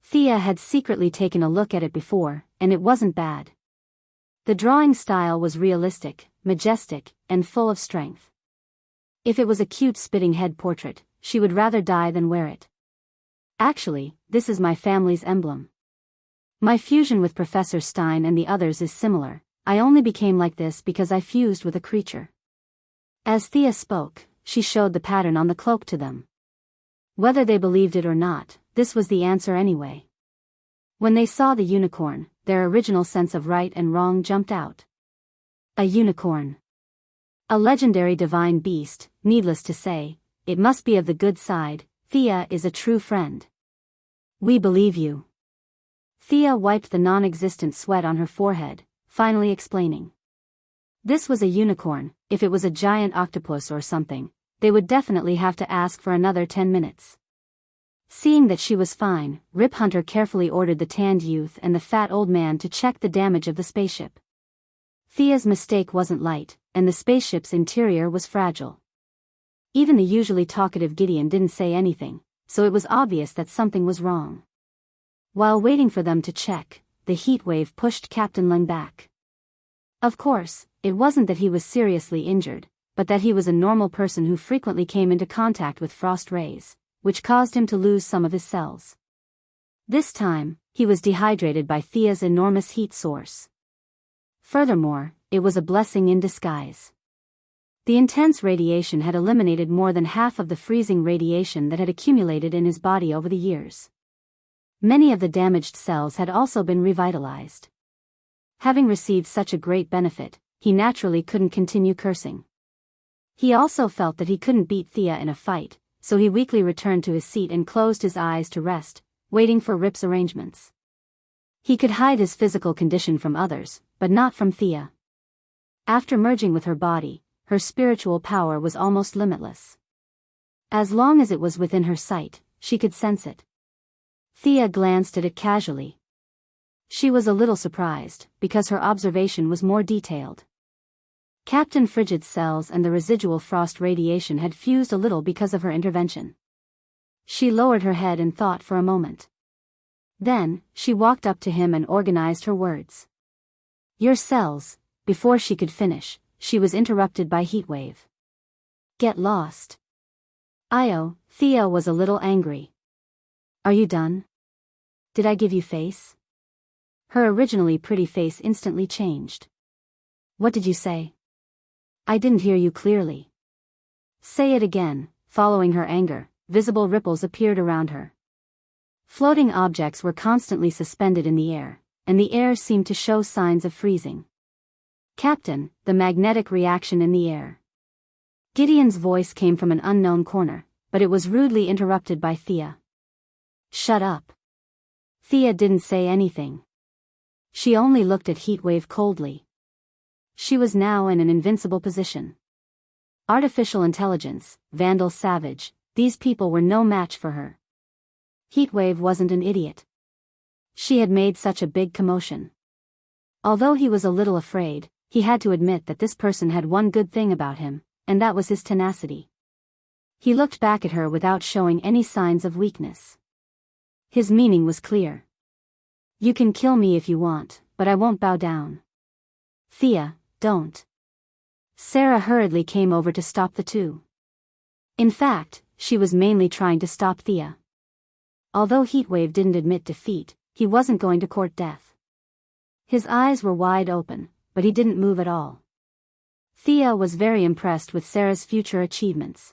Thea had secretly taken a look at it before, and it wasn't bad. The drawing style was realistic, majestic, and full of strength. If it was a cute spitting head portrait, she would rather die than wear it. Actually, this is my family's emblem. My fusion with Professor Stein and the others is similar. I only became like this because I fused with a creature. As Thea spoke, she showed the pattern on the cloak to them. Whether they believed it or not, this was the answer anyway. When they saw the unicorn, their original sense of right and wrong jumped out. A unicorn. A legendary divine beast, needless to say, it must be of the good side. Thea is a true friend. We believe you. Thea wiped the non-existent sweat on her forehead, finally explaining. This was a unicorn. If it was a giant octopus or something, they would definitely have to ask for another 10 minutes. Seeing that she was fine, Rip Hunter carefully ordered the tanned youth and the fat old man to check the damage of the spaceship. Thea's mistake wasn't light, and the spaceship's interior was fragile. Even the usually talkative Gideon didn't say anything, so it was obvious that something was wrong. While waiting for them to check, the heat wave pushed Captain Leng back. Of course, it wasn't that he was seriously injured, but that he was a normal person who frequently came into contact with frost rays, which caused him to lose some of his cells. This time, he was dehydrated by Thea's enormous heat source. Furthermore, it was a blessing in disguise. The intense radiation had eliminated more than half of the freezing radiation that had accumulated in his body over the years. Many of the damaged cells had also been revitalized. Having received such a great benefit, he naturally couldn't continue cursing. He also felt that he couldn't beat Thea in a fight, so he weakly returned to his seat and closed his eyes to rest, waiting for Rip's arrangements. He could hide his physical condition from others, but not from Thea. After merging with her body, her spiritual power was almost limitless. As long as it was within her sight, she could sense it. Thea glanced at it casually. She was a little surprised, because her observation was more detailed. Captain Frigid's cells and the residual frost radiation had fused a little because of her intervention. She lowered her head and thought for a moment. Then, she walked up to him and organized her words. Your cells. Before she could finish, she was interrupted by Heatwave. Get lost. Io, Thea was a little angry. Are you done? Did I give you face? Her originally pretty face instantly changed. What did you say? I didn't hear you clearly. Say it again. Following her anger, visible ripples appeared around her. Floating objects were constantly suspended in the air, and the air seemed to show signs of freezing. Captain, the magnetic reaction in the air. Gideon's voice came from an unknown corner, but it was rudely interrupted by Thea. Shut up. Thea didn't say anything. She only looked at Heatwave coldly. She was now in an invincible position. Artificial intelligence, Vandal Savage, these people were no match for her. Heatwave wasn't an idiot. She had made such a big commotion. Although he was a little afraid, he had to admit that this person had one good thing about him, and that was his tenacity. He looked back at her without showing any signs of weakness. His meaning was clear. You can kill me if you want, but I won't bow down. Thea, don't. Sarah hurriedly came over to stop the two. In fact, she was mainly trying to stop Thea. Although Heatwave didn't admit defeat, he wasn't going to court death. His eyes were wide open, but he didn't move at all. Thea was very impressed with Sarah's future achievements.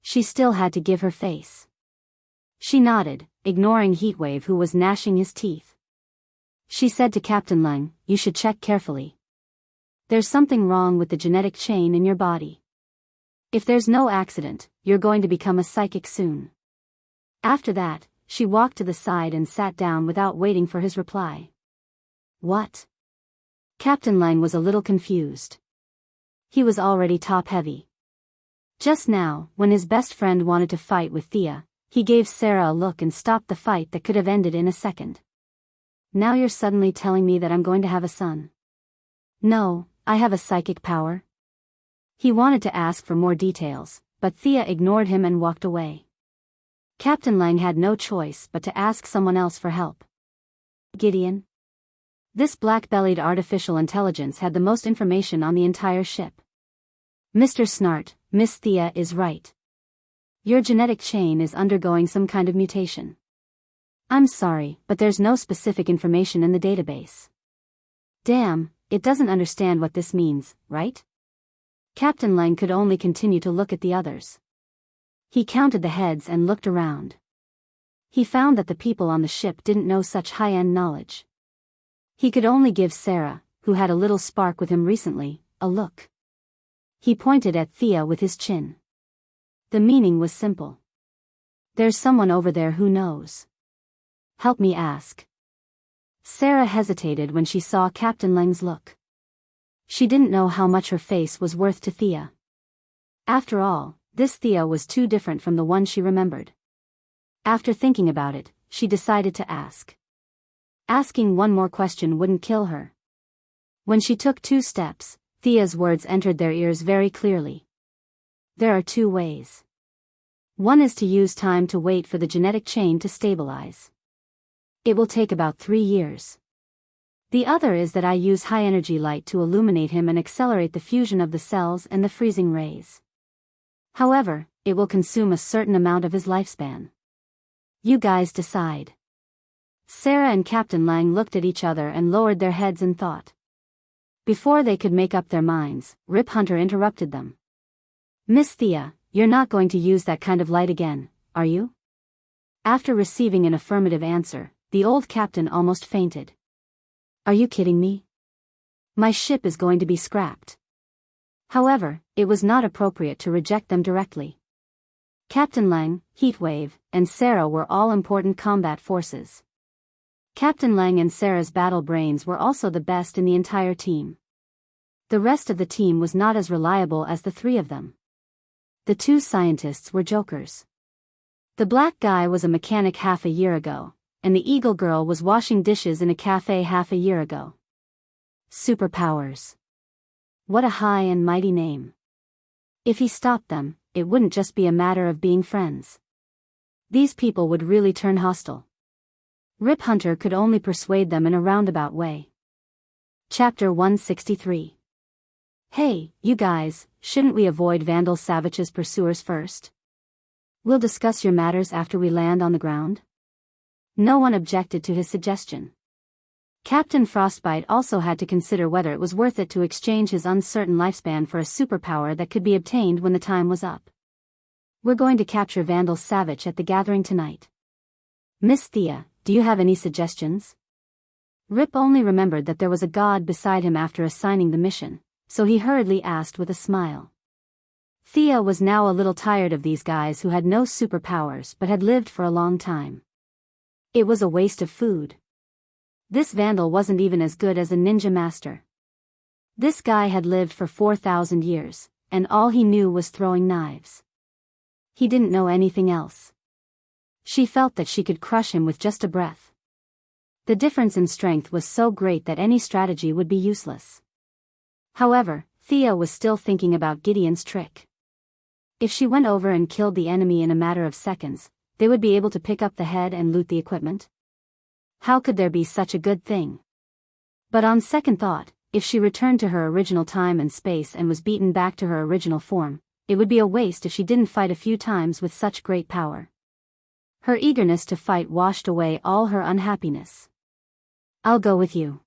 She still had to give her face. She nodded, ignoring Heatwave who was gnashing his teeth. She said to Captain Lang, you should check carefully. There's something wrong with the genetic chain in your body. If there's no accident, you're going to become a psychic soon. After that, she walked to the side and sat down without waiting for his reply. What? Captain Lang was a little confused. He was already top-heavy. Just now, when his best friend wanted to fight with Thea, he gave Sarah a look and stopped the fight that could have ended in a second. Now you're suddenly telling me that I'm going to have a son. No, I have a psychic power. He wanted to ask for more details, but Thea ignored him and walked away. Captain Lang had no choice but to ask someone else for help. Gideon? This black-bellied artificial intelligence had the most information on the entire ship. Mr. Snart, Miss Thea is right. Your genetic chain is undergoing some kind of mutation. I'm sorry, but there's no specific information in the database. Damn, it doesn't understand what this means, right? Captain Lang could only continue to look at the others. He counted the heads and looked around. He found that the people on the ship didn't know such high-end knowledge. He could only give Sarah, who had a little spark with him recently, a look. He pointed at Thea with his chin. The meaning was simple. There's someone over there who knows. Help me ask. Sarah hesitated when she saw Captain Lang's look. She didn't know how much her face was worth to Thea. After all, this Thea was too different from the one she remembered. After thinking about it, she decided to ask. Asking one more question wouldn't kill her. When she took 2 steps, Thea's words entered their ears very clearly. There are 2 ways. One is to use time to wait for the genetic chain to stabilize. It will take about 3 years. The other is that I use high-energy light to illuminate him and accelerate the fusion of the cells and the freezing rays. However, it will consume a certain amount of his lifespan. You guys decide. Sarah and Captain Lang looked at each other and lowered their heads in thought. Before they could make up their minds, Rip Hunter interrupted them. Miss Thea, you're not going to use that kind of light again, are you? After receiving an affirmative answer, the old captain almost fainted. Are you kidding me? My ship is going to be scrapped. However, it was not appropriate to reject them directly. Captain Lang, Heatwave, and Sarah were all important combat forces. Captain Lang and Sarah's battle brains were also the best in the entire team. The rest of the team was not as reliable as the 3 of them. The 2 scientists were jokers. The black guy was a mechanic half a year ago, and the Eagle Girl was washing dishes in a cafe half a year ago. Superpowers. What a high and mighty name. If he stopped them, it wouldn't just be a matter of being friends. These people would really turn hostile. Rip Hunter could only persuade them in a roundabout way. Chapter 163. Hey, you guys, shouldn't we avoid Vandal Savage's pursuers first? We'll discuss your matters after we land on the ground? No one objected to his suggestion. Captain Frostbite also had to consider whether it was worth it to exchange his uncertain lifespan for a superpower that could be obtained when the time was up. We're going to capture Vandal Savage at the gathering tonight. Miss Thea, do you have any suggestions? Rip only remembered that there was a god beside him after assigning the mission, so he hurriedly asked with a smile. Thea was now a little tired of these guys who had no superpowers but had lived for a long time. It was a waste of food. This Vandal wasn't even as good as a ninja master. This guy had lived for 4,000 years, and all he knew was throwing knives. He didn't know anything else. She felt that she could crush him with just a breath. The difference in strength was so great that any strategy would be useless. However, Thea was still thinking about Gideon's trick. If she went over and killed the enemy in a matter of seconds, they would be able to pick up the head and loot the equipment. How could there be such a good thing? But on second thought, if she returned to her original time and space and was beaten back to her original form, it would be a waste if she didn't fight a few times with such great power. Her eagerness to fight washed away all her unhappiness. I'll go with you.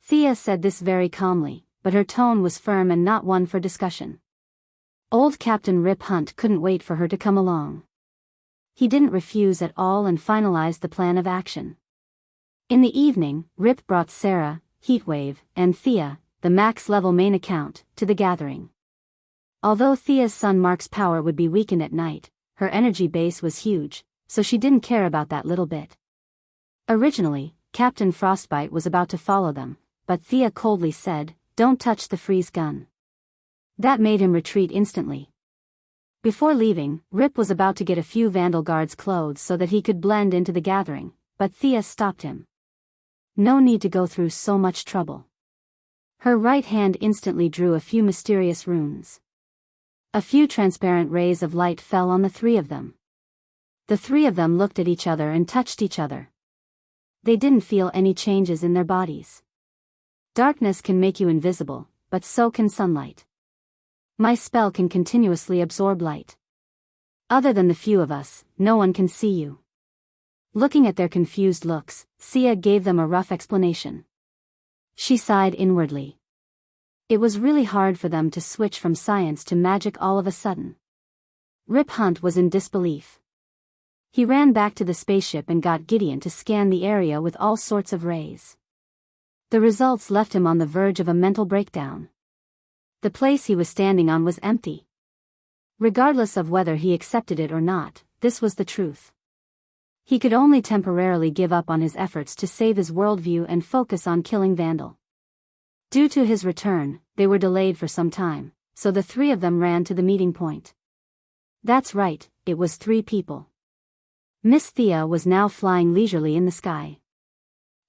Thea said this very calmly, but her tone was firm and not one for discussion. Old Captain Rip Hunt couldn't wait for her to come along. He didn't refuse at all and finalized the plan of action. In the evening, Rip brought Sarah, Heatwave, and Thea, the max-level main account, to the gathering. Although Thea's son Mark's power would be weakened at night, her energy base was huge, so she didn't care about that little bit. Originally, Captain Frostbite was about to follow them, but Thea coldly said, "Don't touch the freeze gun." That made him retreat instantly. Before leaving, Rip was about to get a few Vandal guards' clothes so that he could blend into the gathering, but Thea stopped him. No need to go through so much trouble. Her right hand instantly drew a few mysterious runes. A few transparent rays of light fell on the three of them. The three of them looked at each other and touched each other. They didn't feel any changes in their bodies. Darkness can make you invisible, but so can sunlight. My spell can continuously absorb light. Other than the few of us, no one can see you. Looking at their confused looks, Sia gave them a rough explanation. She sighed inwardly. It was really hard for them to switch from science to magic all of a sudden. Rip Hunt was in disbelief. He ran back to the spaceship and got Gideon to scan the area with all sorts of rays. The results left him on the verge of a mental breakdown. The place he was standing on was empty. Regardless of whether he accepted it or not, this was the truth. He could only temporarily give up on his efforts to save his worldview and focus on killing Vandal. Due to his return, they were delayed for some time, so the three of them ran to the meeting point. That's right, it was 3 people. Miss Thea was now flying leisurely in the sky.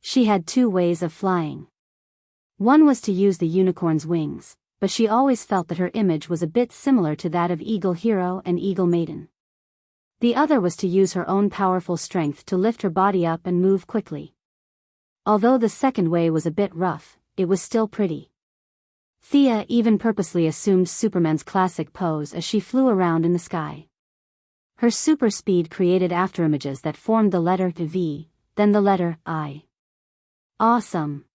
She had 2 ways of flying. One was to use the unicorn's wings, but she always felt that her image was a bit similar to that of Eagle Hero and Eagle Maiden. The other was to use her own powerful strength to lift her body up and move quickly. Although the second way was a bit rough, it was still pretty. Thea even purposely assumed Superman's classic pose as she flew around in the sky. Her super speed created afterimages that formed the letter V, then the letter I. Awesome!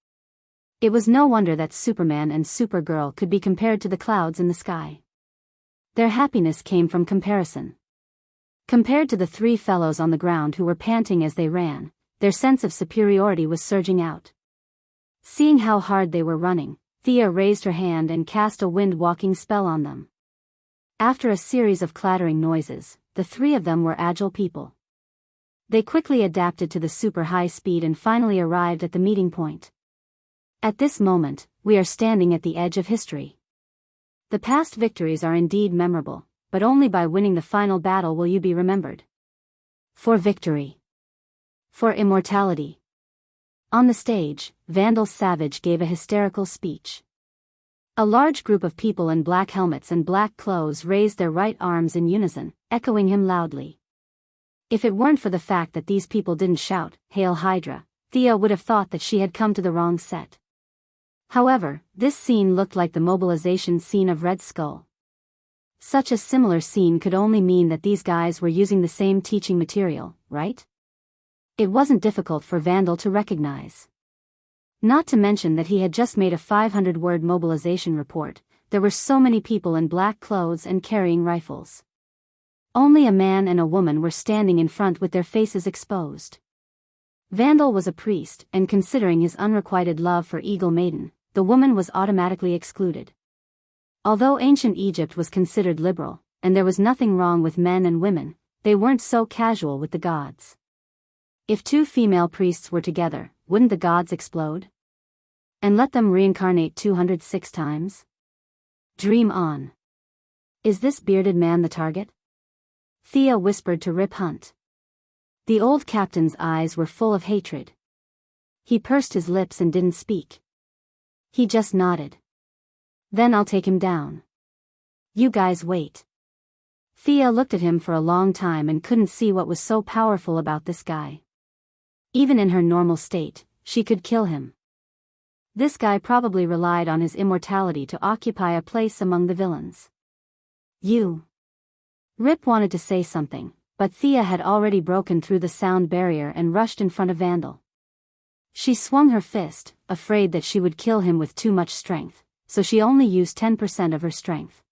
It was no wonder that Superman and Supergirl could be compared to the clouds in the sky. Their happiness came from comparison. Compared to the 3 fellows on the ground who were panting as they ran, their sense of superiority was surging out. Seeing how hard they were running, Thea raised her hand and cast a wind-walking spell on them. After a series of clattering noises, the 3 of them were agile people. They quickly adapted to the super high speed and finally arrived at the meeting point. At this moment, we are standing at the edge of history. The past victories are indeed memorable, but only by winning the final battle will you be remembered. For victory. For immortality. On the stage, Vandal Savage gave a hysterical speech. A large group of people in black helmets and black clothes raised their right arms in unison, echoing him loudly. If it weren't for the fact that these people didn't shout, "Hail Hydra," Thea would have thought that she had come to the wrong set. However, this scene looked like the mobilization scene of Red Skull. Such a similar scene could only mean that these guys were using the same teaching material, right? It wasn't difficult for Vandal to recognize. Not to mention that he had just made a 500-word mobilization report. There were so many people in black clothes and carrying rifles. Only a man and a woman were standing in front with their faces exposed. Vandal was a priest, and considering his unrequited love for Eagle Maiden, the woman was automatically excluded. Although ancient Egypt was considered liberal, and there was nothing wrong with men and women, they weren't so casual with the gods. If two female priests were together, wouldn't the gods explode? And let them reincarnate 206 times? Dream on. Is this bearded man the target? Thea whispered to Rip Hunt. The old captain's eyes were full of hatred. He pursed his lips and didn't speak. He just nodded. Then I'll take him down. You guys wait. Thea looked at him for a long time and couldn't see what was so powerful about this guy. Even in her normal state, she could kill him. This guy probably relied on his immortality to occupy a place among the villains. You. Rip wanted to say something, but Thea had already broken through the sound barrier and rushed in front of Vandal. She swung her fist, afraid that she would kill him with too much strength, so she only used 10% of her strength.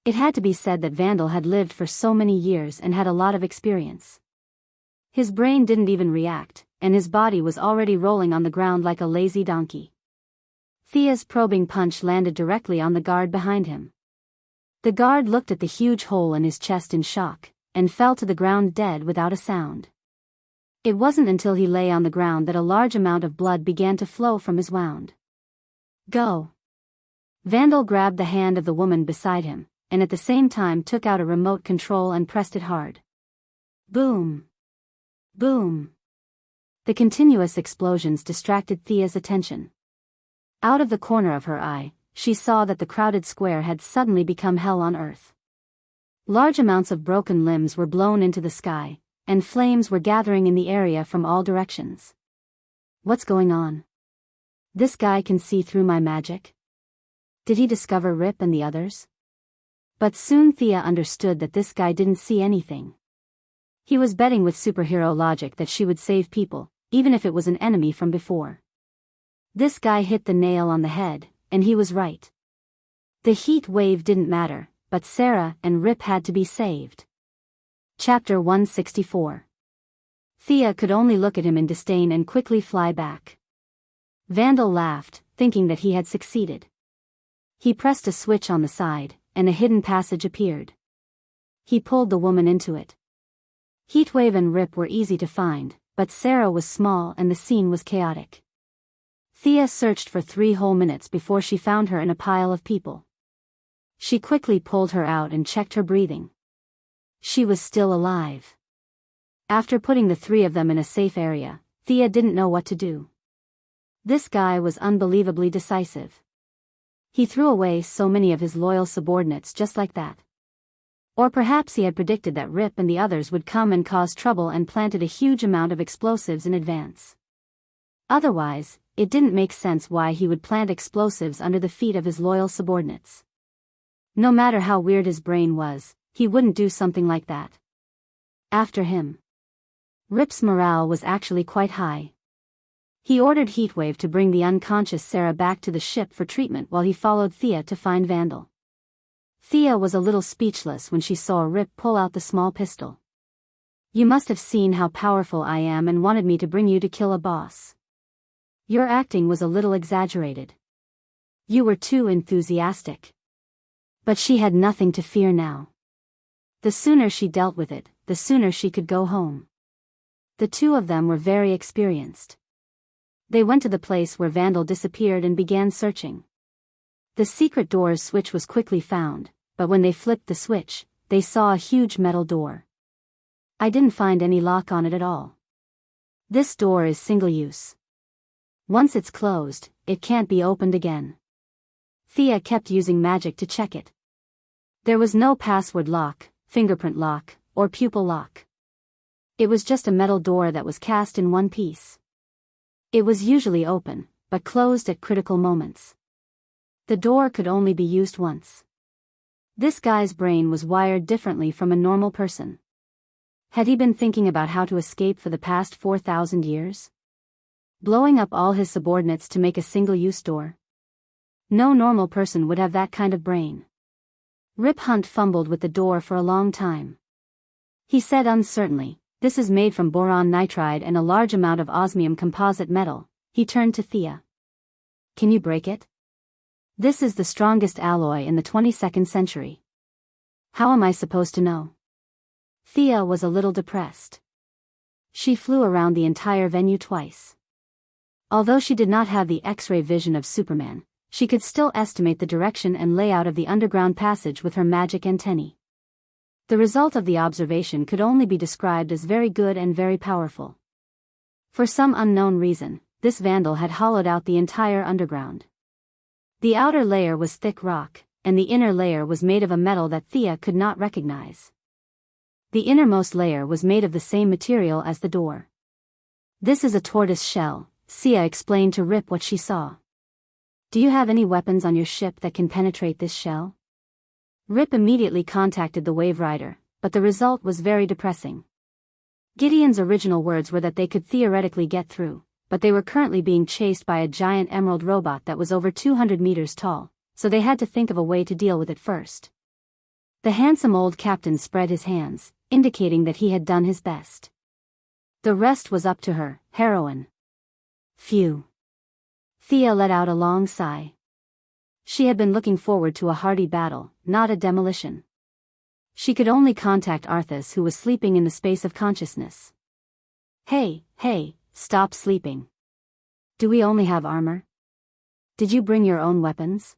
It had to be said that Vandal had lived for so many years and had a lot of experience. His brain didn't even react, and his body was already rolling on the ground like a lazy donkey. Thea's probing punch landed directly on the guard behind him. The guard looked at the huge hole in his chest in shock, and fell to the ground dead without a sound. It wasn't until he lay on the ground that a large amount of blood began to flow from his wound. Go. Vandal grabbed the hand of the woman beside him, and at the same time took out a remote control and pressed it hard. Boom. Boom. The continuous explosions distracted Thea's attention. Out of the corner of her eye, she saw that the crowded square had suddenly become hell on earth. Large amounts of broken limbs were blown into the sky, and flames were gathering in the area from all directions. What's going on? This guy can see through my magic? Did he discover Rip and the others? But soon Thea understood that this guy didn't see anything. He was betting with superhero logic that she would save people, even if it was an enemy from before. This guy hit the nail on the head, and he was right. The heat wave didn't matter, but Sarah and Rip had to be saved. Chapter 164. Thea could only look at him in disdain and quickly fly back. Vandal laughed, thinking that he had succeeded. He pressed a switch on the side, and a hidden passage appeared. He pulled the woman into it. Heatwave and Rip were easy to find, but Sarah was small and the scene was chaotic. Thea searched for 3 whole minutes before she found her in a pile of people. She quickly pulled her out and checked her breathing. She was still alive. After putting the 3 of them in a safe area, Thea didn't know what to do. This guy was unbelievably decisive. He threw away so many of his loyal subordinates just like that. Or perhaps he had predicted that Rip and the others would come and cause trouble and planted a huge amount of explosives in advance. Otherwise, it didn't make sense why he would plant explosives under the feet of his loyal subordinates. No matter how weird his brain was, he wouldn't do something like that. After him. Rip's morale was actually quite high. He ordered Heatwave to bring the unconscious Sarah back to the ship for treatment while he followed Thea to find Vandal. Thea was a little speechless when she saw Rip pull out the small pistol. You must have seen how powerful I am and wanted me to bring you to kill a boss. Your acting was a little exaggerated. You were too enthusiastic. But she had nothing to fear now. The sooner she dealt with it, the sooner she could go home. The 2 of them were very experienced. They went to the place where Vandal disappeared and began searching. The secret door's switch was quickly found, but when they flipped the switch, they saw a huge metal door. I didn't find any lock on it at all. This door is single-use. Once it's closed, it can't be opened again. Thea kept using magic to check it. There was no password lock, fingerprint lock, or pupil lock. It was just a metal door that was cast in one piece. It was usually open, but closed at critical moments. The door could only be used once. This guy's brain was wired differently from a normal person. Had he been thinking about how to escape for the past 4,000 years? Blowing up all his subordinates to make a single-use door? No normal person would have that kind of brain. Rip Hunt fumbled with the door for a long time. He said uncertainly, "This is made from boron nitride and a large amount of osmium composite metal." He turned to Thea. "Can you break it? This is the strongest alloy in the 22nd century. How am I supposed to know?" Thea was a little depressed. She flew around the entire venue twice. Although she did not have the X-ray vision of Superman, she could still estimate the direction and layout of the underground passage with her magic antennae. The result of the observation could only be described as very good and very powerful. For some unknown reason, this vandal had hollowed out the entire underground. The outer layer was thick rock, and the inner layer was made of a metal that Thea could not recognize. The innermost layer was made of the same material as the door. "This is a tortoise shell," Thea explained to Rip what she saw. "Do you have any weapons on your ship that can penetrate this shell?" Rip immediately contacted the Wave Rider, but the result was very depressing. Gideon's original words were that they could theoretically get through, but they were currently being chased by a giant emerald robot that was over 200 meters tall, so they had to think of a way to deal with it first. The handsome old captain spread his hands, indicating that he had done his best. The rest was up to her, heroine. Phew. Thea let out a long sigh. She had been looking forward to a hearty battle, not a demolition. She could only contact Arthas, who was sleeping in the space of consciousness. Hey, stop sleeping. Do we only have armor? Did you bring your own weapons?"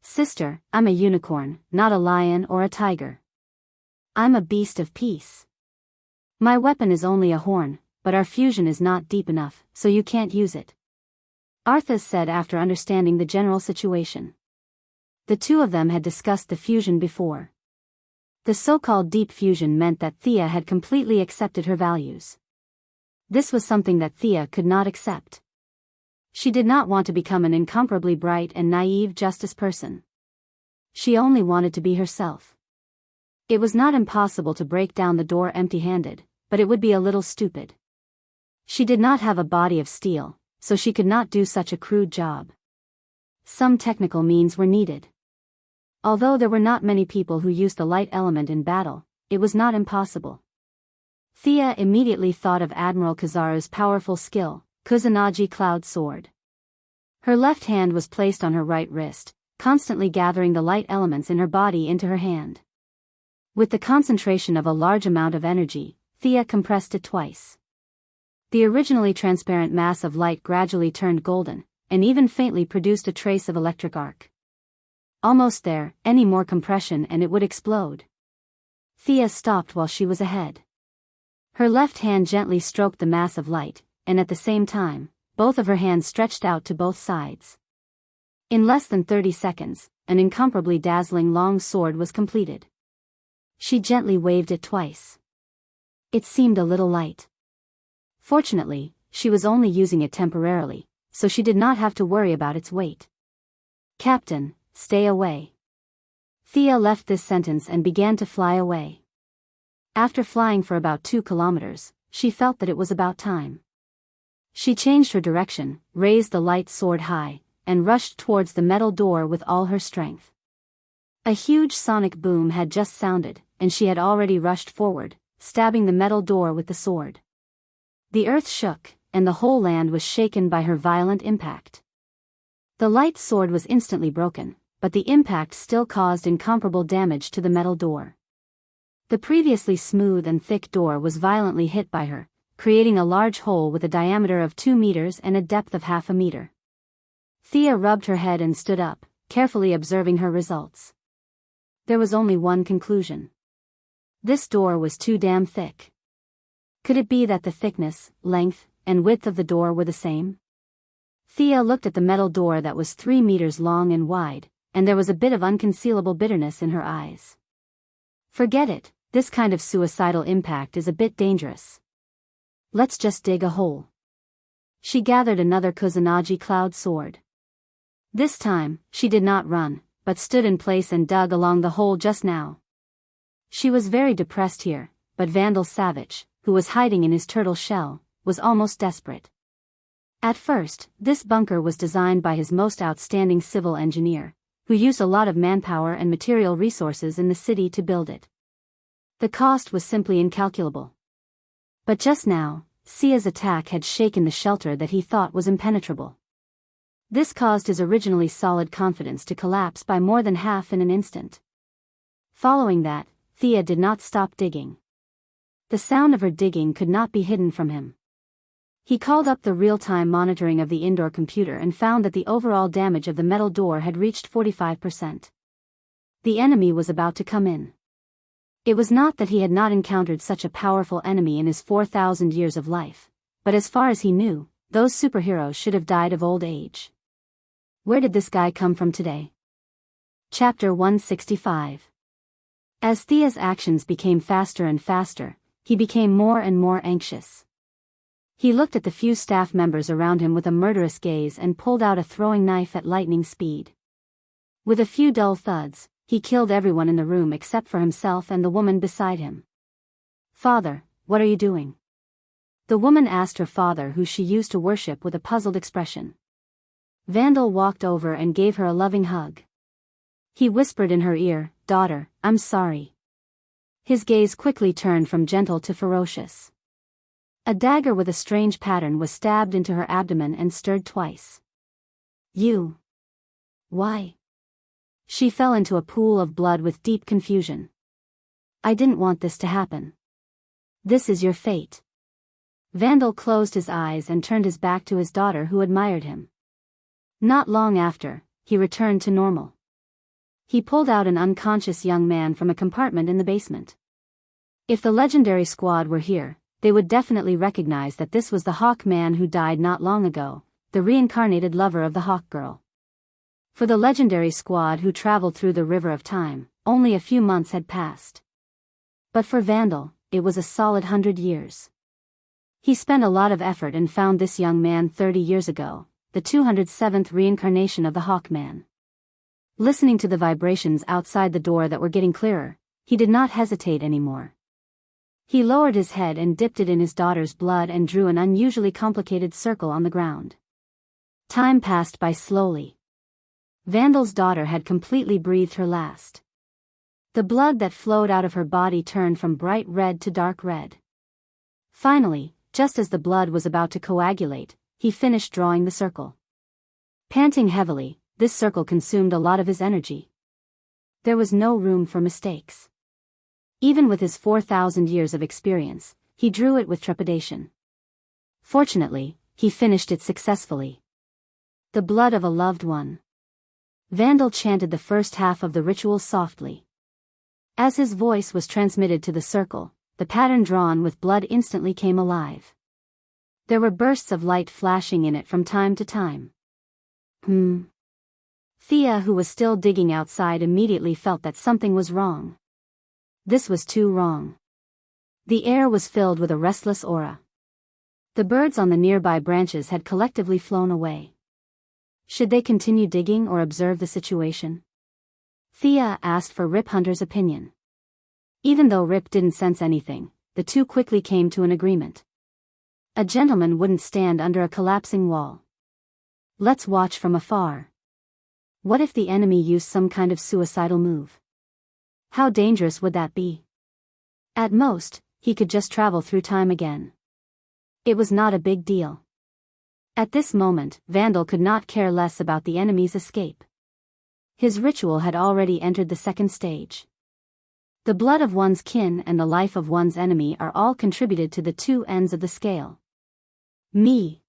"Sister, I'm a unicorn, not a lion or a tiger. I'm a beast of peace. My weapon is only a horn, but our fusion is not deep enough, so you can't use it," Arthas said after understanding the general situation. The two of them had discussed the fusion before. The so-called deep fusion meant that Thea had completely accepted her values. This was something that Thea could not accept. She did not want to become an incomparably bright and naive justice person. She only wanted to be herself. It was not impossible to break down the door empty-handed, but it would be a little stupid. She did not have a body of steel, so she could not do such a crude job. Some technical means were needed. Although there were not many people who used the light element in battle, it was not impossible. Thea immediately thought of Admiral Kizaru's powerful skill, Kusanagi Cloud Sword. Her left hand was placed on her right wrist, constantly gathering the light elements in her body into her hand. With the concentration of a large amount of energy, Thea compressed it twice. The originally transparent mass of light gradually turned golden, and even faintly produced a trace of electric arc. Almost there, any more compression and it would explode. Thea stopped while she was ahead. Her left hand gently stroked the mass of light, and at the same time, both of her hands stretched out to both sides. In less than 30 seconds, an incomparably dazzling long sword was completed. She gently waved it twice. It seemed a little light. Fortunately, she was only using it temporarily, so she did not have to worry about its weight. "Captain, stay away." Thea left this sentence and began to fly away. After flying for about 2 kilometers, she felt that it was about time. She changed her direction, raised the light sword high, and rushed towards the metal door with all her strength. A huge sonic boom had just sounded, and she had already rushed forward, stabbing the metal door with the sword. The earth shook, and the whole land was shaken by her violent impact. The light sword was instantly broken, but the impact still caused incomparable damage to the metal door. The previously smooth and thick door was violently hit by her, creating a large hole with a diameter of 2 meters and a depth of half a meter. Thea rubbed her head and stood up, carefully observing her results. There was only one conclusion. This door was too damn thick. Could it be that the thickness, length, and width of the door were the same? Thea looked at the metal door that was 3 meters long and wide, and there was a bit of unconcealable bitterness in her eyes. Forget it, this kind of suicidal impact is a bit dangerous. Let's just dig a hole. She gathered another Kusanagi cloud sword. This time, she did not run, but stood in place and dug along the hole just now. She was very depressed here, but Vandal Savage, who was hiding in his turtle shell, was almost desperate. At first, this bunker was designed by his most outstanding civil engineer, who used a lot of manpower and material resources in the city to build it. The cost was simply incalculable. But just now, Sia's attack had shaken the shelter that he thought was impenetrable. This caused his originally solid confidence to collapse by more than half in an instant. Following that, Thea did not stop digging. The sound of her digging could not be hidden from him. He called up the real-time monitoring of the indoor computer and found that the overall damage of the metal door had reached 45%. The enemy was about to come in. It was not that he had not encountered such a powerful enemy in his 4,000 years of life, but as far as he knew, those superheroes should have died of old age. Where did this guy come from today? Chapter 165. As Thea's actions became faster and faster, he became more and more anxious. He looked at the few staff members around him with a murderous gaze and pulled out a throwing knife at lightning speed. With a few dull thuds, he killed everyone in the room except for himself and the woman beside him. "Father, what are you doing?" The woman asked her father, who she used to worship, with a puzzled expression. Vandal walked over and gave her a loving hug. He whispered in her ear, "Daughter, I'm sorry." His gaze quickly turned from gentle to ferocious. A dagger with a strange pattern was stabbed into her abdomen and stirred twice. "You. Why?" She fell into a pool of blood with deep confusion. "I didn't want this to happen. This is your fate." Vandal closed his eyes and turned his back to his daughter, who admired him. Not long after, he returned to normal. He pulled out an unconscious young man from a compartment in the basement. If the legendary squad were here, they would definitely recognize that this was the Hawk Man who died not long ago, the reincarnated lover of the Hawk Girl. For the legendary squad who traveled through the river of time, only a few months had passed. But for Vandal, it was a solid 100 years. He spent a lot of effort and found this young man 30 years ago, the 207th reincarnation of the Hawk Man. Listening to the vibrations outside the door that were getting clearer, he did not hesitate anymore. He lowered his head and dipped it in his daughter's blood and drew an unusually complicated circle on the ground. Time passed by slowly. Vandal's daughter had completely breathed her last. The blood that flowed out of her body turned from bright red to dark red. Finally, just as the blood was about to coagulate, he finished drawing the circle. Panting heavily, this circle consumed a lot of his energy. There was no room for mistakes. Even with his 4,000 years of experience, he drew it with trepidation. Fortunately, he finished it successfully. The blood of a loved one. Vandal chanted the first half of the ritual softly. As his voice was transmitted to the circle, the pattern drawn with blood instantly came alive. There were bursts of light flashing in it from time to time. Thea, who was still digging outside, immediately felt that something was wrong. This was too wrong. The air was filled with a restless aura. The birds on the nearby branches had collectively flown away. Should they continue digging or observe the situation? Thea asked for Rip Hunter's opinion. Even though Rip didn't sense anything, the two quickly came to an agreement. A gentleman wouldn't stand under a collapsing wall. Let's watch from afar. What if the enemy used some kind of suicidal move? How dangerous would that be? At most, he could just travel through time again. It was not a big deal. At this moment, Vandal could not care less about the enemy's escape. His ritual had already entered the second stage. The blood of one's kin and the life of one's enemy are all contributed to the two ends of the scale. Me,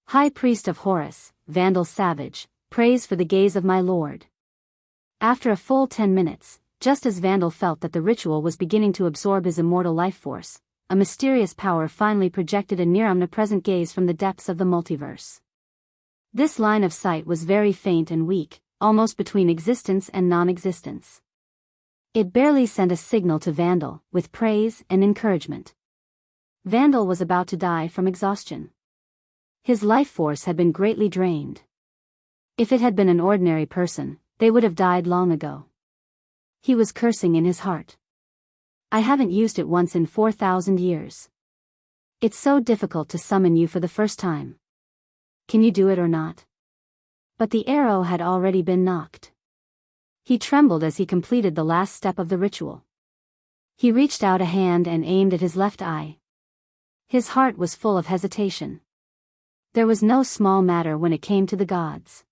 High Priest of Horus, Vandal Savage, praise for the gaze of my lord. After a full 10 minutes, just as Vandal felt that the ritual was beginning to absorb his immortal life force, a mysterious power finally projected a near-omnipresent gaze from the depths of the multiverse. This line of sight was very faint and weak, almost between existence and non-existence. It barely sent a signal to Vandal, with praise and encouragement. Vandal was about to die from exhaustion. His life force had been greatly drained. If it had been an ordinary person, they would have died long ago. He was cursing in his heart. I haven't used it once in 4,000 years. It's so difficult to summon you for the first time. Can you do it or not? But the arrow had already been knocked. He trembled as he completed the last step of the ritual. He reached out a hand and aimed at his left eye. His heart was full of hesitation. There was no small matter when it came to the gods.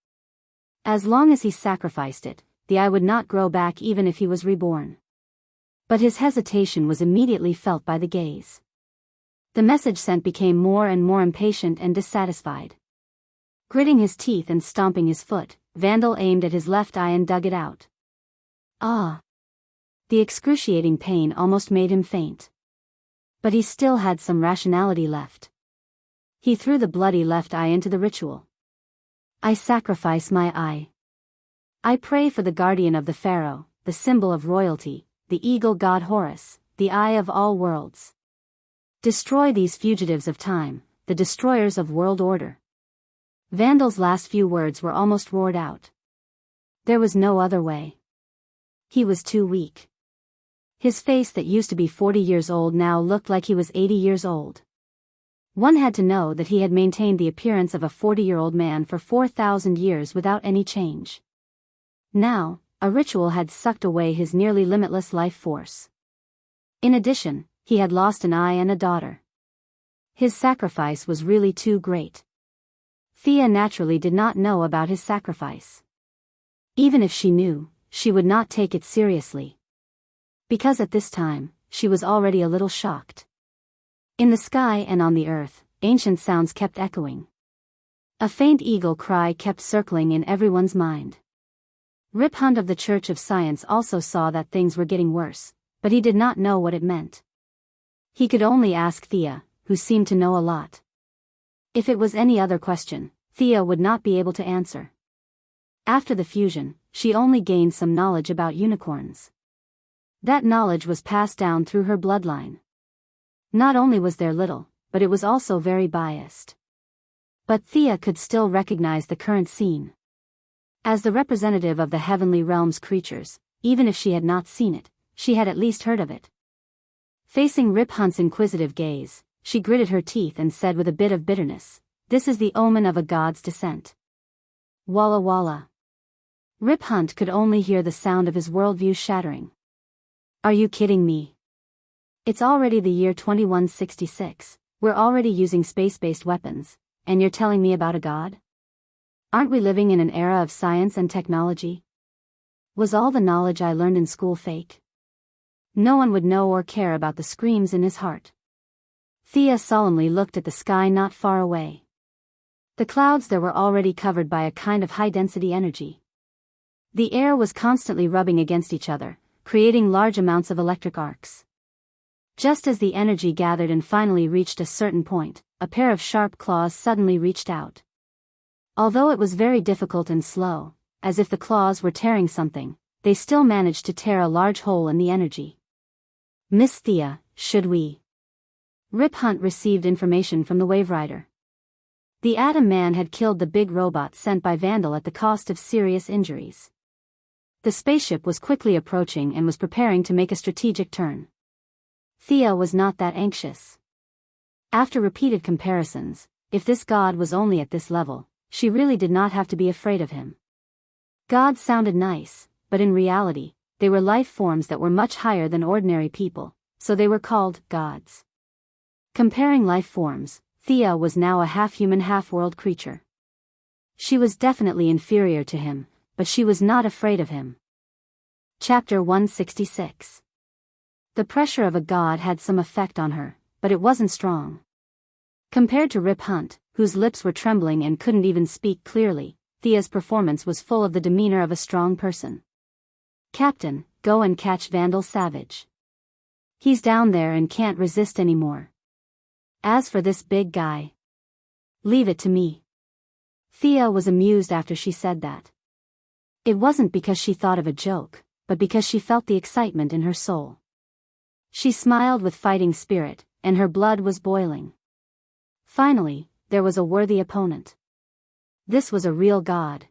As long as he sacrificed it, the eye would not grow back even if he was reborn. But his hesitation was immediately felt by the gaze. The message sent became more and more impatient and dissatisfied. Gritting his teeth and stomping his foot, Vandal aimed at his left eye and dug it out. Ah! The excruciating pain almost made him faint. But he still had some rationality left. He threw the bloody left eye into the ritual. I sacrifice my eye. I pray for the guardian of the pharaoh, the symbol of royalty, the eagle god Horus, the eye of all worlds. Destroy these fugitives of time, the destroyers of world order. Vandal's last few words were almost roared out. There was no other way. He was too weak. His face that used to be 40 years old now looked like he was 80 years old. One had to know that he had maintained the appearance of a 40-year-old man for 4,000 years without any change. Now, a ritual had sucked away his nearly limitless life force. In addition, he had lost an eye and a daughter. His sacrifice was really too great. Thea naturally did not know about his sacrifice. Even if she knew, she would not take it seriously. Because at this time, she was already a little shocked. In the sky and on the earth, ancient sounds kept echoing. A faint eagle cry kept circling in everyone's mind. Rip Hunt of the Church of Science also saw that things were getting worse, but he did not know what it meant. He could only ask Thea, who seemed to know a lot. If it was any other question, Thea would not be able to answer. After the fusion, she only gained some knowledge about unicorns. That knowledge was passed down through her bloodline. Not only was there little, but it was also very biased. But Thea could still recognize the current scene. As the representative of the heavenly realm's creatures, even if she had not seen it, she had at least heard of it. Facing Rip Hunt's inquisitive gaze, she gritted her teeth and said with a bit of bitterness, "This is the omen of a god's descent." Walla walla. Rip Hunt could only hear the sound of his worldview shattering. Are you kidding me? It's already the year 2166, we're already using space-based weapons, and you're telling me about a god? Aren't we living in an era of science and technology? Was all the knowledge I learned in school fake? No one would know or care about the screams in his heart. Thea solemnly looked at the sky not far away. The clouds there were already covered by a kind of high-density energy. The air was constantly rubbing against each other, creating large amounts of electric arcs. Just as the energy gathered and finally reached a certain point, a pair of sharp claws suddenly reached out. Although it was very difficult and slow, as if the claws were tearing something, they still managed to tear a large hole in the energy. Miss Thea, should we? Rip Hunt received information from the Wave Rider. The Atom Man had killed the big robot sent by Vandal at the cost of serious injuries. The spaceship was quickly approaching and was preparing to make a strategic turn. Thea was not that anxious. After repeated comparisons, if this god was only at this level, she really did not have to be afraid of him. God sounded nice, but in reality, they were life forms that were much higher than ordinary people, so they were called gods. Comparing life forms, Thea was now a half-human half-world creature. She was definitely inferior to him, but she was not afraid of him. Chapter 166. The pressure of a god had some effect on her, but it wasn't strong. Compared to Rip Hunt, whose lips were trembling and couldn't even speak clearly, Thea's performance was full of the demeanor of a strong person. Captain, go and catch Vandal Savage. He's down there and can't resist anymore. As for this big guy, leave it to me. Thea was amused after she said that. It wasn't because she thought of a joke, but because she felt the excitement in her soul. She smiled with fighting spirit, and her blood was boiling. Finally, there was a worthy opponent. This was a real god.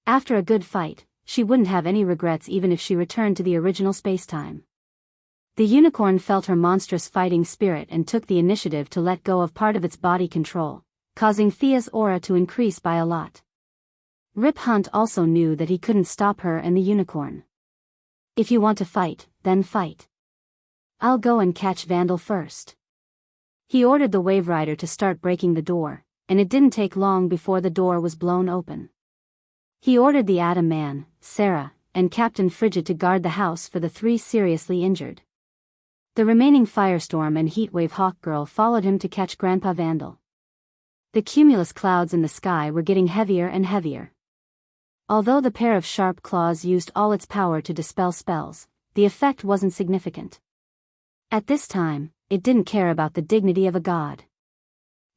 After a good fight, she wouldn't have any regrets even if she returned to the original spacetime. The unicorn felt her monstrous fighting spirit and took the initiative to let go of part of its body control, causing Thea's aura to increase by a lot. Rip Hunt also knew that he couldn't stop her and the unicorn. If you want to fight, then fight. I'll go and catch Vandal first. He ordered the Wave Rider to start breaking the door, and it didn't take long before the door was blown open. He ordered the Atom Man, Sarah, and Captain Frigid to guard the house for the 3 seriously injured. The remaining Firestorm and Heatwave Hawkgirl followed him to catch Grandpa Vandal. The cumulus clouds in the sky were getting heavier and heavier. Although the pair of sharp claws used all its power to dispel spells, the effect wasn't significant. At this time, it didn't care about the dignity of a god.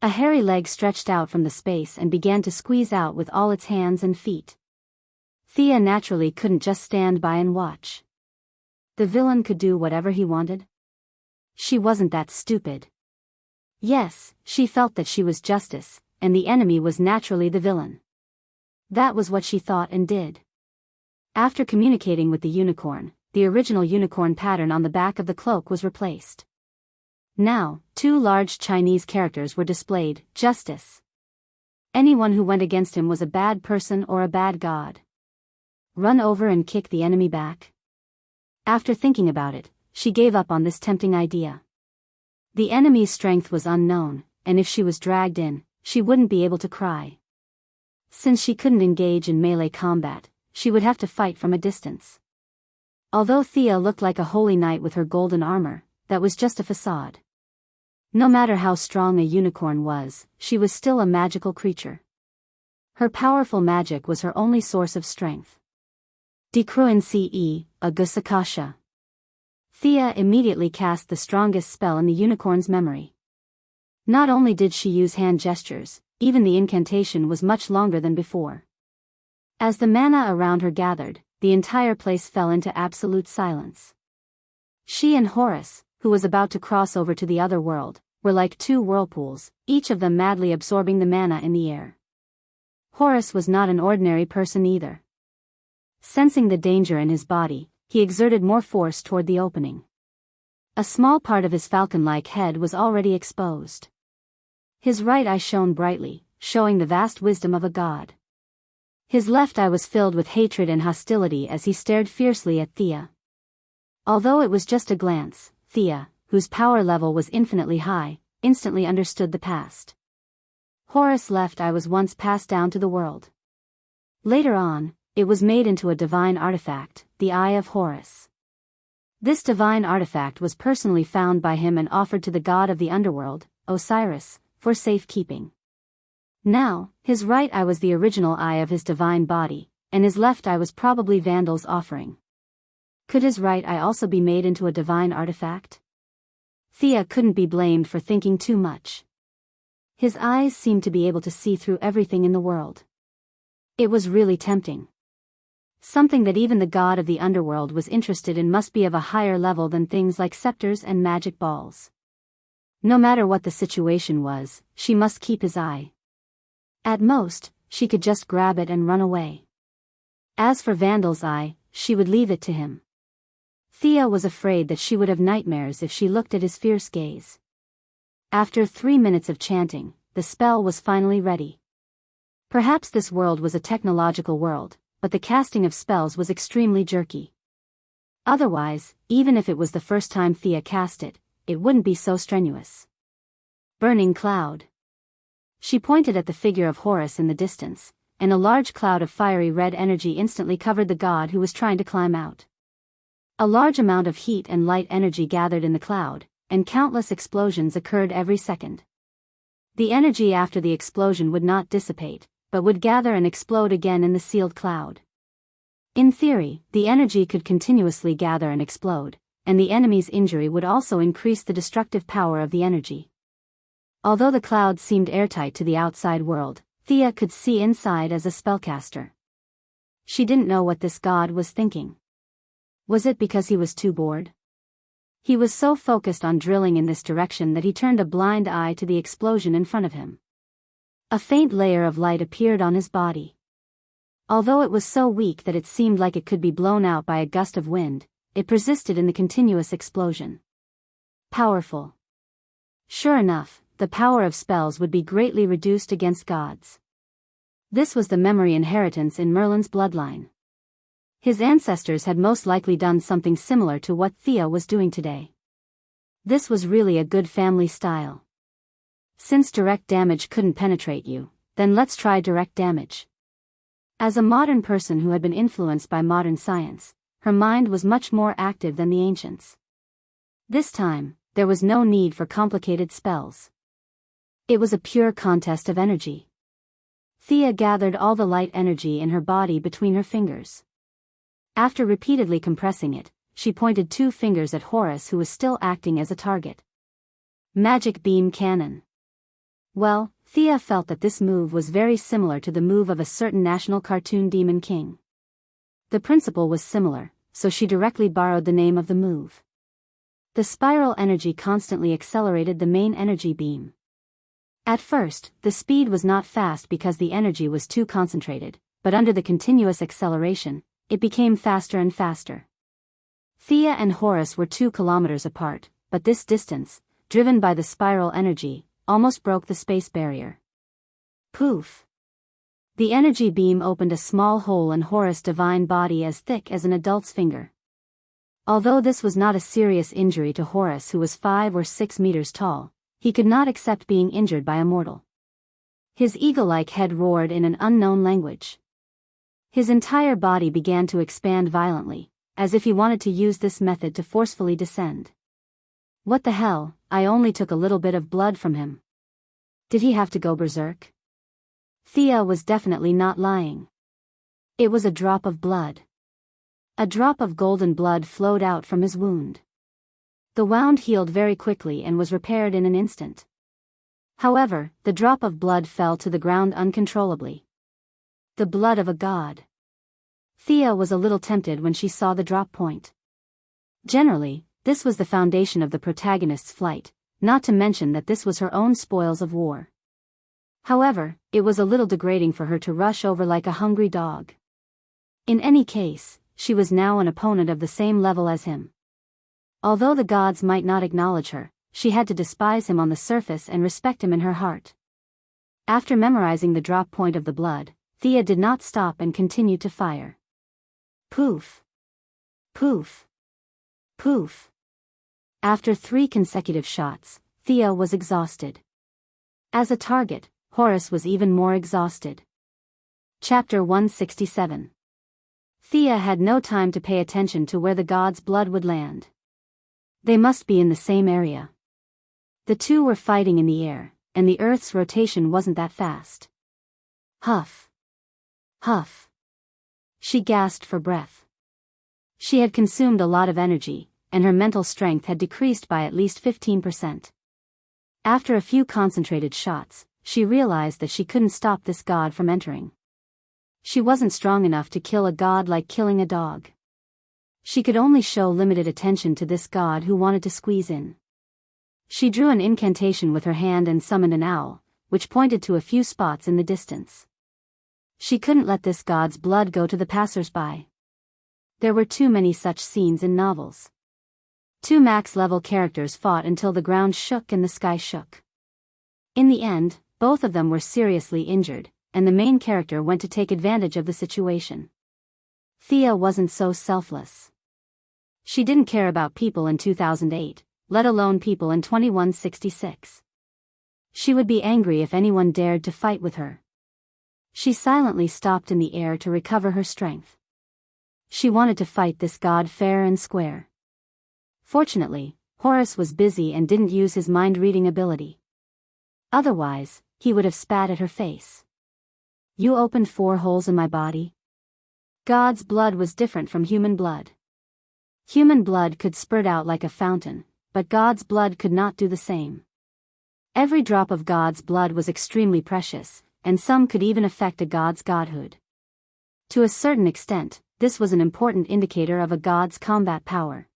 A hairy leg stretched out from the space and began to squeeze out with all its hands and feet. Thea naturally couldn't just stand by and watch. The villain could do whatever he wanted. She wasn't that stupid. Yes, she felt that she was justice, and the enemy was naturally the villain. That was what she thought and did. After communicating with the unicorn, the original unicorn pattern on the back of the cloak was replaced. Now, 2 large Chinese characters were displayed: justice. Anyone who went against him was a bad person or a bad god. Run over and kick the enemy back. After thinking about it, she gave up on this tempting idea. The enemy's strength was unknown, and if she was dragged in, she wouldn't be able to cry. Since she couldn't engage in melee combat, she would have to fight from a distance. Although Thea looked like a holy knight with her golden armor, that was just a facade. No matter how strong a unicorn was, she was still a magical creature. Her powerful magic was her only source of strength. Dekruin Ce, Agusakasha. Thea immediately cast the strongest spell in the unicorn's memory. Not only did she use hand gestures, even the incantation was much longer than before. As the mana around her gathered, the entire place fell into absolute silence. She and Horus, who was about to cross over to the other world, were like 2 whirlpools, each of them madly absorbing the mana in the air. Horus was not an ordinary person either. Sensing the danger in his body, he exerted more force toward the opening. A small part of his falcon-like head was already exposed. His right eye shone brightly, showing the vast wisdom of a god. His left eye was filled with hatred and hostility as he stared fiercely at Thea. Although it was just a glance, Thea, whose power level was infinitely high, instantly understood the past. Horus' left eye was once passed down to the world. Later on, it was made into a divine artifact, the Eye of Horus. This divine artifact was personally found by him and offered to the god of the underworld, Osiris, for safekeeping. Now, his right eye was the original eye of his divine body, and his left eye was probably Vandal's offering. Could his right eye also be made into a divine artifact? Thea couldn't be blamed for thinking too much. His eyes seemed to be able to see through everything in the world. It was really tempting. Something that even the god of the underworld was interested in must be of a higher level than things like scepters and magic balls. No matter what the situation was, she must keep his eye. At most, she could just grab it and run away. As for Vandal's eye, she would leave it to him. Thea was afraid that she would have nightmares if she looked at his fierce gaze. After 3 minutes of chanting, the spell was finally ready. Perhaps this world was a technological world, but the casting of spells was extremely jerky. Otherwise, even if it was the first time Thea cast it, it wouldn't be so strenuous. Burning cloud. She pointed at the figure of Horus in the distance, and a large cloud of fiery red energy instantly covered the god who was trying to climb out. A large amount of heat and light energy gathered in the cloud, and countless explosions occurred every second. The energy after the explosion would not dissipate, but would gather and explode again in the sealed cloud. In theory, the energy could continuously gather and explode, and the enemy's injury would also increase the destructive power of the energy. Although the clouds seemed airtight to the outside world, Thea could see inside as a spellcaster. She didn't know what this god was thinking. Was it because he was too bored? He was so focused on drilling in this direction that he turned a blind eye to the explosion in front of him. A faint layer of light appeared on his body. Although it was so weak that it seemed like it could be blown out by a gust of wind, it persisted in the continuous explosion. Powerful. Sure enough, the power of spells would be greatly reduced against gods. This was the memory inheritance in Merlin's bloodline. His ancestors had most likely done something similar to what Thea was doing today. This was really a good family style. Since direct damage couldn't penetrate you, then let's try direct damage. As a modern person who had been influenced by modern science, her mind was much more active than the ancients. This time, there was no need for complicated spells. It was a pure contest of energy. Thea gathered all the light energy in her body between her fingers. After repeatedly compressing it, she pointed 2 fingers at Horus, who was still acting as a target. Magic Beam Cannon. Well, Thea felt that this move was very similar to the move of a certain national cartoon Demon King. The principle was similar, so she directly borrowed the name of the move. The spiral energy constantly accelerated the main energy beam. At first, the speed was not fast because the energy was too concentrated, but under the continuous acceleration, it became faster and faster. Thea and Horus were 2 kilometers apart, but this distance, driven by the spiral energy, almost broke the space barrier. Poof! The energy beam opened a small hole in Horus' divine body as thick as an adult's finger. Although this was not a serious injury to Horus, who was 5 or 6 meters tall, he could not accept being injured by a mortal. His eagle-like head roared in an unknown language. His entire body began to expand violently, as if he wanted to use this method to forcefully descend. What the hell, I only took a little bit of blood from him. Did he have to go berserk? Thea was definitely not lying. It was a drop of blood. A drop of golden blood flowed out from his wound. The wound healed very quickly and was repaired in an instant. However, the drop of blood fell to the ground uncontrollably. The blood of a god. Thea was a little tempted when she saw the drop point. Generally, this was the foundation of the protagonist's flight, not to mention that this was her own spoils of war. However, it was a little degrading for her to rush over like a hungry dog. In any case, she was now an opponent of the same level as him. Although the gods might not acknowledge her, she had to despise him on the surface and respect him in her heart. After memorizing the drop point of the blood, Thea did not stop and continued to fire. Poof! Poof! Poof! After 3 consecutive shots, Thea was exhausted. As a target, Horus was even more exhausted. Chapter 167. Thea had no time to pay attention to where the god's blood would land. They must be in the same area. The 2 were fighting in the air, and the Earth's rotation wasn't that fast. Huff. Huff. She gasped for breath. She had consumed a lot of energy, and her mental strength had decreased by at least 15%. After a few concentrated shots, she realized that she couldn't stop this god from entering. She wasn't strong enough to kill a god like killing a dog. She could only show limited attention to this god who wanted to squeeze in. She drew an incantation with her hand and summoned an owl, which pointed to a few spots in the distance. She couldn't let this god's blood go to the passers-by. There were too many such scenes in novels. 2 max-level characters fought until the ground shook and the sky shook. In the end, both of them were seriously injured, and the main character went to take advantage of the situation. Thea wasn't so selfless. She didn't care about people in 2008, let alone people in 2166. She would be angry if anyone dared to fight with her. She silently stopped in the air to recover her strength. She wanted to fight this god fair and square. Fortunately, Horus was busy and didn't use his mind-reading ability. Otherwise, he would have spat at her face. You opened 4 holes in my body? God's blood was different from human blood. Human blood could spurt out like a fountain, but God's blood could not do the same. Every drop of God's blood was extremely precious, and some could even affect a god's godhood. To a certain extent, this was an important indicator of a god's combat power.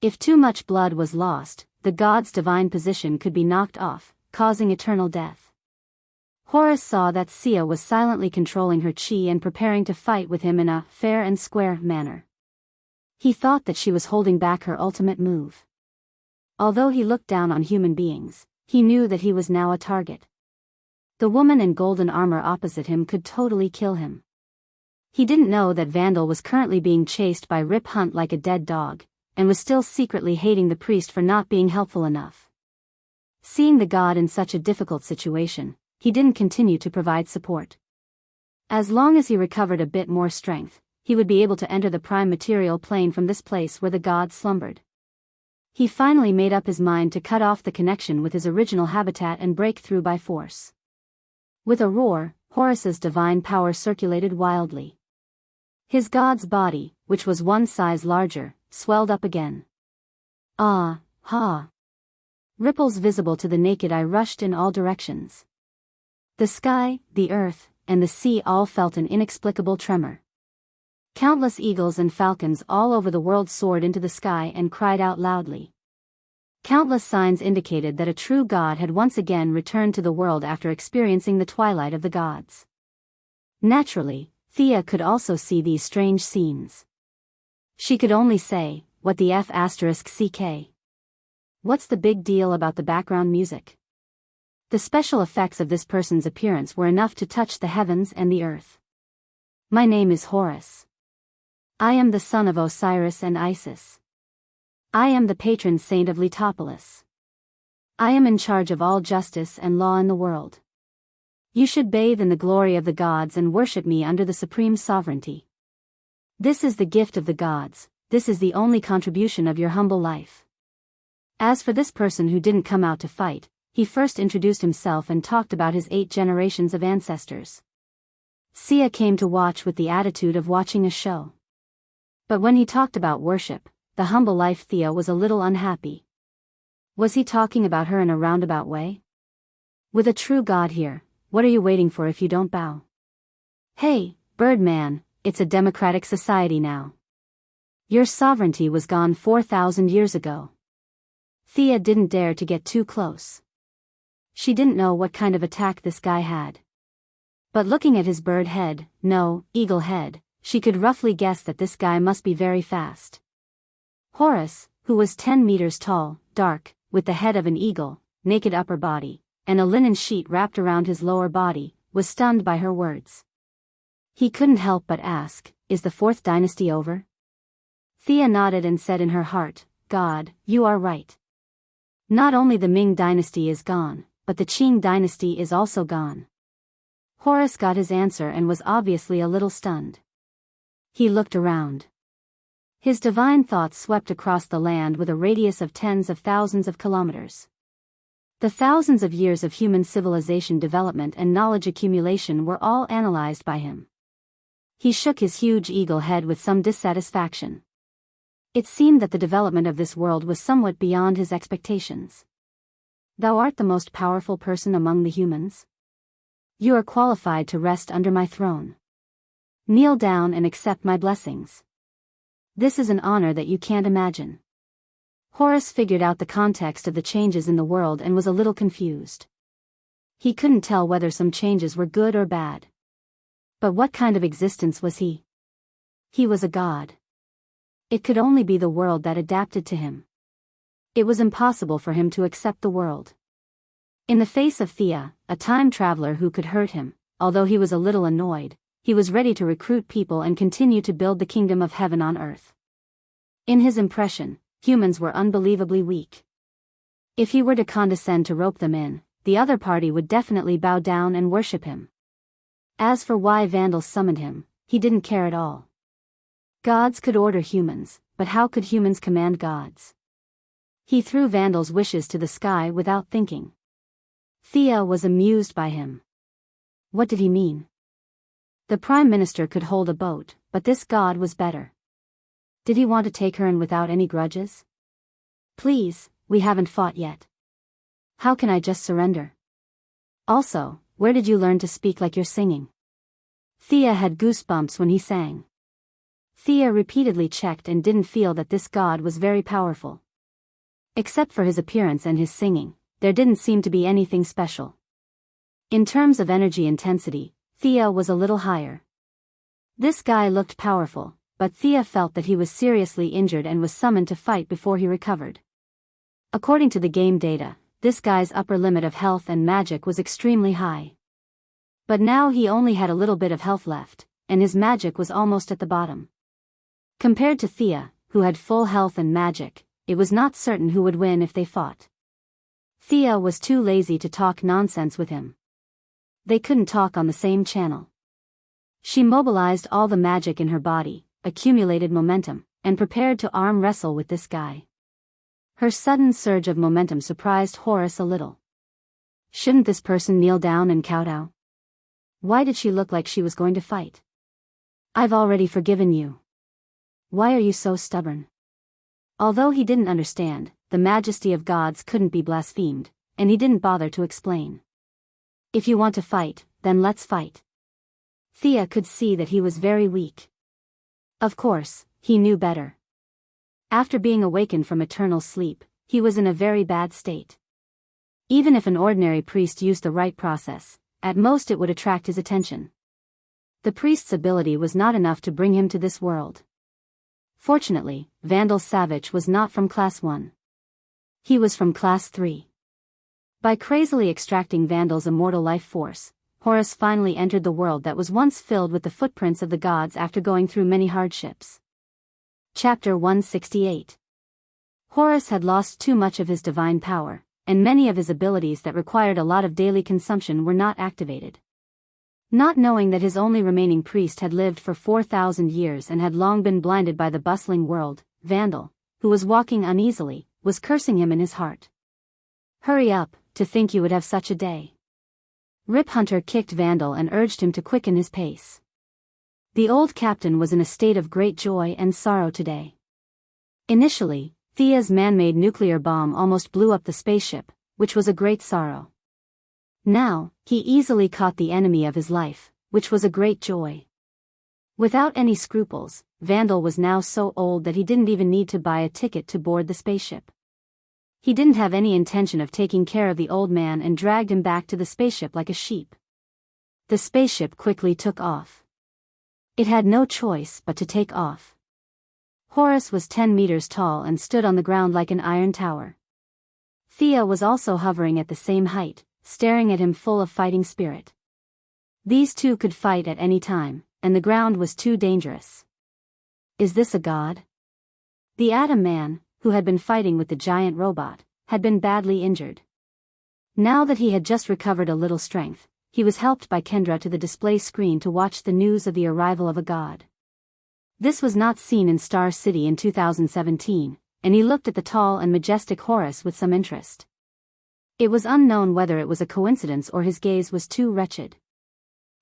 If too much blood was lost, the god's divine position could be knocked off, causing eternal death. Horus saw that Sia was silently controlling her chi and preparing to fight with him in a fair and square manner. He thought that she was holding back her ultimate move. Although he looked down on human beings, he knew that he was now a target. The woman in golden armor opposite him could totally kill him. He didn't know that Vandal was currently being chased by Rip Hunt like a dead dog, and was still secretly hating the priest for not being helpful enough. Seeing the god in such a difficult situation, he didn't continue to provide support. As long as he recovered a bit more strength, he would be able to enter the prime material plane from this place where the god slumbered. He finally made up his mind to cut off the connection with his original habitat and break through by force. With a roar, Horus's divine power circulated wildly. His god's body, which was one size larger, swelled up again. Ah, ha! Ripples visible to the naked eye rushed in all directions. The sky, the earth, and the sea all felt an inexplicable tremor. Countless eagles and falcons all over the world soared into the sky and cried out loudly. Countless signs indicated that a true god had once again returned to the world after experiencing the twilight of the gods. Naturally, Thea could also see these strange scenes. She could only say, "What the F***ck? What's the big deal about the background music?" The special effects of this person's appearance were enough to touch the heavens and the earth. "My name is Horus. I am the son of Osiris and Isis. I am the patron saint of Letopolis. I am in charge of all justice and law in the world. You should bathe in the glory of the gods and worship me under the supreme sovereignty. This is the gift of the gods, this is the only contribution of your humble life." As for this person who didn't come out to fight, he first introduced himself and talked about his 8 generations of ancestors. Sia came to watch with the attitude of watching a show. But when he talked about worship, the humble life Thea was a little unhappy. Was he talking about her in a roundabout way? With a true god here, what are you waiting for if you don't bow? Hey, Birdman, it's a democratic society now. Your sovereignty was gone 4,000 years ago. Thea didn't dare to get too close. She didn't know what kind of attack this guy had. But looking at his bird head, no, eagle head, she could roughly guess that this guy must be very fast. Horus, who was 10 meters tall, dark, with the head of an eagle, naked upper body, and a linen sheet wrapped around his lower body, was stunned by her words. He couldn't help but ask, "Is the 4th dynasty over?" Thea nodded and said in her heart, "God, you are right. Not only the Ming dynasty is gone, but the Qing dynasty is also gone." Horus got his answer and was obviously a little stunned. He looked around. His divine thoughts swept across the land with a radius of tens of thousands of kilometers. The thousands of years of human civilization development and knowledge accumulation were all analyzed by him. He shook his huge eagle head with some dissatisfaction. It seemed that the development of this world was somewhat beyond his expectations. "Thou art the most powerful person among the humans. You are qualified to rest under my throne. Kneel down and accept my blessings. This is an honor that you can't imagine." Horus figured out the context of the changes in the world and was a little confused. He couldn't tell whether some changes were good or bad. But what kind of existence was he? He was a god. It could only be the world that adapted to him. It was impossible for him to accept the world. In the face of Thea, a time traveler who could hurt him, although he was a little annoyed, he was ready to recruit people and continue to build the kingdom of heaven on earth. In his impression, humans were unbelievably weak. If he were to condescend to rope them in, the other party would definitely bow down and worship him. As for why Vandals summoned him, he didn't care at all. Gods could order humans, but how could humans command gods? He threw Vandal's wishes to the sky without thinking. Thea was amused by him. What did he mean? The Prime Minister could hold a boat, but this god was better. Did he want to take her in without any grudges? Please, we haven't fought yet. How can I just surrender? Also, where did you learn to speak like you're singing? Thea had goosebumps when he sang. Thea repeatedly checked and didn't feel that this god was very powerful. Except for his appearance and his singing, there didn't seem to be anything special. In terms of energy intensity, Thea was a little higher. This guy looked powerful, but Thea felt that he was seriously injured and was summoned to fight before he recovered. According to the game data, this guy's upper limit of health and magic was extremely high. But now he only had a little bit of health left, and his magic was almost at the bottom. Compared to Thea, who had full health and magic, it was not certain who would win if they fought. Thea was too lazy to talk nonsense with him. They couldn't talk on the same channel. She mobilized all the magic in her body, accumulated momentum, and prepared to arm wrestle with this guy. Her sudden surge of momentum surprised Horace a little. Shouldn't this person kneel down and kowtow? Why did she look like she was going to fight? I've already forgiven you. Why are you so stubborn? Although he didn't understand, the majesty of gods couldn't be blasphemed, and he didn't bother to explain. If you want to fight, then let's fight. Thea could see that he was very weak. Of course, he knew better. After being awakened from eternal sleep, he was in a very bad state. Even if an ordinary priest used the right process, at most it would attract his attention. The priest's ability was not enough to bring him to this world. Fortunately, Vandal Savage was not from Class 1. He was from Class 3. By crazily extracting Vandal's immortal life force, Horace finally entered the world that was once filled with the footprints of the gods after going through many hardships. Chapter 168. Horace had lost too much of his divine power, and many of his abilities that required a lot of daily consumption were not activated. Not knowing that his only remaining priest had lived for 4,000 years and had long been blinded by the bustling world, Vandal, who was walking uneasily, was cursing him in his heart. Hurry up, to think you would have such a day. Rip Hunter kicked Vandal and urged him to quicken his pace. The old captain was in a state of great joy and sorrow today. Initially, Thea's man-made nuclear bomb almost blew up the spaceship, which was a great sorrow. Now, he easily caught the enemy of his life, which was a great joy. Without any scruples, Vandal was now so old that he didn't even need to buy a ticket to board the spaceship. He didn't have any intention of taking care of the old man and dragged him back to the spaceship like a sheep. The spaceship quickly took off. It had no choice but to take off. Horace was 10 meters tall and stood on the ground like an iron tower. Thea was also hovering at the same height, staring at him full of fighting spirit. These two could fight at any time, and the ground was too dangerous. Is this a god? The Atom Man, who had been fighting with the giant robot, had been badly injured. Now that he had just recovered a little strength, he was helped by Kendra to the display screen to watch the news of the arrival of a god. This was not seen in Star City in 2017, and he looked at the tall and majestic Horace with some interest. It was unknown whether it was a coincidence or his gaze was too wretched.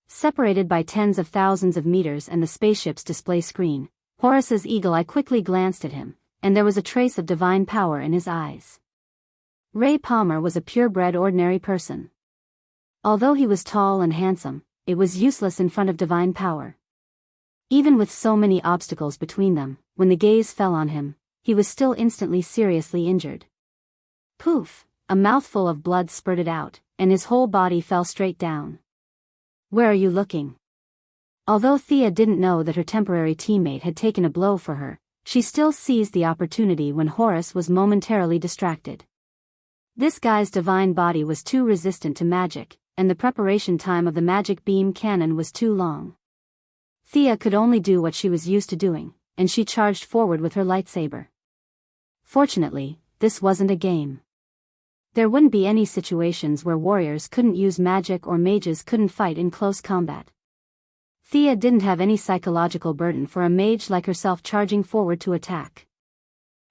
Separated by tens of thousands of meters and the spaceship's display screen, Horace's eagle eye quickly glanced at him, and there was a trace of divine power in his eyes. Ray Palmer was a purebred ordinary person. Although he was tall and handsome, it was useless in front of divine power. Even with so many obstacles between them, when the gaze fell on him, he was still instantly seriously injured. Poof! A mouthful of blood spurted out, and his whole body fell straight down. Where are you looking? Although Thea didn't know that her temporary teammate had taken a blow for her, she still seized the opportunity when Horace was momentarily distracted. This guy's divine body was too resistant to magic, and the preparation time of the magic beam cannon was too long. Thea could only do what she was used to doing, and she charged forward with her lightsaber. Fortunately, this wasn't a game. There wouldn't be any situations where warriors couldn't use magic or mages couldn't fight in close combat. Thea didn't have any psychological burden for a mage like herself charging forward to attack.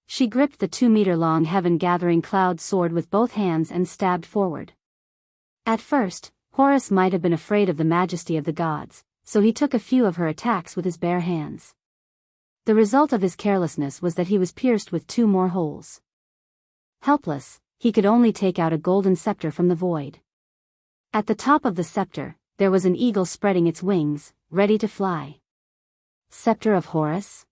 She gripped the 2-meter-long heaven-gathering cloud sword with both hands and stabbed forward. At first, Horace might have been afraid of the majesty of the gods, so he took a few of her attacks with his bare hands. The result of his carelessness was that he was pierced with 2 more holes. Helpless, he could only take out a golden scepter from the void. At the top of the scepter, there was an eagle spreading its wings, ready to fly. Scepter of Horus?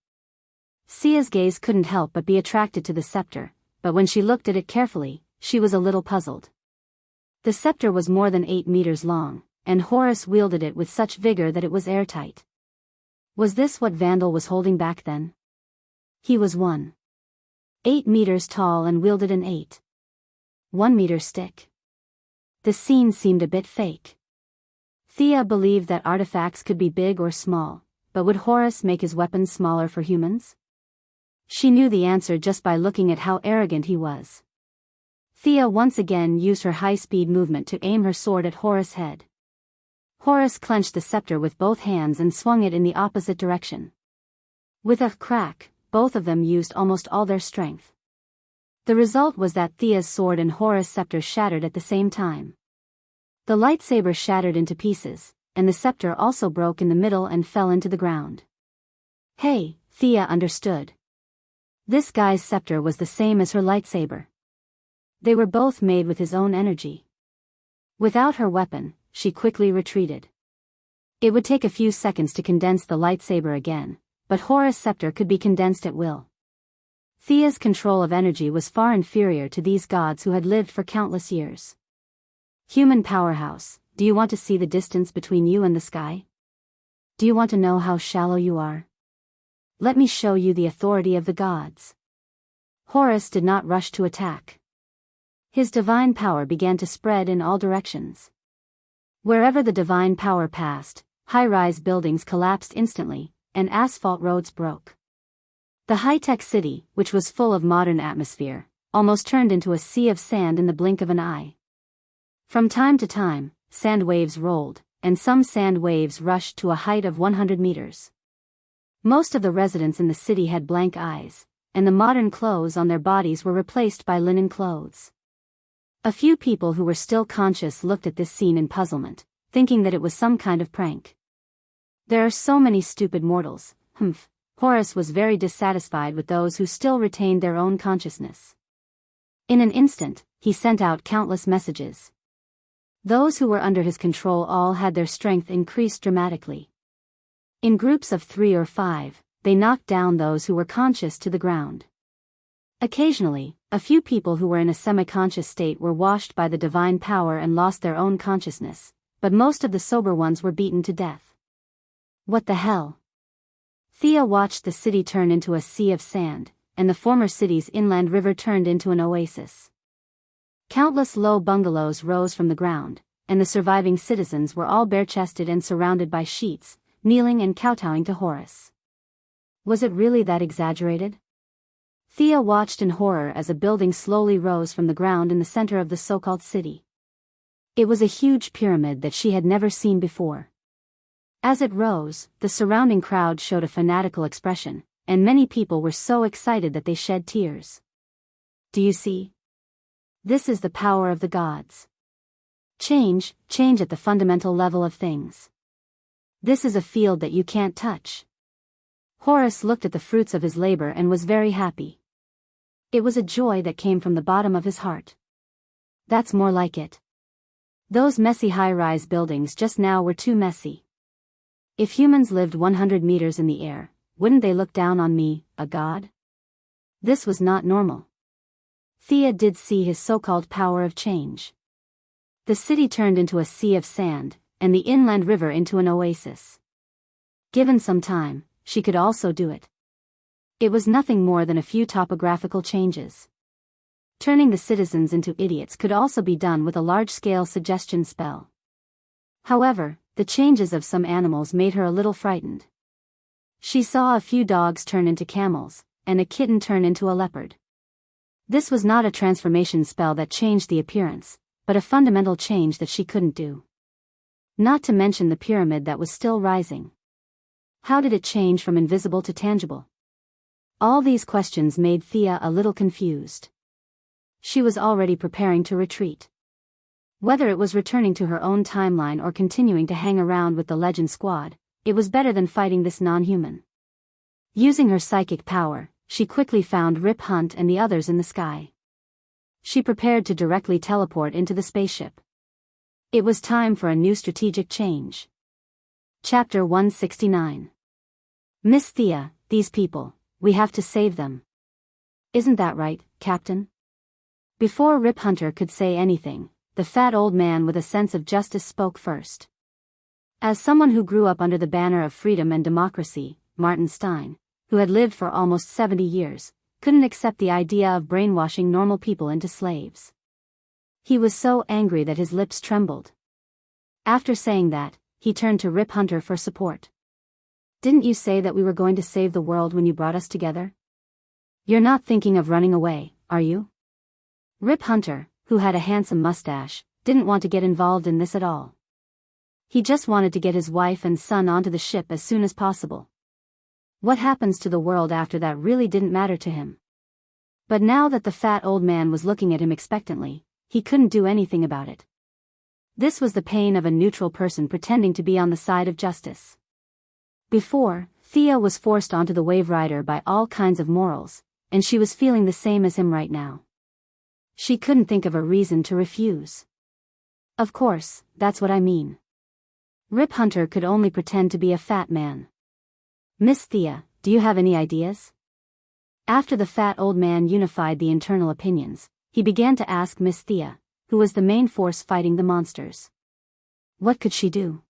Sia's gaze couldn't help but be attracted to the scepter, but when she looked at it carefully, she was a little puzzled. The scepter was more than 8 meters long, and Horus wielded it with such vigor that it was airtight. Was this what Vandal was holding back then? He was 1.8 meters tall and wielded an 8.1 meter stick. The scene seemed a bit fake. Thea believed that artifacts could be big or small, but would Horus make his weapons smaller for humans? She knew the answer just by looking at how arrogant he was. Thea once again used her high-speed movement to aim her sword at Horus' head. Horus clenched the scepter with both hands and swung it in the opposite direction. With a crack, both of them used almost all their strength. The result was that Thea's sword and Horus' scepter shattered at the same time. The lightsaber shattered into pieces, and the scepter also broke in the middle and fell into the ground. Hey, Thea understood. This guy's scepter was the same as her lightsaber. They were both made with his own energy. Without her weapon, she quickly retreated. It would take a few seconds to condense the lightsaber again, but Horus' scepter could be condensed at will. Thea's control of energy was far inferior to these gods who had lived for countless years. Human powerhouse, do you want to see the distance between you and the sky? Do you want to know how shallow you are? Let me show you the authority of the gods. Horus did not rush to attack. His divine power began to spread in all directions. Wherever the divine power passed, high-rise buildings collapsed instantly, and asphalt roads broke. The high-tech city, which was full of modern atmosphere, almost turned into a sea of sand in the blink of an eye. From time to time, sand waves rolled, and some sand waves rushed to a height of 100 meters. Most of the residents in the city had blank eyes, and the modern clothes on their bodies were replaced by linen clothes. A few people who were still conscious looked at this scene in puzzlement, thinking that it was some kind of prank. There are so many stupid mortals, humph. Horus was very dissatisfied with those who still retained their own consciousness. In an instant, he sent out countless messages. Those who were under his control all had their strength increased dramatically. In groups of 3 or 5, they knocked down those who were conscious to the ground. Occasionally, a few people who were in a semi-conscious state were washed by the divine power and lost their own consciousness, but most of the sober ones were beaten to death. What the hell? Thea watched the city turn into a sea of sand, and the former city's inland river turned into an oasis. Countless low bungalows rose from the ground, and the surviving citizens were all bare-chested and surrounded by sheets, kneeling and kowtowing to Horus. Was it really that exaggerated? Thea watched in horror as a building slowly rose from the ground in the center of the so-called city. It was a huge pyramid that she had never seen before. As it rose, the surrounding crowd showed a fanatical expression, and many people were so excited that they shed tears. Do you see? This is the power of the gods. Change at the fundamental level of things. This is a field that you can't touch. Horus looked at the fruits of his labor and was very happy. It was a joy that came from the bottom of his heart. That's more like it. Those messy high-rise buildings just now were too messy. If humans lived 100 meters in the air, wouldn't they look down on me, a god? This was not normal. Thea did see his so-called power of change. The city turned into a sea of sand, and the inland river into an oasis. Given some time, she could also do it. It was nothing more than a few topographical changes. Turning the citizens into idiots could also be done with a large-scale suggestion spell. However, the changes of some animals made her a little frightened. She saw a few dogs turn into camels, and a kitten turn into a leopard. This was not a transformation spell that changed the appearance, but a fundamental change that she couldn't do. Not to mention the pyramid that was still rising. How did it change from invisible to tangible? All these questions made Thea a little confused. She was already preparing to retreat. Whether it was returning to her own timeline or continuing to hang around with the Legend Squad, it was better than fighting this non-human. Using her psychic power, she quickly found Rip Hunt and the others in the sky. She prepared to directly teleport into the spaceship. It was time for a new strategic change. Chapter 169. Miss Thea, these people, we have to save them. Isn't that right, Captain? Before Rip Hunter could say anything, the fat old man with a sense of justice spoke first. As someone who grew up under the banner of freedom and democracy, Martin Stein, who had lived for almost 70 years, couldn't accept the idea of brainwashing normal people into slaves. He was so angry that his lips trembled. After saying that, he turned to Rip Hunter for support. Didn't you say that we were going to save the world when you brought us together? You're not thinking of running away, are you? Rip Hunter, who had a handsome mustache, didn't want to get involved in this at all. He just wanted to get his wife and son onto the ship as soon as possible. What happens to the world after that really didn't matter to him. But now that the fat old man was looking at him expectantly, he couldn't do anything about it. This was the pain of a neutral person pretending to be on the side of justice. Before, Thea was forced onto the Wave Rider by all kinds of morals, and she was feeling the same as him right now. She couldn't think of a reason to refuse. Of course, that's what I mean. Rip Hunter could only pretend to be a fat man. Miss Thea, do you have any ideas? After the fat old man unified the internal opinions, he began to ask Miss Thea, who was the main force fighting the monsters. What could she do?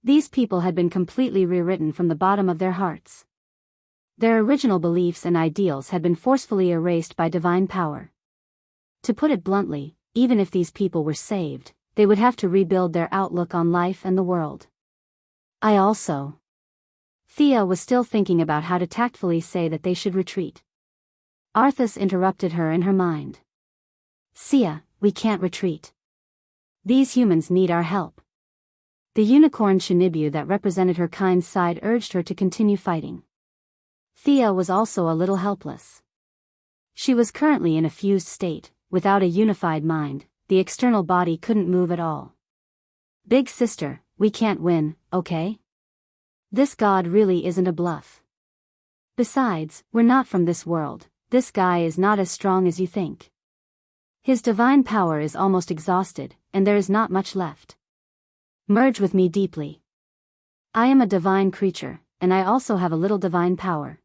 These people had been completely rewritten from the bottom of their hearts. Their original beliefs and ideals had been forcefully erased by divine power. To put it bluntly, even if these people were saved, they would have to rebuild their outlook on life and the world. Thea was still thinking about how to tactfully say that they should retreat. Arthas interrupted her in her mind. Sia, we can't retreat. These humans need our help. The unicorn Shinibu that represented her kind side urged her to continue fighting. Thea was also a little helpless. She was currently in a fused state, without a unified mind, the external body couldn't move at all. Big sister, we can't win, okay? This god really isn't a bluff. Besides, we're not from this world, this guy is not as strong as you think. His divine power is almost exhausted, and there is not much left. Merge with me deeply. I am a divine creature, and I also have a little divine power.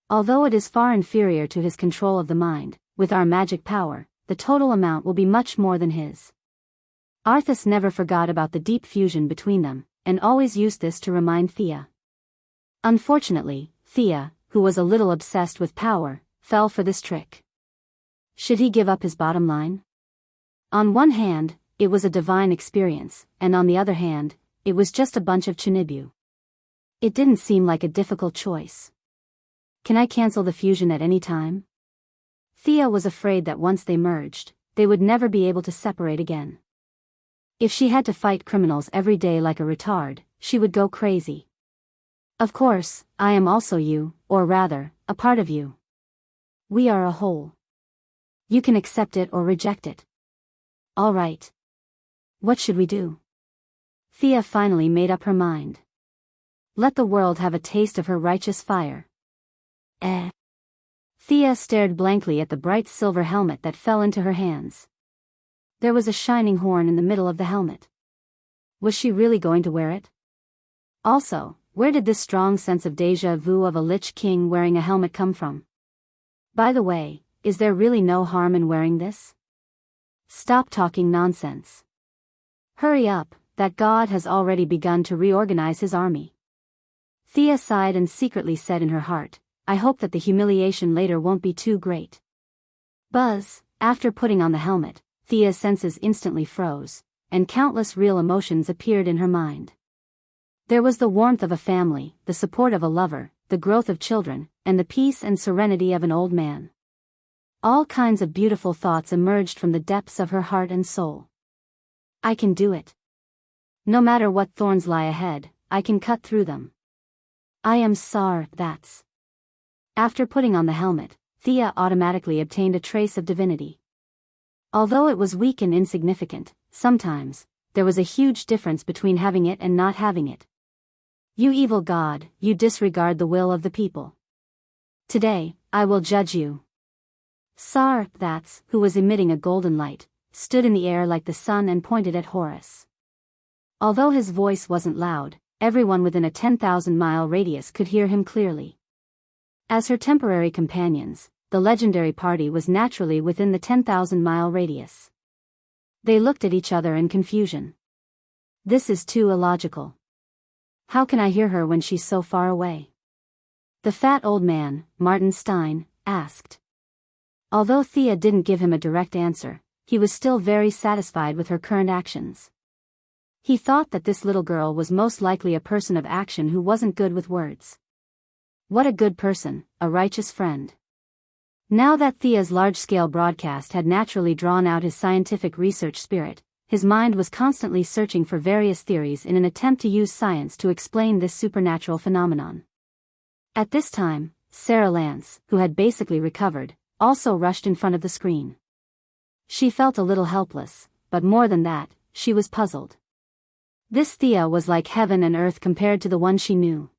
Although it is far inferior to his control of the mind, with our magic power, the total amount will be much more than his. Arthas never forgot about the deep fusion between them, and always used this to remind Thea. Unfortunately, Thea, who was a little obsessed with power, fell for this trick. Should he give up his bottom line? On one hand, it was a divine experience, and on the other hand, it was just a bunch of Shinibu. It didn't seem like a difficult choice. Can I cancel the fusion at any time? Thea was afraid that once they merged, they would never be able to separate again. If she had to fight criminals every day like a retard, she would go crazy. Of course, I am also you, or rather, a part of you. We are a whole. You can accept it or reject it. All right. What should we do? Thea finally made up her mind. Let the world have a taste of her righteous fire. Thea stared blankly at the bright silver helmet that fell into her hands. There was a shining horn in the middle of the helmet. Was she really going to wear it? Also, where did this strong sense of déjà vu of a Lich King wearing a helmet come from? By the way, is there really no harm in wearing this? Stop talking nonsense. Hurry up, that god has already begun to reorganize his army. Thea sighed and secretly said in her heart, I hope that the humiliation later won't be too great. Buzz, after putting on the helmet, Thea's senses instantly froze, and countless real emotions appeared in her mind. There was the warmth of a family, the support of a lover, the growth of children, and the peace and serenity of an old man. All kinds of beautiful thoughts emerged from the depths of her heart and soul. I can do it. No matter what thorns lie ahead, I can cut through them. I am that's. After putting on the helmet, Thea automatically obtained a trace of divinity. Although it was weak and insignificant, sometimes, there was a huge difference between having it and not having it. You evil god, you disregard the will of the people. Today, I will judge you. Sar, that's, who was emitting a golden light, stood in the air like the sun and pointed at Horus. Although his voice wasn't loud, everyone within a 10,000-mile radius could hear him clearly. As her temporary companions, the legendary party was naturally within the 10,000-mile radius. They looked at each other in confusion. This is too illogical. How can I hear her when she's so far away? The fat old man, Martin Stein, asked. Although Thea didn't give him a direct answer, he was still very satisfied with her current actions. He thought that this little girl was most likely a person of action who wasn't good with words. What a good person, a righteous friend. Now that Thea's large-scale broadcast had naturally drawn out his scientific research spirit, his mind was constantly searching for various theories in an attempt to use science to explain this supernatural phenomenon. At this time, Sarah Lance, who had basically recovered, also rushed in front of the screen. She felt a little helpless, but more than that, she was puzzled. This Thea was like heaven and earth compared to the one she knew.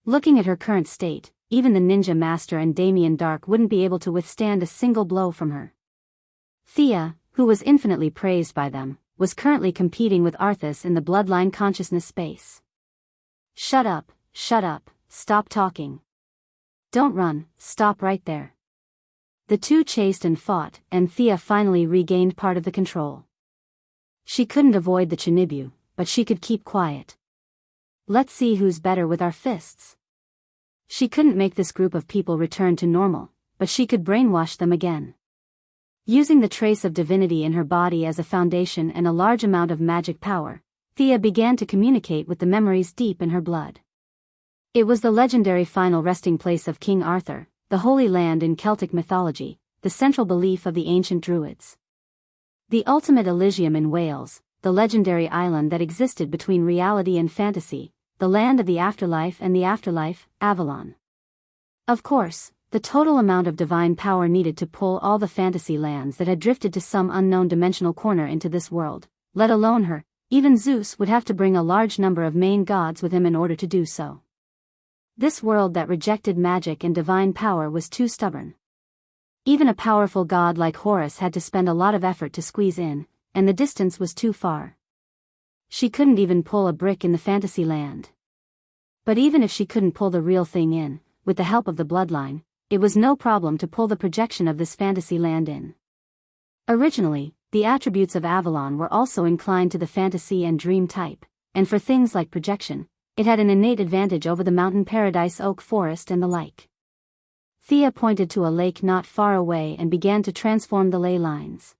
Looking at her current state, even the Ninja Master and Damien Dark wouldn't be able to withstand a single blow from her. Thea, who was infinitely praised by them, was currently competing with Arthas in the bloodline consciousness space. Shut up, stop talking. Don't run, stop right there. The two chased and fought, and Thea finally regained part of the control. She couldn't avoid the Chinibu, but she could keep quiet. Let's see who's better with our fists. She couldn't make this group of people return to normal, but she could brainwash them again. Using the trace of divinity in her body as a foundation and a large amount of magic power, Thea began to communicate with the memories deep in her blood. It was the legendary final resting place of King Arthur, the Holy Land in Celtic mythology, the central belief of the ancient Druids. The ultimate Elysium in Wales, the legendary island that existed between reality and fantasy, the land of the afterlife and the afterlife, Avalon. Of course, the total amount of divine power needed to pull all the fantasy lands that had drifted to some unknown dimensional corner into this world, let alone her, even Zeus would have to bring a large number of main gods with him in order to do so. This world that rejected magic and divine power was too stubborn. Even a powerful god like Horus had to spend a lot of effort to squeeze in, and the distance was too far. She couldn't even pull a brick in the fantasy land. But even if she couldn't pull the real thing in, with the help of the bloodline, it was no problem to pull the projection of this fantasy land in. Originally, the attributes of Avalon were also inclined to the fantasy and dream type, and for things like projection, it had an innate advantage over the mountain paradise oak forest and the like. Thea pointed to a lake not far away and began to transform the ley lines.